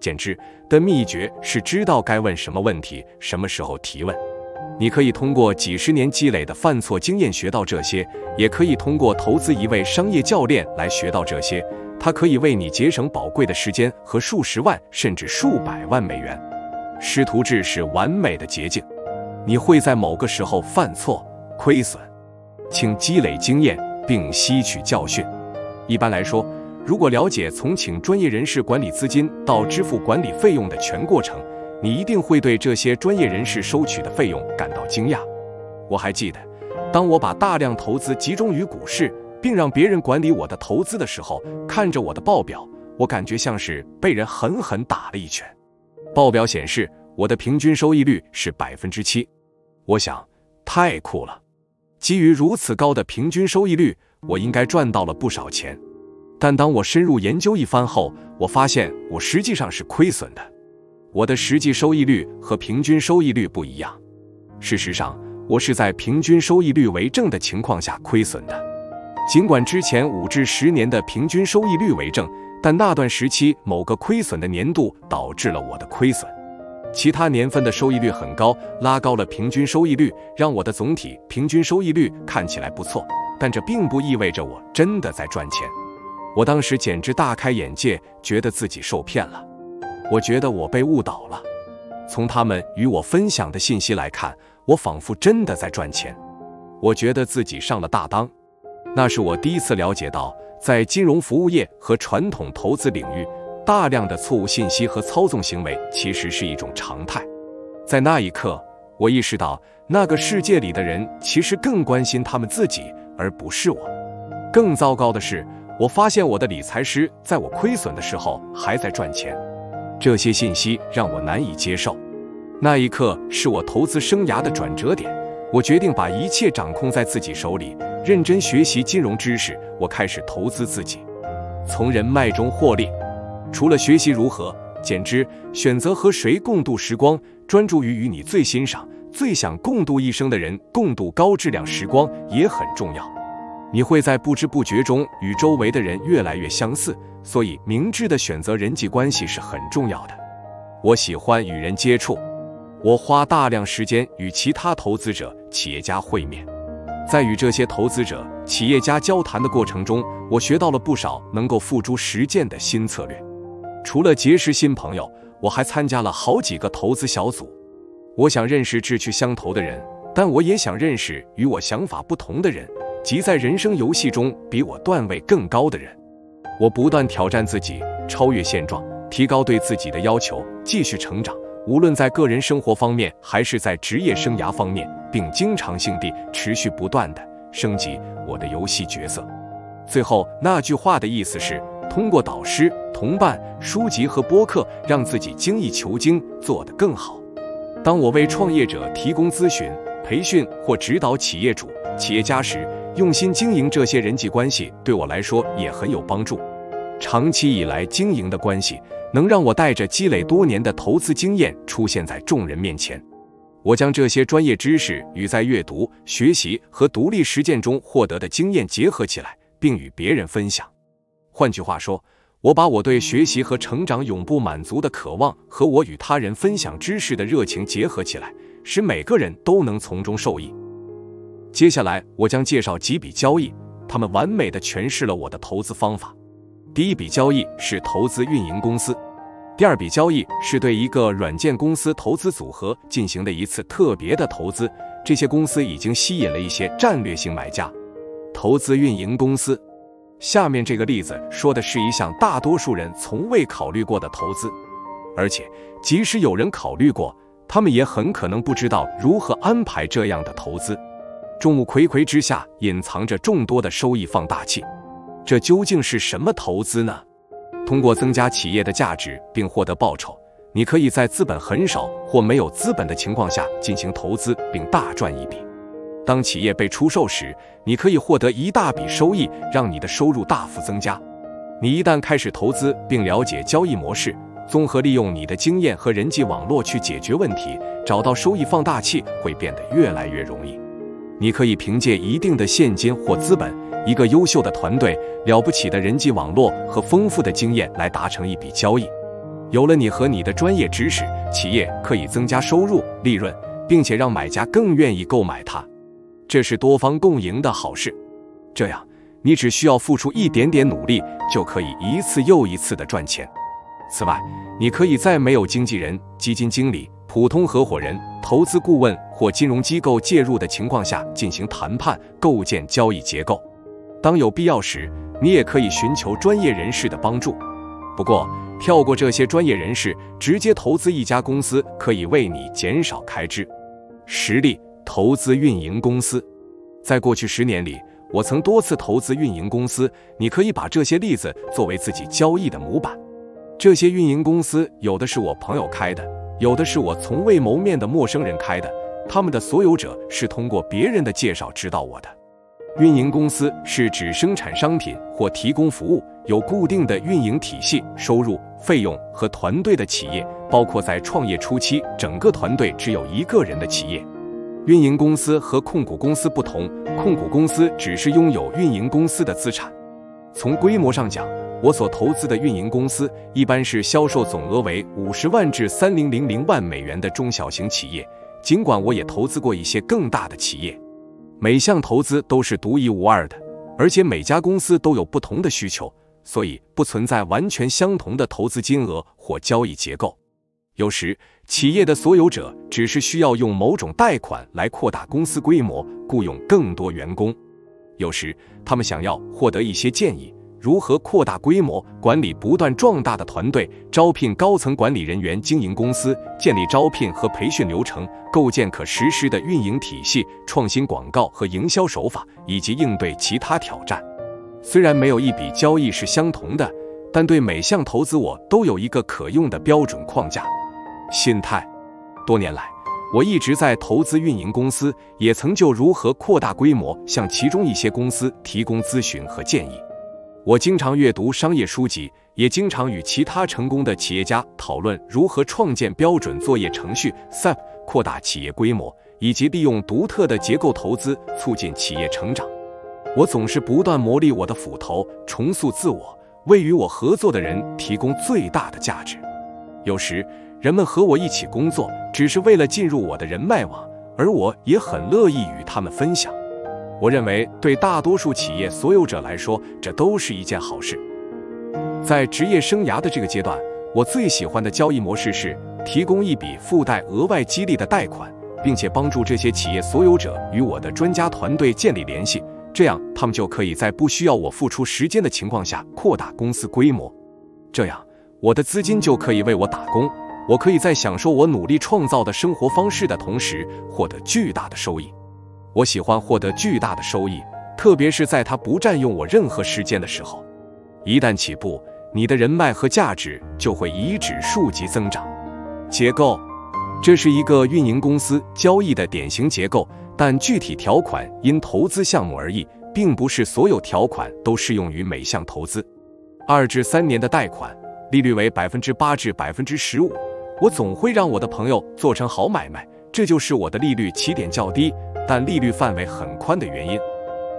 简直的秘诀是知道该问什么问题，什么时候提问。你可以通过几十年积累的犯错经验学到这些，也可以通过投资一位商业教练来学到这些。它可以为你节省宝贵的时间和数十万甚至数百万美元。师徒制是完美的捷径。你会在某个时候犯错、亏损，请积累经验并吸取教训。一般来说，如果了解从请专业人士管理资金到支付管理费用的全过程，你一定会对这些专业人士收取的费用感到惊讶。我还记得，当我把大量投资集中于股市，并让别人管理我的投资的时候，看着我的报表，我感觉像是被人狠狠打了一拳。报表显示我的平均收益率是 7%。 我想，太酷了！基于如此高的平均收益率，我应该赚到了不少钱。但当我深入研究一番后，我发现我实际上是亏损的。我的实际收益率和平均收益率不一样。事实上，我是在平均收益率为正的情况下亏损的。尽管之前5至10年的平均收益率为正，但那段时期某个亏损的年度导致了我的亏损。其他年份的收益率很高，拉高了平均收益率，让我的总体平均收益率看起来不错，但这并不意味着我真的在赚钱。我当时简直大开眼界，觉得自己受骗了。我觉得我被误导了。从他们与我分享的信息来看，我仿佛真的在赚钱。我觉得自己上了大当。那是我第一次了解到，在金融服务业和传统投资领域，大量的错误信息和操纵行为其实是一种常态。在那一刻，我意识到那个世界里的人其实更关心他们自己，而不是我。更糟糕的是，我发现我的理财师在我亏损的时候还在赚钱。这些信息让我难以接受。那一刻是我投资生涯的转折点，我决定把一切掌控在自己手里，认真学习金融知识。我开始投资自己，从人脉中获利。除了学习如何减脂，选择和谁共度时光，专注于与你最欣赏、最想共度一生的人共度高质量时光也很重要。你会在不知不觉中与周围的人越来越相似，所以明智的选择人际关系是很重要的。我喜欢与人接触，我花大量时间与其他投资者、企业家会面。在与这些投资者、企业家交谈的过程中，我学到了不少能够付诸实践的新策略。除了结识新朋友，我还参加了好几个投资小组。我想认识志趣相投的人，但我也想认识与我想法不同的人，即在人生游戏中比我段位更高的人。我不断挑战自己，超越现状，提高对自己的要求，继续成长，无论在个人生活方面还是在职业生涯方面，并经常性地持续不断地升级我的游戏角色。最后那句话的意思是，通过导师、同伴、书籍和播客，让自己精益求精，做得更好。当我为创业者提供咨询、培训或指导企业主、企业家时，用心经营这些人际关系对我来说也很有帮助。长期以来经营的关系，能让我带着积累多年的投资经验出现在众人面前。我将这些专业知识与在阅读、学习和独立实践中获得的经验结合起来，并与别人分享。换句话说，我把我对学习和成长永不满足的渴望和我与他人分享知识的热情结合起来，使每个人都能从中受益。接下来，我将介绍几笔交易，它们完美地诠释了我的投资方法。第一笔交易是投资运营公司，第二笔交易是对一个软件公司投资组合进行的一次特别的投资，这些公司已经吸引了一些战略性买家。投资运营公司，下面这个例子说的是一项大多数人从未考虑过的投资，而且即使有人考虑过，他们也很可能不知道如何安排这样的投资。众目睽睽之下隐藏着众多的收益放大器，这究竟是什么投资呢？通过增加企业的价值并获得报酬，你可以在资本很少或没有资本的情况下进行投资并大赚一笔。当企业被出售时，你可以获得一大笔收益，让你的收入大幅增加。你一旦开始投资并了解交易模式，综合利用你的经验和人际网络去解决问题，找到收益放大器会变得越来越容易。你可以凭借一定的现金或资本，一个优秀的团队、了不起的人际网络和丰富的经验来达成一笔交易。有了你和你的专业知识，企业可以增加收入、利润，并且让买家更愿意购买它。这是多方共赢的好事。这样，你只需要付出一点点努力，就可以一次又一次地赚钱。此外，你可以在没有经纪人、基金经理、普通合伙人、投资顾问或金融机构介入的情况下进行谈判，构建交易结构。当有必要时，你也可以寻求专业人士的帮助。不过，跳过这些专业人士，直接投资一家公司可以为你减少开支。实例：投资运营公司。在过去10年里，我曾多次投资运营公司，你可以把这些例子作为自己交易的模板。这些运营公司有的是我朋友开的，有的是我从未谋面的陌生人开的，他们的所有者是通过别人的介绍知道我的。运营公司是指生产商品或提供服务，有固定的运营体系、收入、费用和团队的企业，包括在创业初期整个团队只有一个人的企业。运营公司和控股公司不同，控股公司只是拥有运营公司的资产。从规模上讲，我所投资的运营公司一般是销售总额为50万至3000万美元的中小型企业，尽管我也投资过一些更大的企业。每项投资都是独一无二的，而且每家公司都有不同的需求，所以不存在完全相同的投资金额或交易结构。有时，企业的所有者只是需要用某种贷款来扩大公司规模，雇佣更多员工。有时，他们想要获得一些建议，如何扩大规模、管理不断壮大的团队、招聘高层管理人员、经营公司、建立招聘和培训流程、构建可实施的运营体系、创新广告和营销手法，以及应对其他挑战。虽然没有一笔交易是相同的，但对每项投资我都有一个可用的标准框架。心态。多年来，我一直在投资运营公司，也曾就如何扩大规模向其中一些公司提供咨询和建议。我经常阅读商业书籍，也经常与其他成功的企业家讨论如何创建标准作业程序 SAP， 扩大企业规模，以及利用独特的结构投资促进企业成长。我总是不断磨砺我的斧头，重塑自我，为与我合作的人提供最大的价值。有时，人们和我一起工作，只是为了进入我的人脉网，而我也很乐意与他们分享。我认为，对大多数企业所有者来说，这都是一件好事。在职业生涯的这个阶段，我最喜欢的交易模式是提供一笔附带额外激励的贷款，并且帮助这些企业所有者与我的专家团队建立联系，这样他们就可以在不需要我付出时间的情况下扩大公司规模。这样，我的资金就可以为我打工，我可以在享受我努力创造的生活方式的同时，获得巨大的收益。我喜欢获得巨大的收益，特别是在它不占用我任何时间的时候。一旦起步，你的人脉和价值就会以指数级增长。结构，这是一个运营公司交易的典型结构，但具体条款因投资项目而异，并不是所有条款都适用于每项投资。2至3年的贷款，利率为 8% 至 15%。我总会让我的朋友做成好买卖，这就是我的利率起点较低，但利率范围很宽的原因。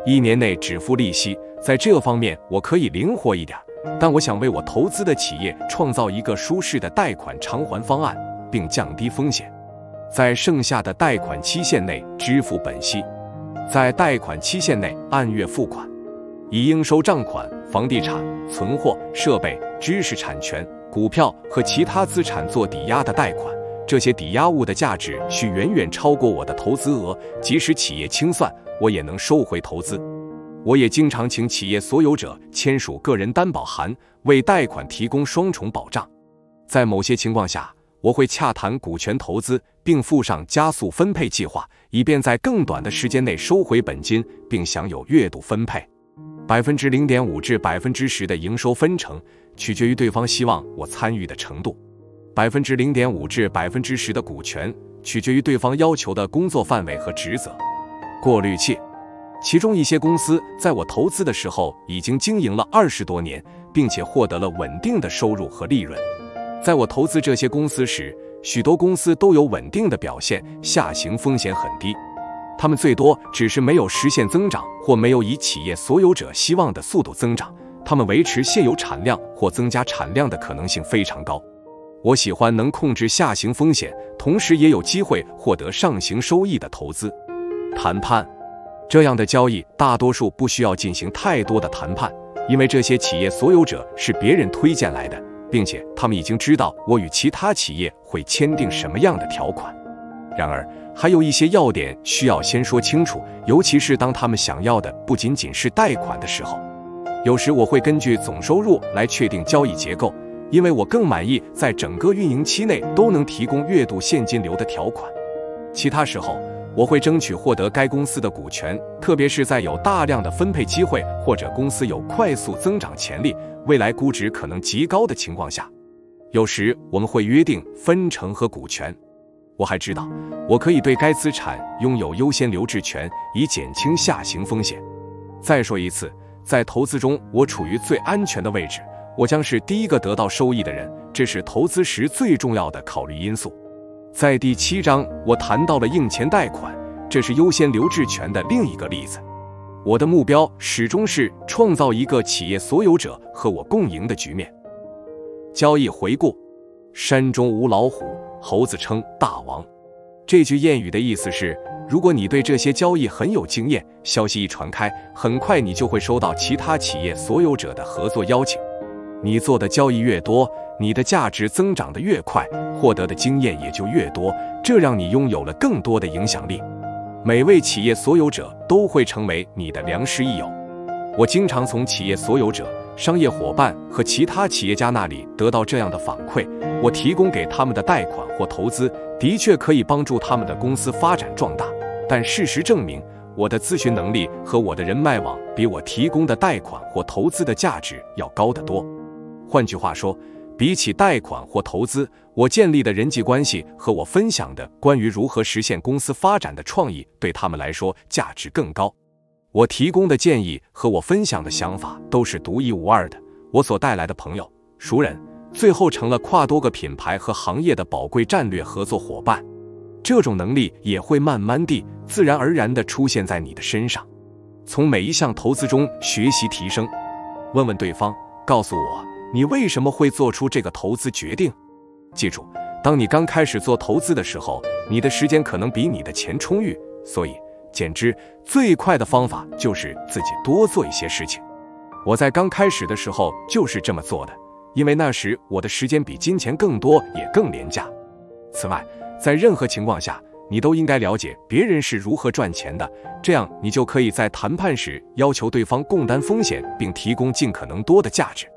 1年内只付利息，在这方面我可以灵活一点，但我想为我投资的企业创造一个舒适的贷款偿还方案，并降低风险。在剩下的贷款期限内支付本息，在贷款期限内按月付款。以应收账款、房地产、存货、设备、知识产权、股票和其他资产做抵押的贷款，这些抵押物的价值需远远超过我的投资额，即使企业清算，我也能收回投资。我也经常请企业所有者签署个人担保函，为贷款提供双重保障。在某些情况下，我会洽谈股权投资，并附上加速分配计划，以便在更短的时间内收回本金，并享有月度分配。0.5% 至 10% 的营收分成取决于对方希望我参与的程度。0.5% 至 10% 的股权取决于对方要求的工作范围和职责。过滤器，其中一些公司在我投资的时候已经经营了20多年，并且获得了稳定的收入和利润。在我投资这些公司时，许多公司都有稳定的表现，下行风险很低。他们最多只是没有实现增长，或没有以企业所有者希望的速度增长。他们维持现有产量或增加产量的可能性非常高。我喜欢能控制下行风险，同时也有机会获得上行收益的投资。谈判，这样的交易大多数不需要进行太多的谈判，因为这些企业所有者是别人推荐来的，并且他们已经知道我与其他企业会签订什么样的条款。然而，还有一些要点需要先说清楚，尤其是当他们想要的不仅仅是贷款的时候。有时我会根据总收入来确定交易结构，因为我更满意在整个运营期内都能提供月度现金流的条款。其他时候，我会争取获得该公司的股权，特别是在有大量的分配机会或者公司有快速增长潜力、未来估值可能极高的情况下。有时我们会约定分成和股权。我还知道，我可以对该资产拥有优先留置权，以减轻下行风险。再说一次，在投资中，我处于最安全的位置，我将是第一个得到收益的人，这是投资时最重要的考虑因素。在第7章，我谈到了应钱贷款，这是优先留置权的另一个例子。我的目标始终是创造一个企业所有者和我共赢的局面。交易回顾：山中无老虎，猴子称大王。这句谚语的意思是，如果你对这些交易很有经验，消息一传开，很快你就会收到其他企业所有者的合作邀请。你做的交易越多，你的价值增长得越快，获得的经验也就越多，这让你拥有了更多的影响力。每位企业所有者都会成为你的良师益友。我经常从企业所有者、商业伙伴和其他企业家那里得到这样的反馈：我提供给他们的贷款或投资的确可以帮助他们的公司发展壮大，但事实证明，我的咨询能力和我的人脉网比我提供的贷款或投资的价值要高得多。换句话说，比起贷款或投资，我建立的人际关系和我分享的关于如何实现公司发展的创意，对他们来说价值更高。我提供的建议和我分享的想法都是独一无二的，我所带来的朋友、熟人，最后成了跨多个品牌和行业的宝贵战略合作伙伴。这种能力也会慢慢地、自然而然地出现在你的身上。从每一项投资中学习提升，问问对方，告诉我你为什么会做出这个投资决定。记住，当你刚开始做投资的时候，你的时间可能比你的钱充裕，所以简直最快的方法就是自己多做一些事情。我在刚开始的时候就是这么做的，因为那时我的时间比金钱更多，也更廉价。此外，在任何情况下，你都应该了解别人是如何赚钱的，这样你就可以在谈判时要求对方共担风险，并提供尽可能多的价值。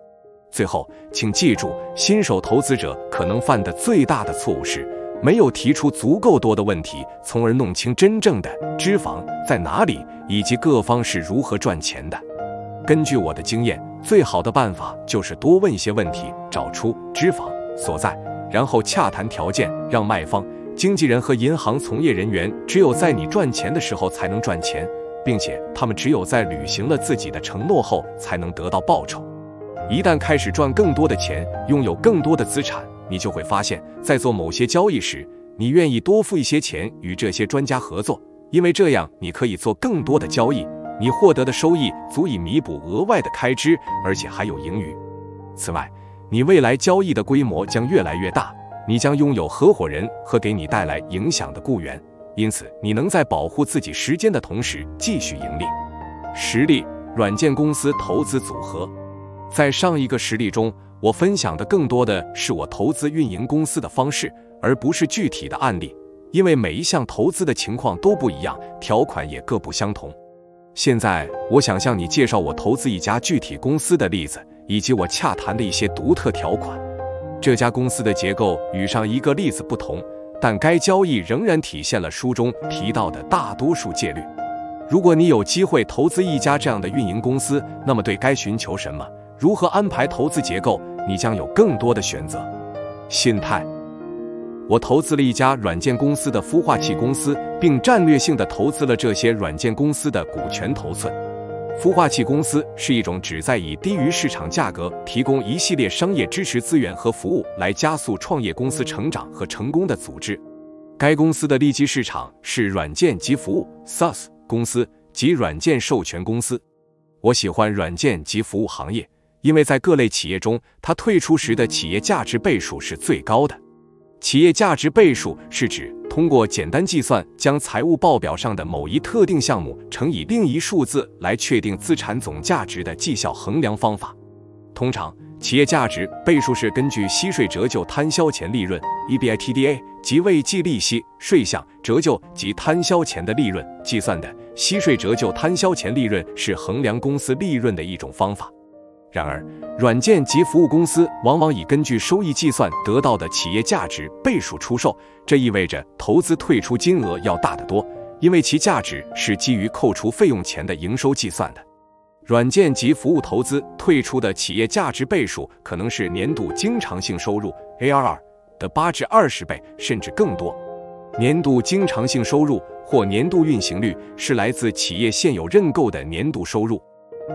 最后，请记住，新手投资者可能犯的最大的错误是没有提出足够多的问题，从而弄清真正的脂肪在哪里，以及各方是如何赚钱的。根据我的经验，最好的办法就是多问一些问题，找出脂肪所在，然后洽谈条件，让卖方、经纪人和银行从业人员只有在你赚钱的时候才能赚钱，并且他们只有在履行了自己的承诺后才能得到报酬。一旦开始赚更多的钱，拥有更多的资产，你就会发现，在做某些交易时，你愿意多付一些钱与这些专家合作，因为这样你可以做更多的交易，你获得的收益足以弥补额外的开支，而且还有盈余。此外，你未来交易的规模将越来越大，你将拥有合伙人和给你带来影响的雇员，因此你能在保护自己时间的同时继续盈利。实例：软件公司投资组合。在上一个实例中，我分享的更多的是我投资运营公司的方式，而不是具体的案例，因为每一项投资的情况都不一样，条款也各不相同。现在，我想向你介绍我投资一家具体公司的例子，以及我洽谈的一些独特条款。这家公司的结构与上一个例子不同，但该交易仍然体现了书中提到的大多数戒律。如果你有机会投资一家这样的运营公司，那么对该寻求什么？如何安排投资结构，你将有更多的选择。心态：我投资了一家软件公司的孵化器公司，并战略性地投资了这些软件公司的股权头寸。孵化器公司是一种旨在以低于市场价格提供一系列商业支持资源和服务来加速创业公司成长和成功的组织。该公司的利基市场是软件及服务 SaaS 公司及软件授权公司。我喜欢软件及服务行业，因为在各类企业中，它退出时的企业价值倍数是最高的。企业价值倍数是指通过简单计算，将财务报表上的某一特定项目乘以另一数字来确定资产总价值的绩效衡量方法。通常，企业价值倍数是根据息税折旧摊销前利润 EBITDA 及未计利息、税项、折旧及摊销前的利润计算的。息税折旧摊销前利润是衡量公司利润的一种方法。然而，软件及服务公司往往以根据收益计算得到的企业价值倍数出售，这意味着投资退出金额要大得多，因为其价值是基于扣除费用前的营收计算的。软件及服务投资退出的企业价值倍数可能是年度经常性收入 ARR 的8至20倍，甚至更多。年度经常性收入或年度运行率是来自企业现有认购的年度收入。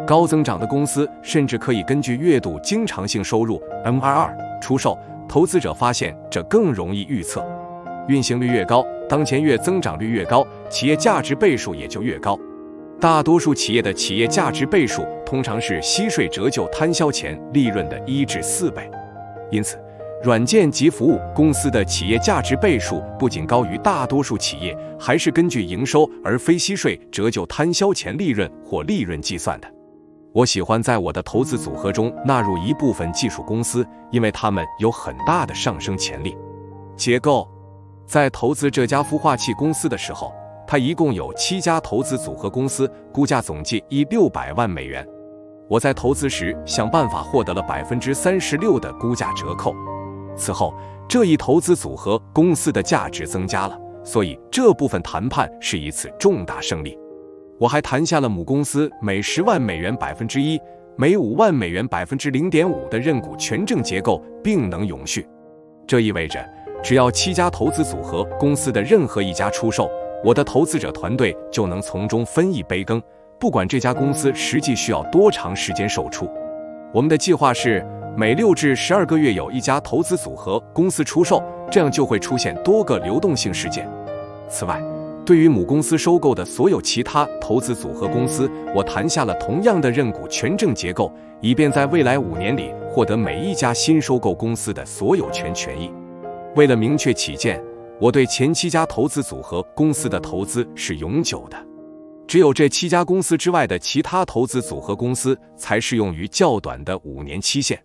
高增长的公司甚至可以根据月度经常性收入 MRR 出售，投资者发现这更容易预测。运行率越高，当前月增长率越高，企业价值倍数也就越高。大多数企业的企业价值倍数通常是息税折旧摊销前利润的1至4倍，因此，软件及服务公司的企业价值倍数不仅高于大多数企业，还是根据营收而非息税折旧摊销前利润或利润计算的。我喜欢在我的投资组合中纳入一部分技术公司，因为它们有很大的上升潜力。结构，在投资这家孵化器公司的时候，它一共有7家投资组合公司，估价总计$600万。我在投资时想办法获得了36%的估价折扣。此后，这一投资组合公司的价值增加了，所以这部分谈判是一次重大胜利。我还谈下了母公司每$10万1%，每$5万0.5%的认股权证结构，并能永续。这意味着，只要7家投资组合公司的任何一家出售，我的投资者团队就能从中分一杯羹，不管这家公司实际需要多长时间售出。我们的计划是每6至12个月有一家投资组合公司出售，这样就会出现多个流动性事件。此外，对于母公司收购的所有其他投资组合公司，我谈下了同样的认股权证结构，以便在未来5年里获得每一家新收购公司的所有权权益。为了明确起见，我对前7家投资组合公司的投资是永久的，只有这7家公司之外的其他投资组合公司才适用于较短的5年期限。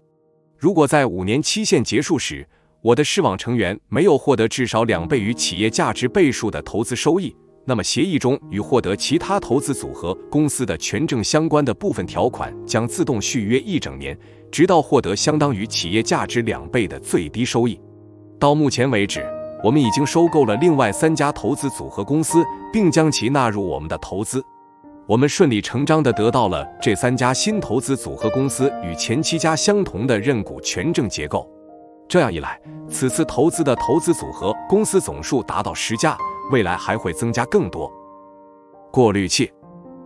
如果在5年期限结束时，我的视网成员没有获得至少2倍于企业价值倍数的投资收益，那么协议中与获得其他投资组合公司的权证相关的部分条款将自动续约1整年，直到获得相当于企业价值2倍的最低收益。到目前为止，我们已经收购了另外3家投资组合公司，并将其纳入我们的投资。我们顺理成章地得到了这3家新投资组合公司与前7家相同的认股权证结构。这样一来，此次投资的投资组合公司总数达到10家，未来还会增加更多。过滤器，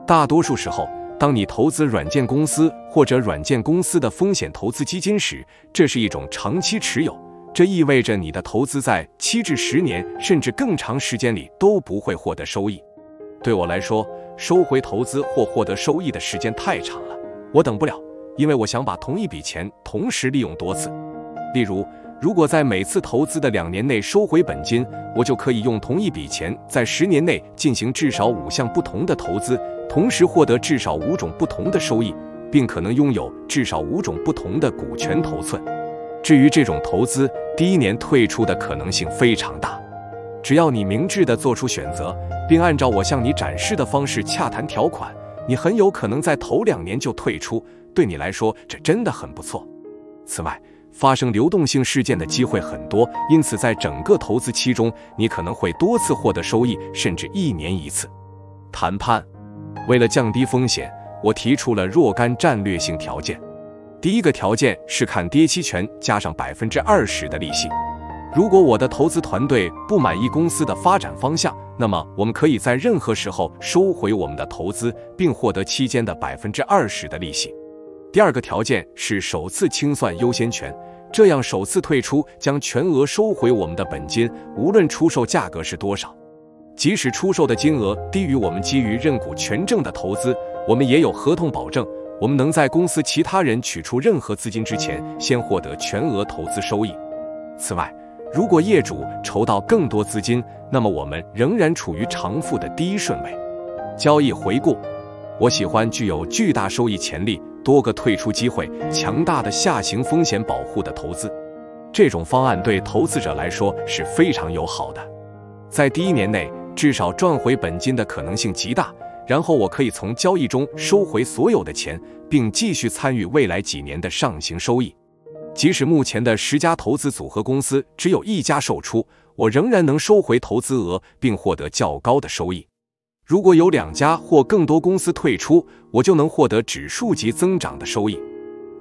大多数时候，当你投资软件公司或者软件公司的风险投资基金时，这是一种长期持有。这意味着你的投资在7至10年甚至更长时间里都不会获得收益。对我来说，收回投资或获得收益的时间太长了，我等不了，因为我想把同一笔钱同时利用多次。例如，如果在每次投资的2年内收回本金，我就可以用同一笔钱在10年内进行至少5项不同的投资，同时获得至少5种不同的收益，并可能拥有至少5种不同的股权头寸。至于这种投资，第1年退出的可能性非常大。只要你明智地做出选择，并按照我向你展示的方式洽谈条款，你很有可能在头2年就退出。对你来说，这真的很不错。此外，发生流动性事件的机会很多，因此在整个投资期中，你可能会多次获得收益，甚至1年1次。谈判，为了降低风险，我提出了若干战略性条件。第一个条件是看跌期权加上20%的利息。如果我的投资团队不满意公司的发展方向，那么我们可以在任何时候收回我们的投资，并获得期间的20%的利息。第二个条件是首次清算优先权，这样首次退出将全额收回我们的本金，无论出售价格是多少。即使出售的金额低于我们基于认股权证的投资，我们也有合同保证，我们能在公司其他人取出任何资金之前，先获得全额投资收益。此外，如果业主筹到更多资金，那么我们仍然处于偿付的第1顺位。交易回顾，我喜欢具有巨大收益潜力、多个退出机会、强大的下行风险保护的投资。这种方案对投资者来说是非常友好的。在第1年内至少赚回本金的可能性极大，然后我可以从交易中收回所有的钱，并继续参与未来几年的上行收益。即使目前的10家投资组合公司只有1家售出，我仍然能收回投资额并获得较高的收益。如果有2家或更多公司退出，我就能获得指数级增长的收益。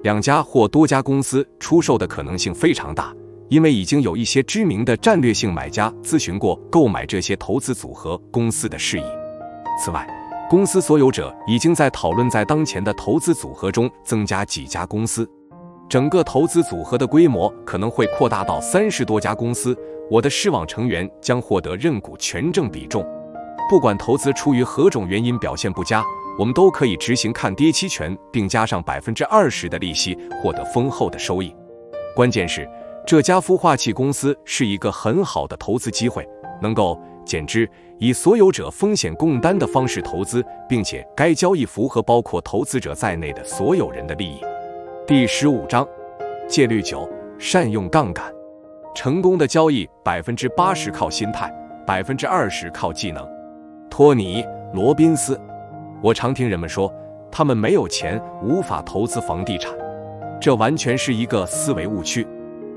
2家或多家公司出售的可能性非常大，因为已经有一些知名的战略性买家咨询过购买这些投资组合公司的事宜。此外，公司所有者已经在讨论在当前的投资组合中增加几家公司。整个投资组合的规模可能会扩大到30多家公司，我的视网成员将获得认股权证比重。不管投资出于何种原因表现不佳，我们都可以执行看跌期权，并加上20%的利息，获得丰厚的收益。关键是，这家孵化器公司是一个很好的投资机会，能够简之以所有者风险共担的方式投资，并且该交易符合包括投资者在内的所有人的利益。第15章，戒律9，善用杠杆。成功的交易80%靠心态，20%靠技能。托尼·罗宾斯。我常听人们说，他们没有钱，无法投资房地产，这完全是一个思维误区。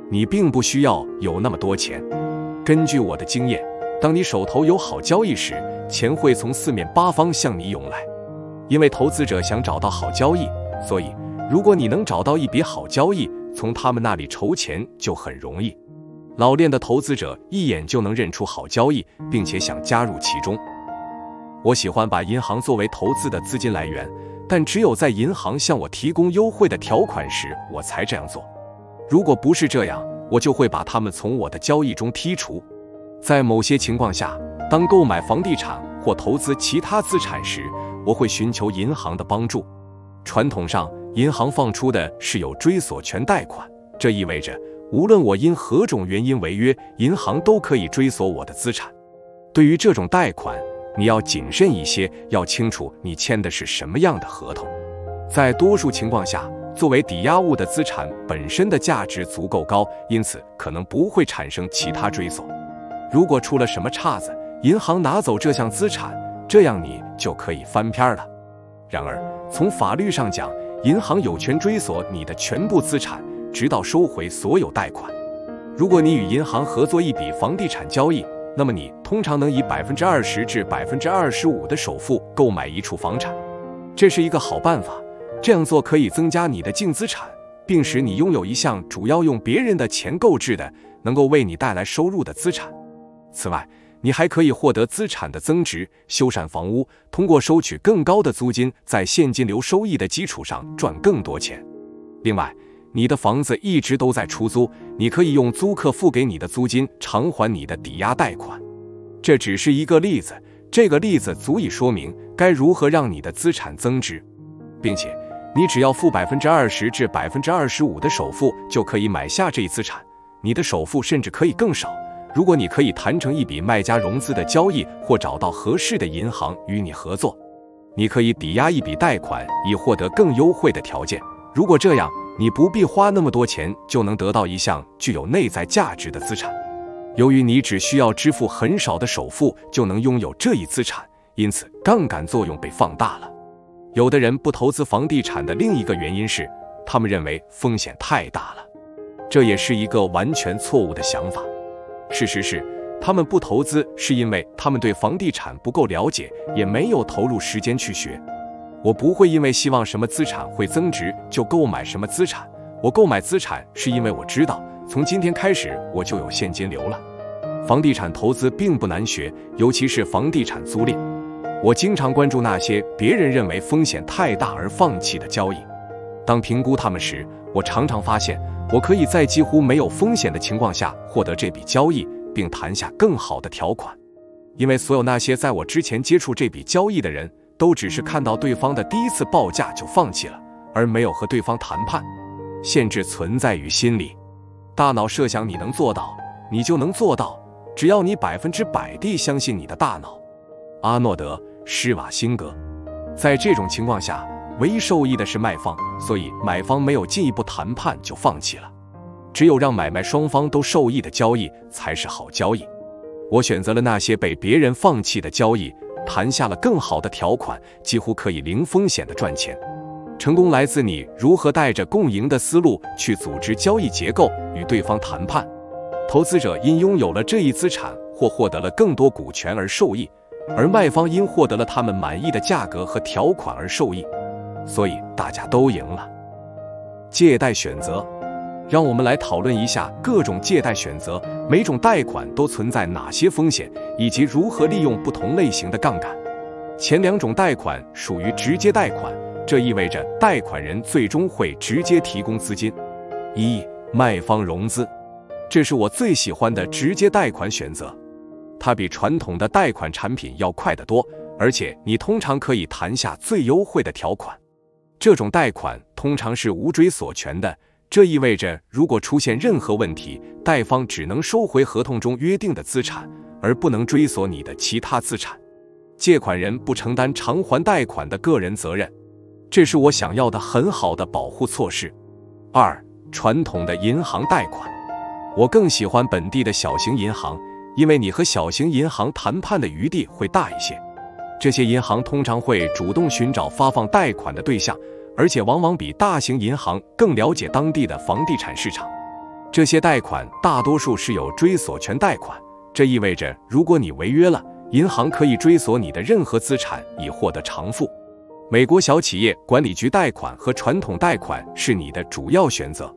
你并不需要有那么多钱。根据我的经验，当你手头有好交易时，钱会从四面八方向你涌来。因为投资者想找到好交易，所以如果你能找到一笔好交易，从他们那里筹钱就很容易。老练的投资者一眼就能认出好交易，并且想加入其中。我喜欢把银行作为投资的资金来源，但只有在银行向我提供优惠的条款时，我才这样做。如果不是这样，我就会把他们从我的交易中剔除。在某些情况下，当购买房地产或投资其他资产时，我会寻求银行的帮助。传统上，银行放出的是有追索权贷款，这意味着无论我因何种原因违约，银行都可以追索我的资产。对于这种贷款，你要谨慎一些，要清楚你签的是什么样的合同。在多数情况下，作为抵押物的资产本身的价值足够高，因此可能不会产生其他追索。如果出了什么岔子，银行拿走这项资产，这样你就可以翻篇了。然而，从法律上讲，银行有权追索你的全部资产，直到收回所有贷款。如果你与银行合作一笔房地产交易，那么你通常能以20%至25%的首付购买一处房产。这是一个好办法，这样做可以增加你的净资产，并使你拥有一项主要用别人的钱购置的，能够为你带来收入的资产。此外，你还可以获得资产的增值，修缮房屋，通过收取更高的租金，在现金流收益的基础上赚更多钱。另外，你的房子一直都在出租，你可以用租客付给你的租金偿还你的抵押贷款。这只是一个例子，这个例子足以说明该如何让你的资产增值，并且你只要付20%至25%的首付就可以买下这一资产，你的首付甚至可以更少。如果你可以谈成一笔卖家融资的交易，或找到合适的银行与你合作，你可以抵押一笔贷款以获得更优惠的条件。如果这样，你不必花那么多钱就能得到一项具有内在价值的资产。由于你只需要支付很少的首付就能拥有这一资产，因此杠杆作用被放大了。有的人不投资房地产的另一个原因是，他们认为风险太大了，这也是一个完全错误的想法。事实是，他们不投资是因为他们对房地产不够了解，也没有投入时间去学。我不会因为希望什么资产会增值就购买什么资产，我购买资产是因为我知道从今天开始我就有现金流了。房地产投资并不难学，尤其是房地产租赁。我经常关注那些别人认为风险太大而放弃的交易。当评估他们时，我常常发现我可以在几乎没有风险的情况下获得这笔交易，并谈下更好的条款。因为所有那些在我之前接触这笔交易的人，都只是看到对方的第一次报价就放弃了，而没有和对方谈判。限制存在于心里，大脑设想你能做到，你就能做到，只要你100%地相信你的大脑。阿诺德·施瓦辛格。在这种情况下，唯一受益的是卖方，所以买方没有进一步谈判就放弃了。只有让买卖双方都受益的交易才是好交易。我选择了那些被别人放弃的交易，谈下了更好的条款，几乎可以零风险的赚钱。成功来自你如何带着共赢的思路去组织交易结构，与对方谈判。投资者因拥有了这一资产或获得了更多股权而受益，而卖方因获得了他们满意的价格和条款而受益，所以大家都赢了。借贷选择。让我们来讨论一下各种借贷选择，每种贷款都存在哪些风险，以及如何利用不同类型的杠杆。前两种贷款属于直接贷款，这意味着贷款人最终会直接提供资金。1. 卖方融资，这是我最喜欢的直接贷款选择。它比传统的贷款产品要快得多，而且你通常可以谈下最优惠的条款。这种贷款通常是无追索权的，这意味着如果出现任何问题，贷方只能收回合同中约定的资产，而不能追索你的其他资产。借款人不承担偿还贷款的个人责任，这是我想要的很好的保护措施。2. 传统的银行贷款。我更喜欢本地的小型银行，因为你和小型银行谈判的余地会大一些。这些银行通常会主动寻找发放贷款的对象，而且往往比大型银行更了解当地的房地产市场。这些贷款大多数是有追索权贷款，这意味着如果你违约了，银行可以追索你的任何资产以获得偿付。美国小企业管理局贷款和传统贷款是你的主要选择。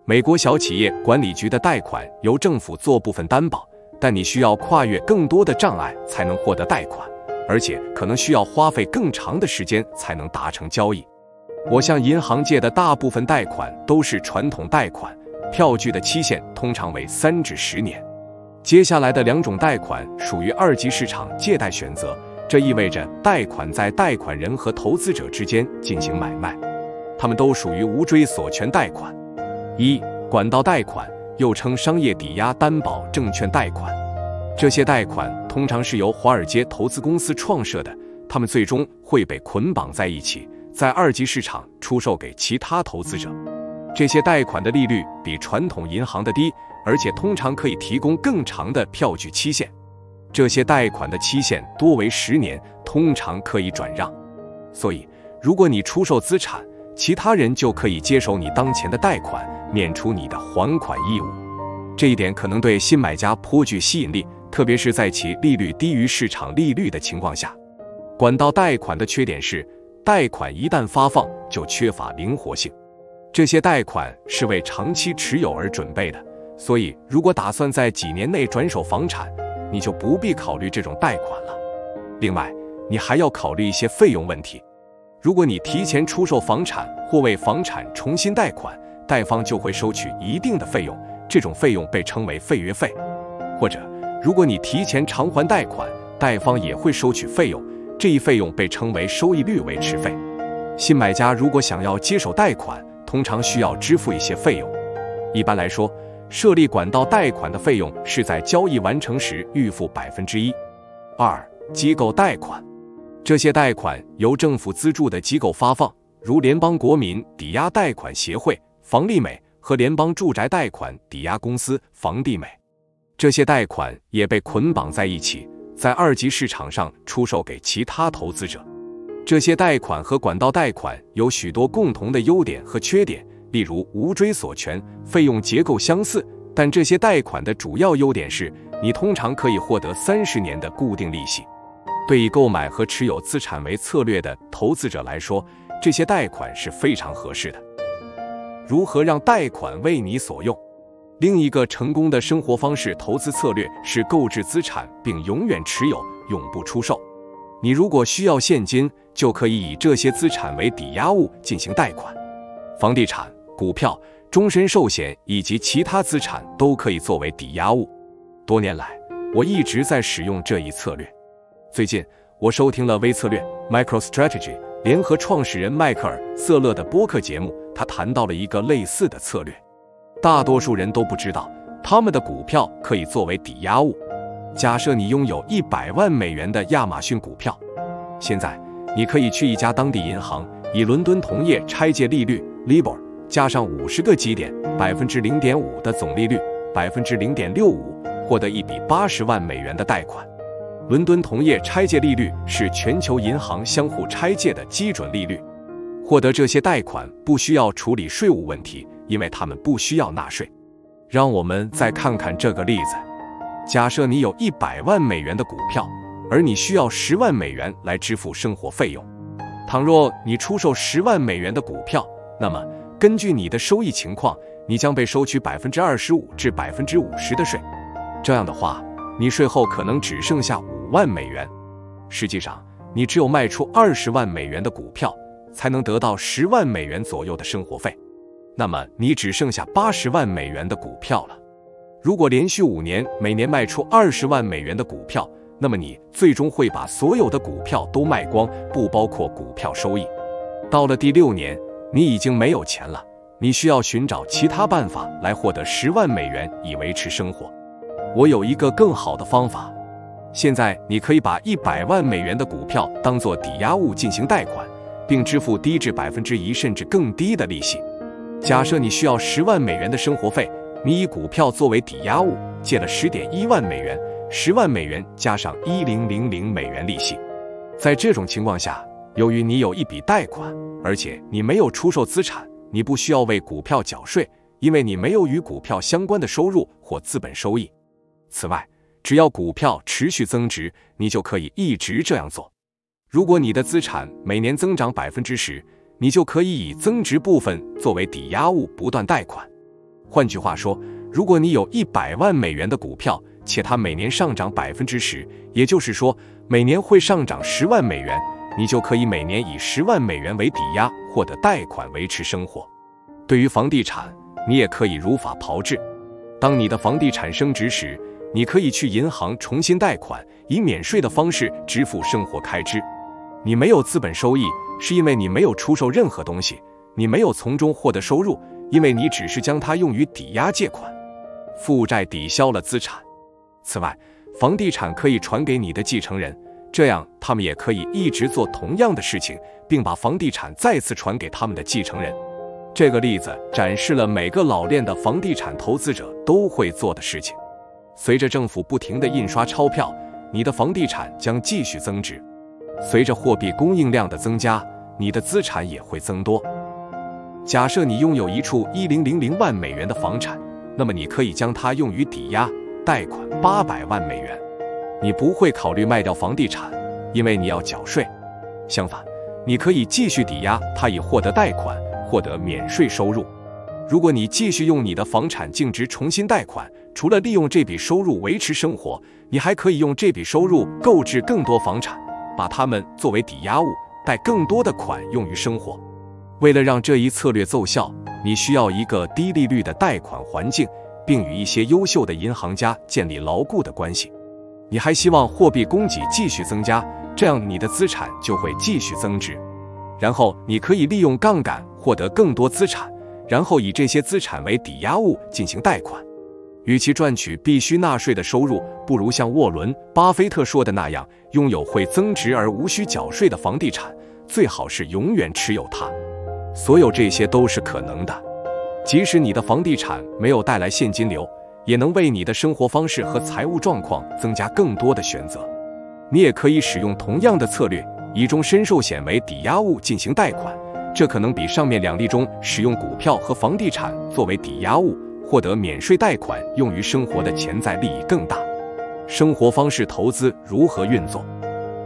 美国小企业管理局的贷款由政府做部分担保，但你需要跨越更多的障碍才能获得贷款，而且可能需要花费更长的时间才能达成交易。我向银行借的大部分贷款都是传统贷款，票据的期限通常为3至10年。接下来的2种贷款属于二级市场借贷选择，这意味着贷款在贷款人和投资者之间进行买卖，它们都属于无追索权贷款。1. 管道贷款，又称商业抵押担保证券贷款。这些贷款通常是由华尔街投资公司创设的，它们最终会被捆绑在一起，在二级市场出售给其他投资者。这些贷款的利率比传统银行的低，而且通常可以提供更长的票据期限。这些贷款的期限多为10年，通常可以转让。所以，如果你出售资产，其他人就可以接手你当前的贷款，免除你的还款义务。这一点可能对新买家颇具吸引力，特别是在其利率低于市场利率的情况下。管道贷款的缺点是，贷款一旦发放就缺乏灵活性。这些贷款是为长期持有而准备的，所以如果打算在几年内转手房产，你就不必考虑这种贷款了。另外，你还要考虑一些费用问题。如果你提前出售房产或为房产重新贷款，贷方就会收取一定的费用，这种费用被称为费约费。或者，如果你提前偿还贷款，贷方也会收取费用，这一费用被称为收益率维持费。新买家如果想要接手贷款，通常需要支付一些费用。一般来说，设立管道贷款的费用是在交易完成时预付1%。2. 机构贷款。这些贷款由政府资助的机构发放，如联邦国民抵押贷款协会、房利美和联邦住宅贷款抵押公司房地美。这些贷款也被捆绑在一起，在二级市场上出售给其他投资者。这些贷款和管道贷款有许多共同的优点和缺点，例如无追索权，费用结构相似，但这些贷款的主要优点是，你通常可以获得30年的固定利息。对以购买和持有资产为策略的投资者来说，这些贷款是非常合适的。如何让贷款为你所用？另一个成功的生活方式投资策略是购置资产并永远持有，永不出售。你如果需要现金，就可以以这些资产为抵押物进行贷款。房地产、股票、终身寿险以及其他资产都可以作为抵押物。多年来，我一直在使用这一策略。最近，我收听了微策略 MicroStrategy 联合创始人迈克尔·瑟勒的播客节目，他谈到了一个类似的策略。大多数人都不知道，他们的股票可以作为抵押物。假设你拥有100万美元的亚马逊股票，现在你可以去一家当地银行，以伦敦同业拆借利率 LIBOR 加上50个基点 0.5% 的总利率 0.65%， 获得一笔80万美元的贷款。伦敦同业拆借利率是全球银行相互拆借的基准利率。获得这些贷款不需要处理税务问题，因为他们不需要纳税。让我们再看看这个例子。假设你有100万美元的股票，而你需要10万美元来支付生活费用。倘若你出售10万美元的股票，那么根据你的收益情况，你将被收取25%至50%的税。这样的话，你税后可能只剩下5万美元。实际上，你只有卖出20万美元的股票，才能得到10万美元左右的生活费。那么你只剩下80万美元的股票了。如果连续5年每年卖出20万美元的股票，那么你最终会把所有的股票都卖光，不包括股票收益。到了第6年，你已经没有钱了，你需要寻找其他办法来获得10万美元以维持生活。我有一个更好的方法。现在你可以把100万美元的股票当作抵押物进行贷款，并支付低至1%甚至更低的利息。假设你需要10万美元的生活费，你以股票作为抵押物借了10.1万美元，10万美元加上1000美元利息。在这种情况下，由于你有一笔贷款，而且你没有出售资产，你不需要为股票缴税，因为你没有与股票相关的收入或资本收益。此外，只要股票持续增值，你就可以一直这样做。如果你的资产每年增长10%，你就可以以增值部分作为抵押物不断贷款。换句话说，如果你有100万美元的股票，且它每年上涨10%，也就是说每年会上涨10万美元，你就可以每年以10万美元为抵押获得贷款维持生活。对于房地产，你也可以如法炮制。当你的房地产升值时，你可以去银行重新贷款，以免税的方式支付生活开支。你没有资本收益，是因为你没有出售任何东西，你没有从中获得收入，因为你只是将它用于抵押借款。负债抵消了资产。此外，房地产可以传给你的继承人，这样他们也可以一直做同样的事情，并把房地产再次传给他们的继承人。这个例子展示了每个老练的房地产投资者都会做的事情。随着政府不停地印刷钞票，你的房地产将继续增值。随着货币供应量的增加，你的资产也会增多。假设你拥有一处1000万美元的房产，那么你可以将它用于抵押贷款800万美元。你不会考虑卖掉房地产，因为你要缴税。相反，你可以继续抵押它以获得贷款，获得免税收入。如果你继续用你的房产净值重新贷款，除了利用这笔收入维持生活，你还可以用这笔收入购置更多房产，把它们作为抵押物，贷更多的款用于生活。为了让这一策略奏效，你需要一个低利率的贷款环境，并与一些优秀的银行家建立牢固的关系。你还希望货币供给继续增加，这样你的资产就会继续增值。然后你可以利用杠杆获得更多资产，然后以这些资产为抵押物进行贷款。与其赚取必须纳税的收入，不如像沃伦·巴菲特说的那样，拥有会增值而无需缴税的房地产，最好是永远持有它。所有这些都是可能的。即使你的房地产没有带来现金流，也能为你的生活方式和财务状况增加更多的选择。你也可以使用同样的策略，以终身寿险为抵押物进行贷款，这可能比上面2例中使用股票和房地产作为抵押物获得免税贷款用于生活的潜在利益更大。生活方式投资如何运作？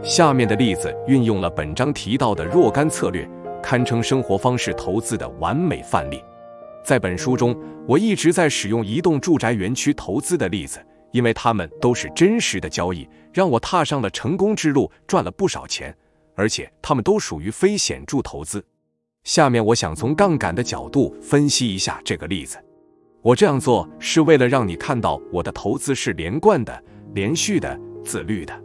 下面的例子运用了本章提到的若干策略，堪称生活方式投资的完美范例。在本书中，我一直在使用移动住宅园区投资的例子，因为它们都是真实的交易，让我踏上了成功之路，赚了不少钱，而且它们都属于非显著投资。下面我想从杠杆的角度分析一下这个例子。我这样做是为了让你看到我的投资是连贯的、连续的、自律的。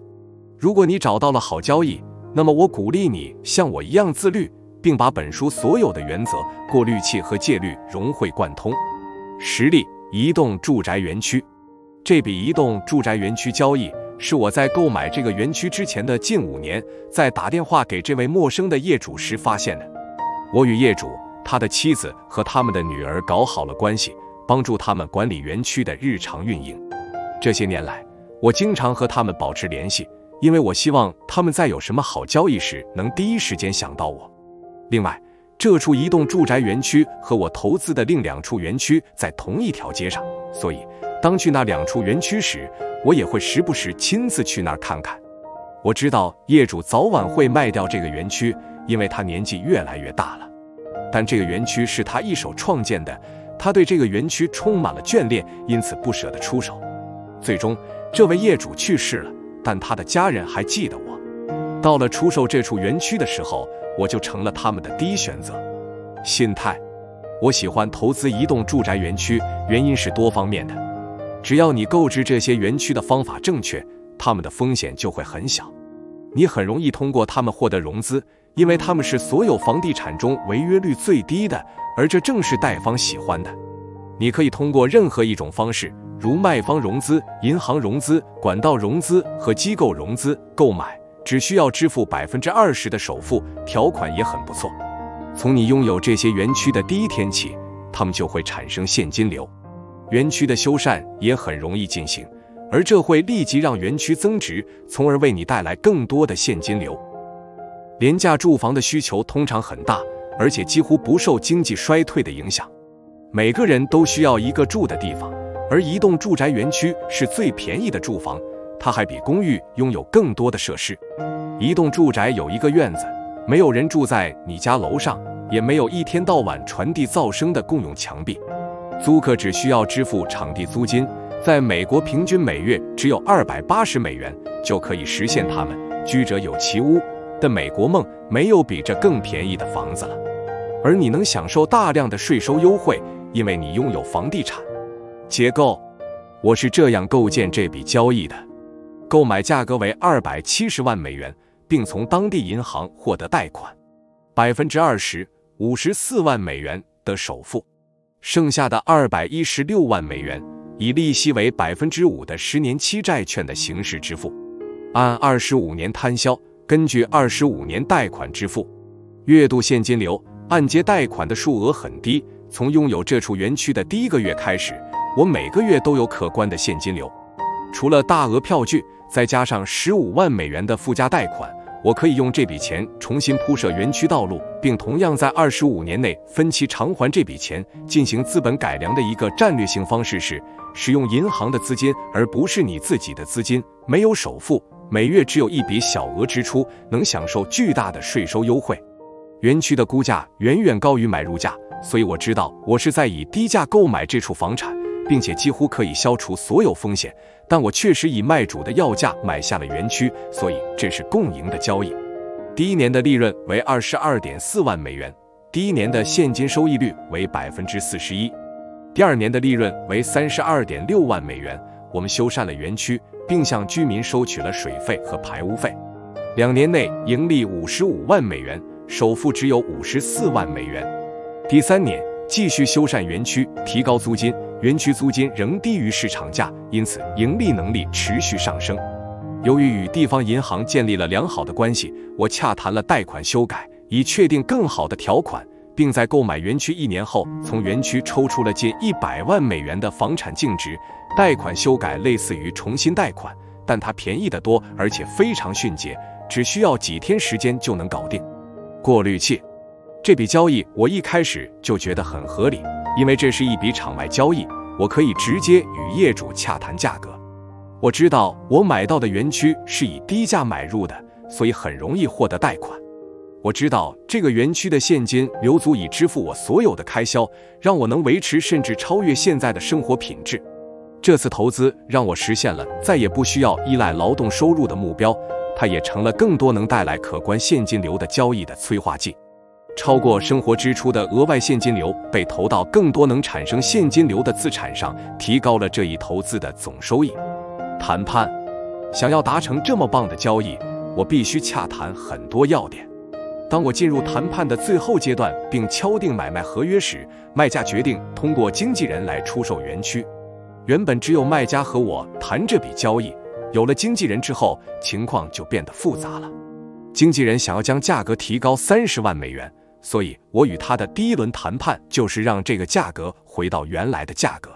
如果你找到了好交易，那么我鼓励你像我一样自律，并把本书所有的原则、过滤器和戒律融会贯通。实例：移动住宅园区。这笔移动住宅园区交易是我在购买这个园区之前的近5年，在打电话给这位陌生的业主时发现的。我与业主、他的妻子和他们的女儿搞好了关系，帮助他们管理园区的日常运营。这些年来，我经常和他们保持联系，因为我希望他们在有什么好交易时能第一时间想到我。另外，这处移动住宅园区和我投资的另2处园区在同一条街上，所以当去那2处园区时，我也会时不时亲自去那儿看看。我知道业主早晚会卖掉这个园区，因为他年纪越来越大了。但这个园区是他一手创建的，他对这个园区充满了眷恋，因此不舍得出手。最终，这位业主去世了，但他的家人还记得我。到了出售这处园区的时候，我就成了他们的第一选择。心态：我喜欢投资移动住宅园区，原因是多方面的。只要你购置这些园区的方法正确，他们的风险就会很小。你很容易通过他们获得融资，因为他们是所有房地产中违约率最低的，而这正是贷方喜欢的。你可以通过任何一种方式，如卖方融资、银行融资、管道融资和机构融资购买，只需要支付20%的首付，条款也很不错。从你拥有这些园区的第一天起，它们就会产生现金流。园区的修缮也很容易进行，而这会立即让园区增值，从而为你带来更多的现金流。廉价住房的需求通常很大，而且几乎不受经济衰退的影响。每个人都需要一个住的地方，而移动住宅园区是最便宜的住房，它还比公寓拥有更多的设施。移动住宅有一个院子，没有人住在你家楼上，也没有一天到晚传递噪声的共用墙壁。租客只需要支付场地租金，在美国平均每月只有$280就可以实现他们居者有其屋的美国梦，没有比这更便宜的房子了。而你能享受大量的税收优惠，因为你拥有房地产。结构，我是这样构建这笔交易的：购买价格为$270万，并从当地银行获得贷款，20%54万美元的首付，剩下的$216万以利息为5%的10年期债券的形式支付，按25年摊销，根据25年贷款支付。月度现金流，按揭贷款的数额很低，从拥有这处园区的第1个月开始，我每个月都有可观的现金流。除了大额票据，再加上$15万的附加贷款，我可以用这笔钱重新铺设园区道路，并同样在25年内分期偿还这笔钱。进行资本改良的一个战略性方式是使用银行的资金，而不是你自己的资金，没有首付，每月只有一笔小额支出，能享受巨大的税收优惠。园区的估价远远高于买入价，所以我知道我是在以低价购买这处房产，并且几乎可以消除所有风险，但我确实以卖主的要价买下了园区，所以这是共赢的交易。第1年的利润为$22.4万，第1年的现金收益率为41%，第2年的利润为$32.6万。我们修缮了园区，并向居民收取了水费和排污费。2年内盈利$55万，首付只有$54万。第3年继续修缮园区，提高租金，园区租金仍低于市场价，因此盈利能力持续上升。由于与地方银行建立了良好的关系，我洽谈了贷款修改，以确定更好的条款，并在购买园区1年后，从园区抽出了近$100万的房产净值。贷款修改类似于重新贷款，但它便宜得多，而且非常迅捷，只需要几天时间就能搞定。过滤器，这笔交易我一开始就觉得很合理，因为这是一笔场外交易，我可以直接与业主洽谈价格。我知道我买到的园区是以低价买入的，所以很容易获得贷款。我知道这个园区的现金流足以支付我所有的开销，让我能维持甚至超越现在的生活品质。这次投资让我实现了再也不需要依赖劳动收入的目标，它也成了更多能带来可观现金流的交易的催化剂。超过生活支出的额外现金流被投到更多能产生现金流的资产上，提高了这一投资的总收益。谈判，想要达成这么棒的交易，我必须洽谈很多要点。当我进入谈判的最后阶段并敲定买卖合约时，卖家决定通过经纪人来出售园区。原本只有卖家和我谈这笔交易，有了经纪人之后，情况就变得复杂了。经纪人想要将价格提高$30万，所以我与他的第1轮谈判就是让这个价格回到原来的价格。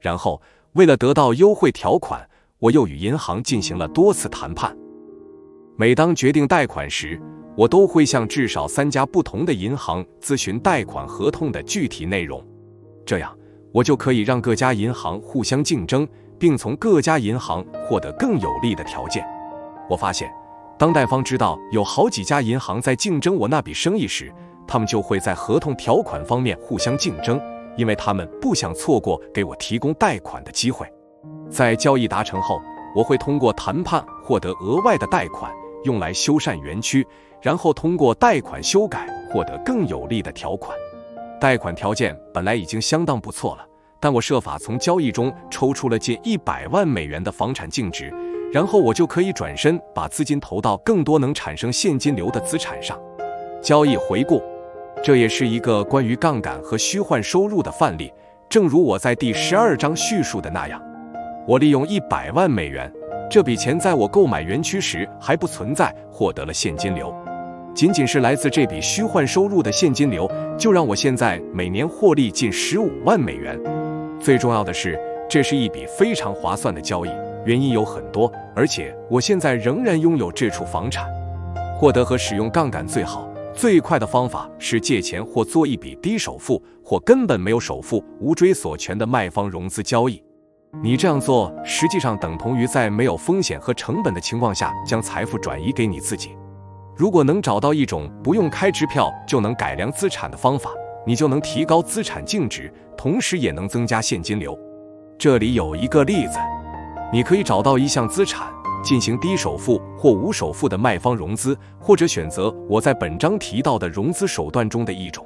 然后为了得到优惠条款，我又与银行进行了多次谈判。每当决定贷款时，我都会向至少3家不同的银行咨询贷款合同的具体内容，这样我就可以让各家银行互相竞争，并从各家银行获得更有利的条件。我发现，当贷方知道有好几家银行在竞争我那笔生意时，他们就会在合同条款方面互相竞争，因为他们不想错过给我提供贷款的机会。在交易达成后，我会通过谈判获得额外的贷款，用来修缮园区，然后通过贷款修改获得更有利的条款。贷款条件本来已经相当不错了，但我设法从交易中抽出了近100万美元的房产净值，然后我就可以转身把资金投到更多能产生现金流的资产上。交易回顾，这也是一个关于杠杆和虚幻收入的范例。正如我在第12章叙述的那样，我利用100万美元，这笔钱在我购买园区时还不存在，获得了现金流。仅仅是来自这笔虚幻收入的现金流，就让我现在每年获利近15万美元。最重要的是，这是一笔非常划算的交易，原因有很多，而且我现在仍然拥有这处房产。获得和使用杠杆最好、最快的方法是借钱或做一笔低首付或根本没有首付、无追索权的卖方融资交易。你这样做实际上等同于在没有风险和成本的情况下将财富转移给你自己。如果能找到一种不用开支票就能改良资产的方法，你就能提高资产净值，同时也能增加现金流。这里有一个例子，你可以找到一项资产，进行低首付或无首付的卖方融资，或者选择我在本章提到的融资手段中的一种。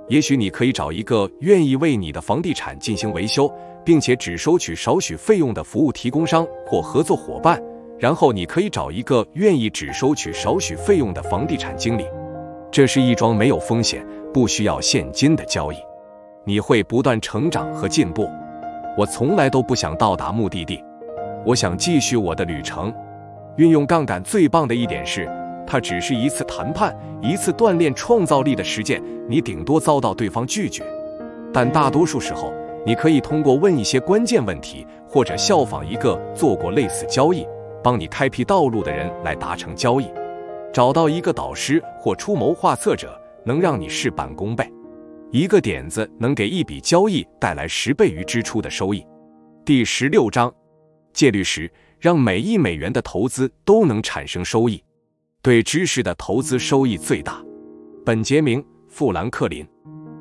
也许你可以找一个愿意为你的房地产进行维修，并且只收取少许费用的服务提供商或合作伙伴，然后你可以找一个愿意只收取少许费用的房地产经理。这是一桩没有风险、不需要现金的交易，你会不断成长和进步。我从来都不想到达目的地，我想继续我的旅程。运用杠杆最棒的一点是，它只是一次谈判，一次锻炼创造力的实践，你顶多遭到对方拒绝。但大多数时候，你可以通过问一些关键问题，或者效仿一个做过类似交易、帮你开辟道路的人来达成交易。找到一个导师或出谋划策者，能让你事半功倍。一个点子能给一笔交易带来10倍于支出的收益。第16章，戒律时，让每1美元的投资都能产生收益。对知识的投资收益最大。本杰明·富兰克林。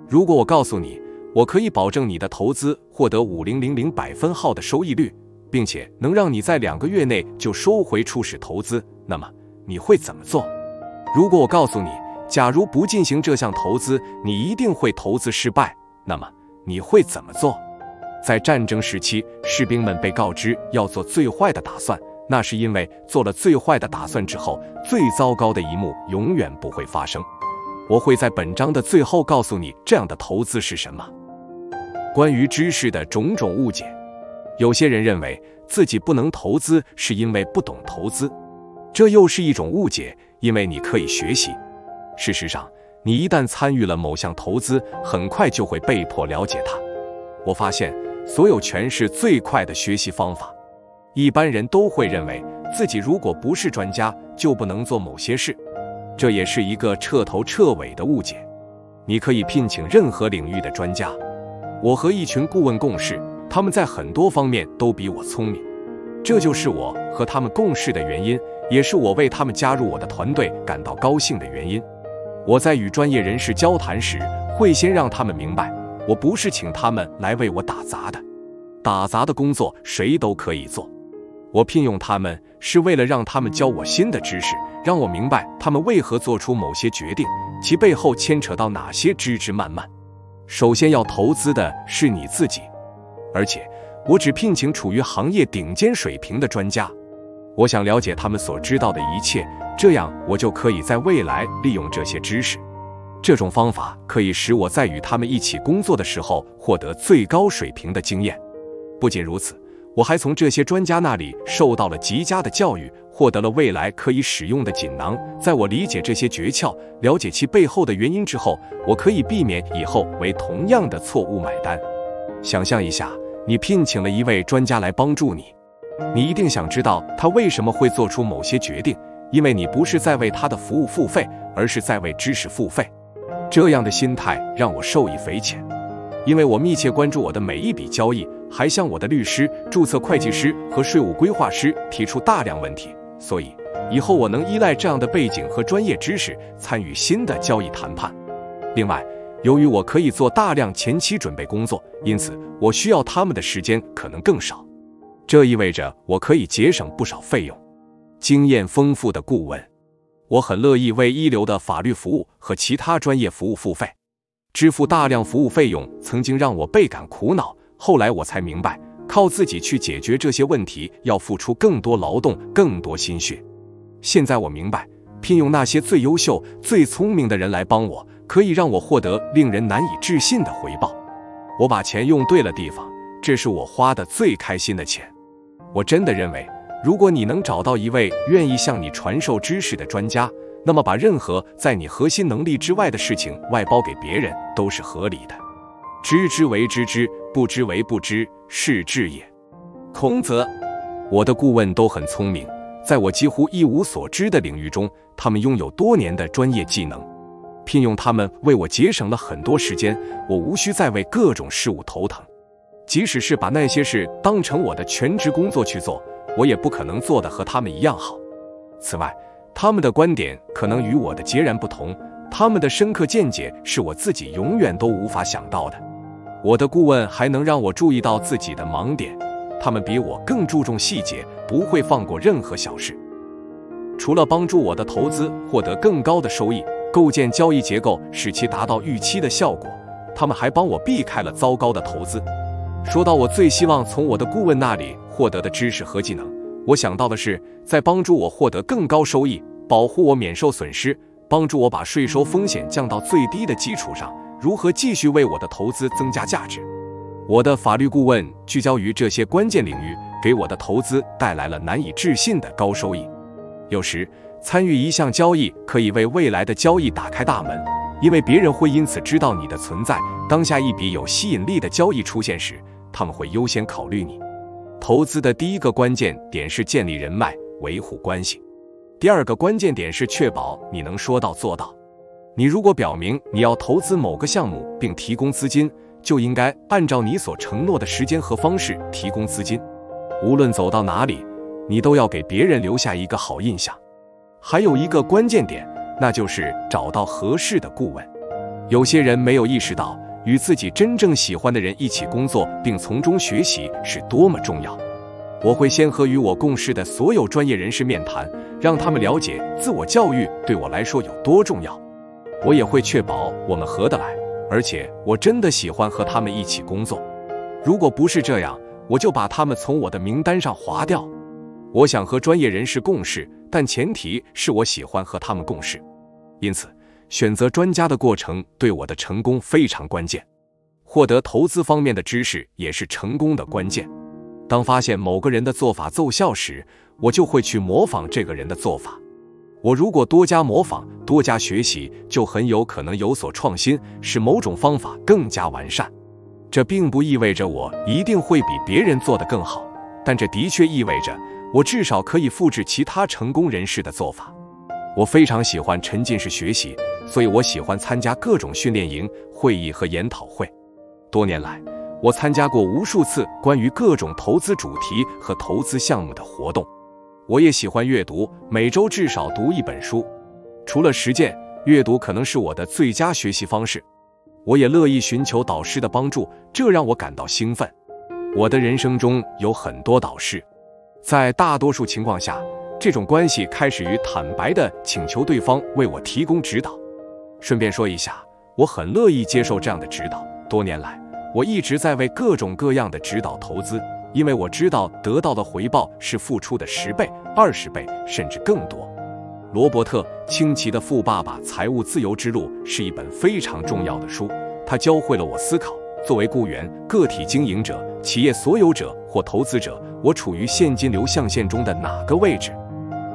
如果我告诉你，我可以保证你的投资获得5000%的收益率，并且能让你在2个月内就收回初始投资，那么你会怎么做？如果我告诉你，假如不进行这项投资，你一定会投资失败，那么你会怎么做？在战争时期，士兵们被告知要做最坏的打算，那是因为做了最坏的打算之后，最糟糕的一幕永远不会发生。我会在本章的最后告诉你这样的投资是什么。关于知识的种种误解，有些人认为自己不能投资是因为不懂投资，这又是一种误解，因为你可以学习。事实上，你一旦参与了某项投资，很快就会被迫了解它。我发现，所有权是最快的学习方法。一般人都会认为自己如果不是专家，就不能做某些事，这也是一个彻头彻尾的误解。你可以聘请任何领域的专家。我和一群顾问共事，他们在很多方面都比我聪明，这就是我和他们共事的原因，也是我为他们加入我的团队感到高兴的原因。我在与专业人士交谈时，会先让他们明白，我不是请他们来为我打杂的。打杂的工作谁都可以做，我聘用他们是为了让他们教我新的知识，让我明白他们为何做出某些决定，其背后牵扯到哪些枝枝蔓蔓。首先要投资的是你自己，而且我只聘请处于行业顶尖水平的专家。我想了解他们所知道的一切，这样我就可以在未来利用这些知识。这种方法可以使我在与他们一起工作的时候获得最高水平的经验。不仅如此，我还从这些专家那里受到了极佳的教育，获得了未来可以使用的锦囊。在我理解这些诀窍，了解其背后的原因之后，我可以避免以后为同样的错误买单。想象一下，你聘请了一位专家来帮助你，你一定想知道他为什么会做出某些决定，因为你不是在为他的服务付费，而是在为知识付费。这样的心态让我受益匪浅，因为我密切关注我的每一笔交易，还向我的律师、注册会计师和税务规划师提出大量问题，所以以后我能依赖这样的背景和专业知识参与新的交易谈判。另外，由于我可以做大量前期准备工作，因此我需要他们的时间可能更少，这意味着我可以节省不少费用。经验丰富的顾问，我很乐意为一流的法律服务和其他专业服务付费。支付大量服务费用曾经让我倍感苦恼，后来我才明白，靠自己去解决这些问题要付出更多劳动，更多心血。现在我明白，聘用那些最优秀、最聪明的人来帮我，可以让我获得令人难以置信的回报。我把钱用对了地方，这是我花的最开心的钱。我真的认为，如果你能找到一位愿意向你传授知识的专家，那么把任何在你核心能力之外的事情外包给别人都是合理的。知之为知之，不知为不知，是智也。孔子。我的顾问都很聪明，在我几乎一无所知的领域中，他们拥有多年的专业技能。聘用他们为我节省了很多时间，我无需再为各种事务头疼。即使是把那些事当成我的全职工作去做，我也不可能做得和他们一样好。此外，他们的观点可能与我的截然不同，他们的深刻见解是我自己永远都无法想到的。我的顾问还能让我注意到自己的盲点，他们比我更注重细节，不会放过任何小事。除了帮助我的投资获得更高的收益，构建交易结构使其达到预期的效果，他们还帮我避开了糟糕的投资。说到我最希望从我的顾问那里获得的知识和技能，我想到的是，在帮助我获得更高收益，保护我免受损失，帮助我把税收风险降到最低的基础上，如何继续为我的投资增加价值。我的法律顾问聚焦于这些关键领域，给我的投资带来了难以置信的高收益。有时，参与一项交易可以为未来的交易打开大门，因为别人会因此知道你的存在。当下一笔有吸引力的交易出现时，他们会优先考虑你。投资的第一个关键点是建立人脉，维护关系。第二个关键点是确保你能说到做到。你如果表明你要投资某个项目并提供资金，就应该按照你所承诺的时间和方式提供资金。无论走到哪里，你都要给别人留下一个好印象。还有一个关键点，那就是找到合适的顾问。有些人没有意识到，与自己真正喜欢的人一起工作并从中学习是多么重要。我会先和与我共事的所有专业人士面谈，让他们了解自我教育对我来说有多重要。我也会确保我们合得来，而且我真的喜欢和他们一起工作。如果不是这样，我就把他们从我的名单上划掉。我想和专业人士共事，但前提是我喜欢和他们共事。因此，选择专家的过程对我的成功非常关键。获得投资方面的知识也是成功的关键。当发现某个人的做法奏效时，我就会去模仿这个人的做法。我如果多加模仿，多加学习，就很有可能有所创新，使某种方法更加完善。这并不意味着我一定会比别人做得更好，但这的确意味着我至少可以复制其他成功人士的做法。我非常喜欢沉浸式学习，所以我喜欢参加各种训练营、会议和研讨会。多年来，我参加过无数次关于各种投资主题和投资项目的活动。我也喜欢阅读，每周至少读一本书。除了实践，阅读可能是我的最佳学习方式。我也乐意寻求导师的帮助，这让我感到兴奋。我的人生中有很多导师，在大多数情况下，这种关系开始于坦白地请求对方为我提供指导。顺便说一下，我很乐意接受这样的指导。多年来，我一直在为各种各样的指导投资，因为我知道得到的回报是付出的10倍、20倍，甚至更多。罗伯特·清崎的《富爸爸财务自由之路》是一本非常重要的书，它教会了我思考，作为雇员、个体经营者、企业所有者或投资者，我处于现金流象限中的哪个位置。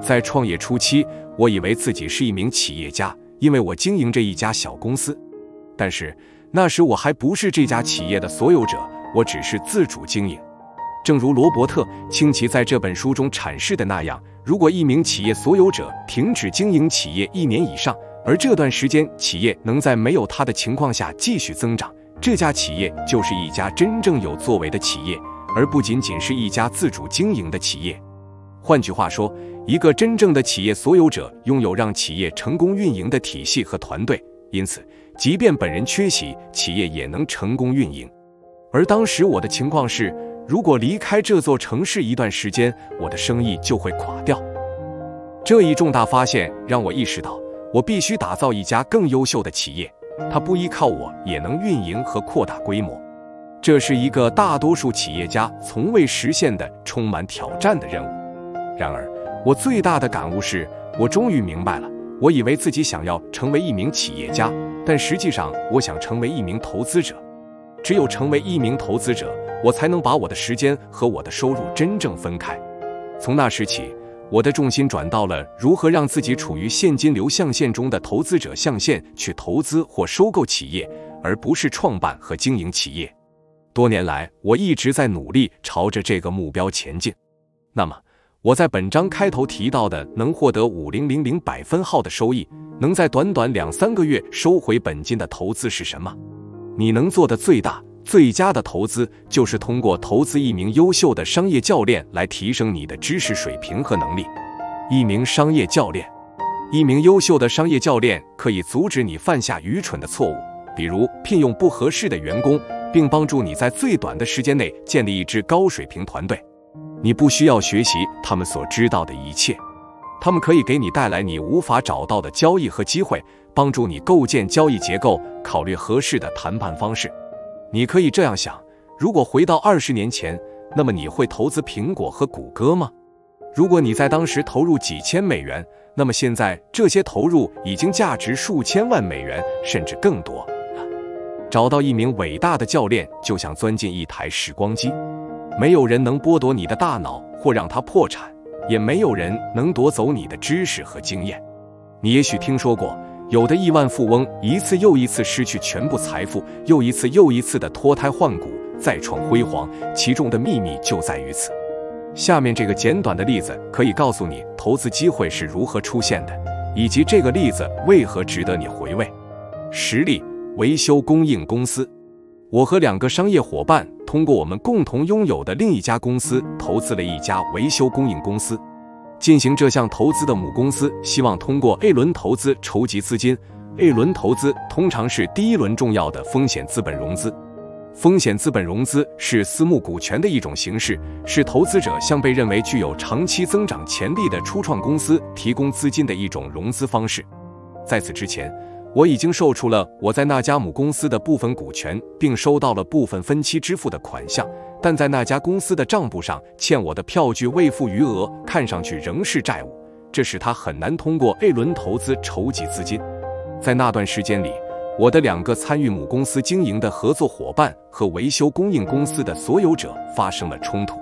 在创业初期，我以为自己是一名企业家，因为我经营着一家小公司。但是那时我还不是这家企业的所有者，我只是自主经营。正如罗伯特·清崎在这本书中阐释的那样，如果一名企业所有者停止经营企业1年以上，而这段时间企业能在没有他的情况下继续增长，这家企业就是一家真正有作为的企业，而不仅仅是一家自主经营的企业。换句话说，一个真正的企业所有者拥有让企业成功运营的体系和团队，因此即便本人缺席，企业也能成功运营。而当时我的情况是，如果离开这座城市一段时间，我的生意就会垮掉。这一重大发现让我意识到，我必须打造一家更优秀的企业，它不依靠我也能运营和扩大规模。这是一个大多数企业家从未实现的充满挑战的任务。然而，我最大的感悟是，我终于明白了，我以为自己想要成为一名企业家，但实际上我想成为一名投资者。只有成为一名投资者，我才能把我的时间和我的收入真正分开。从那时起，我的重心转到了如何让自己处于现金流象限中的投资者象限去投资或收购企业，而不是创办和经营企业。多年来，我一直在努力朝着这个目标前进。那么，我在本章开头提到的能获得5000百分号的收益，能在短短2-3个月收回本金的投资是什么？你能做的最大、最佳的投资，就是通过投资一名优秀的商业教练来提升你的知识水平和能力。一名商业教练，一名优秀的商业教练可以阻止你犯下愚蠢的错误，比如聘用不合适的员工，并帮助你在最短的时间内建立一支高水平团队。你不需要学习他们所知道的一切，他们可以给你带来你无法找到的交易和机会，帮助你构建交易结构，考虑合适的谈判方式。你可以这样想，如果回到20年前，那么你会投资苹果和谷歌吗？如果你在当时投入几千美元，那么现在这些投入已经价值数千万美元，甚至更多。找到一名伟大的教练，就像钻进一台时光机，没有人能剥夺你的大脑或让它破产，也没有人能夺走你的知识和经验。你也许听说过，有的亿万富翁一次又一次失去全部财富，又一次的脱胎换骨，再创辉煌，其中的秘密就在于此。下面这个简短的例子可以告诉你投资机会是如何出现的，以及这个例子为何值得你回味。实例：维修供应公司。我和2个商业伙伴通过我们共同拥有的另一家公司投资了一家维修供应公司。进行这项投资的母公司希望通过 A 轮投资筹集资金。A 轮投资通常是第一轮重要的风险资本融资。风险资本融资是私募股权的一种形式，是投资者向被认为具有长期增长潜力的初创公司提供资金的一种融资方式。在此之前，我已经售出了我在那家母公司的部分股权，并收到了部分分期支付的款项，但在那家公司的账簿上欠我的票据未付余额看上去仍是债务，这使他很难通过 A 轮投资筹集资金。在那段时间里，我的2个参与母公司经营的合作伙伴和维修供应公司的所有者发生了冲突。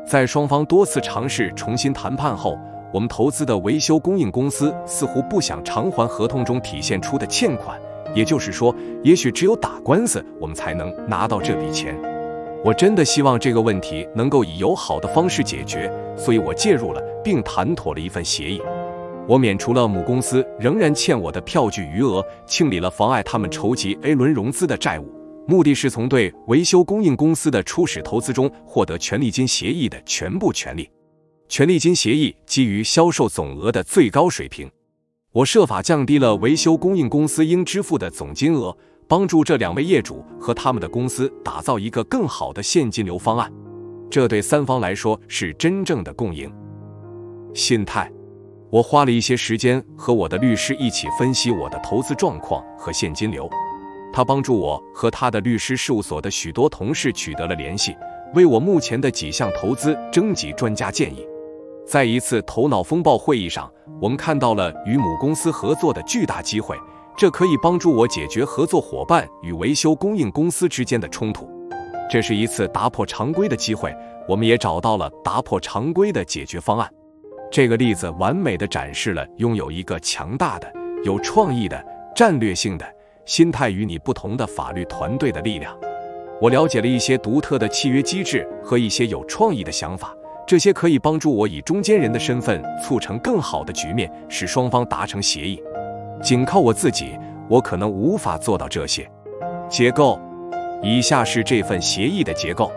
在双方多次尝试重新谈判后，我们投资的维修供应公司似乎不想偿还合同中体现出的欠款，也就是说，也许只有打官司我们才能拿到这笔钱。我真的希望这个问题能够以友好的方式解决，所以我介入了，并谈妥了一份协议。我免除了母公司仍然欠我的票据余额，清理了妨碍他们筹集 A 轮融资的债务，目的是从对维修供应公司的初始投资中获得权利金协议的全部权利。权利金协议基于销售总额的最高水平。我设法降低了维修供应公司应支付的总金额，帮助这2位业主和他们的公司打造一个更好的现金流方案。这对3方来说是真正的共赢。心态。我花了一些时间和我的律师一起分析我的投资状况和现金流。他帮助我和他的律师事务所的许多同事取得了联系，为我目前的几项投资征集专家建议。在一次头脑风暴会议上，我们看到了与母公司合作的巨大机会，这可以帮助我解决合作伙伴与维修供应公司之间的冲突。这是一次打破常规的机会，我们也找到了打破常规的解决方案。这个例子完美地展示了拥有一个强大的、有创意的、战略性的、心态与你不同的法律团队的力量。我了解了一些独特的契约机制和一些有创意的想法，这些可以帮助我以中间人的身份促成更好的局面，使双方达成协议。仅靠我自己，我可能无法做到这些。结构。以下是这份协议的结构：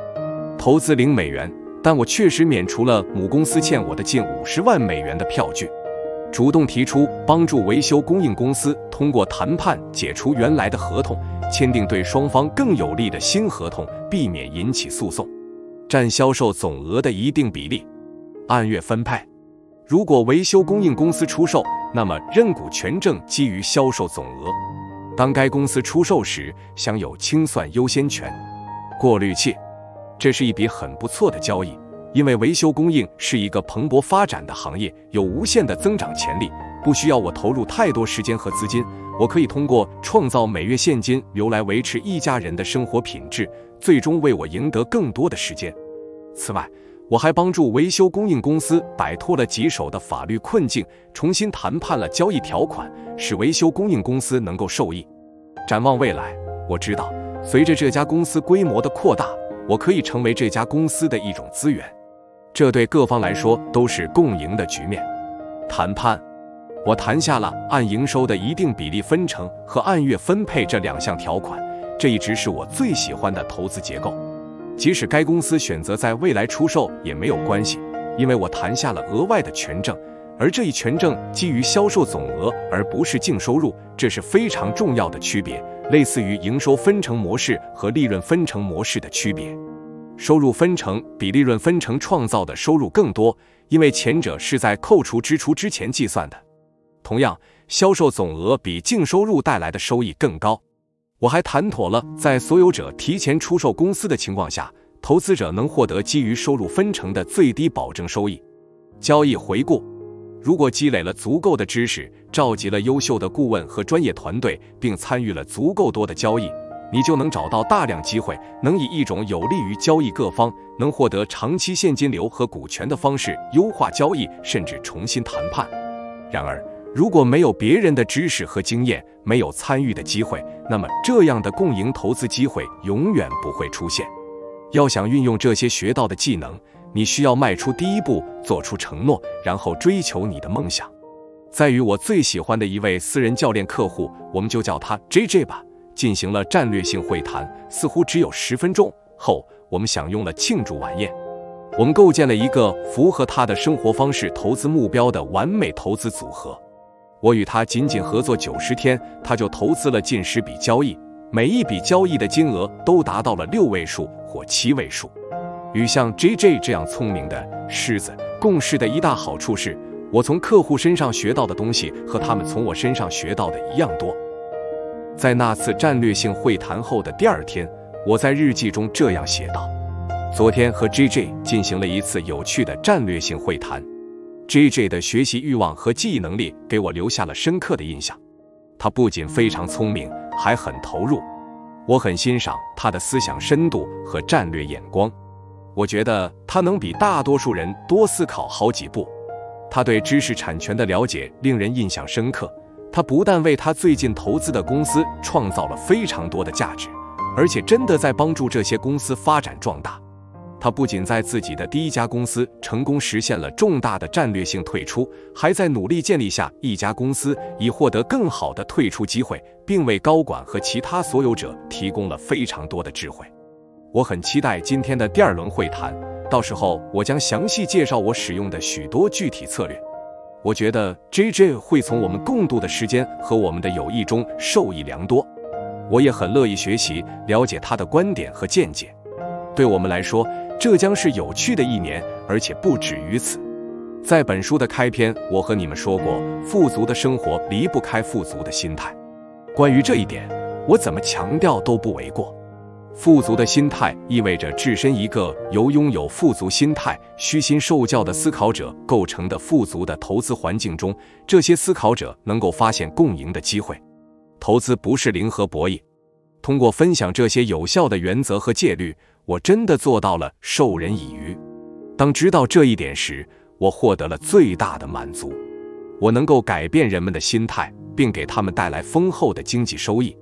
投资0美元。但我确实免除了母公司欠我的近50万美元的票据，主动提出帮助维修供应公司通过谈判解除原来的合同，签订对双方更有利的新合同，避免引起诉讼，占销售总额的一定比例，按月分配。如果维修供应公司出售，那么认股权证基于销售总额。当该公司出售时，享有清算优先权。过滤器，这是一笔很不错的交易，因为维修供应是一个蓬勃发展的行业，有无限的增长潜力，不需要我投入太多时间和资金，我可以通过创造每月现金流来维持一家人的生活品质，最终为我赢得更多的时间。此外，我还帮助维修供应公司摆脱了棘手的法律困境，重新谈判了交易条款，使维修供应公司能够受益。展望未来，我知道随着这家公司规模的扩大，我可以成为这家公司的一种资源，这对各方来说都是共赢的局面。谈判，我谈下了按营收的一定比例分成和按月分配这2项条款，这一直是我最喜欢的投资结构。即使该公司选择在未来出售也没有关系，因为我谈下了额外的权证，而这一权证基于销售总额而不是净收入，这是非常重要的区别，类似于营收分成模式和利润分成模式的区别。收入分成比利润分成创造的收入更多，因为前者是在扣除支出之前计算的。同样，销售总额比净收入带来的收益更高。我还谈妥了，在所有者提前出售公司的情况下，投资者能获得基于收入分成的最低保证收益。交易回顾，如果积累了足够的知识，召集了优秀的顾问和专业团队，并参与了足够多的交易，你就能找到大量机会，能以一种有利于交易各方，能获得长期现金流和股权的方式优化交易，甚至重新谈判。然而，如果没有别人的知识和经验，没有参与的机会，那么这样的共赢投资机会永远不会出现。要想运用这些学到的技能，你需要迈出第一步，做出承诺，然后追求你的梦想。在与我最喜欢的一位私人教练客户，我们就叫他 JJ 吧，进行了战略性会谈，似乎只有10分钟后，我们享用了庆祝晚宴。我们构建了一个符合他的生活方式投资目标的完美投资组合。我与他仅仅合作90天，他就投资了近10笔交易，每一笔交易的金额都达到了6位数或7位数。与像 JJ 这样聪明的狮子共事的一大好处是，我从客户身上学到的东西和他们从我身上学到的一样多。在那次战略性会谈后的第2天，我在日记中这样写道：昨天和 JJ 进行了一次有趣的战略性会谈。JJ 的学习欲望和记忆能力给我留下了深刻的印象。他不仅非常聪明，还很投入。我很欣赏他的思想深度和战略眼光。我觉得他能比大多数人多思考好几步。他对知识产权的了解令人印象深刻。他不但为他最近投资的公司创造了非常多的价值，而且真的在帮助这些公司发展壮大。他不仅在自己的第1家公司成功实现了重大的战略性退出，还在努力建立下一家公司，以获得更好的退出机会，并为高管和其他所有者提供了非常多的智慧。我很期待今天的第2轮会谈，到时候我将详细介绍我使用的许多具体策略。我觉得 JJ 会从我们共度的时间和我们的友谊中受益良多。我也很乐意学习，了解他的观点和见解。对我们来说，这将是有趣的1年，而且不止于此。在本书的开篇，我和你们说过，富足的生活离不开富足的心态。关于这一点，我怎么强调都不为过。富足的心态意味着置身一个由拥有富足心态、虚心受教的思考者构成的富足的投资环境中，这些思考者能够发现共赢的机会。投资不是零和博弈。通过分享这些有效的原则和戒律，我真的做到了授人以渔。当知道这一点时，我获得了最大的满足。我能够改变人们的心态，并给他们带来丰厚的经济收益。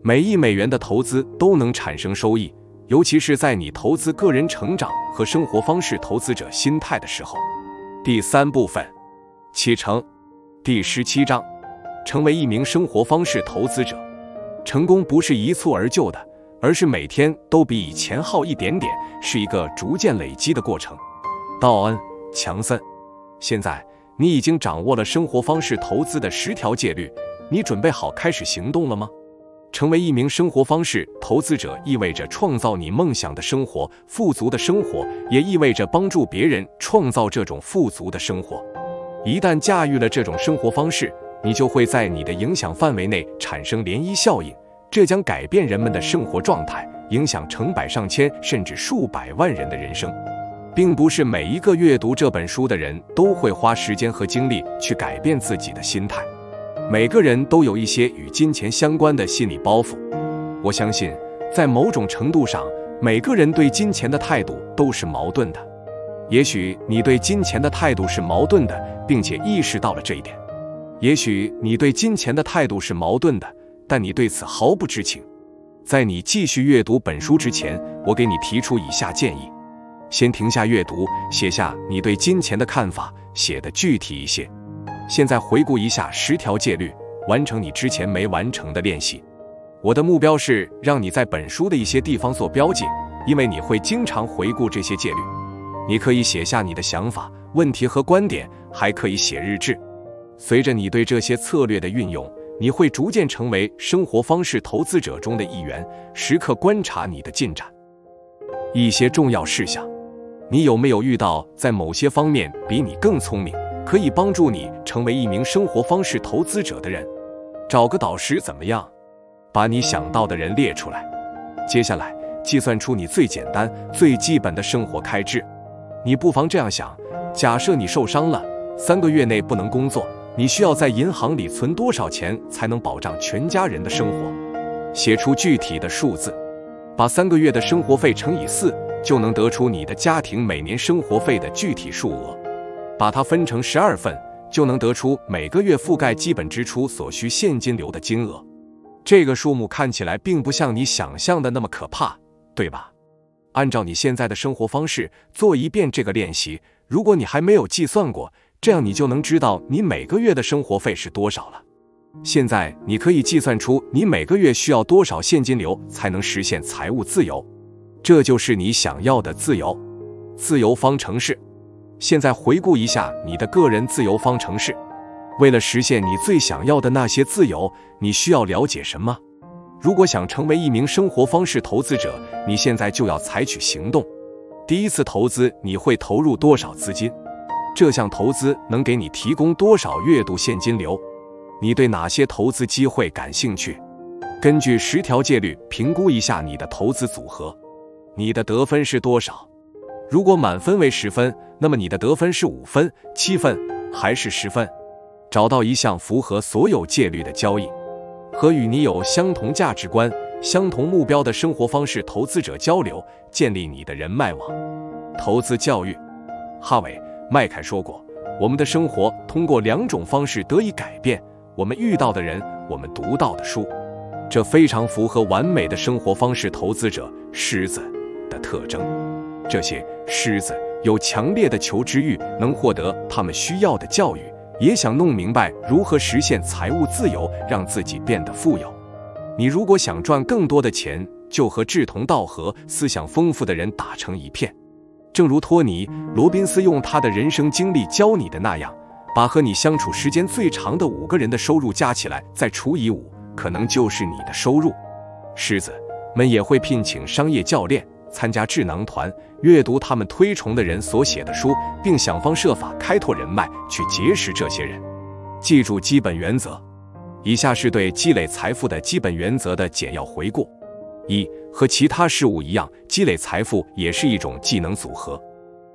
每1美元的投资都能产生收益，尤其是在你投资个人成长和生活方式投资者心态的时候。第3部分，启程。第17章，成为一名生活方式投资者。成功不是一蹴而就的，而是每天都比以前好一点点，是一个逐渐累积的过程。道恩·强森。现在你已经掌握了生活方式投资的10条戒律，你准备好开始行动了吗？成为一名生活方式投资者意味着创造你梦想的生活，富足的生活，也意味着帮助别人创造这种富足的生活。一旦驾驭了这种生活方式，你就会在你的影响范围内产生涟漪效应，这将改变人们的生活状态，影响成百上千甚至数百万人的人生。并不是每一个阅读这本书的人都会花时间和精力去改变自己的心态。每个人都有一些与金钱相关的心理包袱。我相信，在某种程度上，每个人对金钱的态度都是矛盾的。也许你对金钱的态度是矛盾的，并且意识到了这一点。也许你对金钱的态度是矛盾的，但你对此毫不知情。在你继续阅读本书之前，我给你提出以下建议。先停下阅读，写下你对金钱的看法，写得具体一些。现在回顾一下10条戒律，完成你之前没完成的练习。我的目标是让你在本书的一些地方做标记，因为你会经常回顾这些戒律。你可以写下你的想法、问题和观点，还可以写日志。随着你对这些策略的运用，你会逐渐成为生活方式投资者中的一员，时刻观察你的进展。一些重要事项。你有没有遇到在某些方面比你更聪明，可以帮助你成为一名生活方式投资者的人？找个导师怎么样？把你想到的人列出来。接下来，计算出你最简单、最基本的生活开支。你不妨这样想：假设你受伤了，3个月内不能工作，你需要在银行里存多少钱才能保障全家人的生活？写出具体的数字，把3个月的生活费乘以4。就能得出你的家庭每年生活费的具体数额，把它分成12份，就能得出每个月覆盖基本支出所需现金流的金额。这个数目看起来并不像你想象的那么可怕，对吧？按照你现在的生活方式做一遍这个练习，如果你还没有计算过，这样你就能知道你每个月的生活费是多少了。现在你可以计算出你每个月需要多少现金流才能实现财务自由。这就是你想要的自由。自由方程式。现在回顾一下你的个人自由方程式。为了实现你最想要的那些自由，你需要了解什么？如果想成为一名生活方式投资者，你现在就要采取行动。第一次投资你会投入多少资金？这项投资能给你提供多少月度现金流？你对哪些投资机会感兴趣？根据10条戒律评估一下你的投资组合。你的得分是多少？如果满分为10分，那么你的得分是5分、7分还是10分？找到一项符合所有戒律的交易，和与你有相同价值观、相同目标的生活方式投资者交流，建立你的人脉网。投资教育。哈维·麦凯说过，我们的生活通过2种方式得以改变：我们遇到的人，我们读到的书。这非常符合完美的生活方式投资者狮子的特征。这些狮子有强烈的求知欲，能获得他们需要的教育，也想弄明白如何实现财务自由，让自己变得富有。你如果想赚更多的钱，就和志同道合、思想丰富的人打成一片。正如托尼·罗宾斯用他的人生经历教你的那样，把和你相处时间最长的5个人的收入加起来，再除以5，可能就是你的收入。狮子们也会聘请商业教练，参加智囊团，阅读他们推崇的人所写的书，并想方设法开拓人脉，去结识这些人。记住基本原则。以下是对积累财富的基本原则的简要回顾。1. 和其他事物一样，积累财富也是一种技能组合。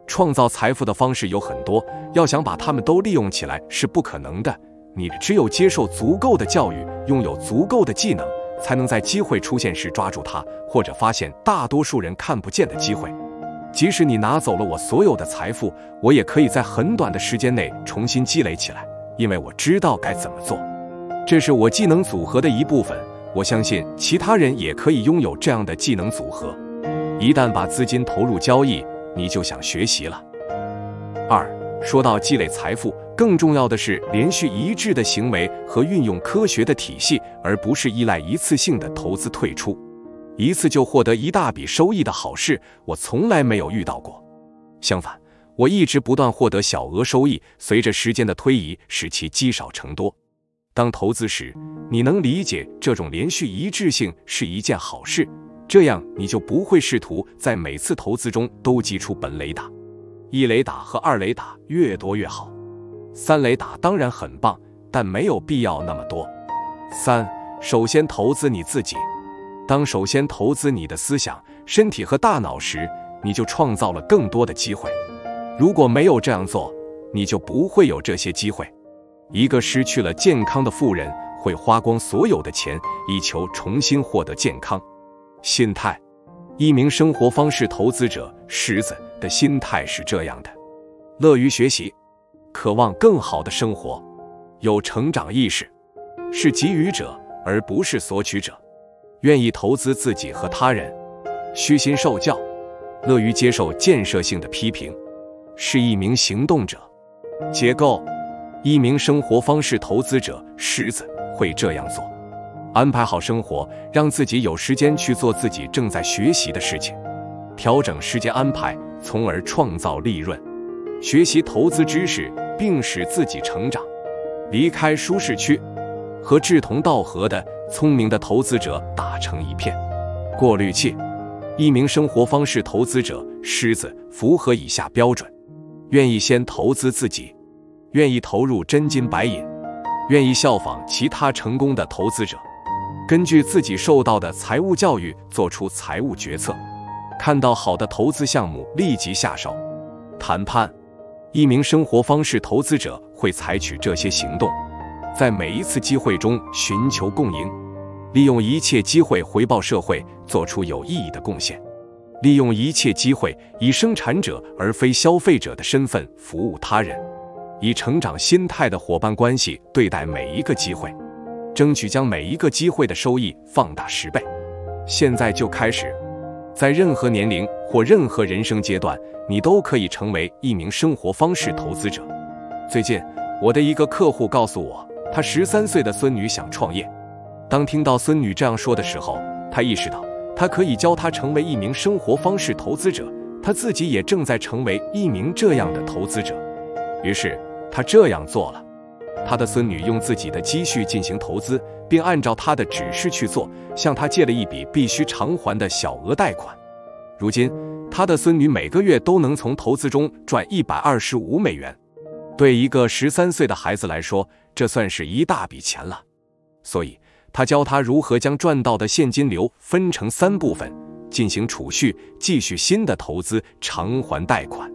创造财富的方式有很多，要想把它们都利用起来是不可能的。你只有接受足够的教育，拥有足够的技能，才能在机会出现时抓住它，或者发现大多数人看不见的机会。即使你拿走了我所有的财富，我也可以在很短的时间内重新积累起来，因为我知道该怎么做。这是我技能组合的一部分，我相信其他人也可以拥有这样的技能组合。一旦把资金投入交易，你就想学习了。2. 说到积累财富，更重要的是连续一致的行为和运用科学的体系，而不是依赖一次性的投资退出。一次就获得一大笔收益的好事，我从来没有遇到过。相反，我一直不断获得小额收益，随着时间的推移，使其积少成多。当投资时，你能理解这种连续一致性是一件好事，这样你就不会试图在每次投资中都击出本垒打。1垒打和2垒打越多越好，3垒打当然很棒，但没有必要那么多。3. 首先投资你自己。当首先投资你的思想、身体和大脑时，你就创造了更多的机会。如果没有这样做，你就不会有这些机会。一个失去了健康的富人会花光所有的钱，以求重新获得健康。心态，一名生活方式投资者狮子的心态是这样的：乐于学习，渴望更好的生活，有成长意识，是给予者而不是索取者，愿意投资自己和他人，虚心受教，乐于接受建设性的批评，是一名行动者。结构，一名生活方式投资者狮子会这样做：安排好生活，让自己有时间去做自己正在学习的事情，调整时间安排，从而创造利润，学习投资知识并使自己成长，离开舒适区，和志同道合的聪明的投资者打成一片。过滤器，一名生活方式投资者狮子符合以下标准：愿意先投资自己，愿意投入真金白银，愿意效仿其他成功的投资者，根据自己受到的财务教育做出财务决策，看到好的投资项目立即下手。谈判，一名生活方式投资者会采取这些行动：在每一次机会中寻求共赢，利用一切机会回报社会，做出有意义的贡献，利用一切机会以生产者而非消费者的身份服务他人，以成长心态的伙伴关系对待每一个机会，争取将每一个机会的收益放大10倍。现在就开始，在任何年龄或任何人生阶段，你都可以成为一名生活方式投资者。最近，我的一个客户告诉我，他13岁的孙女想创业。当听到孙女这样说的时候，他意识到他可以教她成为一名生活方式投资者，他自己也正在成为一名这样的投资者。于是他这样做了，他的孙女用自己的积蓄进行投资，并按照他的指示去做，向他借了一笔必须偿还的小额贷款。如今他的孙女每个月都能从投资中赚125美元，对一个13岁的孩子来说，这算是一大笔钱了。所以他教他如何将赚到的现金流分成3部分，进行储蓄，继续新的投资，偿还贷款。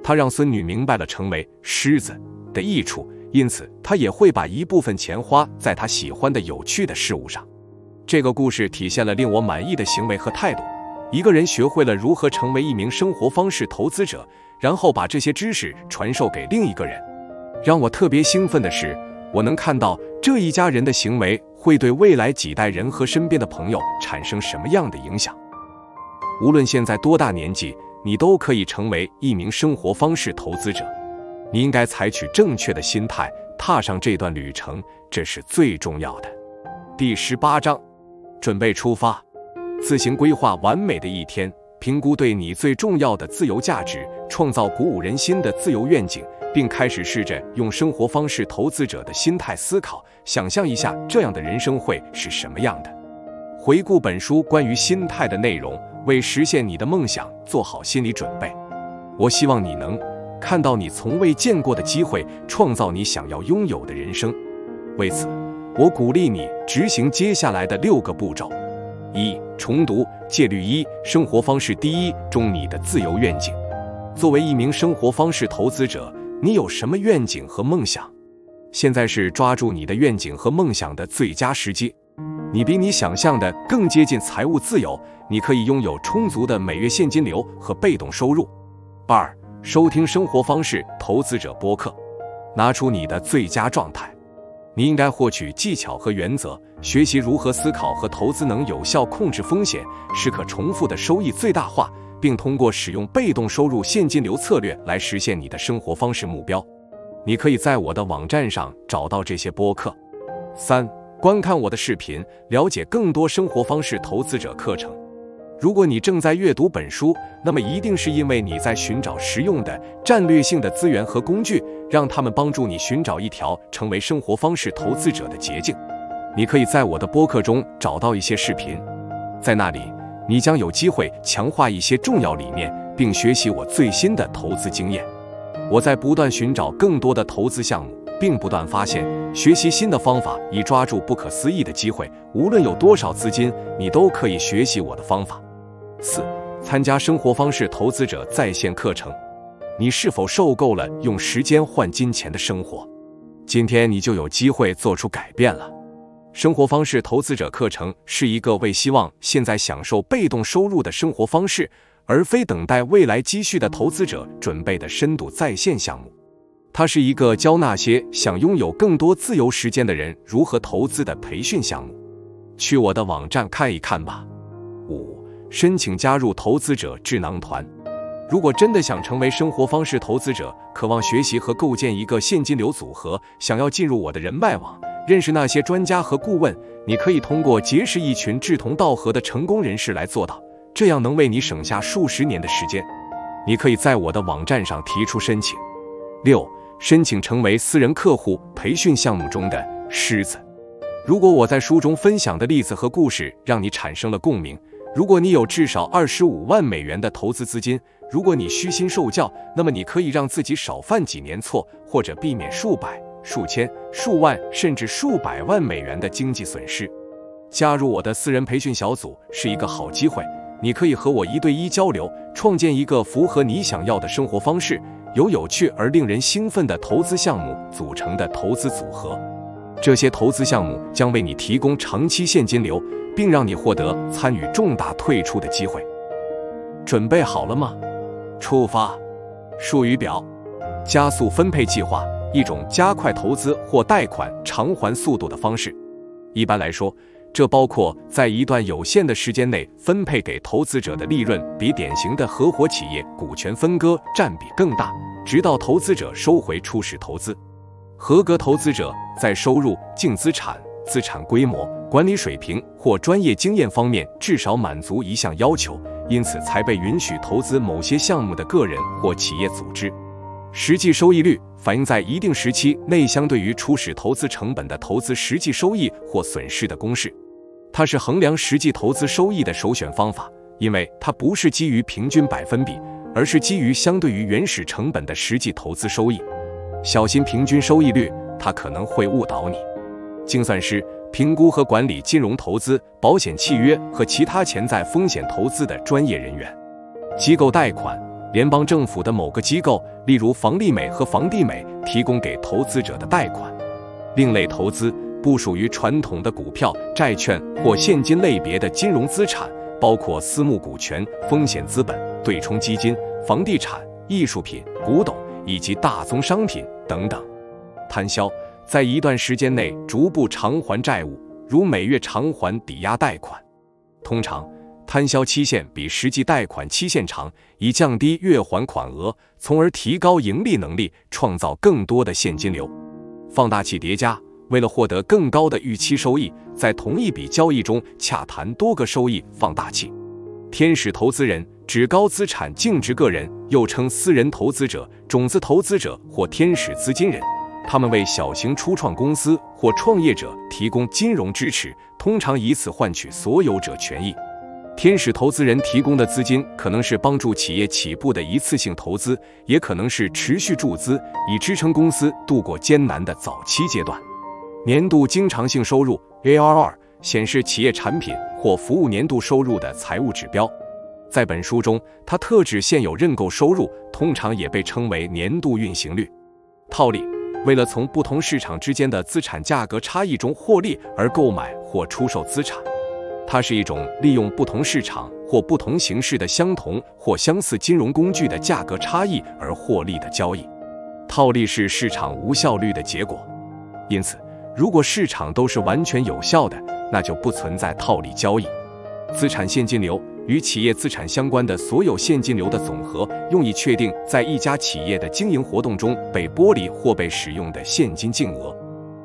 他让孙女明白了成为狮子的益处，因此他也会把一部分钱花在他喜欢的有趣的事物上。这个故事体现了令我满意的行为和态度。一个人学会了如何成为一名生活方式投资者，然后把这些知识传授给另一个人。让我特别兴奋的是，我能看到这一家人的行为会对未来几代人和身边的朋友产生什么样的影响。无论现在多大年纪，你都可以成为一名生活方式投资者。你应该采取正确的心态，踏上这段旅程，这是最重要的。第18章，准备出发。自行规划完美的一天，评估对你最重要的自由价值，创造鼓舞人心的自由愿景，并开始试着用生活方式投资者的心态思考，想象一下这样的人生会是什么样的。回顾本书关于心态的内容，为实现你的梦想做好心理准备。我希望你能看到你从未见过的机会，创造你想要拥有的人生。为此，我鼓励你执行接下来的6个步骤。1. 重读戒律1生活方式第1中你的自由愿景。作为一名生活方式投资者，你有什么愿景和梦想？现在是抓住你的愿景和梦想的最佳时机。你比你想象的更接近财务自由，你可以拥有充足的每月现金流和被动收入。2. 收听生活方式投资者播客，拿出你的最佳状态。你应该获取技巧和原则，学习如何思考和投资能有效控制风险，使可重复的收益最大化，并通过使用被动收入现金流策略来实现你的生活方式目标。你可以在我的网站上找到这些播客。3. 观看我的视频，了解更多生活方式投资者课程。如果你正在阅读本书，那么一定是因为你在寻找实用的、战略性的资源和工具，让他们帮助你寻找一条成为生活方式投资者的捷径。你可以在我的播客中找到一些视频，在那里，你将有机会强化一些重要理念，并学习我最新的投资经验。我在不断寻找更多的投资项目，并不断发现学习新的方法，以抓住不可思议的机会。无论有多少资金，你都可以学习我的方法。4、参加生活方式投资者在线课程。你是否受够了用时间换金钱的生活？今天你就有机会做出改变了。生活方式投资者课程是一个为希望现在享受被动收入的生活方式，而非等待未来积蓄的投资者准备的深度在线项目。它是一个教那些想拥有更多自由时间的人如何投资的培训项目。去我的网站看一看吧。5、申请加入投资者智囊团。如果真的想成为生活方式投资者，渴望学习和构建一个现金流组合，想要进入我的人脉网，认识那些专家和顾问，你可以通过结识一群志同道合的成功人士来做到，这样能为你省下数十年的时间。你可以在我的网站上提出申请。6、申请成为私人客户培训项目中的狮子。如果我在书中分享的例子和故事让你产生了共鸣，如果你有至少25万美元的投资资金，如果你虚心受教，那么你可以让自己少犯几年错，或者避免数百、数千、数万甚至数百万美元的经济损失。加入我的私人培训小组是一个好机会，你可以和我1对1交流，创建一个符合你想要的生活方式，由有趣而令人兴奋的投资项目组成的投资组合。这些投资项目将为你提供长期现金流，并让你获得参与重大退出的机会。准备好了吗？出发。术语表：加速分配计划，一种加快投资或贷款偿还速度的方式。一般来说，这包括在一段有限的时间内分配给投资者的利润比典型的合伙企业股权分割占比更大，直到投资者收回初始投资。合格投资者在收入、净资产、资产规模、管理水平或专业经验方面至少满足一项要求，因此才被允许投资某些项目的个人或企业组织。实际收益率反映在一定时期内相对于初始投资成本的投资实际收益或损失的公式。它是衡量实际投资收益的首选方法，因为它不是基于平均百分比，而是基于相对于原始成本的实际投资收益。小心平均收益率，它可能会误导你。精算师评估和管理金融投资、保险契约和其他潜在风险投资的专业人员。机构贷款，联邦政府的某个机构，例如房利美和房地美，提供给投资者的贷款。另类投资不属于传统的股票、债券或现金类别的金融资产，包括私募股权、风险资本、对冲基金、房地产、艺术品、古董以及大宗商品等等。摊销，在一段时间内逐步偿还债务，如每月偿还抵押贷款。通常，摊销期限比实际贷款期限长，以降低月还款额，从而提高盈利能力，创造更多的现金流。放大器叠加，为了获得更高的预期收益，在同一笔交易中洽谈多个收益放大器。天使投资人指高资产净值个人，又称私人投资者、种子投资者或天使资金人。他们为小型初创公司或创业者提供金融支持，通常以此换取所有者权益。天使投资人提供的资金可能是帮助企业起步的一次性投资，也可能是持续注资，以支撑公司度过艰难的早期阶段。年度经常性收入 ARR 显示企业产品或服务年度收入的财务指标。在本书中，它特指现有认购收入，通常也被称为年度运行率。套利，为了从不同市场之间的资产价格差异中获利而购买或出售资产。它是一种利用不同市场或不同形式的相同或相似金融工具的价格差异而获利的交易。套利是市场无效率的结果，因此，如果市场都是完全有效的，那就不存在套利交易。资产现金流与企业资产相关的所有现金流的总和，用以确定在一家企业的经营活动中被剥离或被使用的现金净额。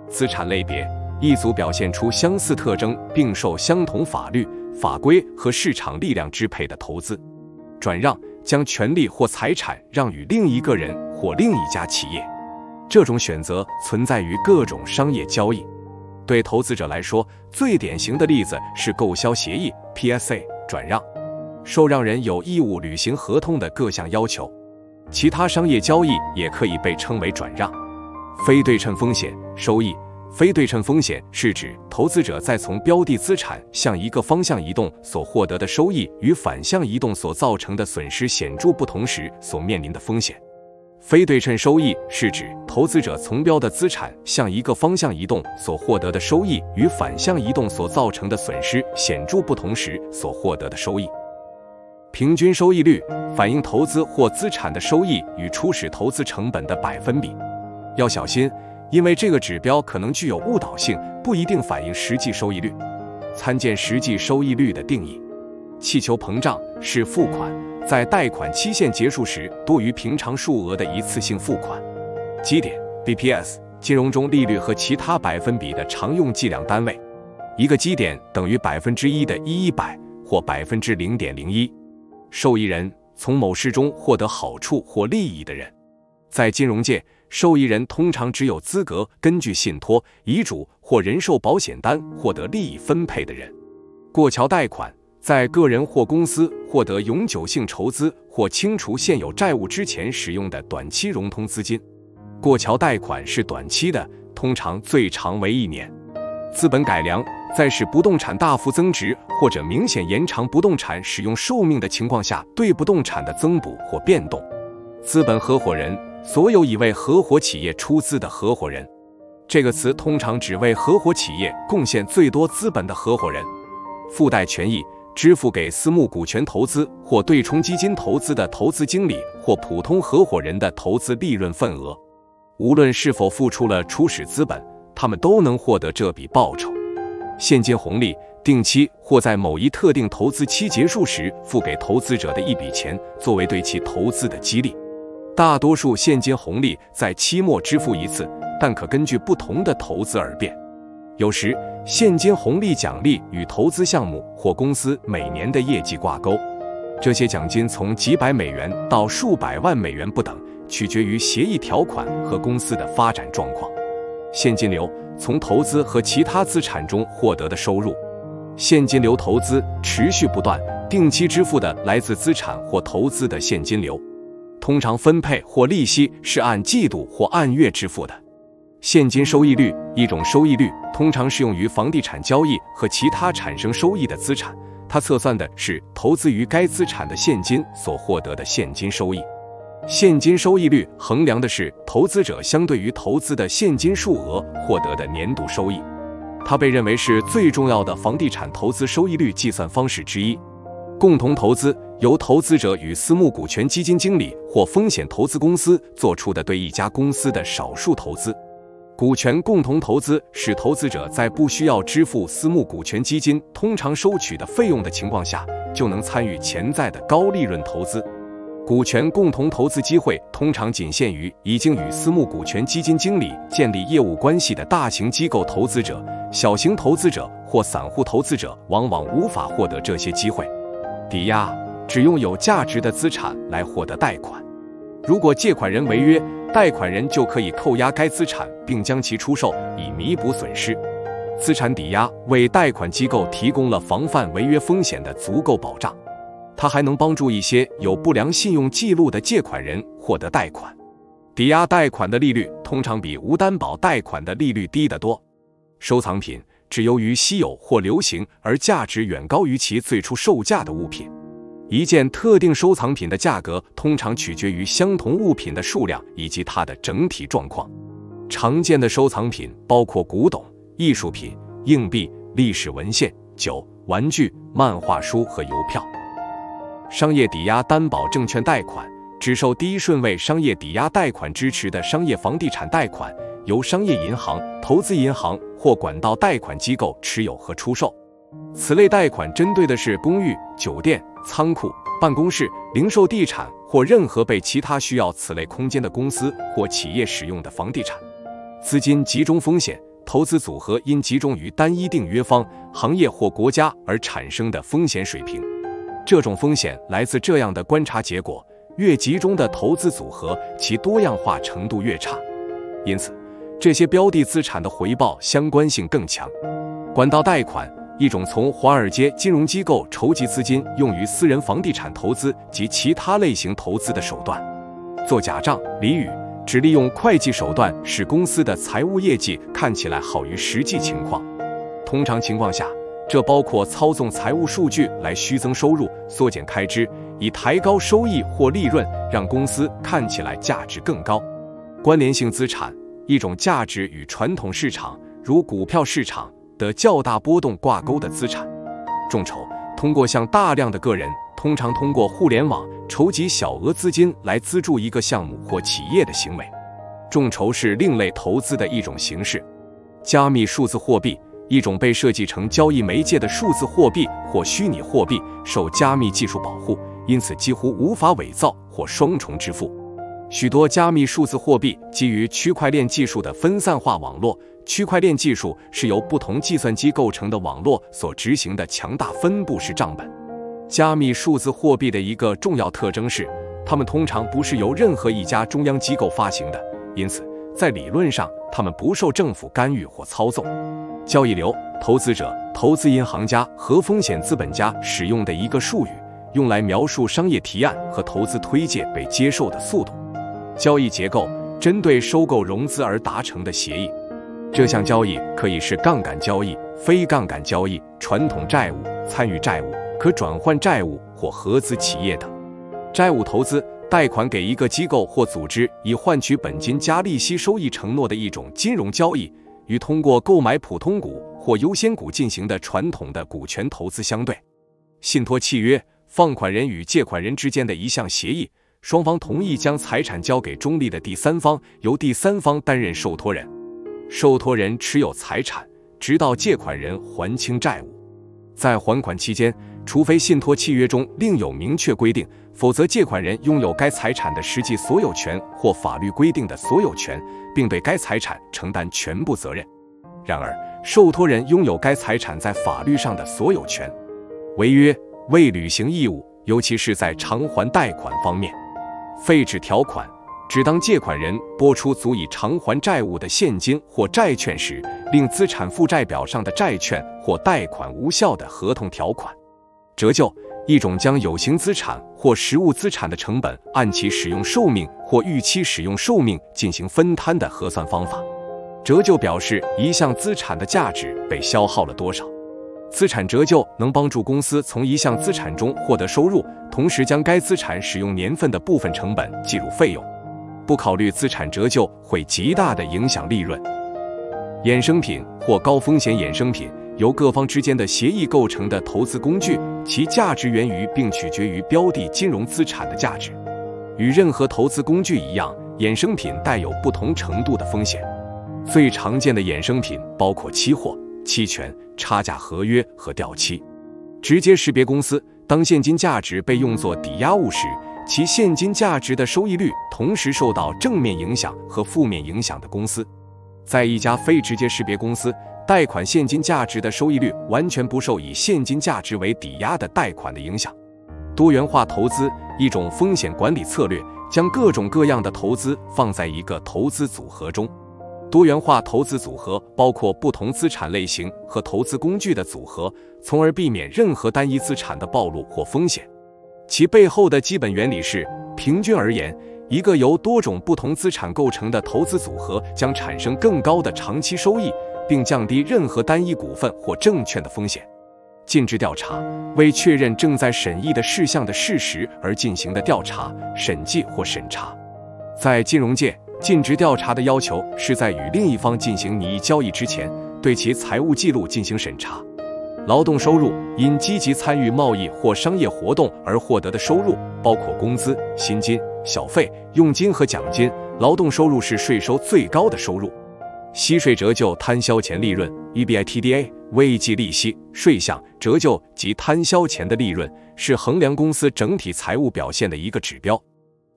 资产类别，一组表现出相似特征并受相同法律、法规和市场力量支配的投资。转让，将权利或财产让与另一个人或另一家企业。这种选择存在于各种商业交易。对投资者来说，最典型的例子是购销协议 PSA 转让。受让人有义务履行合同的各项要求。其他商业交易也可以被称为转让。非对称风险收益，非对称风险是指投资者在从标的资产向一个方向移动所获得的收益与反向移动所造成的损失显著不同时所面临的风险。非对称收益是指投资者从标的资产向一个方向移动所获得的收益与反向移动所造成的损失显著不同时所获得的收益。平均收益率反映投资或资产的收益与初始投资成本的百分比。要小心，因为这个指标可能具有误导性，不一定反映实际收益率。参见实际收益率的定义。气球膨胀是付款在贷款期限结束时多于平常数额的一次性付款。基点 BPS， 金融中利率和其他百分比的常用计量单位。一个基点等于1%的100或0.01%。受益人，从某事中获得好处或利益的人。在金融界，受益人通常只有资格根据信托、遗嘱或人寿保险单获得利益分配的人。过桥贷款，在个人或公司获得永久性筹资或清除现有债务之前使用的短期融通资金。过桥贷款是短期的，通常最长为1年。资本改良，在使不动产大幅增值或者明显延长不动产使用寿命的情况下对不动产的增补或变动。资本合伙人，所有已为合伙企业出资的合伙人。这个词通常指为合伙企业贡献最多资本的合伙人。附带权益，支付给私募股权投资或对冲基金投资的投资经理或普通合伙人的投资利润份额。无论是否付出了初始资本，他们都能获得这笔报酬。现金红利，定期或在某一特定投资期结束时付给投资者的一笔钱，作为对其投资的激励。大多数现金红利在期末支付一次，但可根据不同的投资而变。有时，现金红利奖励与投资项目或公司每年的业绩挂钩。这些奖金从几百美元到数百万美元不等，取决于协议条款和公司的发展状况。现金流，从投资和其他资产中获得的收入。现金流投资持续不断，定期支付的来自资产或投资的现金流。通常分配或利息是按季度或按月支付的。现金收益率，一种收益率，通常适用于房地产交易和其他产生收益的资产。它测算的是投资于该资产的现金所获得的现金收益。现金收益率衡量的是投资者相对于投资的现金数额获得的年度收益。它被认为是最重要的房地产投资收益率计算方式之一。共同投资，由投资者与私募股权基金经理或风险投资公司做出的对一家公司的少数投资。股权共同投资使投资者在不需要支付私募股权基金通常收取的费用的情况下，就能参与潜在的高利润投资。股权共同投资机会通常仅限于已经与私募股权基金经理建立业务关系的大型机构投资者，小型投资者或散户投资者往往无法获得这些机会。抵押，只用有价值的资产来获得贷款。如果借款人违约，贷款人就可以扣押该资产并将其出售，以弥补损失。资产抵押为贷款机构提供了防范违约风险的足够保障。它还能帮助一些有不良信用记录的借款人获得贷款。抵押贷款的利率通常比无担保贷款的利率低得多。收藏品，只由于稀有或流行而价值远高于其最初售价的物品。一件特定收藏品的价格通常取决于相同物品的数量以及它的整体状况。常见的收藏品包括古董、艺术品、硬币、历史文献、酒、玩具、漫画书和邮票。商业抵押担保证券贷款，只受第一顺位商业抵押贷款支持的商业房地产贷款，由商业银行、投资银行或管道贷款机构持有和出售。此类贷款针对的是公寓、酒店、仓库、办公室、零售地产或任何被其他需要此类空间的公司或企业使用的房地产。资金集中风险，投资组合因集中于单一订约方、行业或国家而产生的风险水平。这种风险来自这样的观察结果：越集中的投资组合，其多样化程度越差。因此，这些标的资产的回报相关性更强。管道贷款，一种从华尔街金融机构筹集资金用于私人房地产投资及其他类型投资的手段。做假账、俚语，只利用会计手段使公司的财务业绩看起来好于实际情况。通常情况下，这包括操纵财务数据来虚增收入、缩减开支，以抬高收益或利润，让公司看起来价值更高。关联性资产，一种价值与传统市场，如股票市场的较大波动挂钩的资产。众筹，通过向大量的个人，通常通过互联网筹集小额资金来资助一个项目或企业的行为。众筹是另类投资的一种形式。加密数字货币，一种被设计成交易媒介的数字货币或虚拟货币，受加密技术保护，因此几乎无法伪造或双重支付。许多加密数字货币基于区块链技术的分散化网络。区块链技术是由不同计算机构成的网络所执行的强大分布式账本。加密数字货币的一个重要特征是，它们通常不是由任何一家中央机构发行的，因此在理论上，它们不受政府干预或操纵。交易流，投资者、投资银行家和风险资本家使用的一个术语，用来描述商业提案和投资推介被接受的速度。交易结构，针对收购融资而达成的协议。这项交易可以是杠杆交易、非杠杆交易、传统债务、参与债务、可转换债务或合资企业等。债务投资，贷款给一个机构或组织以换取本金加利息收益承诺的一种金融交易，与通过购买普通股或优先股进行的传统的股权投资相对。信托契约，放款人与借款人之间的一项协议，双方同意将财产交给中立的第三方，由第三方担任受托人。受托人持有财产，直到借款人还清债务。在还款期间，除非信托契约中另有明确规定，否则借款人拥有该财产的实际所有权或法律规定的所有权，并对该财产承担全部责任。然而，受托人拥有该财产在法律上的所有权。违约，未履行义务，尤其是在偿还贷款方面。废止条款，只当借款人拨出足以偿还债务的现金或债券时，令资产负债表上的债券或贷款无效的合同条款。折旧，一种将有形资产或实物资产的成本按其使用寿命或预期使用寿命进行分摊的核算方法。折旧表示一项资产的价值被消耗了多少。资产折旧能帮助公司从一项资产中获得收入，同时将该资产使用年份的部分成本计入费用。不考虑资产折旧会极大地影响利润。衍生品或高风险衍生品，由各方之间的协议构成的投资工具，其价值源于并取决于标的金融资产的价值。与任何投资工具一样，衍生品带有不同程度的风险。最常见的衍生品包括期货、期权、差价合约和掉期。直接识别公司，当现金价值被用作抵押物时，其现金价值的收益率同时受到正面影响和负面影响的公司。在一家非直接识别公司，贷款现金价值的收益率完全不受以现金价值为抵押的贷款的影响。多元化投资，一种风险管理策略，将各种各样的投资放在一个投资组合中。多元化投资组合包括不同资产类型和投资工具的组合，从而避免任何单一资产的暴露或风险。其背后的基本原理是，平均而言，一个由多种不同资产构成的投资组合将产生更高的长期收益，并降低任何单一股份或证券的风险。尽职调查，为确认正在审议的事项的事实而进行的调查、审计或审查。在金融界，尽职调查的要求是在与另一方进行拟议交易之前，对其财务记录进行审查。劳动收入，因积极参与贸易或商业活动而获得的收入，包括工资、薪金、小费、佣金和奖金。劳动收入是税收最高的收入。息税折旧摊销前利润 EBITDA 未计利息、税项、折旧及摊销前的利润，是衡量公司整体财务表现的一个指标。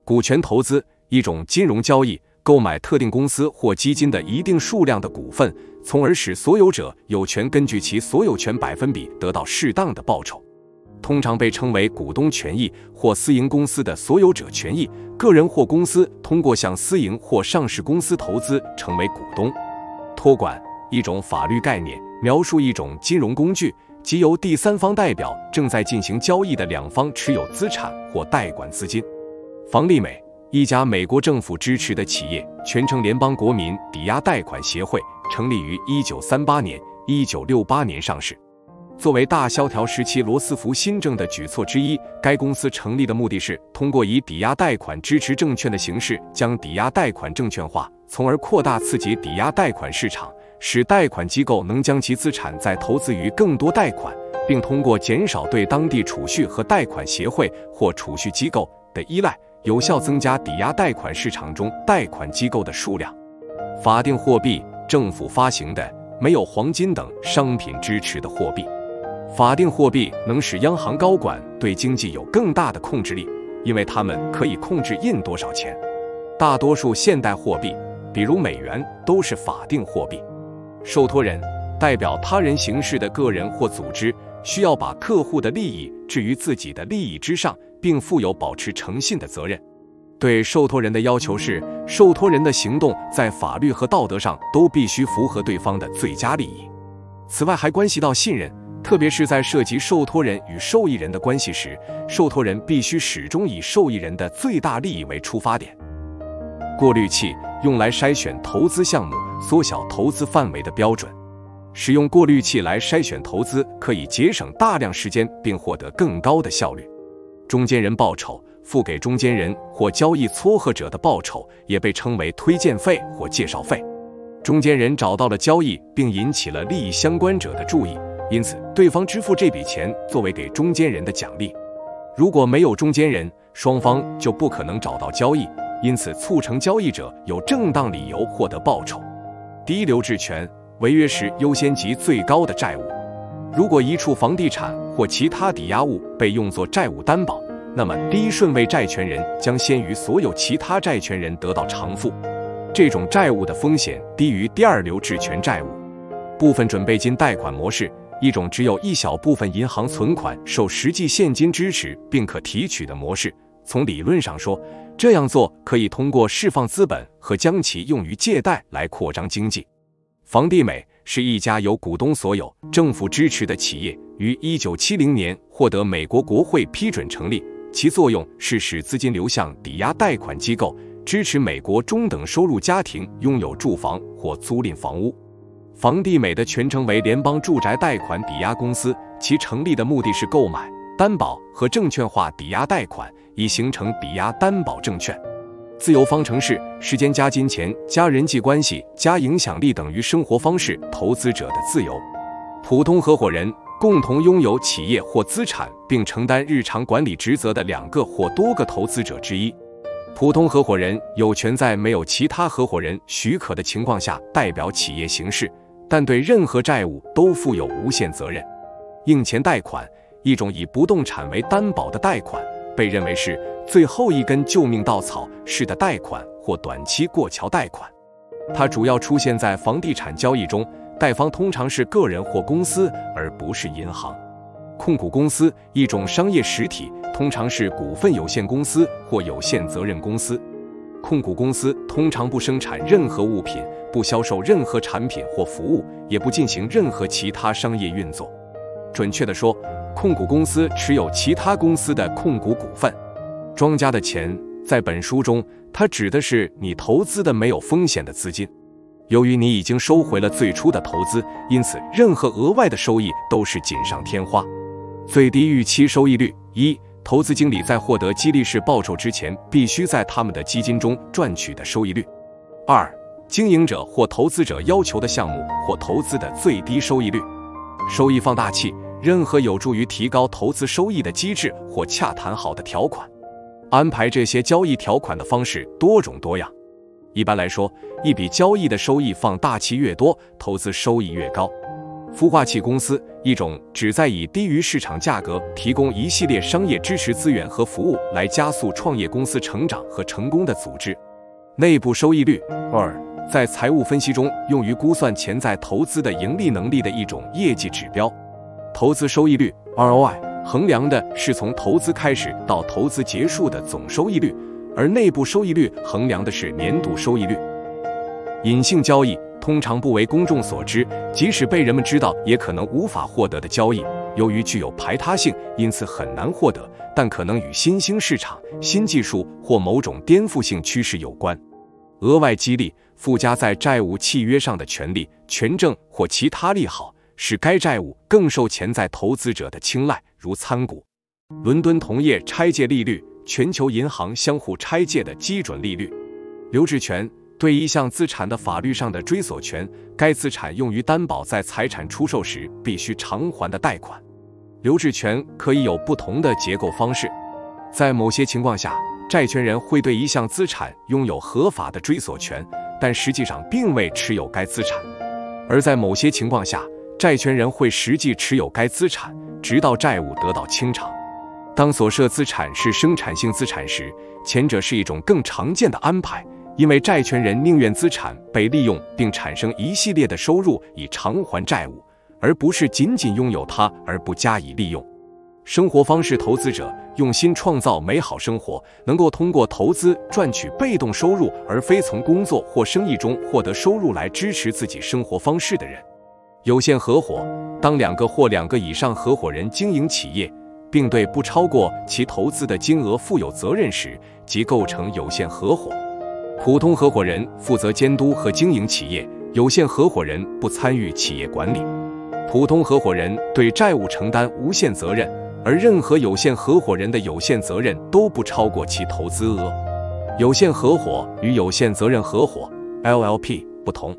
股权投资，一种金融交易，购买特定公司或基金的一定数量的股份，从而使所有者有权根据其所有权百分比得到适当的报酬。通常被称为股东权益或私营公司的所有者权益，个人或公司通过向私营或上市公司投资成为股东。托管，一种法律概念，描述一种金融工具，即由第三方代表正在进行交易的两方持有资产或代管资金。房利美，一家美国政府支持的企业，全称联邦国民抵押贷款协会，成立于1938年，1968年上市。作为大萧条时期罗斯福新政的举措之一，该公司成立的目的是通过以抵押贷款支持证券的形式，将抵押贷款证券化，从而扩大刺激抵押贷款市场，使贷款机构能将其资产再投资于更多贷款，并通过减少对当地储蓄和贷款协会或储蓄机构的依赖，有效增加抵押贷款市场中贷款机构的数量。法定货币，政府发行的，没有黄金等商品支持的货币。法定货币能使央行高管对经济有更大的控制力，因为他们可以控制印多少钱。大多数现代货币，比如美元，都是法定货币。受托人，代表他人行事的个人或组织，需要把客户的利益置于自己的利益之上，并负有保持诚信的责任。对受托人的要求是，受托人的行动在法律和道德上都必须符合对方的最佳利益。此外，还关系到信任，特别是在涉及受托人与受益人的关系时，受托人必须始终以受益人的最大利益为出发点。过滤器，用来筛选投资项目，缩小投资范围的标准。使用过滤器来筛选投资，可以节省大量时间并获得更高的效率。中间人报酬，付给中间人或交易撮合者的报酬，也被称为推荐费或介绍费。中间人找到了交易，并引起了利益相关者的注意，因此对方支付这笔钱作为给中间人的奖励。如果没有中间人，双方就不可能找到交易，因此促成交易者有正当理由获得报酬。第一留置权，违约时优先级最高的债务。如果一处房地产或其他抵押物被用作债务担保，那么第一顺位债权人将先于所有其他债权人得到偿付。这种债务的风险低于第二留置权债务。部分准备金贷款模式，一种只有一小部分银行存款受实际现金支持并可提取的模式。从理论上说，这样做可以通过释放资本和将其用于借贷来扩张经济。房地美是一家由股东所有、政府支持的企业，于1970年获得美国国会批准成立，其作用是使资金流向抵押贷款机构，支持美国中等收入家庭拥有住房或租赁房屋。房地美的全称为联邦住宅贷款抵押公司，其成立的目的是购买、担保和证券化抵押贷款，以形成抵押担保证券。自由方程式：时间加金钱加人际关系加影响力等于生活方式投资者的自由。普通合伙人，共同拥有企业或资产并承担日常管理职责的两个或多个投资者之一。普通合伙人有权在没有其他合伙人许可的情况下代表企业行事，但对任何债务都负有无限责任。应钱贷款，一种以不动产为担保的贷款，被认为是最后一根救命稻草式的贷款或短期过桥贷款。它主要出现在房地产交易中，贷方通常是个人或公司，而不是银行。控股公司，一种商业实体，通常是股份有限公司或有限责任公司。控股公司通常不生产任何物品，不销售任何产品或服务，也不进行任何其他商业运作。准确地说，控股公司持有其他公司的控股股份。庄家的钱，在本书中，它指的是你投资的没有风险的资金。由于你已经收回了最初的投资，因此任何额外的收益都是锦上添花。最低预期收益率：一、投资经理在获得激励式报酬之前，必须在他们的基金中赚取的收益率；二、经营者或投资者要求的项目或投资的最低收益率。收益放大器：任何有助于提高投资收益的机制或洽谈好的条款。安排这些交易条款的方式多种多样。一般来说，一笔交易的收益放大器越多，投资收益越高。孵化器公司，一种旨在以低于市场价格提供一系列商业支持资源和服务来加速创业公司成长和成功的组织。内部收益率：二，在财务分析中用于估算潜在投资的盈利能力的一种业绩指标。投资收益率 ROI 衡量的是从投资开始到投资结束的总收益率，而内部收益率衡量的是年度收益率。隐性交易通常不为公众所知，即使被人们知道也可能无法获得的交易，由于具有排他性，因此很难获得，但可能与新兴市场、新技术或某种颠覆性趋势有关。额外激励附加在债务契约上的权利、权证或其他利好，使该债务更受潜在投资者的青睐，如参股。伦敦同业拆借利率，全球银行相互拆借的基准利率。留置权，对一项资产的法律上的追索权，该资产用于担保在财产出售时必须偿还的贷款。留置权可以有不同的结构方式，在某些情况下，债权人会对一项资产拥有合法的追索权，但实际上并未持有该资产；而在某些情况下，债权人会实际持有该资产，直到债务得到清偿。当所涉资产是生产性资产时，前者是一种更常见的安排，因为债权人宁愿资产被利用并产生一系列的收入以偿还债务，而不是仅仅拥有它而不加以利用。生活方式投资者用心创造美好生活，能够通过投资赚取被动收入，而非从工作或生意中获得收入来支持自己生活方式的人。有限合伙，当两个或两个以上合伙人经营企业，并对不超过其投资的金额负有责任时，即构成有限合伙。普通合伙人负责监督和经营企业，有限合伙人不参与企业管理。普通合伙人对债务承担无限责任，而任何有限合伙人的有限责任都不超过其投资额。有限合伙与有限责任合伙 LLP 不同。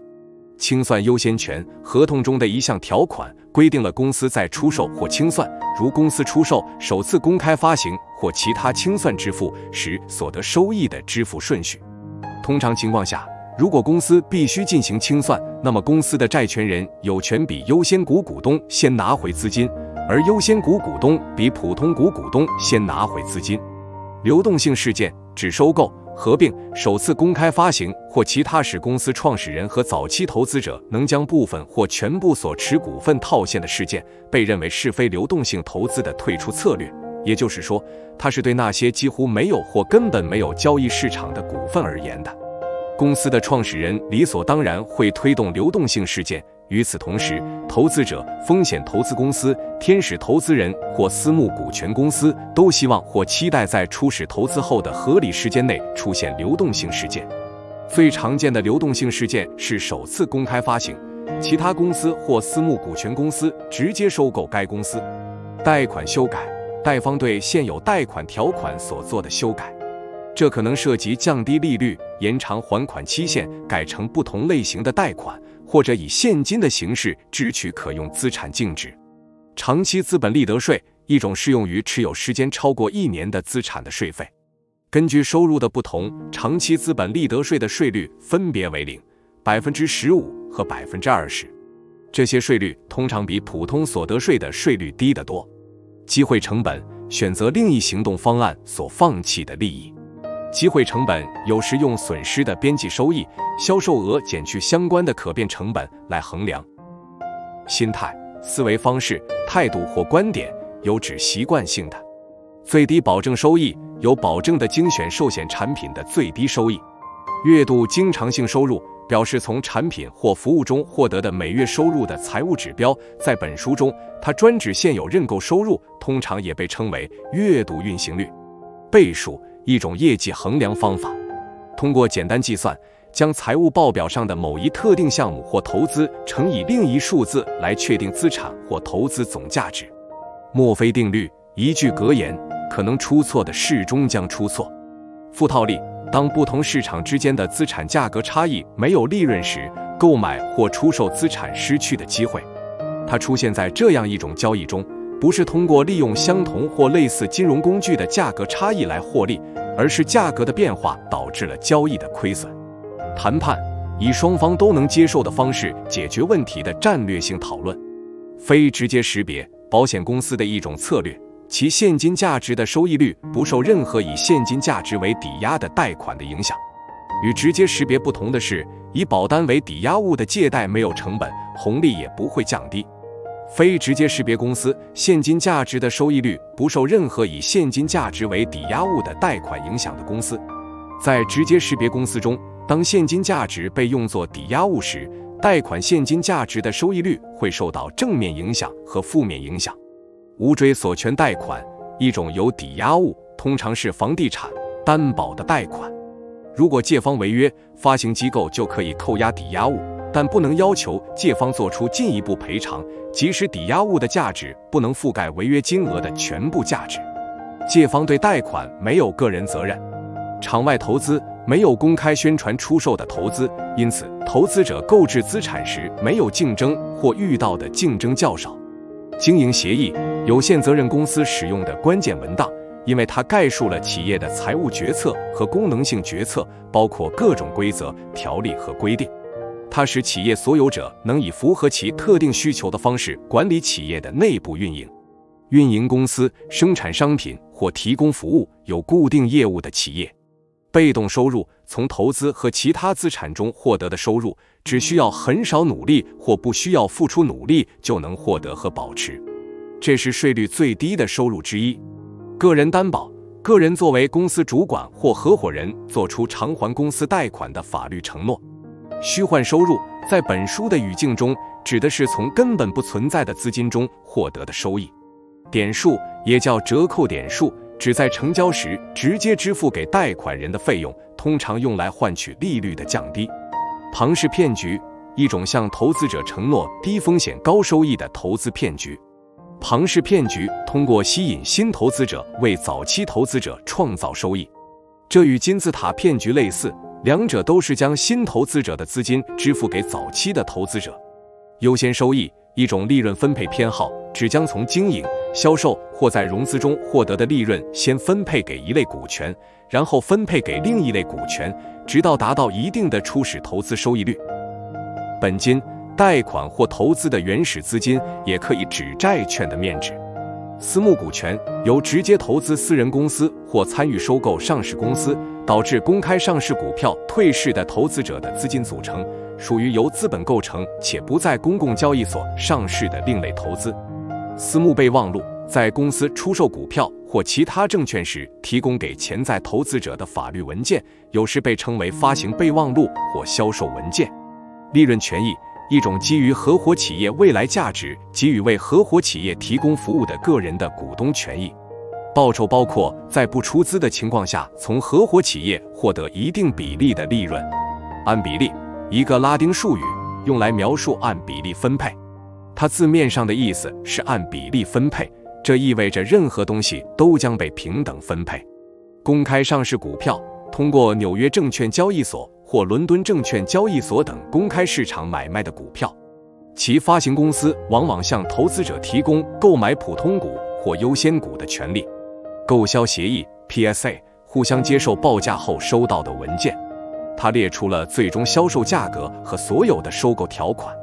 清算优先权合同中的一项条款规定了公司在出售或清算，如公司出售、首次公开发行或其他清算支付时所得收益的支付顺序。通常情况下，如果公司必须进行清算，那么公司的债权人有权比优先股股东先拿回资金，而优先股股东比普通股股东先拿回资金。流动性事件指收购、合并、首次公开发行或其他使公司创始人和早期投资者能将部分或全部所持股份套现的事件，被认为是非流动性投资的退出策略。也就是说，它是对那些几乎没有或根本没有交易市场的股份而言的。公司的创始人理所当然会推动流动性事件。与此同时，投资者、风险投资公司、天使投资人或私募股权公司都希望或期待在初始投资后的合理时间内出现流动性事件。最常见的流动性事件是首次公开发行，其他公司或私募股权公司直接收购该公司。贷款修改，贷方对现有贷款条款所做的修改，这可能涉及降低利率、延长还款期限、改成不同类型的贷款，或者以现金的形式支取可用资产净值。长期资本利得税，一种适用于持有时间超过1年的资产的税费。根据收入的不同，长期资本利得税的税率分别为0%、15%和20%。这些税率通常比普通所得税的税率低得多。机会成本，选择另一行动方案所放弃的利益。机会成本有时用损失的边际收益、销售额减去相关的可变成本来衡量。心态、思维方式、态度或观点有指习惯性的。最低保证收益有保证的精选寿险产品的最低收益。月度经常性收入表示从产品或服务中获得的每月收入的财务指标，在本书中，它专指现有认购收入，通常也被称为月度运行率。倍数，一种业绩衡量方法，通过简单计算，将财务报表上的某一特定项目或投资乘以另一数字来确定资产或投资总价值。墨菲定律，一句格言，可能出错的事终将出错。复套利，当不同市场之间的资产价格差异没有利润时，购买或出售资产失去的机会。它出现在这样一种交易中，不是通过利用相同或类似金融工具的价格差异来获利，而是价格的变化导致了交易的亏损。谈判，以双方都能接受的方式解决问题的战略性讨论。非直接识别，保险公司的一种策略，其现金价值的收益率不受任何以现金价值为抵押的贷款的影响。与直接识别不同的是，以保单为抵押物的借贷没有成本，红利也不会降低。非直接识别公司现金价值的收益率不受任何以现金价值为抵押物的贷款影响的公司。在直接识别公司中，当现金价值被用作抵押物时，贷款现金价值的收益率会受到正面影响和负面影响。无追索权贷款，一种有抵押物，通常是房地产担保的贷款。如果借方违约，发行机构就可以扣押抵押物，但不能要求借方做出进一步赔偿，即使抵押物的价值不能覆盖违约金额的全部价值。借方对贷款没有个人责任。场外投资没有公开宣传出售的投资，因此投资者购置资产时没有竞争或遇到的竞争较少。经营协议，有限责任公司使用的关键文档，因为它概述了企业的财务决策和功能性决策，包括各种规则、条例和规定。它使企业所有者能以符合其特定需求的方式管理企业的内部运营。运营公司生产商品或提供服务有固定业务的企业。被动收入，从投资和其他资产中获得的收入，只需要很少努力或不需要付出努力就能获得和保持。这是税率最低的收入之一。个人担保，个人作为公司主管或合伙人做出偿还公司贷款的法律承诺。虚幻收入，在本书的语境中，指的是从根本不存在的资金中获得的收益。点数也叫折扣点数，指在成交时直接支付给贷款人的费用，通常用来换取利率的降低。庞氏骗局，一种向投资者承诺低风险高收益的投资骗局。庞氏骗局通过吸引新投资者为早期投资者创造收益，这与金字塔骗局类似，两者都是将新投资者的资金支付给早期的投资者。优先收益，一种利润分配偏好，只将从经营、销售或在融资中获得的利润先分配给一类股权，然后分配给另一类股权，直到达到一定的初始投资收益率。本金、贷款或投资的原始资金，也可以指债券的面值。私募股权由直接投资私人公司或参与收购上市公司，导致公开上市股票退市的投资者的资金组成，属于由资本构成且不在公共交易所上市的另类投资。私募备忘录，在公司出售股票或其他证券时提供给潜在投资者的法律文件，有时被称为发行备忘录或销售文件。利润权益，一种基于合伙企业未来价值给予为合伙企业提供服务的个人的股东权益。报酬包括在不出资的情况下从合伙企业获得一定比例的利润。按比例，一个拉丁术语，用来描述按比例分配。它字面上的意思是按比例分配，这意味着任何东西都将被平等分配。公开上市股票，通过纽约证券交易所或伦敦证券交易所等公开市场买卖的股票，其发行公司往往向投资者提供购买普通股或优先股的权利。购销协议 PSA， 互相接受报价后收到的文件，它列出了最终销售价格和所有的收购条款。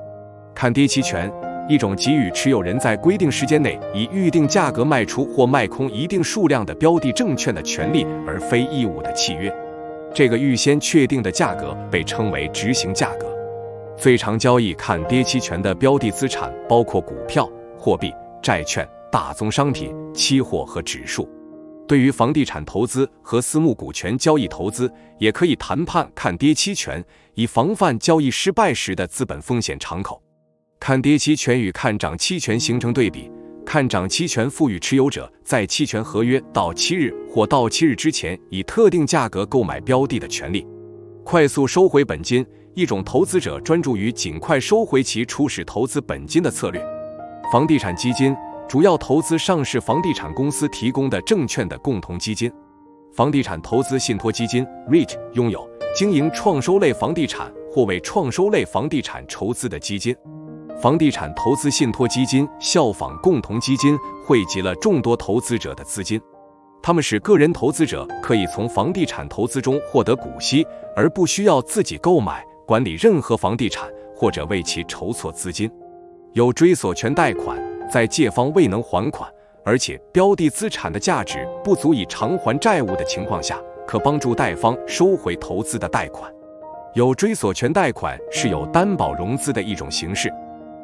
看跌期权，一种给予持有人在规定时间内以预定价格卖出或卖空一定数量的标的证券的权利而非义务的契约。这个预先确定的价格被称为执行价格。最常交易看跌期权的标的资产包括股票、货币、债券、大宗商品、期货和指数。对于房地产投资和私募股权交易投资，也可以谈判看跌期权，以防范交易失败时的资本风险敞口。看跌期权与看涨期权形成对比，看涨期权赋予持有者在期权合约到期日或到期日之前以特定价格购买标的的权利。快速收回本金，一种投资者专注于尽快收回其初始投资本金的策略。房地产基金主要投资上市房地产公司提供的证券的共同基金。房地产投资信托基金 REIT 拥有经营创收类房地产或为创收类房地产筹资的基金。房地产投资信托基金效仿共同基金，汇集了众多投资者的资金，他们使个人投资者可以从房地产投资中获得股息，而不需要自己购买、管理任何房地产或者为其筹措资金。有追索权贷款，在借方未能还款，而且标的资产的价值不足以偿还债务的情况下，可帮助贷方收回投资的贷款。有追索权贷款是有担保融资的一种形式，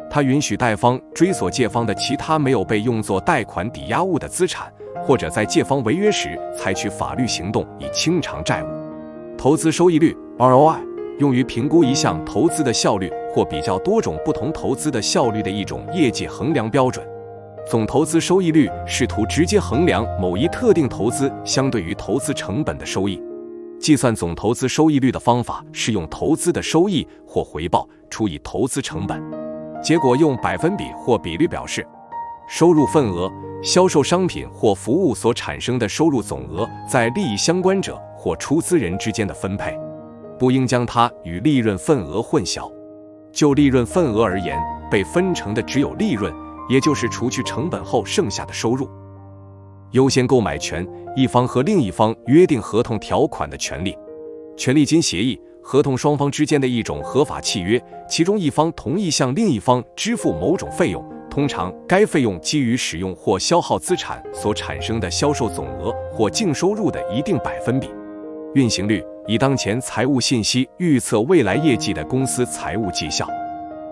它允许贷方追索借方的其他没有被用作贷款抵押物的资产，或者在借方违约时采取法律行动以清偿债务。投资收益率 ROI 用于评估一项投资的效率或比较多种不同投资的效率的一种业绩衡量标准。总投资收益率试图直接衡量某一特定投资相对于投资成本的收益。计算总投资收益率的方法是用投资的收益或回报除以投资成本，结果用百分比或比率表示。收入份额，销售商品或服务所产生的收入总额在利益相关者或出资人之间的分配，不应将它与利润份额混淆。就利润份额而言，被分成的只有利润，也就是除去成本后剩下的收入。优先购买权，一方和另一方约定合同条款的权利。权利金协议，合同双方之间的一种合法契约，其中一方同意向另一方支付某种费用，通常该费用基于使用或消耗资产所产生的销售总额或净收入的一定百分比。运行率，以当前财务信息预测未来业绩的公司财务绩效。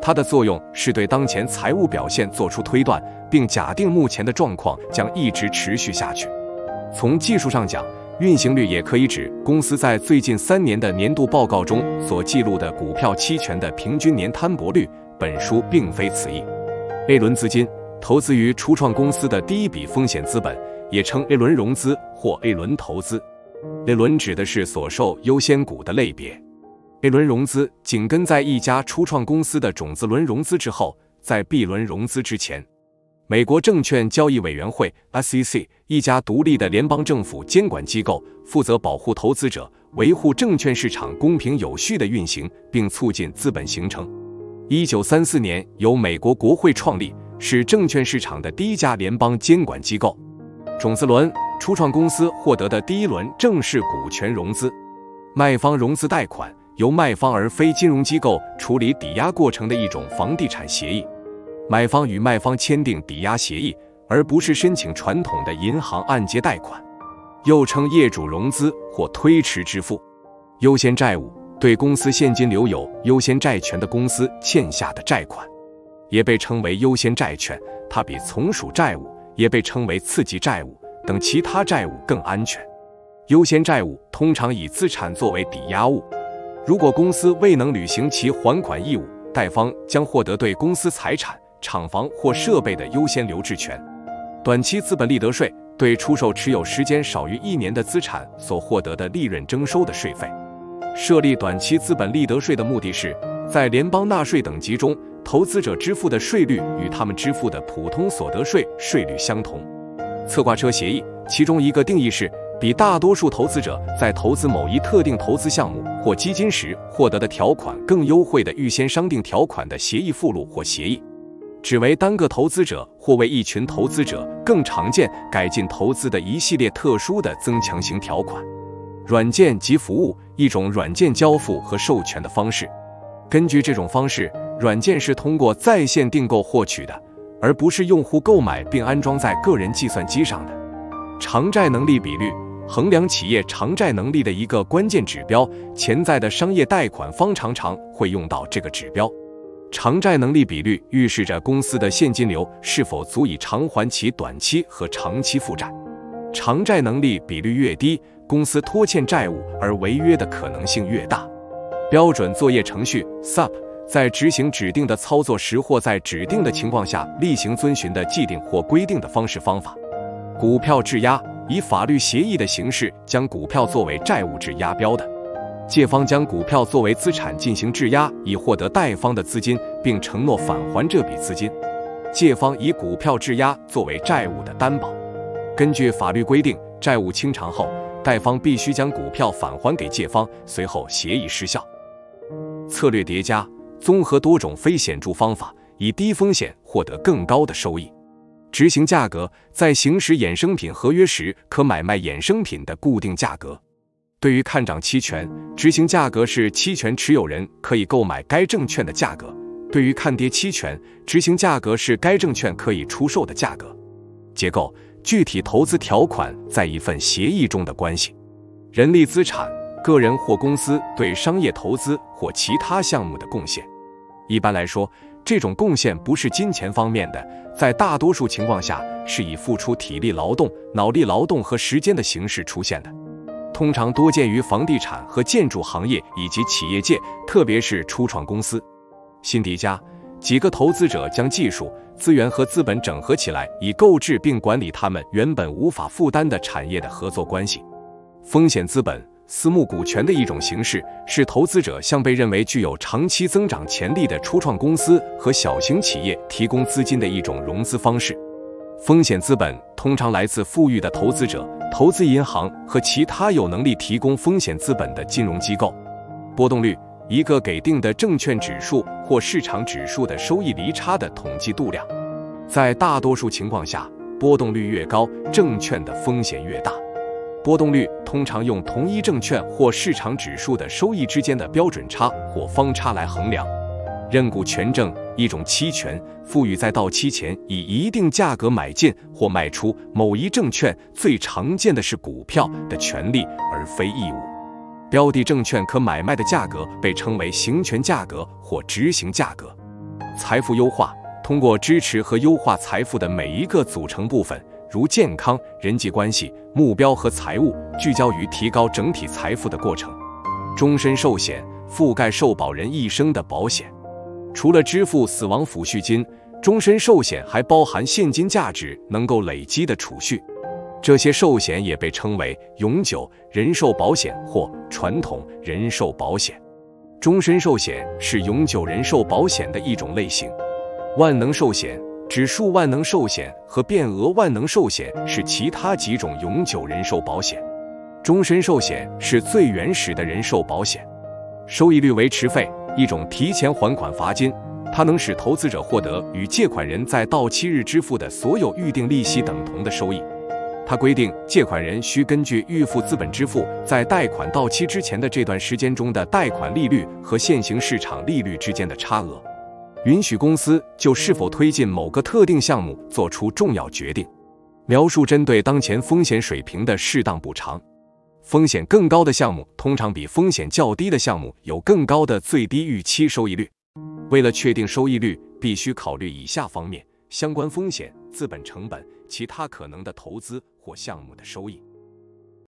它的作用是对当前财务表现做出推断，并假定目前的状况将一直持续下去。从技术上讲，运行率也可以指公司在最近3年的年度报告中所记录的股票期权的平均年摊薄率。本书并非此意。A 轮资金，投资于初创公司的第一笔风险资本，也称 A 轮融资或 A 轮投资。A 轮指的是所售优先股的类别。A 轮融资紧跟在一家初创公司的种子轮融资之后，在 B 轮融资之前。美国证券交易委员会 SEC 一家独立的联邦政府监管机构，负责保护投资者，维护证券市场公平有序的运行，并促进资本形成。1934年由美国国会创立，是证券市场的第一家联邦监管机构。种子轮，初创公司获得的第一轮正式股权融资。卖方融资贷款，由卖方而非金融机构处理抵押过程的一种房地产协议。买方与卖方签订抵押协议，而不是申请传统的银行按揭贷款，又称业主融资或推迟支付。优先债务，对公司现金流有优先债权的公司欠下的债款，也被称为优先债券，它比从属债务，也被称为次级债务等其他债务更安全。优先债务通常以资产作为抵押物，如果公司未能履行其还款义务，贷方将获得对公司财产、厂房或设备的优先留置权。短期资本利得税，对出售持有时间少于1年的资产所获得的利润征收的税费。设立短期资本利得税的目的是，在联邦纳税等级中，投资者支付的税率与他们支付的普通所得税税率相同。侧挂车协议，其中一个定义是，比大多数投资者在投资某一特定投资项目或基金时获得的条款更优惠的预先商定条款的协议附录或协议。只为单个投资者或为一群投资者更常见改进投资的一系列特殊的增强型条款。软件及服务，一种软件交付和授权的方式。根据这种方式，软件是通过在线订购获取的，而不是用户购买并安装在个人计算机上的。偿债能力比率，衡量企业偿债能力的一个关键指标，潜在的商业贷款方常常会用到这个指标。偿债能力比率预示着公司的现金流是否足以偿还其短期和长期负债。偿债能力比率越低，公司拖欠债务而违约的可能性越大。标准作业程序 SAP 在执行指定的操作时或在指定的情况下例行遵循的既定或规定的方式方法。股票质押，以法律协议的形式将股票作为债务质押标的。借方将股票作为资产进行质押，以获得贷方的资金，并承诺返还这笔资金。借方以股票质押作为债务的担保。根据法律规定，债务清偿后，贷方必须将股票返还给借方，随后协议失效。策略叠加，综合多种非显著方法，以低风险获得更高的收益。执行价格，在行使衍生品合约时可买卖衍生品的固定价格。对于看涨期权，执行价格是期权持有人可以购买该证券的价格；对于看跌期权，执行价格是该证券可以出售的价格。结构，具体投资条款在一份协议中的关系。人力资产，个人或公司对商业投资或其他项目的贡献。一般来说，这种贡献不是金钱方面的，在大多数情况下是以付出体力劳动、脑力劳动和时间的形式出现的。通常多见于房地产和建筑行业以及企业界，特别是初创公司。辛迪加，几个投资者将技术、资源和资本整合起来，以购置并管理他们原本无法负担的产业的合作关系。风险资本、私募股权的一种形式，是投资者向被认为具有长期增长潜力的初创公司和小型企业提供资金的一种融资方式。风险资本通常来自富裕的投资者、投资银行和其他有能力提供风险资本的金融机构。波动率，一个给定的证券指数或市场指数的收益离差的统计度量。在大多数情况下，波动率越高，证券的风险越大。波动率通常用同一证券或市场指数的收益之间的标准差或方差来衡量。认股权证，一种期权，赋予在到期前以一定价格买进或卖出某一证券，最常见的是股票的权利而非义务。标的证券可买卖的价格被称为行权价格或执行价格。财富优化，通过支持和优化财富的每一个组成部分，如健康、人际关系、目标和财务，聚焦于提高整体财富的过程。终身寿险，覆盖受保人一生的保险。除了支付死亡抚恤金，终身寿险还包含现金价值能够累积的储蓄。这些寿险也被称为永久人寿保险或传统人寿保险。终身寿险是永久人寿保险的一种类型。万能寿险、指数万能寿险和变额万能寿险是其他几种永久人寿保险。终身寿险是最原始的人寿保险。收益率维持费，一种提前还款罚金，它能使投资者获得与借款人在到期日支付的所有预定利息等同的收益。它规定借款人需根据预付资本支付在贷款到期之前的这段时间中的贷款利率和现行市场利率之间的差额，允许公司就是否推进某个特定项目做出重要决定。描述针对当前风险水平的适当补偿。风险更高的项目通常比风险较低的项目有更高的最低预期收益率。为了确定收益率，必须考虑以下方面：相关风险、资本成本、其他可能的投资或项目的收益。